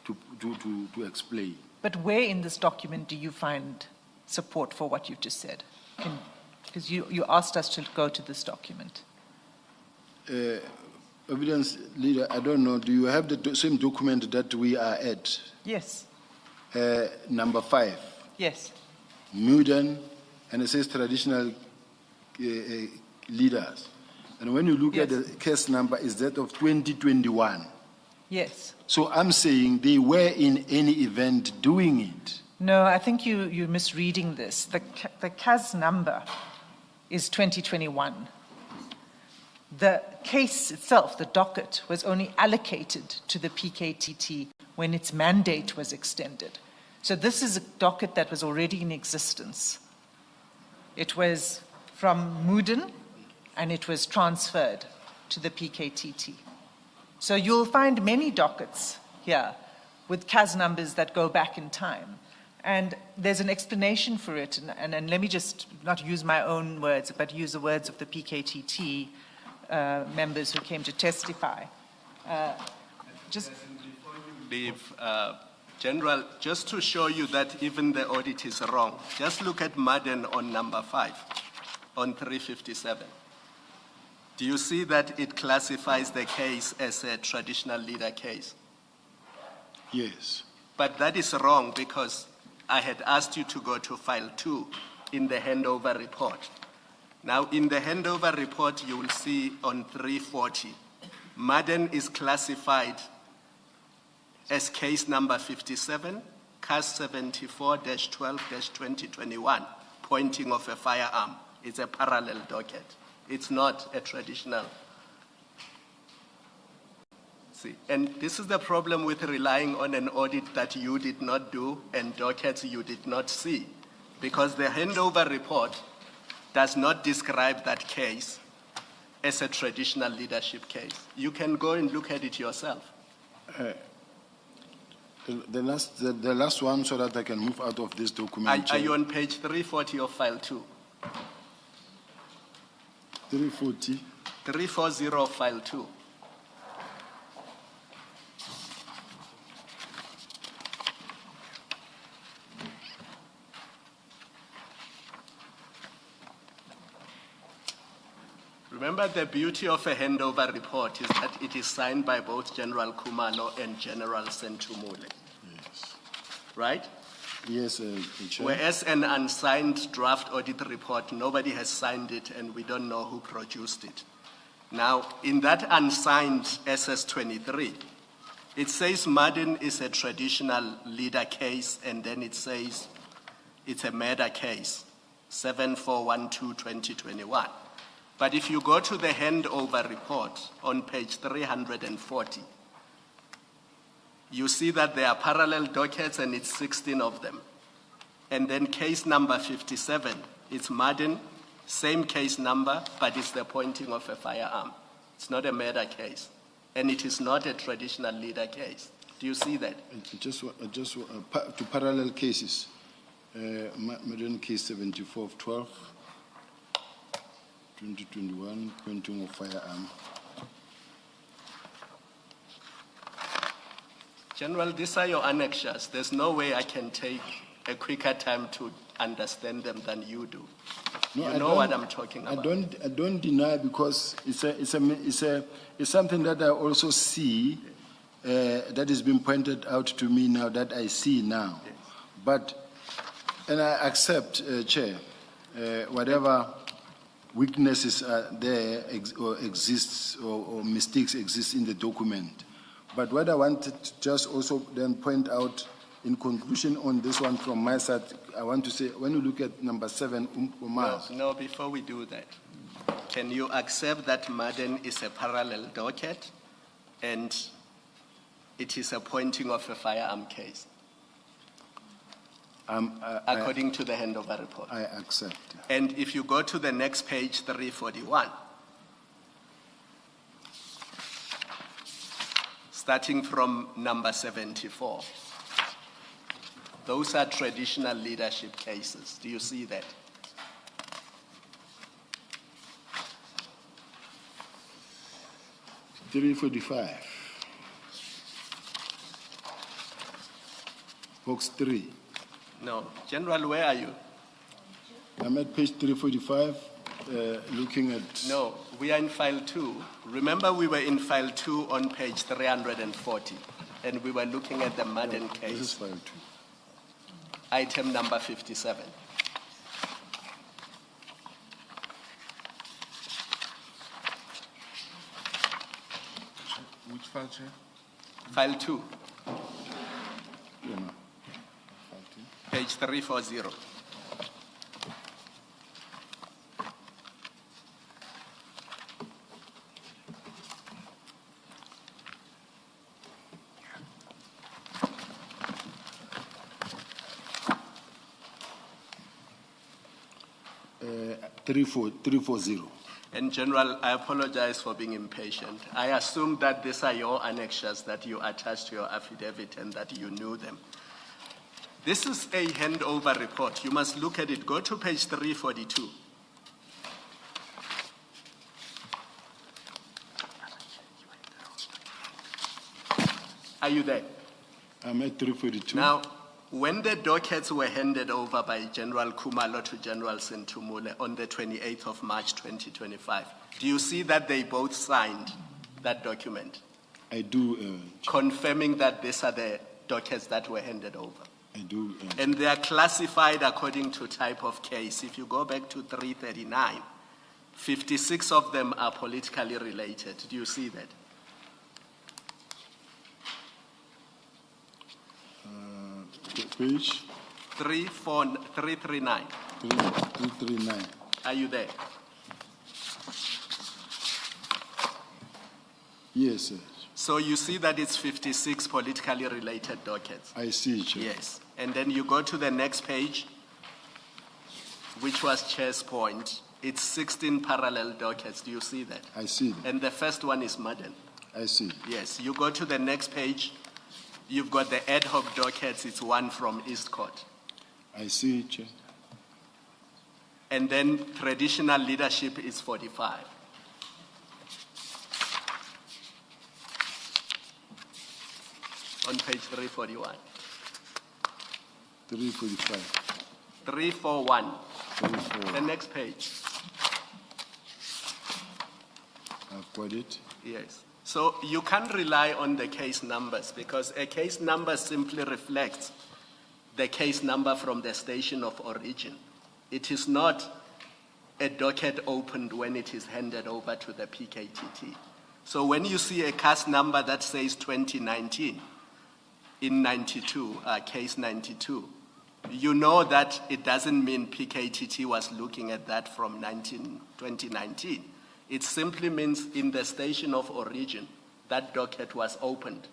[SPEAKER 1] to explain.
[SPEAKER 4] But where in this document do you find support for what you've just said? Because you asked us to go to this document.
[SPEAKER 1] Evidence leader, I don't know, do you have the same document that we are at?
[SPEAKER 4] Yes.
[SPEAKER 1] Number 5.
[SPEAKER 4] Yes.
[SPEAKER 1] Muden, and it says traditional leaders. And when you look at the case number, is that of 2021.
[SPEAKER 4] Yes.
[SPEAKER 1] So I'm saying they were in any event doing it.
[SPEAKER 4] No, I think you're misreading this. The CAS number is 2021. The case itself, the docket, was only allocated to the PKTT when its mandate was extended. So this is a docket that was already in existence. It was from Mooden, and it was transferred to the PKTT. So you'll find many dockets here with CAS numbers that go back in time. And there's an explanation for it, and let me just not use my own words, but use the words of the PKTT members who came to testify.
[SPEAKER 3] General, just to show you that even the audit is wrong, just look at Madden on number 5, on 357. Do you see that it classifies the case as a traditional leader case?
[SPEAKER 1] Yes.
[SPEAKER 3] But that is wrong because I had asked you to go to file 2 in the handover report. Now, in the handover report, you will see on 340, Madden is classified as case number 57, CAS 74-12-2021, pointing of a firearm. It's a parallel docket. It's not a traditional. See, and this is the problem with relying on an audit that you did not do and dockets you did not see, because the handover report does not describe that case as a traditional leadership case. You can go and look at it yourself.
[SPEAKER 1] The last one, so that I can move out of this document.
[SPEAKER 3] Are you on page 340 of file 2?
[SPEAKER 1] 340.
[SPEAKER 3] 340 of file 2. Remember, the beauty of a handover report is that it is signed by both General Kumalo and General Sentumule.
[SPEAKER 1] Yes.
[SPEAKER 3] Right?
[SPEAKER 1] Yes, Chair.
[SPEAKER 3] Whereas an unsigned draft audit report, nobody has signed it and we don't know who produced it. Now, in that unsigned SS23, it says Madden is a traditional leader case, and then it says it's a murder case, 7412-2021. But if you go to the handover report on page 340, you see that there are parallel dockets and it's 16 of them. And then case number 57, it's Madden, same case number, but it's the pointing of a firearm. It's not a murder case. And it is not a traditional leader case. Do you see that?
[SPEAKER 1] Just to parallel cases. Madden case 74 of 12. 2021, pointing of firearm.
[SPEAKER 3] General, these are your annexures. There's no way I can take a quicker time to understand them than you do.
[SPEAKER 1] No,
[SPEAKER 3] you know what I'm talking about.
[SPEAKER 1] I don't deny, because it's something that I also see that is being pointed out to me now, that I see now.
[SPEAKER 3] Yes.
[SPEAKER 1] But, and I accept, Chair, whatever weaknesses are there or exists or mistakes exist in the document. But what I wanted to just also then point out in conclusion on this one from my side, I want to say, when you look at number 7,
[SPEAKER 3] No, before we do that, can you accept that Madden is a parallel docket and it is a pointing of a firearm case? According to the handover report.
[SPEAKER 1] I accept.
[SPEAKER 3] And if you go to the next page, 341, starting from number 74, those are traditional leadership cases. Do you see that?
[SPEAKER 1] $345. Box 3.
[SPEAKER 3] No. General, where are you?
[SPEAKER 1] I'm at page 345, looking at...
[SPEAKER 3] No, we are in file 2. Remember, we were in file 2 on page 340, and we were looking at the Madden case.
[SPEAKER 1] This is file 2.
[SPEAKER 3] Item number 57.
[SPEAKER 6] Which file, Chair?
[SPEAKER 3] File 2,
[SPEAKER 1] Yeah, no.
[SPEAKER 3] page 340.
[SPEAKER 1] 340.
[SPEAKER 3] And General, I apologize for being impatient. I assume that these are your annexures that you attached to your affidavit and that you knew them. This is a handover report. You must look at it. Go to page 342. Are you there?
[SPEAKER 1] I'm at 342.
[SPEAKER 3] Now, when the dockets were handed over by General Kumalo to General Sentumule on the 28th of March 2025, do you see that they both signed that document,
[SPEAKER 1] I do,
[SPEAKER 3] confirming that these are the dockets that were handed over?
[SPEAKER 1] I do.
[SPEAKER 3] And they are classified according to type of case. If you go back to 339, 56 of them are politically related. Do you see that?
[SPEAKER 1] Page
[SPEAKER 3] 339.
[SPEAKER 1] 339.
[SPEAKER 3] Are you there?
[SPEAKER 1] Yes, sir.
[SPEAKER 3] So you see that it's 56 politically related dockets.
[SPEAKER 1] I see, Chair.
[SPEAKER 3] Yes. And then you go to the next page, which was Chair's point. It's 16 parallel dockets. Do you see that?
[SPEAKER 1] I see that.
[SPEAKER 3] And the first one is Madden.
[SPEAKER 1] I see.
[SPEAKER 3] Yes. You go to the next page. You've got the ad hoc dockets. It's one from East Court.
[SPEAKER 1] I see, Chair.
[SPEAKER 3] And then traditional leadership is 45. On page 341.
[SPEAKER 1] 345.
[SPEAKER 3] 341.
[SPEAKER 1] 341.
[SPEAKER 3] The next page.
[SPEAKER 1] I've got it.
[SPEAKER 3] Yes. So you can't rely on the case numbers because a case number simply reflects the case number from the station of origin. It is not a docket opened when it is handed over to the PKTT. So when you see a case number that says 2019 in 92, case 92, you know that it doesn't mean PKTT was looking at that from 2019. It simply means in the station of origin, that docket was opened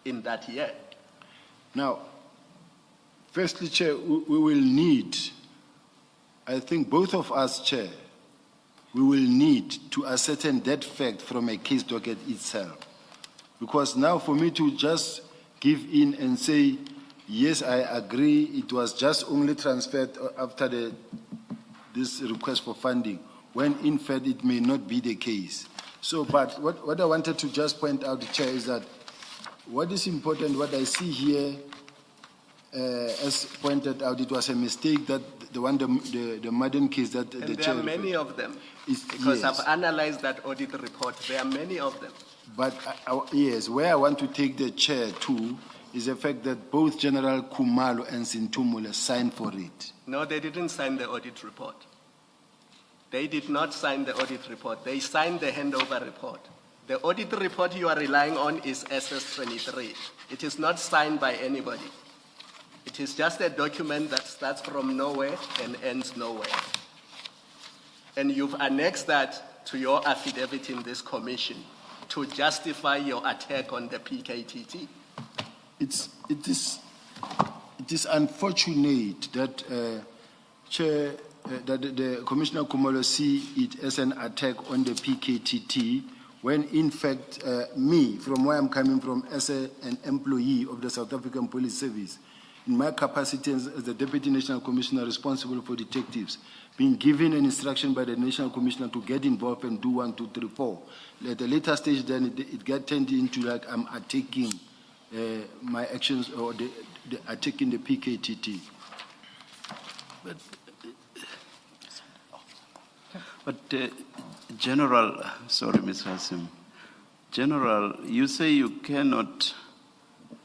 [SPEAKER 3] in that year.
[SPEAKER 1] Now, firstly, Chair, we will need, I think both of us, Chair, we will need to ascertain that fact from a case docket itself. Because now for me to just give in and say, yes, I agree, it was just only transferred after this request for funding, when in fact it may not be the case. So, but what I wanted to just point out, Chair, is that what is important, what I see here, as pointed out, it was a mistake that the Madden case that
[SPEAKER 3] And
[SPEAKER 1] the
[SPEAKER 3] there
[SPEAKER 1] Chair
[SPEAKER 3] are many of them,
[SPEAKER 1] is-
[SPEAKER 3] because
[SPEAKER 1] yes.
[SPEAKER 3] I've analyzed that audit report. There are many of them.
[SPEAKER 1] But yes, where I want to take the Chair to is the fact that both General Kumalo and Sintumule signed for it.
[SPEAKER 3] No, they didn't sign the audit report. They did not sign the audit report. They signed the handover report. The audit report you are relying on is SS23. It is not signed by anybody. It is just a document that starts from nowhere and ends nowhere. And you've annexed that to your affidavit in this commission to justify your attack on the PKTT.
[SPEAKER 1] It is unfortunate that Chair, that the Commissioner Kumalo see it as an attack on the PKTT, when in fact me, from where I'm coming from, as an employee of the South African Police Service, in my capacity as the Deputy National Commissioner responsible for detectives, being given an instruction by the National Commissioner to get involved and do 1, 2, 3, 4. At a later stage, then it got turned into like I'm attacking my actions or the attacking the PKTT.
[SPEAKER 2] But General, sorry, Ms. Hassim. General, you say you cannot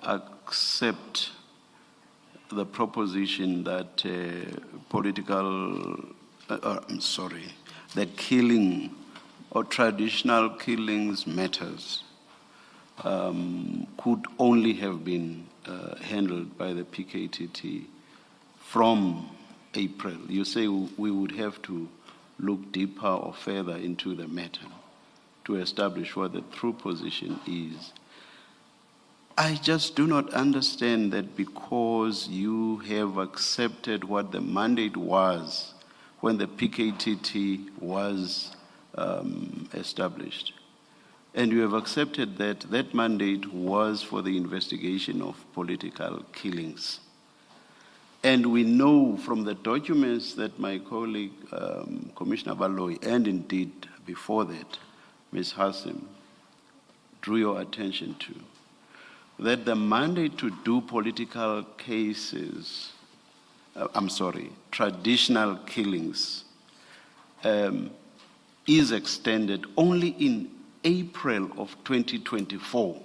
[SPEAKER 2] accept the proposition that that killing or traditional killings matters could only have been handled by the PKTT from April. You say we would have to look deeper or further into the matter to establish what the true position is. I just do not understand that because you have accepted what the mandate was when the PKTT was established. And you have accepted that that mandate was for the investigation of political killings. And we know from the documents that my colleague, Commissioner Baloyi, and indeed before that, Ms. Hassim, drew your attention to, that the mandate to do political cases, traditional killings, is extended only in April of 2024.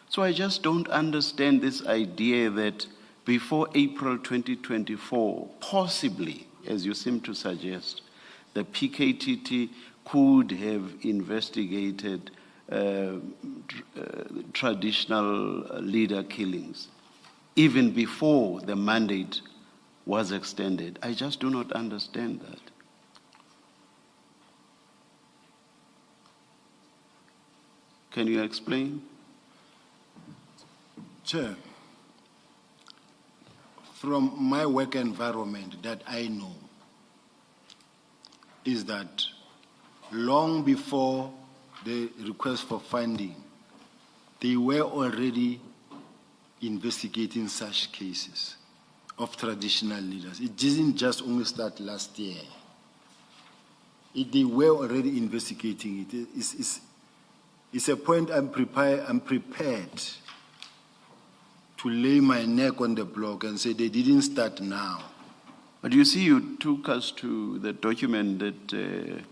[SPEAKER 2] So I just don't understand this idea that before April 2024, possibly, as you seem to suggest, the PKTT could have investigated traditional leader killings, even before the mandate was extended. I just do not understand that. Can you explain?
[SPEAKER 1] Chair, from my work environment that I know, is that long before the request for funding, they were already investigating such cases of traditional leaders. It didn't just only start last year. They were already investigating it. It's a point I'm prepared to lay my neck on the block and say they didn't start now.
[SPEAKER 2] But you see, you took us to the document that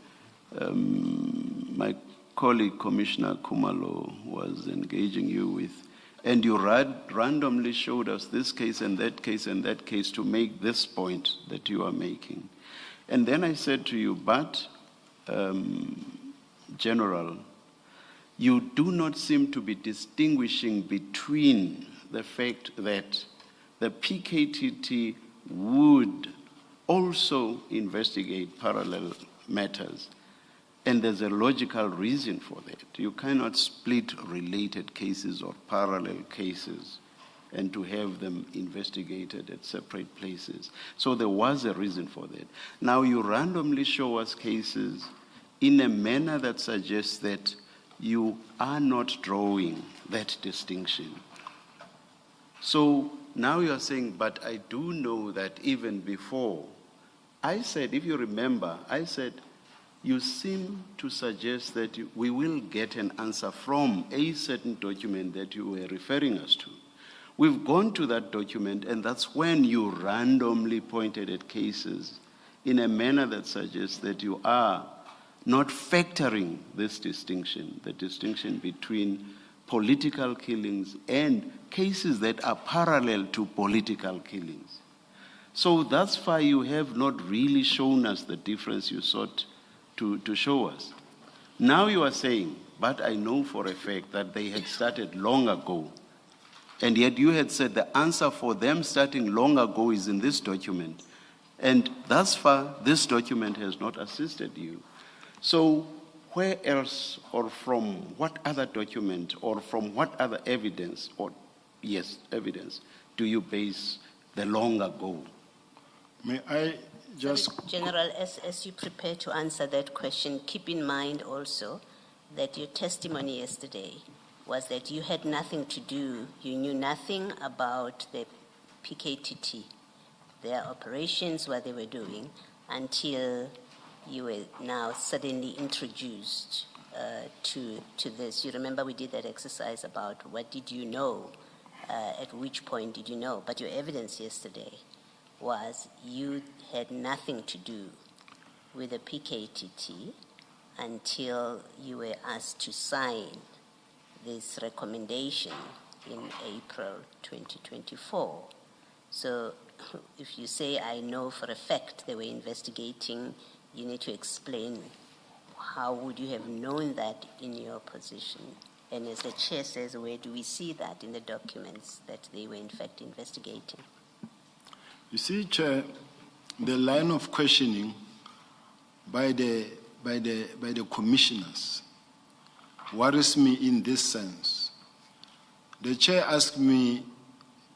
[SPEAKER 2] my colleague, Commissioner Kumalo, was engaging you with, and you randomly showed us this case and that case and that case to make this point that you are making. And then I said to you, but, General, you do not seem to be distinguishing between the fact that the PKTT would also investigate parallel matters. And there's a logical reason for that. You cannot split related cases or parallel cases and to have them investigated at separate places. So there was a reason for that. Now you randomly show us cases in a manner that suggests that you are not drawing that distinction. So now you are saying, but I do know that even before, I said, if you remember, I said, you seem to suggest that we will get an answer from a certain document that you were referring us to. We've gone to that document, and that's when you randomly pointed at cases in a manner that suggests that you are not factoring this distinction, the distinction between political killings and cases that are parallel to political killings. So thus far you have not really shown us the difference you sought to show us. Now you are saying, but I know for a fact that they had started long ago, and yet you had said the answer for them starting long ago is in this document. And thus far, this document has not assisted you. So where else, or from what other document, or from what other evidence, evidence, do you base the long ago?
[SPEAKER 1] May I just...
[SPEAKER 5] Sorry, General, as you prepare to answer that question, keep in mind also that your testimony yesterday was that you had nothing to do, you knew nothing about the PKTT, their operations, what they were doing, until you were now suddenly introduced to this. You remember we did that exercise about what did you know, at which point did you know, but your evidence yesterday was you had nothing to do with the PKTT until you were asked to sign this recommendation in April 2024. So if you say, I know for a fact they were investigating, you need to explain how would you have known that in your position? And as the chair says, where do we see that in the documents that they were in fact investigating?
[SPEAKER 1] You see, Chair, the line of questioning by the commissioners worries me in this sense. The chair asked me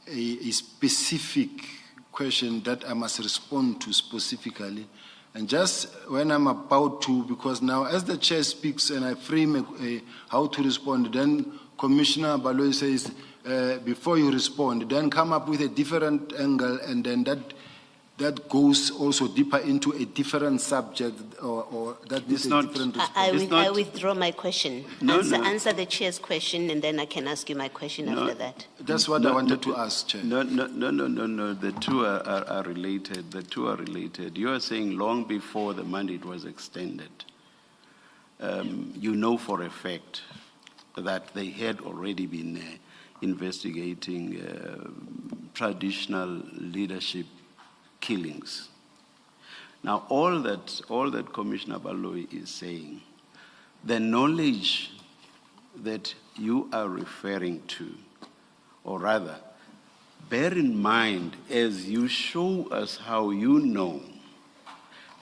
[SPEAKER 1] a specific question that I must respond to specifically. And just when I'm about to, because now as the chair speaks and I frame how to respond, then Commissioner Baloyi says, before you respond, then come up with a different angle, and then that goes also deeper into a different subject, or that needs a different response.
[SPEAKER 5] I withdraw my question.
[SPEAKER 2] No,
[SPEAKER 5] Answer the chair's question, and then I can ask you my question after that.
[SPEAKER 1] That's what I wanted to ask, Chair.
[SPEAKER 2] No. The two are related. The two are related. You are saying long before the mandate was extended, you know for a fact that they had already been investigating traditional leadership killings. Now, all that Commissioner Baloyi is saying, the knowledge that you are referring to, or rather, bear in mind as you show us how you know,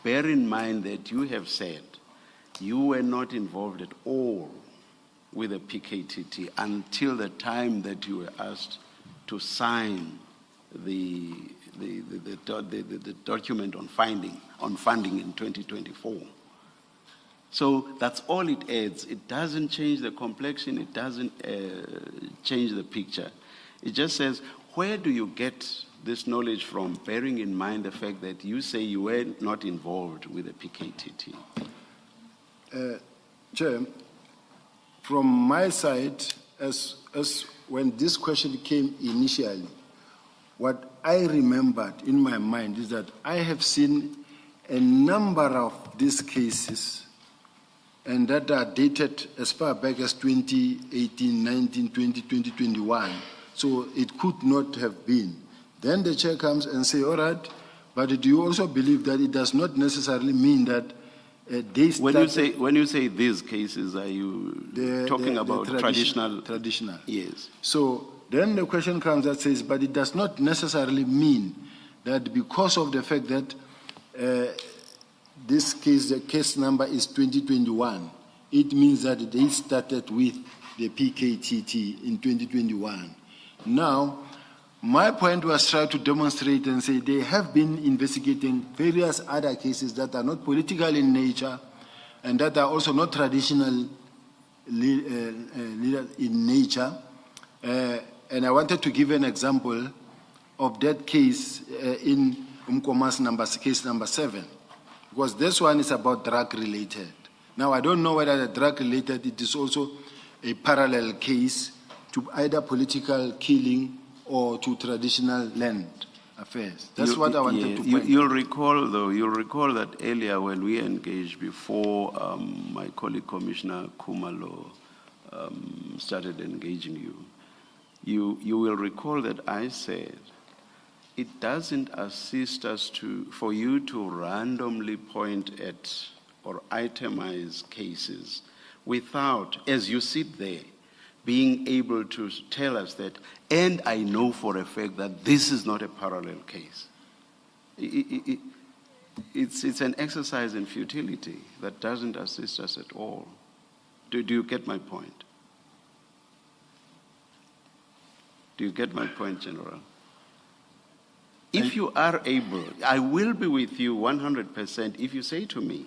[SPEAKER 2] bear in mind that you have said you were not involved at all with the PKTT until the time that you were asked to sign the document on funding in 2024. So that's all it adds. It doesn't change the complexion. It doesn't change the picture. It just says, where do you get this knowledge from, bearing in mind the fact that you say you were not involved with the PKTT?
[SPEAKER 1] Chair, from my side, as when this question came initially, what I remembered in my mind is that I have seen a number of these cases, and that are dated as far back as 2018, 19, 20, 2021. So it could not have been. Then the chair comes and say, all right, but do you also believe that it does not necessarily mean that they started...
[SPEAKER 2] When you say these cases, are you talking about traditional?
[SPEAKER 1] Traditional.
[SPEAKER 2] Yes.
[SPEAKER 1] So then the question comes that says, but it does not necessarily mean that because of the fact that this case, the case number is 2021, it means that they started with the PKTT in 2021. Now, my point was try to demonstrate and say they have been investigating various other cases that are not political in nature and that are also not traditional in nature. And I wanted to give an example of that case in Umkoma's case number 7, because this one is about drug-related. Now, I don't know whether the drug-related, it is also a parallel case to either political killing or to traditional land affairs. That's what I wanted to point out.
[SPEAKER 2] You'll recall that earlier when we engaged before my colleague Commissioner Kumalo started engaging you will recall that I said it doesn't assist us for you to randomly point at or itemize cases without, as you sit there, being able to tell us that, and I know for a fact that this is not a parallel case. It's an exercise in futility that doesn't assist us at all. Do you get my point? Do you get my point, General? If you are able, I will be with you 100% if you say to me,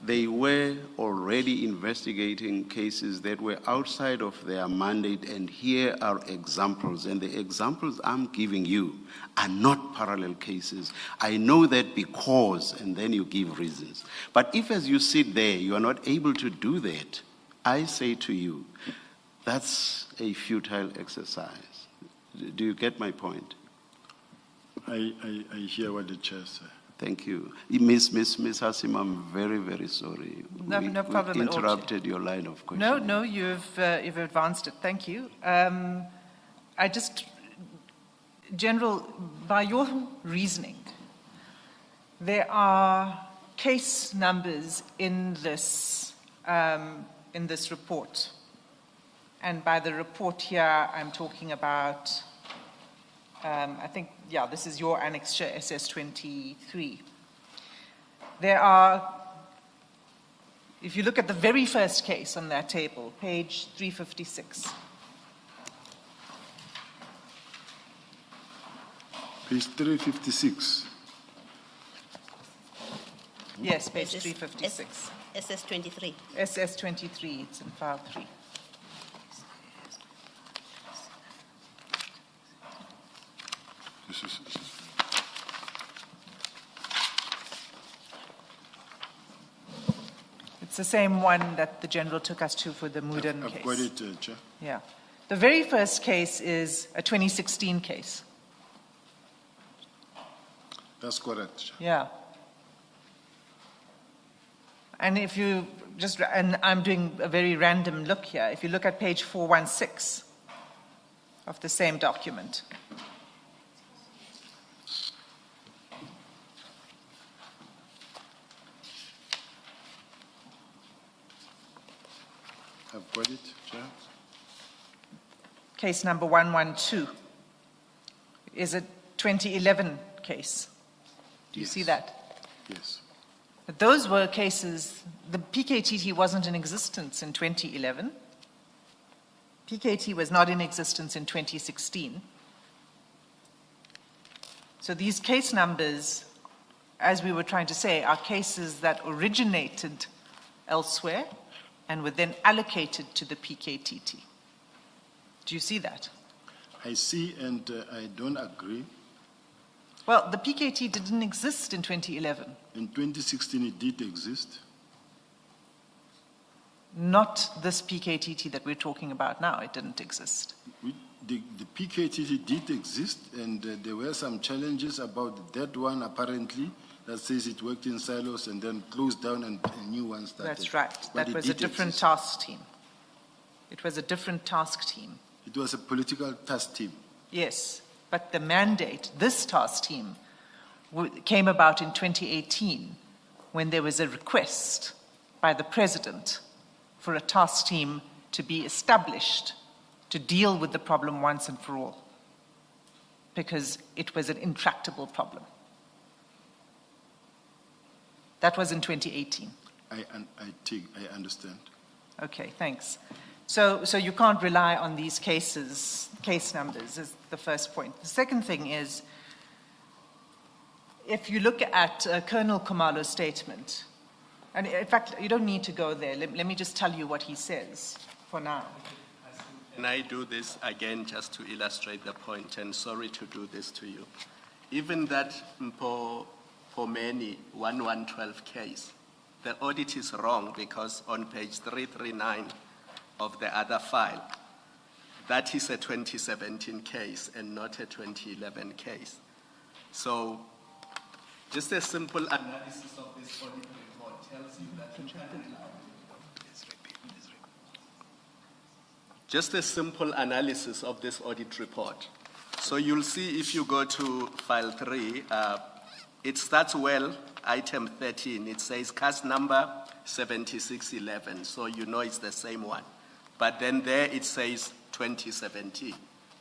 [SPEAKER 2] they were already investigating cases that were outside of their mandate, and here are examples. And the examples I'm giving you are not parallel cases. I know that because, and then you give reasons. But if as you sit there, you are not able to do that, I say to you, that's a futile exercise. Do you get my point?
[SPEAKER 1] I hear what the chair said.
[SPEAKER 2] Thank you. Miss Hasim, I'm very, very sorry.
[SPEAKER 4] No problem
[SPEAKER 2] we
[SPEAKER 4] at all.
[SPEAKER 2] Interrupted your line of questioning.
[SPEAKER 4] No, you've advanced it. Thank you. General, by your reasoning, there are case numbers in this report. And by the report here, I'm talking about, I think, yeah, this is your annexure SS23. There are, if you look at the very first case on that table, page 356.
[SPEAKER 1] Page 356.
[SPEAKER 4] Yes, page
[SPEAKER 5] SS
[SPEAKER 4] 356.
[SPEAKER 5] SS 23.
[SPEAKER 4] SS 23, it's in file 3.
[SPEAKER 1] This is,
[SPEAKER 4] It's the same one that the general took us to for the Muden
[SPEAKER 1] I've
[SPEAKER 4] case.
[SPEAKER 1] got it, Chair.
[SPEAKER 4] Yeah. The very first case is a 2016 case.
[SPEAKER 1] That's correct, Chair.
[SPEAKER 4] Yeah. And if you just, and I'm doing a very random look here, if you look at page 416 of the same document,
[SPEAKER 1] I've got it, Chair.
[SPEAKER 4] case number 112 is a 2011 case. Do you see
[SPEAKER 1] Yes.
[SPEAKER 4] that?
[SPEAKER 1] Yes.
[SPEAKER 4] But those were cases, the PKTT wasn't in existence in 2011. PKT was not in existence in 2016. So these case numbers, as we were trying to say, are cases that originated elsewhere and were then allocated to the PKTT. Do you see that?
[SPEAKER 1] I see, and I don't agree.
[SPEAKER 4] Well, the PKT didn't exist in 2011.
[SPEAKER 1] In 2016, it did exist.
[SPEAKER 4] Not this PKTT that we're talking about now. It didn't exist.
[SPEAKER 1] The PKTT did exist, and there were some challenges about that one, apparently, that says it worked in silos and then closed down and a new one started.
[SPEAKER 4] That's right.
[SPEAKER 1] But
[SPEAKER 4] That
[SPEAKER 1] it
[SPEAKER 4] was a
[SPEAKER 1] did
[SPEAKER 4] different
[SPEAKER 1] exist.
[SPEAKER 4] task team. It was a different task team.
[SPEAKER 1] It was a political task team.
[SPEAKER 4] Yes, but the mandate, this task team, came about in 2018 when there was a request by the president for a task team to be established to deal with the problem once and for all, because it was an intractable problem. That was in 2018.
[SPEAKER 1] I understand.
[SPEAKER 4] Okay, thanks. So you can't rely on these case numbers is the first point. The second thing is, if you look at Colonel Khumalo's statement, and in fact, you don't need to go there. Let me just tell you what he says for now.
[SPEAKER 3] Can I do this again just to illustrate the point? And sorry to do this to you. Even that Pomeni 1112 case, the audit is wrong because on page 339 of the other file, that is a 2017 case and not a 2011 case. So just a simple analysis of this audit report tells you that you can rely. Just a simple analysis of this audit report. So you'll see if you go to file 3, it starts well, item 13. It says cast number 7611, so you know it's the same one. But then there it says 2017.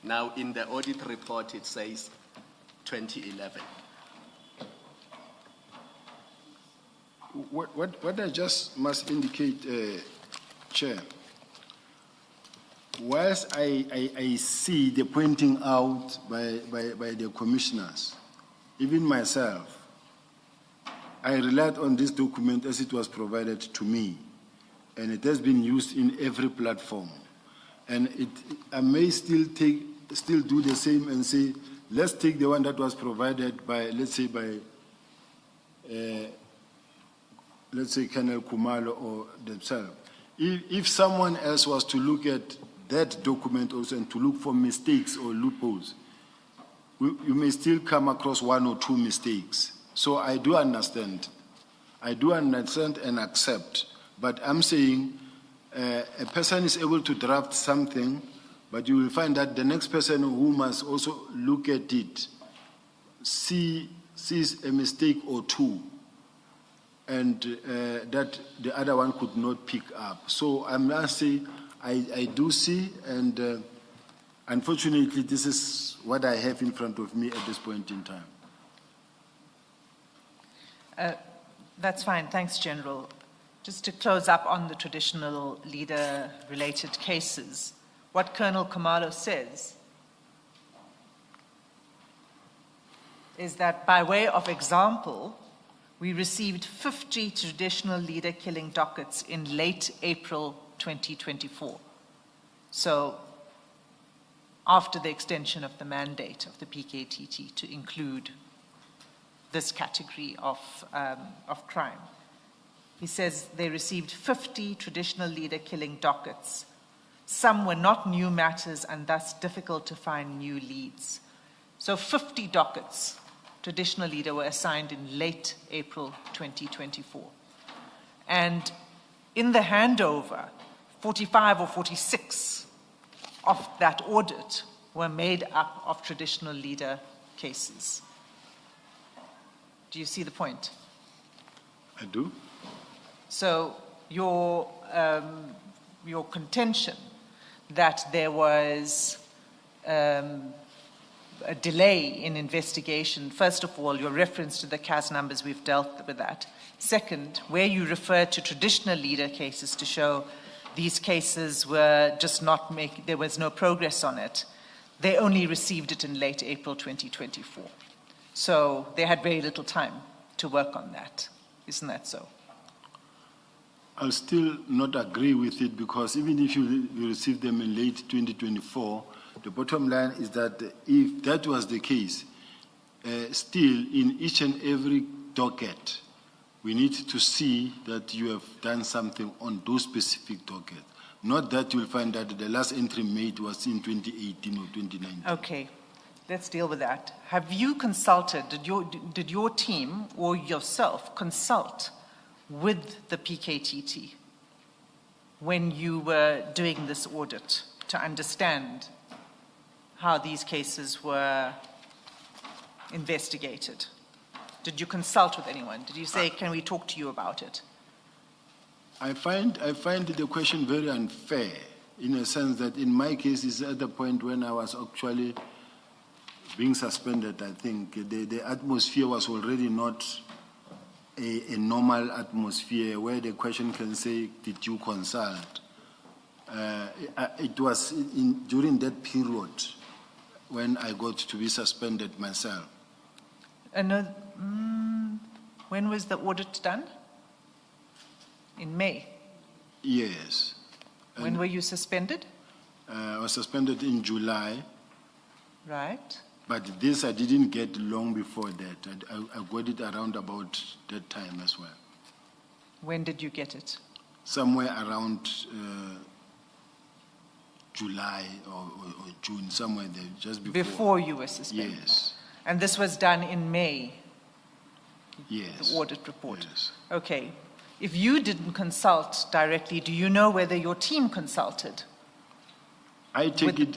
[SPEAKER 3] Now in the audit report it says 2011.
[SPEAKER 1] What I just must indicate, Chair, whilst I see the pointing out by the commissioners, even myself, I relied on this document as it was provided to me, and it has been used in every platform. And I may still do the same and say, let's take the one that was provided by, let's say Colonel Khumalo or themselves. If someone else was to look at that document also and to look for mistakes or loopholes, you may still come across one or two mistakes. So I do understand. And accept. But I'm saying a person is able to draft something, but you will find that the next person who must also look at it sees a mistake or two, and that the other one could not pick up. So I must say, I do see, and unfortunately, this is what I have in front of me at this point in time.
[SPEAKER 4] That's fine. Thanks, General. Just to close up on the traditional leader-related cases, what Colonel Khumalo says is that by way of example, we received 50 traditional leader killing dockets in late April 2024. So after the extension of the mandate of the PKTT to include this category of crime. He says they received 50 traditional leader killing dockets. Some were not new matters and thus difficult to find new leads. So 50 dockets, traditional leader, were assigned in late April 2024. And in the handover, 45 or 46 of that audit were made up of traditional leader cases. Do you see the point?
[SPEAKER 1] I do.
[SPEAKER 4] So your contention that there was a delay in investigation, first of all, your reference to the CAS numbers, we've dealt with that. Second, where you refer to traditional leader cases to show these cases were just not there was no progress on it, they only received it in late April 2024. So they had very little time to work on that. Isn't that so?
[SPEAKER 1] I'll still not agree with it, because even if you receive them in late 2024, the bottom line is that if that was the case, still in each and every docket, we need to see that you have done something on those specific dockets. Not that you'll find that the last entry made was in 2018 or 2019.
[SPEAKER 4] Okay, let's deal with that. Have you consulted, did your team or yourself consult with the PKTT when you were doing this audit to understand how these cases were investigated? Did you consult with anyone? Did you say, can we talk to you about it?
[SPEAKER 1] I find the question very unfair, in a sense that in my case it's at the point when I was actually being suspended. I think the atmosphere was already not a normal atmosphere where the question can say, did you consult? It was during that period when I got to be suspended myself.
[SPEAKER 4] When was the audit done? In May?
[SPEAKER 1] Yes.
[SPEAKER 4] When were you suspended?
[SPEAKER 1] I was suspended in July.
[SPEAKER 4] Right.
[SPEAKER 1] But this I didn't get long before that. I got it around about that time as well.
[SPEAKER 4] When did you get it?
[SPEAKER 1] Somewhere around July or June, somewhere there, just before.
[SPEAKER 4] Before you were suspended?
[SPEAKER 1] Yes.
[SPEAKER 4] And this was done in May?
[SPEAKER 1] Yes.
[SPEAKER 4] The audit report?
[SPEAKER 1] Yes.
[SPEAKER 4] Okay. If you didn't consult directly, do you know whether your team consulted?
[SPEAKER 1] I take it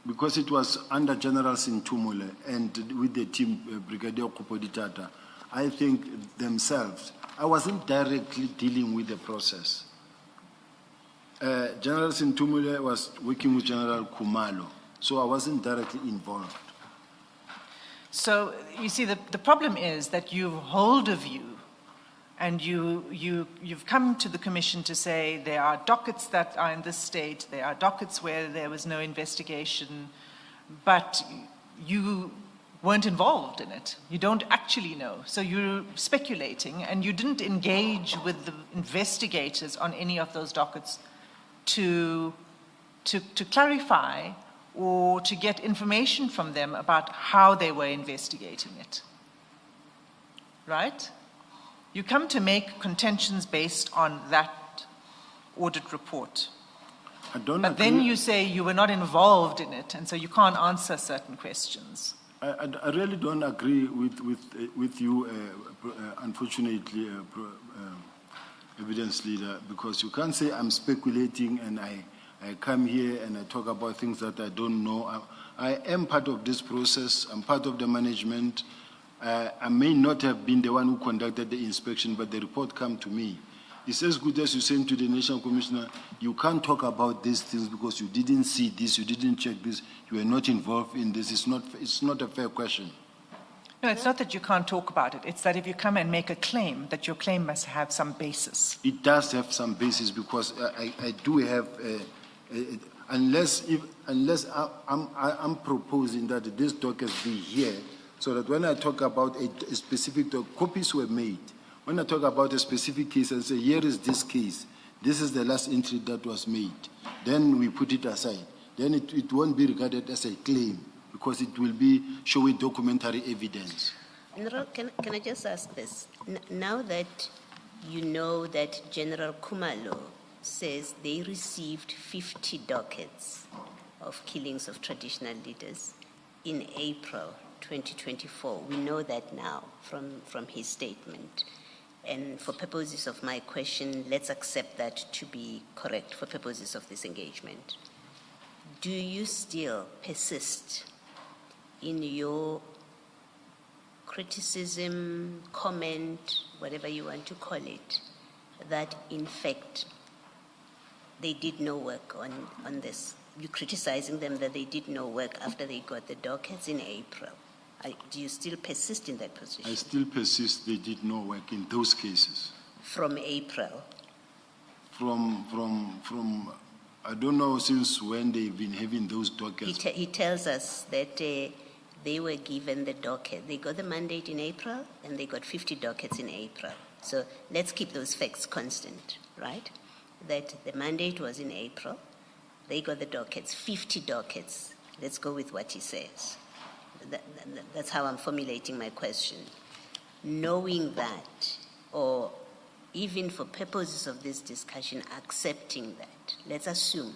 [SPEAKER 1] because it was under General Sintumule and with the team, Brigadier Kupoditata, I think themselves, I wasn't directly dealing with the process. General Sintumule was working with General Kumalo, so I wasn't directly involved.
[SPEAKER 4] So, you see, the problem is that you hold a view and you've come to the commission to say there are dockets that are in this state, there are dockets where there was no investigation, but you weren't involved in it. You don't actually know. So you're speculating, and you didn't engage with the investigators on any of those dockets to clarify or to get information from them about how they were investigating it. Right? You come to make contentions based on that audit report. But then you say you were not involved in it, and so you can't answer certain questions.
[SPEAKER 1] I really don't agree with you, unfortunately, evidence leader, because you can't say I'm speculating and I come here and I talk about things that I don't know. I am part of this process. I'm part of the management. I may not have been the one who conducted the inspection, but the report came to me. It's as good as you saying to the National Commissioner, you can't talk about these things because you didn't see this, you didn't check this, you were not involved in this. It's not a fair question.
[SPEAKER 4] No, it's not that you can't talk about it. It's that if you come and make a claim, that your claim must have some basis.
[SPEAKER 1] It does have some basis, because I do have, unless I'm proposing that this docket be here So that when I talk about a specific, copies were made. When I talk about a specific case and say, here is this case, this is the last entry that was made, then we put it aside. Then it won't be regarded as a claim because it will be showing documentary evidence.
[SPEAKER 5] General, can I just ask this? Now that you know that General Kumalo says they received 50 dockets of killings of traditional leaders in April 2024, we know that now from his statement. And for purposes of my question, let's accept that to be correct for purposes of this engagement. Do you still persist in your criticism, comment, whatever you want to call it, that in fact they did no work on this? You're criticizing them that they did no work after they got the dockets in April. Do you still persist in that position?
[SPEAKER 1] I still persist they did no work in those cases.
[SPEAKER 5] From April?
[SPEAKER 1] From I don't know since when they've been having those dockets.
[SPEAKER 5] He tells us that they were given the docket. They got the mandate in April and they got 50 dockets in April. So let's keep those facts constant, right? That the mandate was in April. They got the dockets, 50 dockets. Let's go with what he says. That's how I'm formulating my question. Knowing that, or even for purposes of this discussion, accepting that, let's assume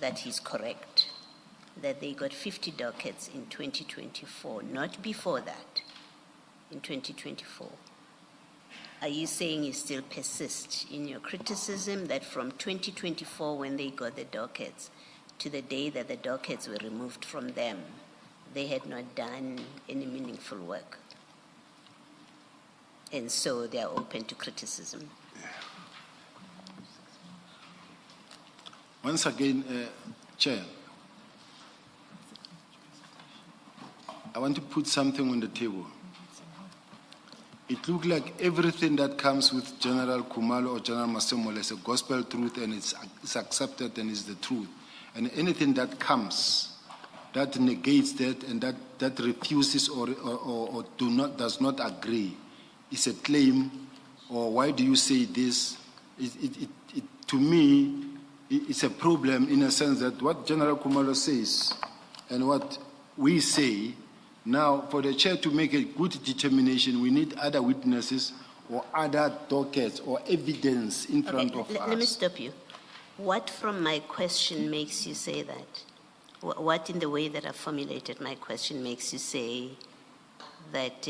[SPEAKER 5] that he's correct, that they got 50 dockets in 2024, not before that, in 2024. Are you saying you still persist in your criticism that from 2024, when they got the dockets, to the day that the dockets were removed from them, they had not done any meaningful work? And so they are open to criticism.
[SPEAKER 1] Once again, Chair, I want to put something on the table. It looks like everything that comes with General Kumalo or General Masemola is a gospel truth and it's accepted and is the truth. And anything that comes that negates that and that refuses or does not agree is a claim, or why do you say this? To me, it's a problem in a sense that what General Kumalo says and what we say, now for the chair to make a good determination, we need other witnesses or other dockets or evidence in front of us.
[SPEAKER 5] Let me stop you. What from my question makes you say that? What in the way that I formulated my question makes you say that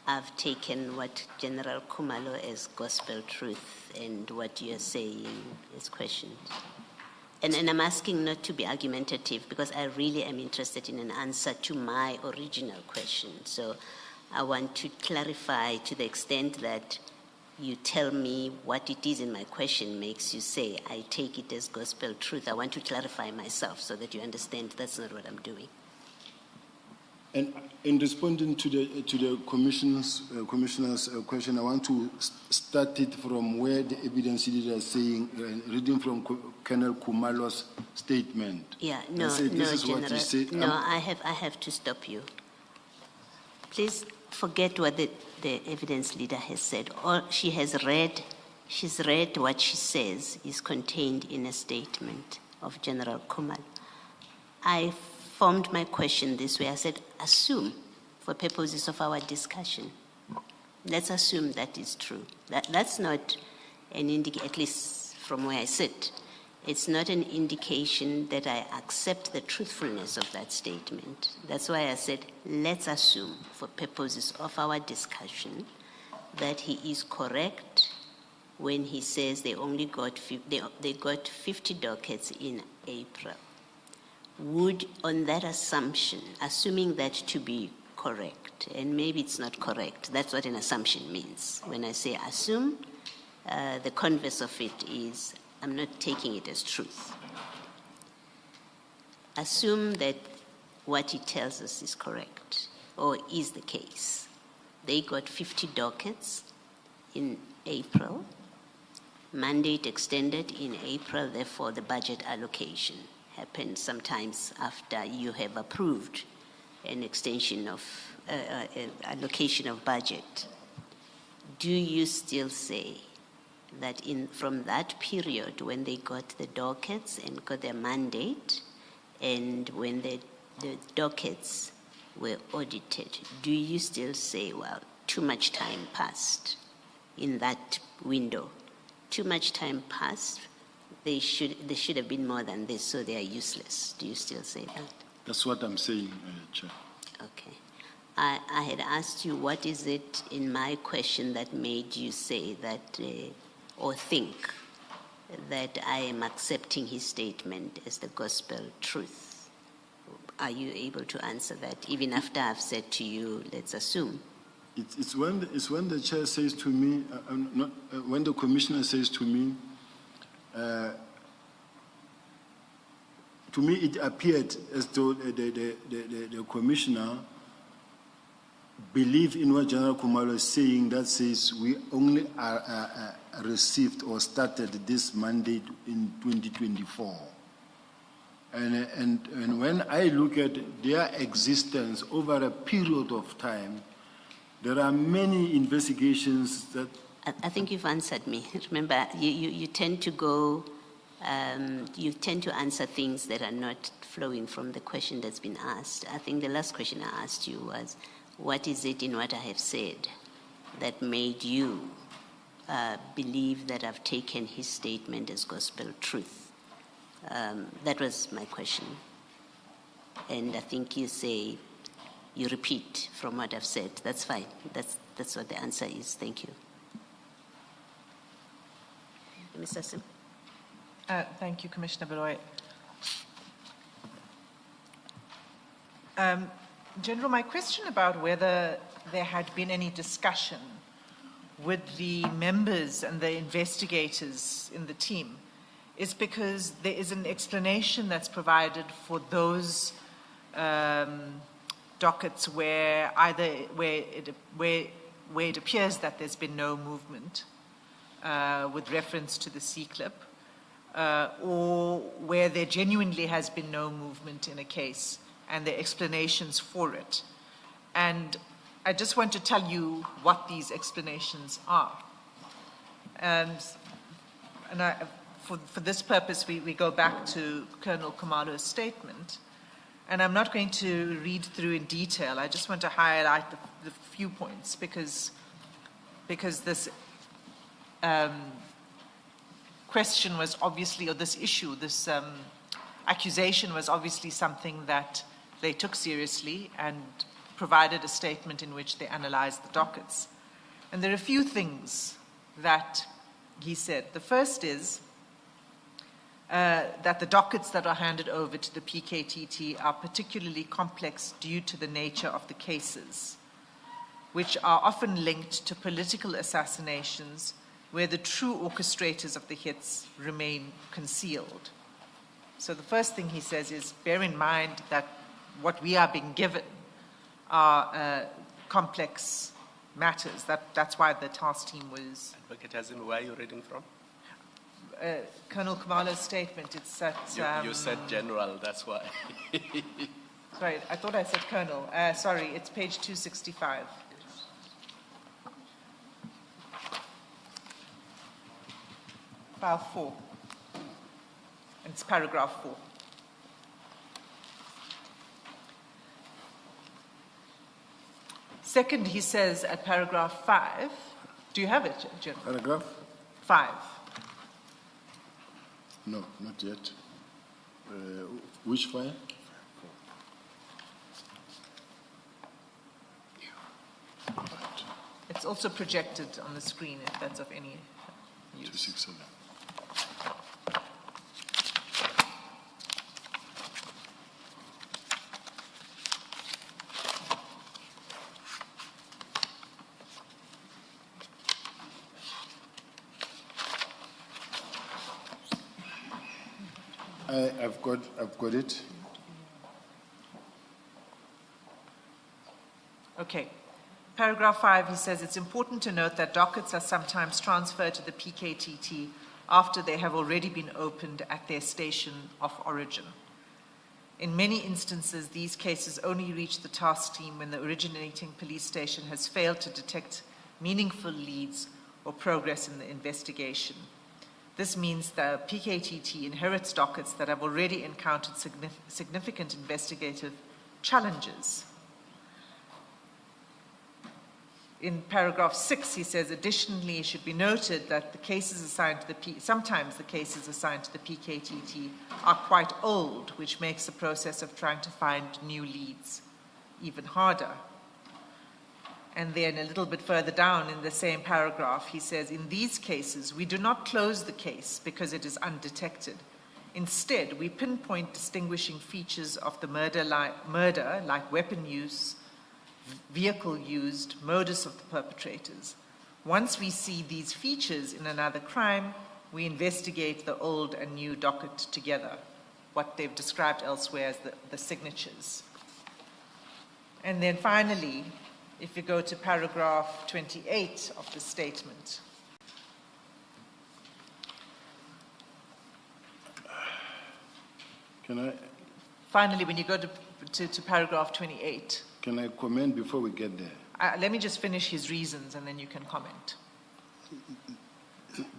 [SPEAKER 5] I've taken what General Kumalo as gospel truth and what you're saying is questioned? And I'm asking not to be argumentative because I really am interested in an answer to my original question. So I want to clarify to the extent that you tell me what it is in my question makes you say, I take it as gospel truth. I want to clarify myself so that you understand that's not what I'm doing.
[SPEAKER 1] And in responding to the commissioner's question, I want to start it from where the evidence leader is saying, reading from Colonel Kumalo's statement.
[SPEAKER 5] Yeah, no, General. I have to stop you. Please forget what the evidence leader has said. All she's read what she says is contained in a statement of General Kumalo. I formed my question this way. I said, assume, for purposes of our discussion, let's assume that is true. That's not an indication, at least from where I sit, it's not an indication that I accept the truthfulness of that statement. That's why I said, let's assume, for purposes of our discussion, that he is correct when he says they got 50 dockets in April. Would, on that assumption, assuming that to be correct, and maybe it's not correct, that's what an assumption means. When I say assume, the converse of it is I'm not taking it as truth. Assume that what he tells us is correct, or is the case. They got 50 dockets in April, mandate extended in April, therefore the budget allocation happened sometimes after you have approved an extension of allocation of budget, do you still say that from that period when they got the dockets and got their mandate, and when the dockets were audited, do you still say, well, too much time passed in that window? Too much time passed. They should have been more than this, so they are useless. Do you still say that?
[SPEAKER 1] That's what I'm saying, Chair.
[SPEAKER 5] Okay. I had asked you what is it in my question that made you say that or think that I am accepting his statement as the gospel truth. Are you able to answer that, even after I've said to you, let's assume?
[SPEAKER 1] It's when the chair says to me, when the commissioner says to me it appeared as though the commissioner believed in what General Khumalo is saying, that says we only received or started this mandate in 2024. And when I look at their existence over a period of time, there are many investigations that...
[SPEAKER 5] I think you've answered me. Remember, you tend to go, you tend to answer things that are not flowing from the question that's been asked. I think the last question I asked you was, what is it in what I have said that made you believe that I've taken his statement as gospel truth? That was my question. And I think you say, you repeat from what I've said. That's fine. That's what the answer is. Thank you. Mr. Sim.
[SPEAKER 4] Thank you, Commissioner Beloy. General, my question about whether there had been any discussion with the members and the investigators in the team is because there is an explanation that's provided for those dockets where it appears that there's been no movement with reference to the C-clip, or where there genuinely has been no movement in a case, and the explanations for it. And I just want to tell you what these explanations are. For this purpose, we go back to Colonel Khumalo's statement. And I'm not going to read through in detail. I just want to highlight the few points because this question was obviously, or this issue, this accusation was obviously something that they took seriously and provided a statement in which they analyzed the dockets. And there are a few things that he said. The first is that the dockets that are handed over to the PKTT are particularly complex due to the nature of the cases, which are often linked to political assassinations where the true orchestrators of the hits remain concealed. So the first thing he says is, bear in mind that what we are being given are complex matters. That's why the task team was...
[SPEAKER 3] Advocate Hazim, where are you reading from?
[SPEAKER 4] Colonel Khumalo's statement. It's at...
[SPEAKER 3] You said general, that's why.
[SPEAKER 4] Sorry, I thought I said colonel. Sorry, it's page 265. File 4. And it's paragraph 4. Second, he says at paragraph 5, do you have it, General?
[SPEAKER 1] Paragraph?
[SPEAKER 4] 5.
[SPEAKER 1] No, not yet. Which file?
[SPEAKER 4] It's also projected on the screen if that's of any use.
[SPEAKER 1] 267. I've got it.
[SPEAKER 4] Okay. Paragraph 5, he says, it's important to note that dockets are sometimes transferred to the PKTT after they have already been opened at their station of origin. In many instances, these cases only reach the task team when the originating police station has failed to detect meaningful leads or progress in the investigation. This means the PKTT inherits dockets that have already encountered significant investigative challenges. In paragraph 6, he says, additionally, it should be noted that the cases assigned to the sometimes the cases assigned to the PKTT are quite old, which makes the process of trying to find new leads even harder. And then a little bit further down in the same paragraph, he says, in these cases, we do not close the case because it is undetected. Instead, we pinpoint distinguishing features of the murder, like weapon use, vehicle used, modus of the perpetrators. Once we see these features in another crime, we investigate the old and new docket together, what they've described elsewhere as the signatures. And then finally, if you go to paragraph 28 of the statement. Finally, when you go to paragraph 28.
[SPEAKER 1] Can I comment before we get there?
[SPEAKER 4] Let me just finish his reasons and then you can comment.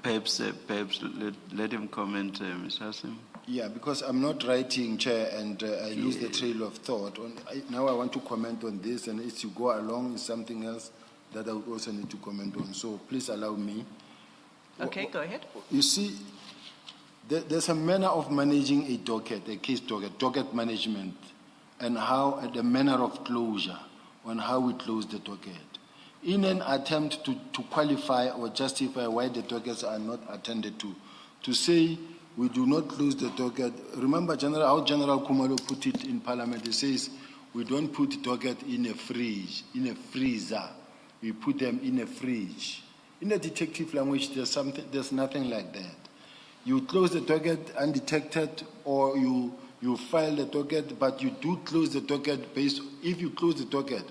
[SPEAKER 2] Perhaps let him comment, Mr. Hassan.
[SPEAKER 1] Yeah, because I'm not writing, Chair, and I lose the trail of thought. Now I want to comment on this, and as you go along, is something else that I would also need to comment on. So please allow me.
[SPEAKER 4] Okay, go ahead.
[SPEAKER 1] You see, there's a manner of managing a docket, a case docket management, and how the manner of closure, on how we close the docket. In an attempt to qualify or justify why the dockets are not attended to say we do not close the docket. Remember how General Kumalo put it in Parliament. He says we don't put docket in a fridge, in a freezer. We put them in a fridge. In the detective language, there's nothing like that. You close the docket undetected, or you file the docket, but you do close the docket if you close the docket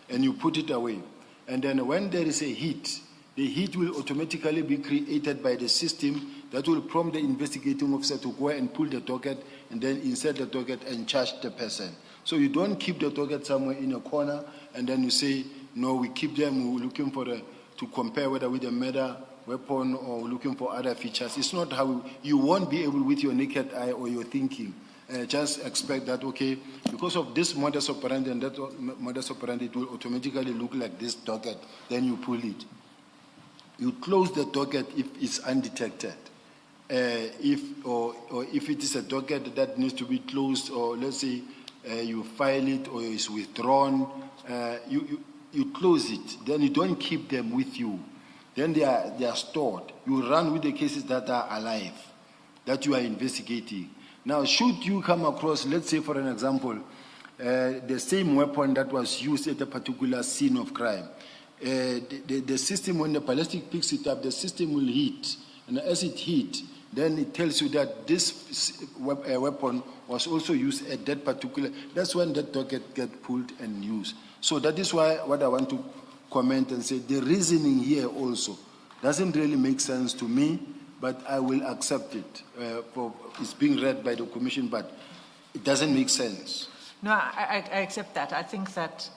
[SPEAKER 1] and you put it away. And then when there is a hit, the hit will automatically be created by the system that will prompt the investigating officer to go and pull the docket and then insert the docket and charge the person. So you don't keep the docket somewhere in a corner and then you say, no, we keep them, we're looking for to compare whether with a murder weapon or looking for other features. It's not how you won't be able with your naked eye or your thinking. Just expect that, okay, because of this modus operandi and that modus operandi, it will automatically look like this docket, then you pull it. You close the docket if it's undetected. If it is a docket that needs to be closed, or let's say you file it or it's withdrawn, you close it. Then you don't keep them with you. Then they are stored. You run with the cases that are alive, that you are investigating. Now, should you come across, let's say for an example, the same weapon that was used at a particular scene of crime, the system, when the ballistic picks it up, the system will hit. And as it hit, then it tells you that this weapon was also used at that particular, that's when that docket gets pulled and used. So that is why what I want to comment and say, the reasoning here also doesn't really make sense to me, but I will accept it. It's being read by the Commission, but it doesn't make sense.
[SPEAKER 4] No, I accept that. I think that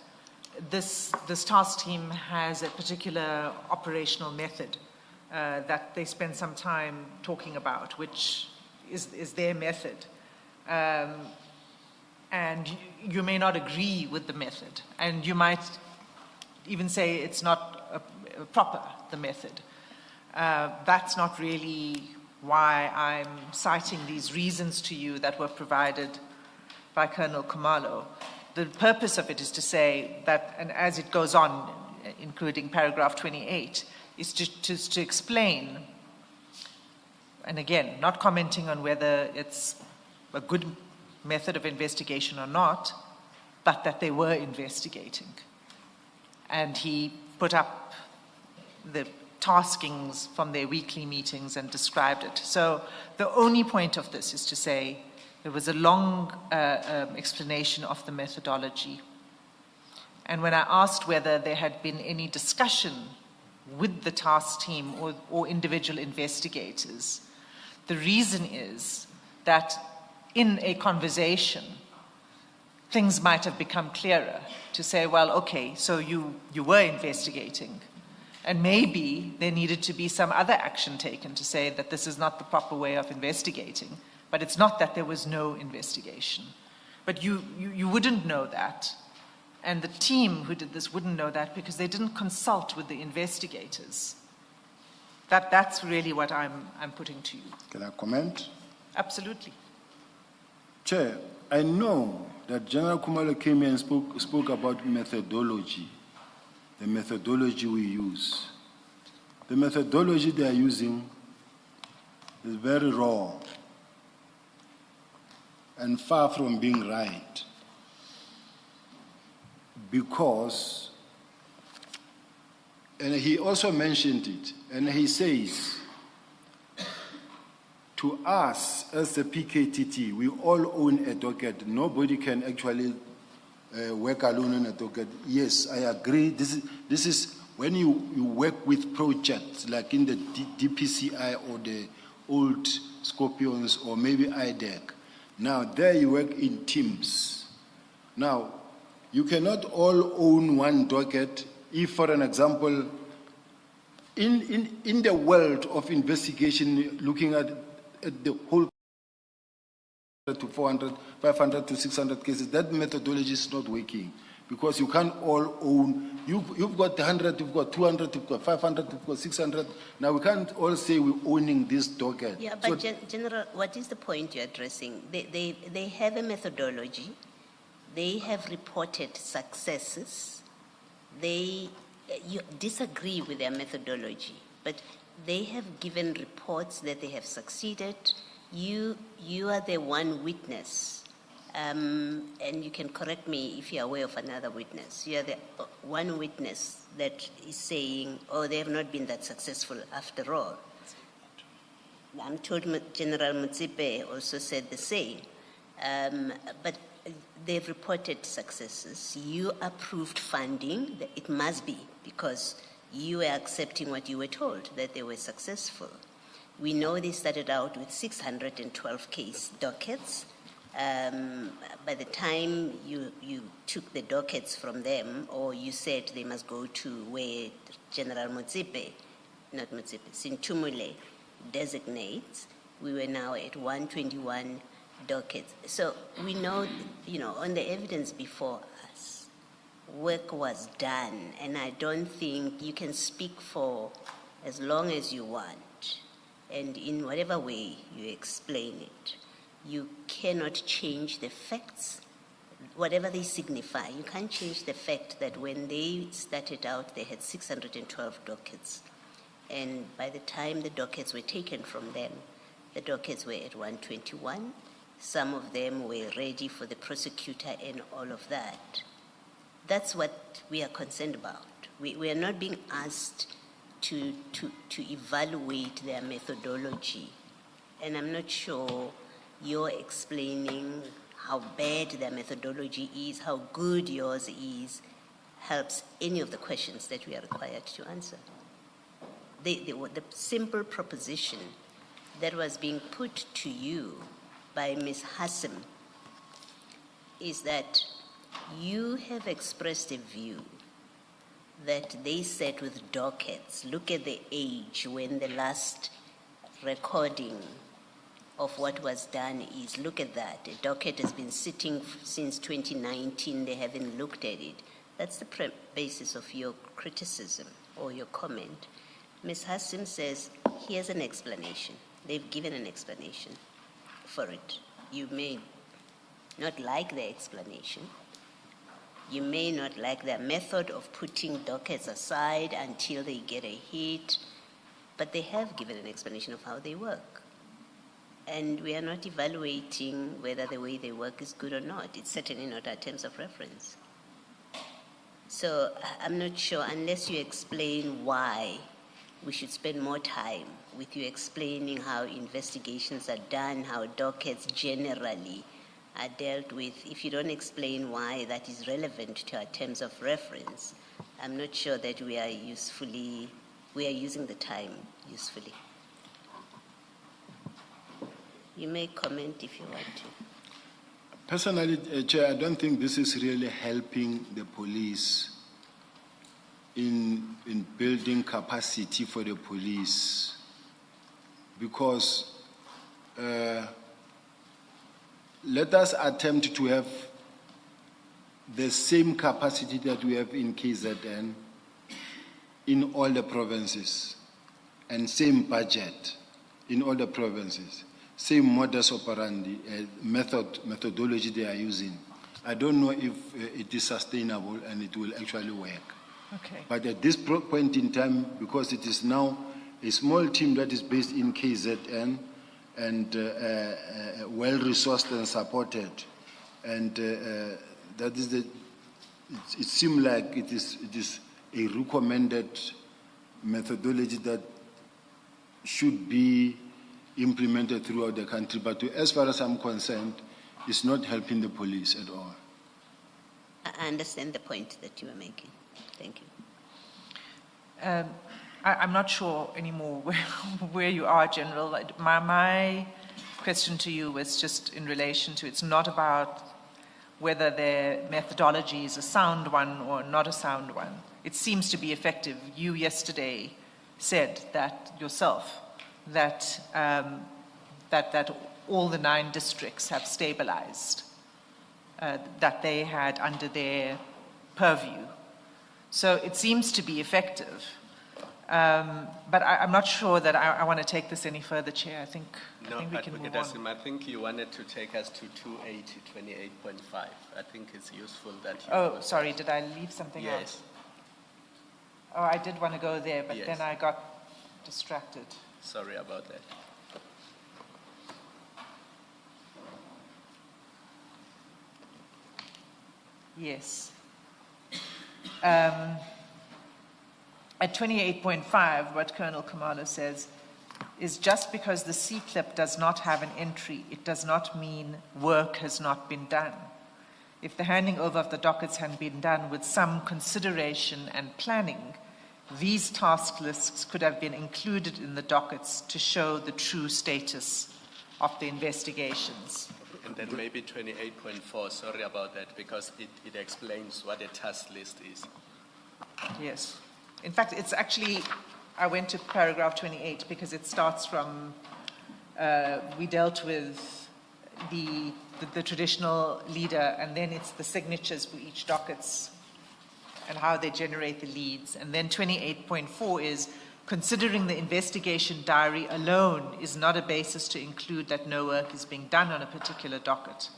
[SPEAKER 4] this task team has a particular operational method that they spend some time talking about, which is their method. And you may not agree with the method, and you might even say it's not proper, the method. That's not really why I'm citing these reasons to you that were provided by Colonel Kumalo. The purpose of it is to say that, and as it goes on, including paragraph 28, is to explain, and again, not commenting on whether it's a good method of investigation or not, but that they were investigating. And he put up the taskings from their weekly meetings and described it. So the only point of this is to say there was a long explanation of the methodology. And when I asked whether there had been any discussion with the task team or individual investigators, the reason is that in a conversation, things might have become clearer to say, well, okay, so you were investigating. And maybe there needed to be some other action taken to say that this is not the proper way of investigating. But it's not that there was no investigation. But you wouldn't know that. And the team who did this wouldn't know that because they didn't consult with the investigators. That's really what I'm putting to you.
[SPEAKER 1] Can I comment?
[SPEAKER 4] Absolutely.
[SPEAKER 1] Chair, I know that General Kumalo came here and spoke about methodology, the methodology we use. The methodology they are using is very raw and far from being right. Because, and he also mentioned it, and he says, to us as the PKTT, we all own a docket. Nobody can actually work alone on a docket. Yes, I agree. This is when you work with projects like in the DPCI or the old Scorpions or maybe IDEC. Now, there you work in teams. Now, you cannot all own one docket. If, for an example, in the world of investigation, looking at the whole to 400, 500 to 600 cases, that methodology is not working because you can't all own. You've got 100, you've got 200, you've got 500, you've got 600. Now we can't all say we're owning this docket.
[SPEAKER 5] Yeah, but General, what is the point you're addressing? They have a methodology. They have reported successes. You disagree with their methodology, but they have given reports that they have succeeded. You are the one witness, and you can correct me if you're aware of another witness. You are the one witness that is saying, oh, they have not been that successful after all. I'm told General Mutsipe also said the same, but they've reported successes. You approved funding. It must be because you were accepting what you were told, that they were successful. We know they started out with 612 case dockets. By the time you took the dockets from them, or you said they must go to where General Sintumule designates, we were now at 121 dockets. So we know, on the evidence before us, work was done, and I don't think you can speak for as long as you want, and in whatever way you explain it. You cannot change the facts, whatever they signify. You can't change the fact that when they started out, they had 612 dockets, and by the time the dockets were taken from them, the dockets were at 121. Some of them were ready for the prosecutor and all of that. That's what we are concerned about. We are not being asked to evaluate their methodology. And I'm not sure you're explaining how bad their methodology is, how good yours is, helps any of the questions that we are required to answer. The simple proposition that was being put to you by Ms. Hassim is that you have expressed a view that they said with dockets, look at the age when the last recording of what was done is, look at that. A docket has been sitting since 2019, they haven't looked at it. That's the basis of your criticism or your comment. Ms. Hassim says, here's an explanation. They've given an explanation for it. You may not like the explanation. You may not like their method of putting dockets aside until they get a hit, but they have given an explanation of how they work. And we are not evaluating whether the way they work is good or not. It's certainly not our terms of reference. So I'm not sure, unless you explain why we should spend more time with you explaining how investigations are done, how dockets generally are dealt with. If you don't explain why that is relevant to our terms of reference, I'm not sure that we are using the time usefully. You may comment if you want to.
[SPEAKER 1] Personally, Chair, I don't think this is really helping the police in building capacity for the police, because let us attempt to have the same capacity that we have in KZN in all the provinces, and same budget in all the provinces, same modus operandi, methodology they are using. I don't know if it is sustainable and it will actually work.
[SPEAKER 4] Okay.
[SPEAKER 1] But at this point in time, because it is now a small team that is based in KZN and well-resourced and supported, and that is it seems like it is a recommended methodology that should be implemented throughout the country. But as far as I'm concerned, it's not helping the police at all.
[SPEAKER 5] I understand the point that you were making. Thank you.
[SPEAKER 4] I'm not sure anymore where you are, General. My question to you was just in relation to, it's not about whether their methodology is a sound one or not a sound one. It seems to be effective. You yesterday said that yourself, that all the 9 districts have stabilized, that they had under their purview. So it seems to be effective. But I'm not sure that I want to take this any further, Chair. I think we can move on.
[SPEAKER 3] I think you wanted to take us to 280, 28.5. I think it's useful that you...
[SPEAKER 4] Oh, sorry, did I leave something out?
[SPEAKER 3] Yes.
[SPEAKER 4] Oh, I did want to go there, but
[SPEAKER 3] Yes.
[SPEAKER 4] then I got distracted.
[SPEAKER 3] Sorry about that.
[SPEAKER 4] Yes. At 28.5, what Colonel Khumalo says is just because the C-clip does not have an entry, it does not mean work has not been done. If the handing over of the dockets had been done with some consideration and planning, these task lists could have been included in the dockets to show the true status of the investigations.
[SPEAKER 3] And then maybe 28.4, sorry about that, because it explains what a task list is.
[SPEAKER 4] Yes. In fact, it's actually, I went to paragraph 28 because it starts from, we dealt with the traditional leader, and then it's the signatures for each dockets and how they generate the leads. And then 28.4 is, considering the investigation diary alone is not a basis to include that no work is being done on a particular docket.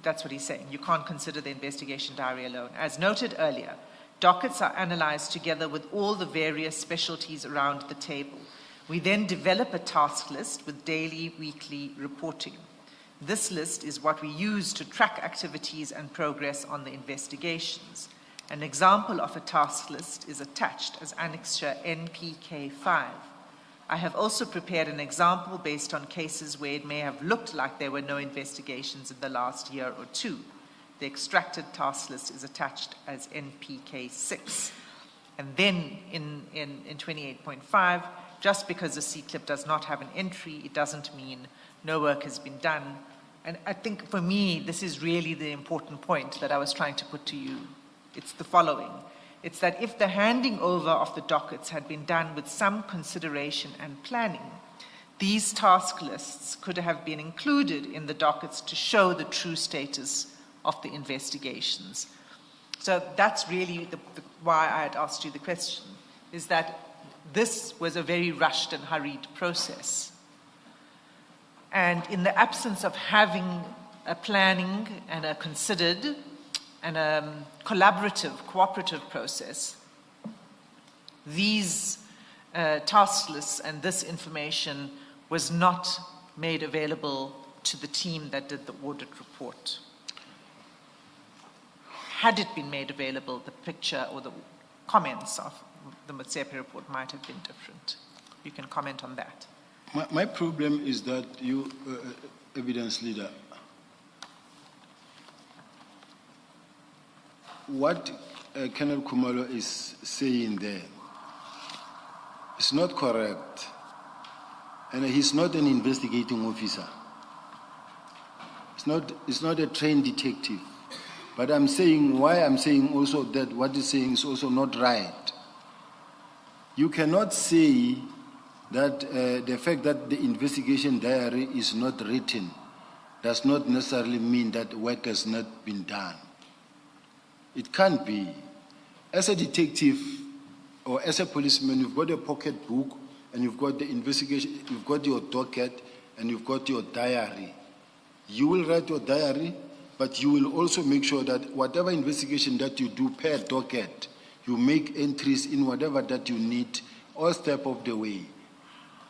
[SPEAKER 4] That's what he's saying. You can't consider the investigation diary alone. As noted earlier, dockets are analyzed together with all the various specialties around the table. We then develop a task list with daily, weekly reporting. This list is what we use to track activities and progress on the investigations. An example of a task list is attached as Annexure NPK 5. I have also prepared an example based on cases where it may have looked like there were no investigations in the last year or two. The extracted task list is attached as NPK 6. And then in 28.5, just because the C-clip does not have an entry, it doesn't mean no work has been done. And I think for me, this is really the important point that I was trying to put to you. It's the following. It's that if the handing over of the dockets had been done with some consideration and planning, these task lists could have been included in the dockets to show the true status of the investigations. So that's really why I had asked you the question, is that this was a very rushed and hurried process. And in the absence of having a planning and a considered and a collaborative, cooperative process, these task lists and this information was not made available to the team that did the audit report. Had it been made available, the picture or the comments of the Motsepe report might have been different. You can comment on that.
[SPEAKER 1] My problem is that you, evidence leader, what Colonel Khumalo is saying there is not correct, and he's not an investigating officer. It's not a trained detective. But I'm saying, why I'm saying also that what he's saying is also not right. You cannot say that the fact that the investigation diary is not written does not necessarily mean that work has not been done. It can't be. As a detective or as a policeman, you've got a pocket book and you've got the investigation, you've got your docket and you've got your diary. You will write your diary, but you will also make sure that whatever investigation that you do per docket, you make entries in whatever that you need, all step of the way.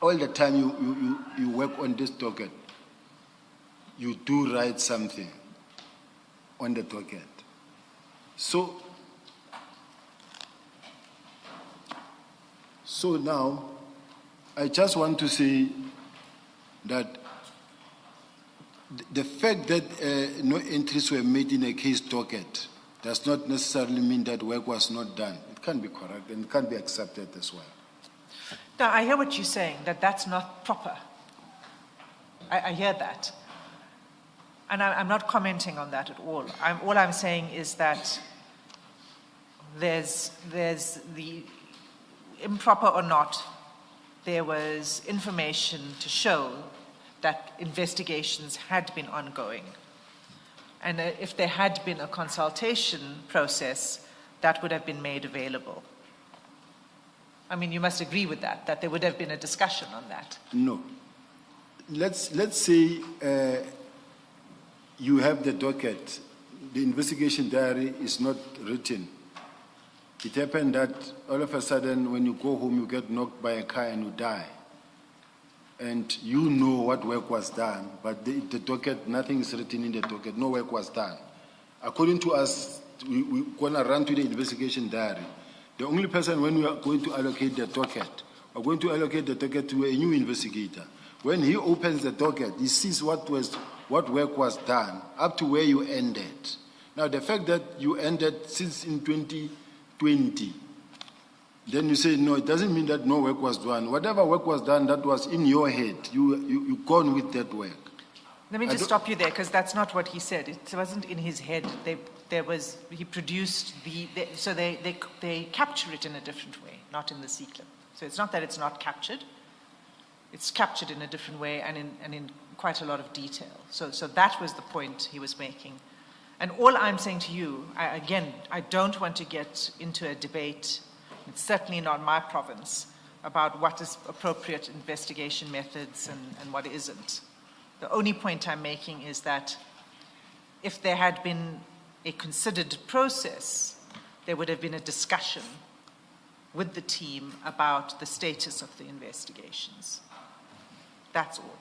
[SPEAKER 1] All the time you work on this docket, you do write something on the docket. So now, I just want to say that the fact that no entries were made in a case docket does not necessarily mean that work was not done. It can be correct and it can be accepted as well.
[SPEAKER 4] Now, I hear what you're saying, that that's not proper. I hear that. And I'm not commenting on that at all. All I'm saying is that there's the improper or not, there was information to show that investigations had been ongoing. And if there had been a consultation process, that would have been made available. I mean, you must agree with that there would have been a discussion on that.
[SPEAKER 1] No. Let's say you have the docket, the investigation diary is not written. It happened that all of a sudden when you go home, you get knocked by a car and you die. And you know what work was done, but the docket, nothing is written in the docket, no work was done. According to us, we're going to run to the investigation diary. The only person when we are going to allocate the docket, we're going to allocate the docket to a new investigator. When he opens the docket, he sees what work was done up to where you ended. Now, the fact that you ended since in 2020, then you say, no, it doesn't mean that no work was done. Whatever work was done that was in your head, you gone with that work.
[SPEAKER 4] Let me just stop you there, because that's not what he said. It wasn't in his head. He produced so they capture it in a different way, not in the C-clip. So it's not that it's not captured. It's captured in a different way and in quite a lot of detail. So that was the point he was making. And all I'm saying to you, I don't want to get into a debate, it's certainly not my province, about what is appropriate investigation methods and what isn't. The only point I'm making is that if there had been a considered process, there would have been a discussion with the team about the status of the investigations. That's all.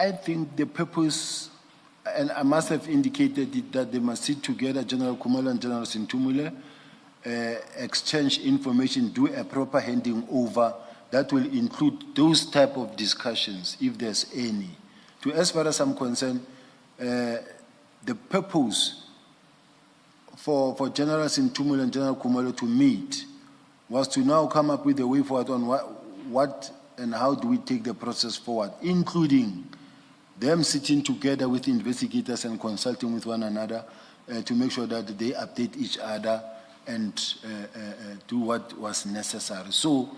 [SPEAKER 1] I think the purpose, and I must have indicated it, that they must sit together, General Kumalo and General Sintumule, exchange information, do a proper handing over that will include those type of discussions, if there's any. As far as I'm concerned, the purpose for General Sintumule and General Kumalo to meet was to now come up with a way forward on what and how do we take the process forward, including them sitting together with investigators and consulting with one another to make sure that they update each other and do what was necessary. So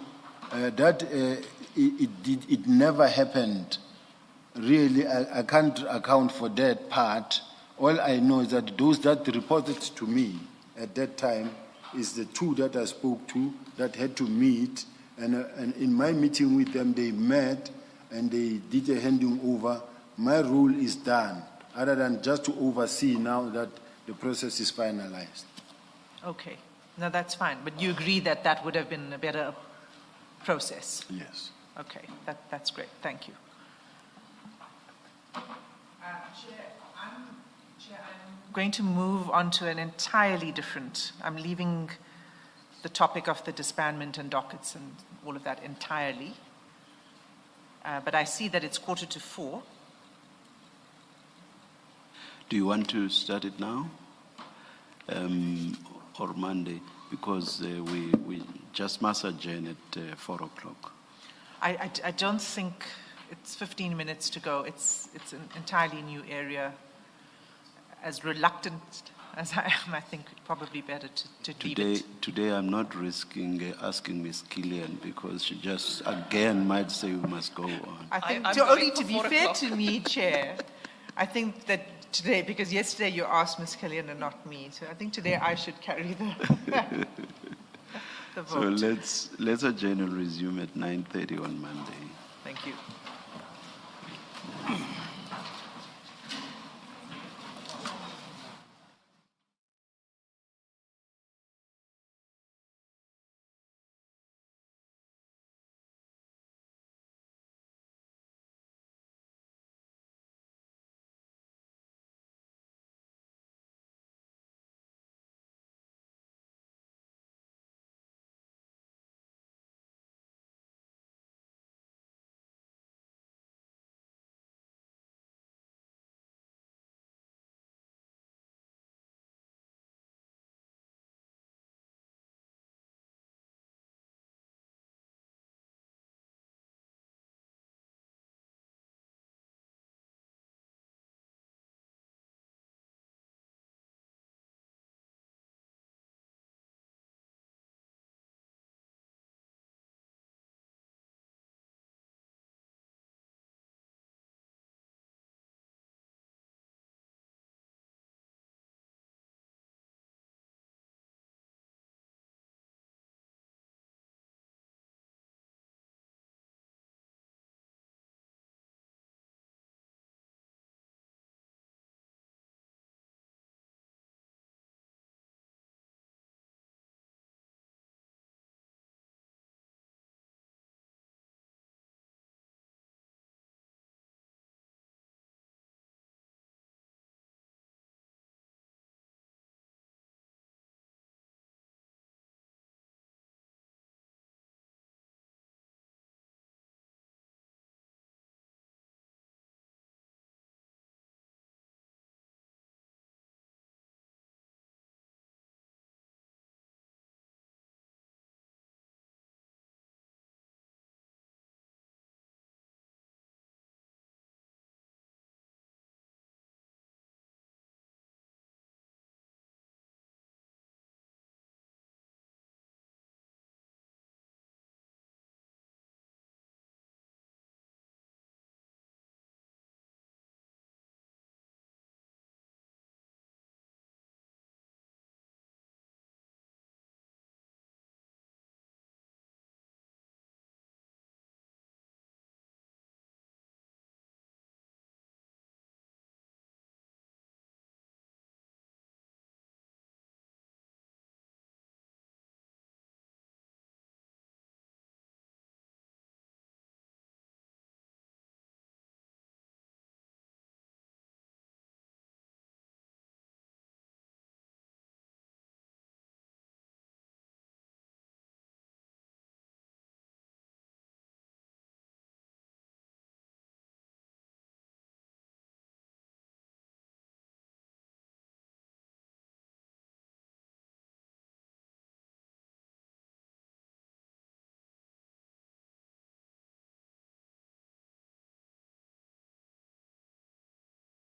[SPEAKER 1] it never happened. Really, I can't account for that part. All I know is that those that reported to me at that time is the two that I spoke to that had to meet. And in my meeting with them, they met and they did a handing over. My role is done, other than just to oversee now that the process is finalized.
[SPEAKER 4] Okay, no, that's fine. But you agree that that would have been a better process?
[SPEAKER 1] Yes.
[SPEAKER 4] Okay, that's great. Thank you. Chair, I'm going to move on to an entirely different, I'm leaving the topic of the disbandment and dockets and all of that entirely. But I see that it's 3:45.
[SPEAKER 2] Do you want to start it now or Monday? Because we just must adjourn at 4 o'clock.
[SPEAKER 4] I don't think it's 15 minutes to go. It's an entirely new area. As reluctant as I am, I think it's probably better to leave it.
[SPEAKER 2] Today I'm not risking asking Ms. Killian because she just again might say we must go on.
[SPEAKER 4] I think
[SPEAKER 6] I'm
[SPEAKER 4] only
[SPEAKER 6] going
[SPEAKER 4] to
[SPEAKER 6] for
[SPEAKER 4] be
[SPEAKER 6] 4
[SPEAKER 4] fair
[SPEAKER 6] o'clock.
[SPEAKER 4] to me, Chair, I think that today, because yesterday you asked Ms. Killian and not me, so I think today I should carry the, the
[SPEAKER 2] So
[SPEAKER 4] vote.
[SPEAKER 2] let's adjourn and resume at 9:30 on Monday.
[SPEAKER 4] Thank you.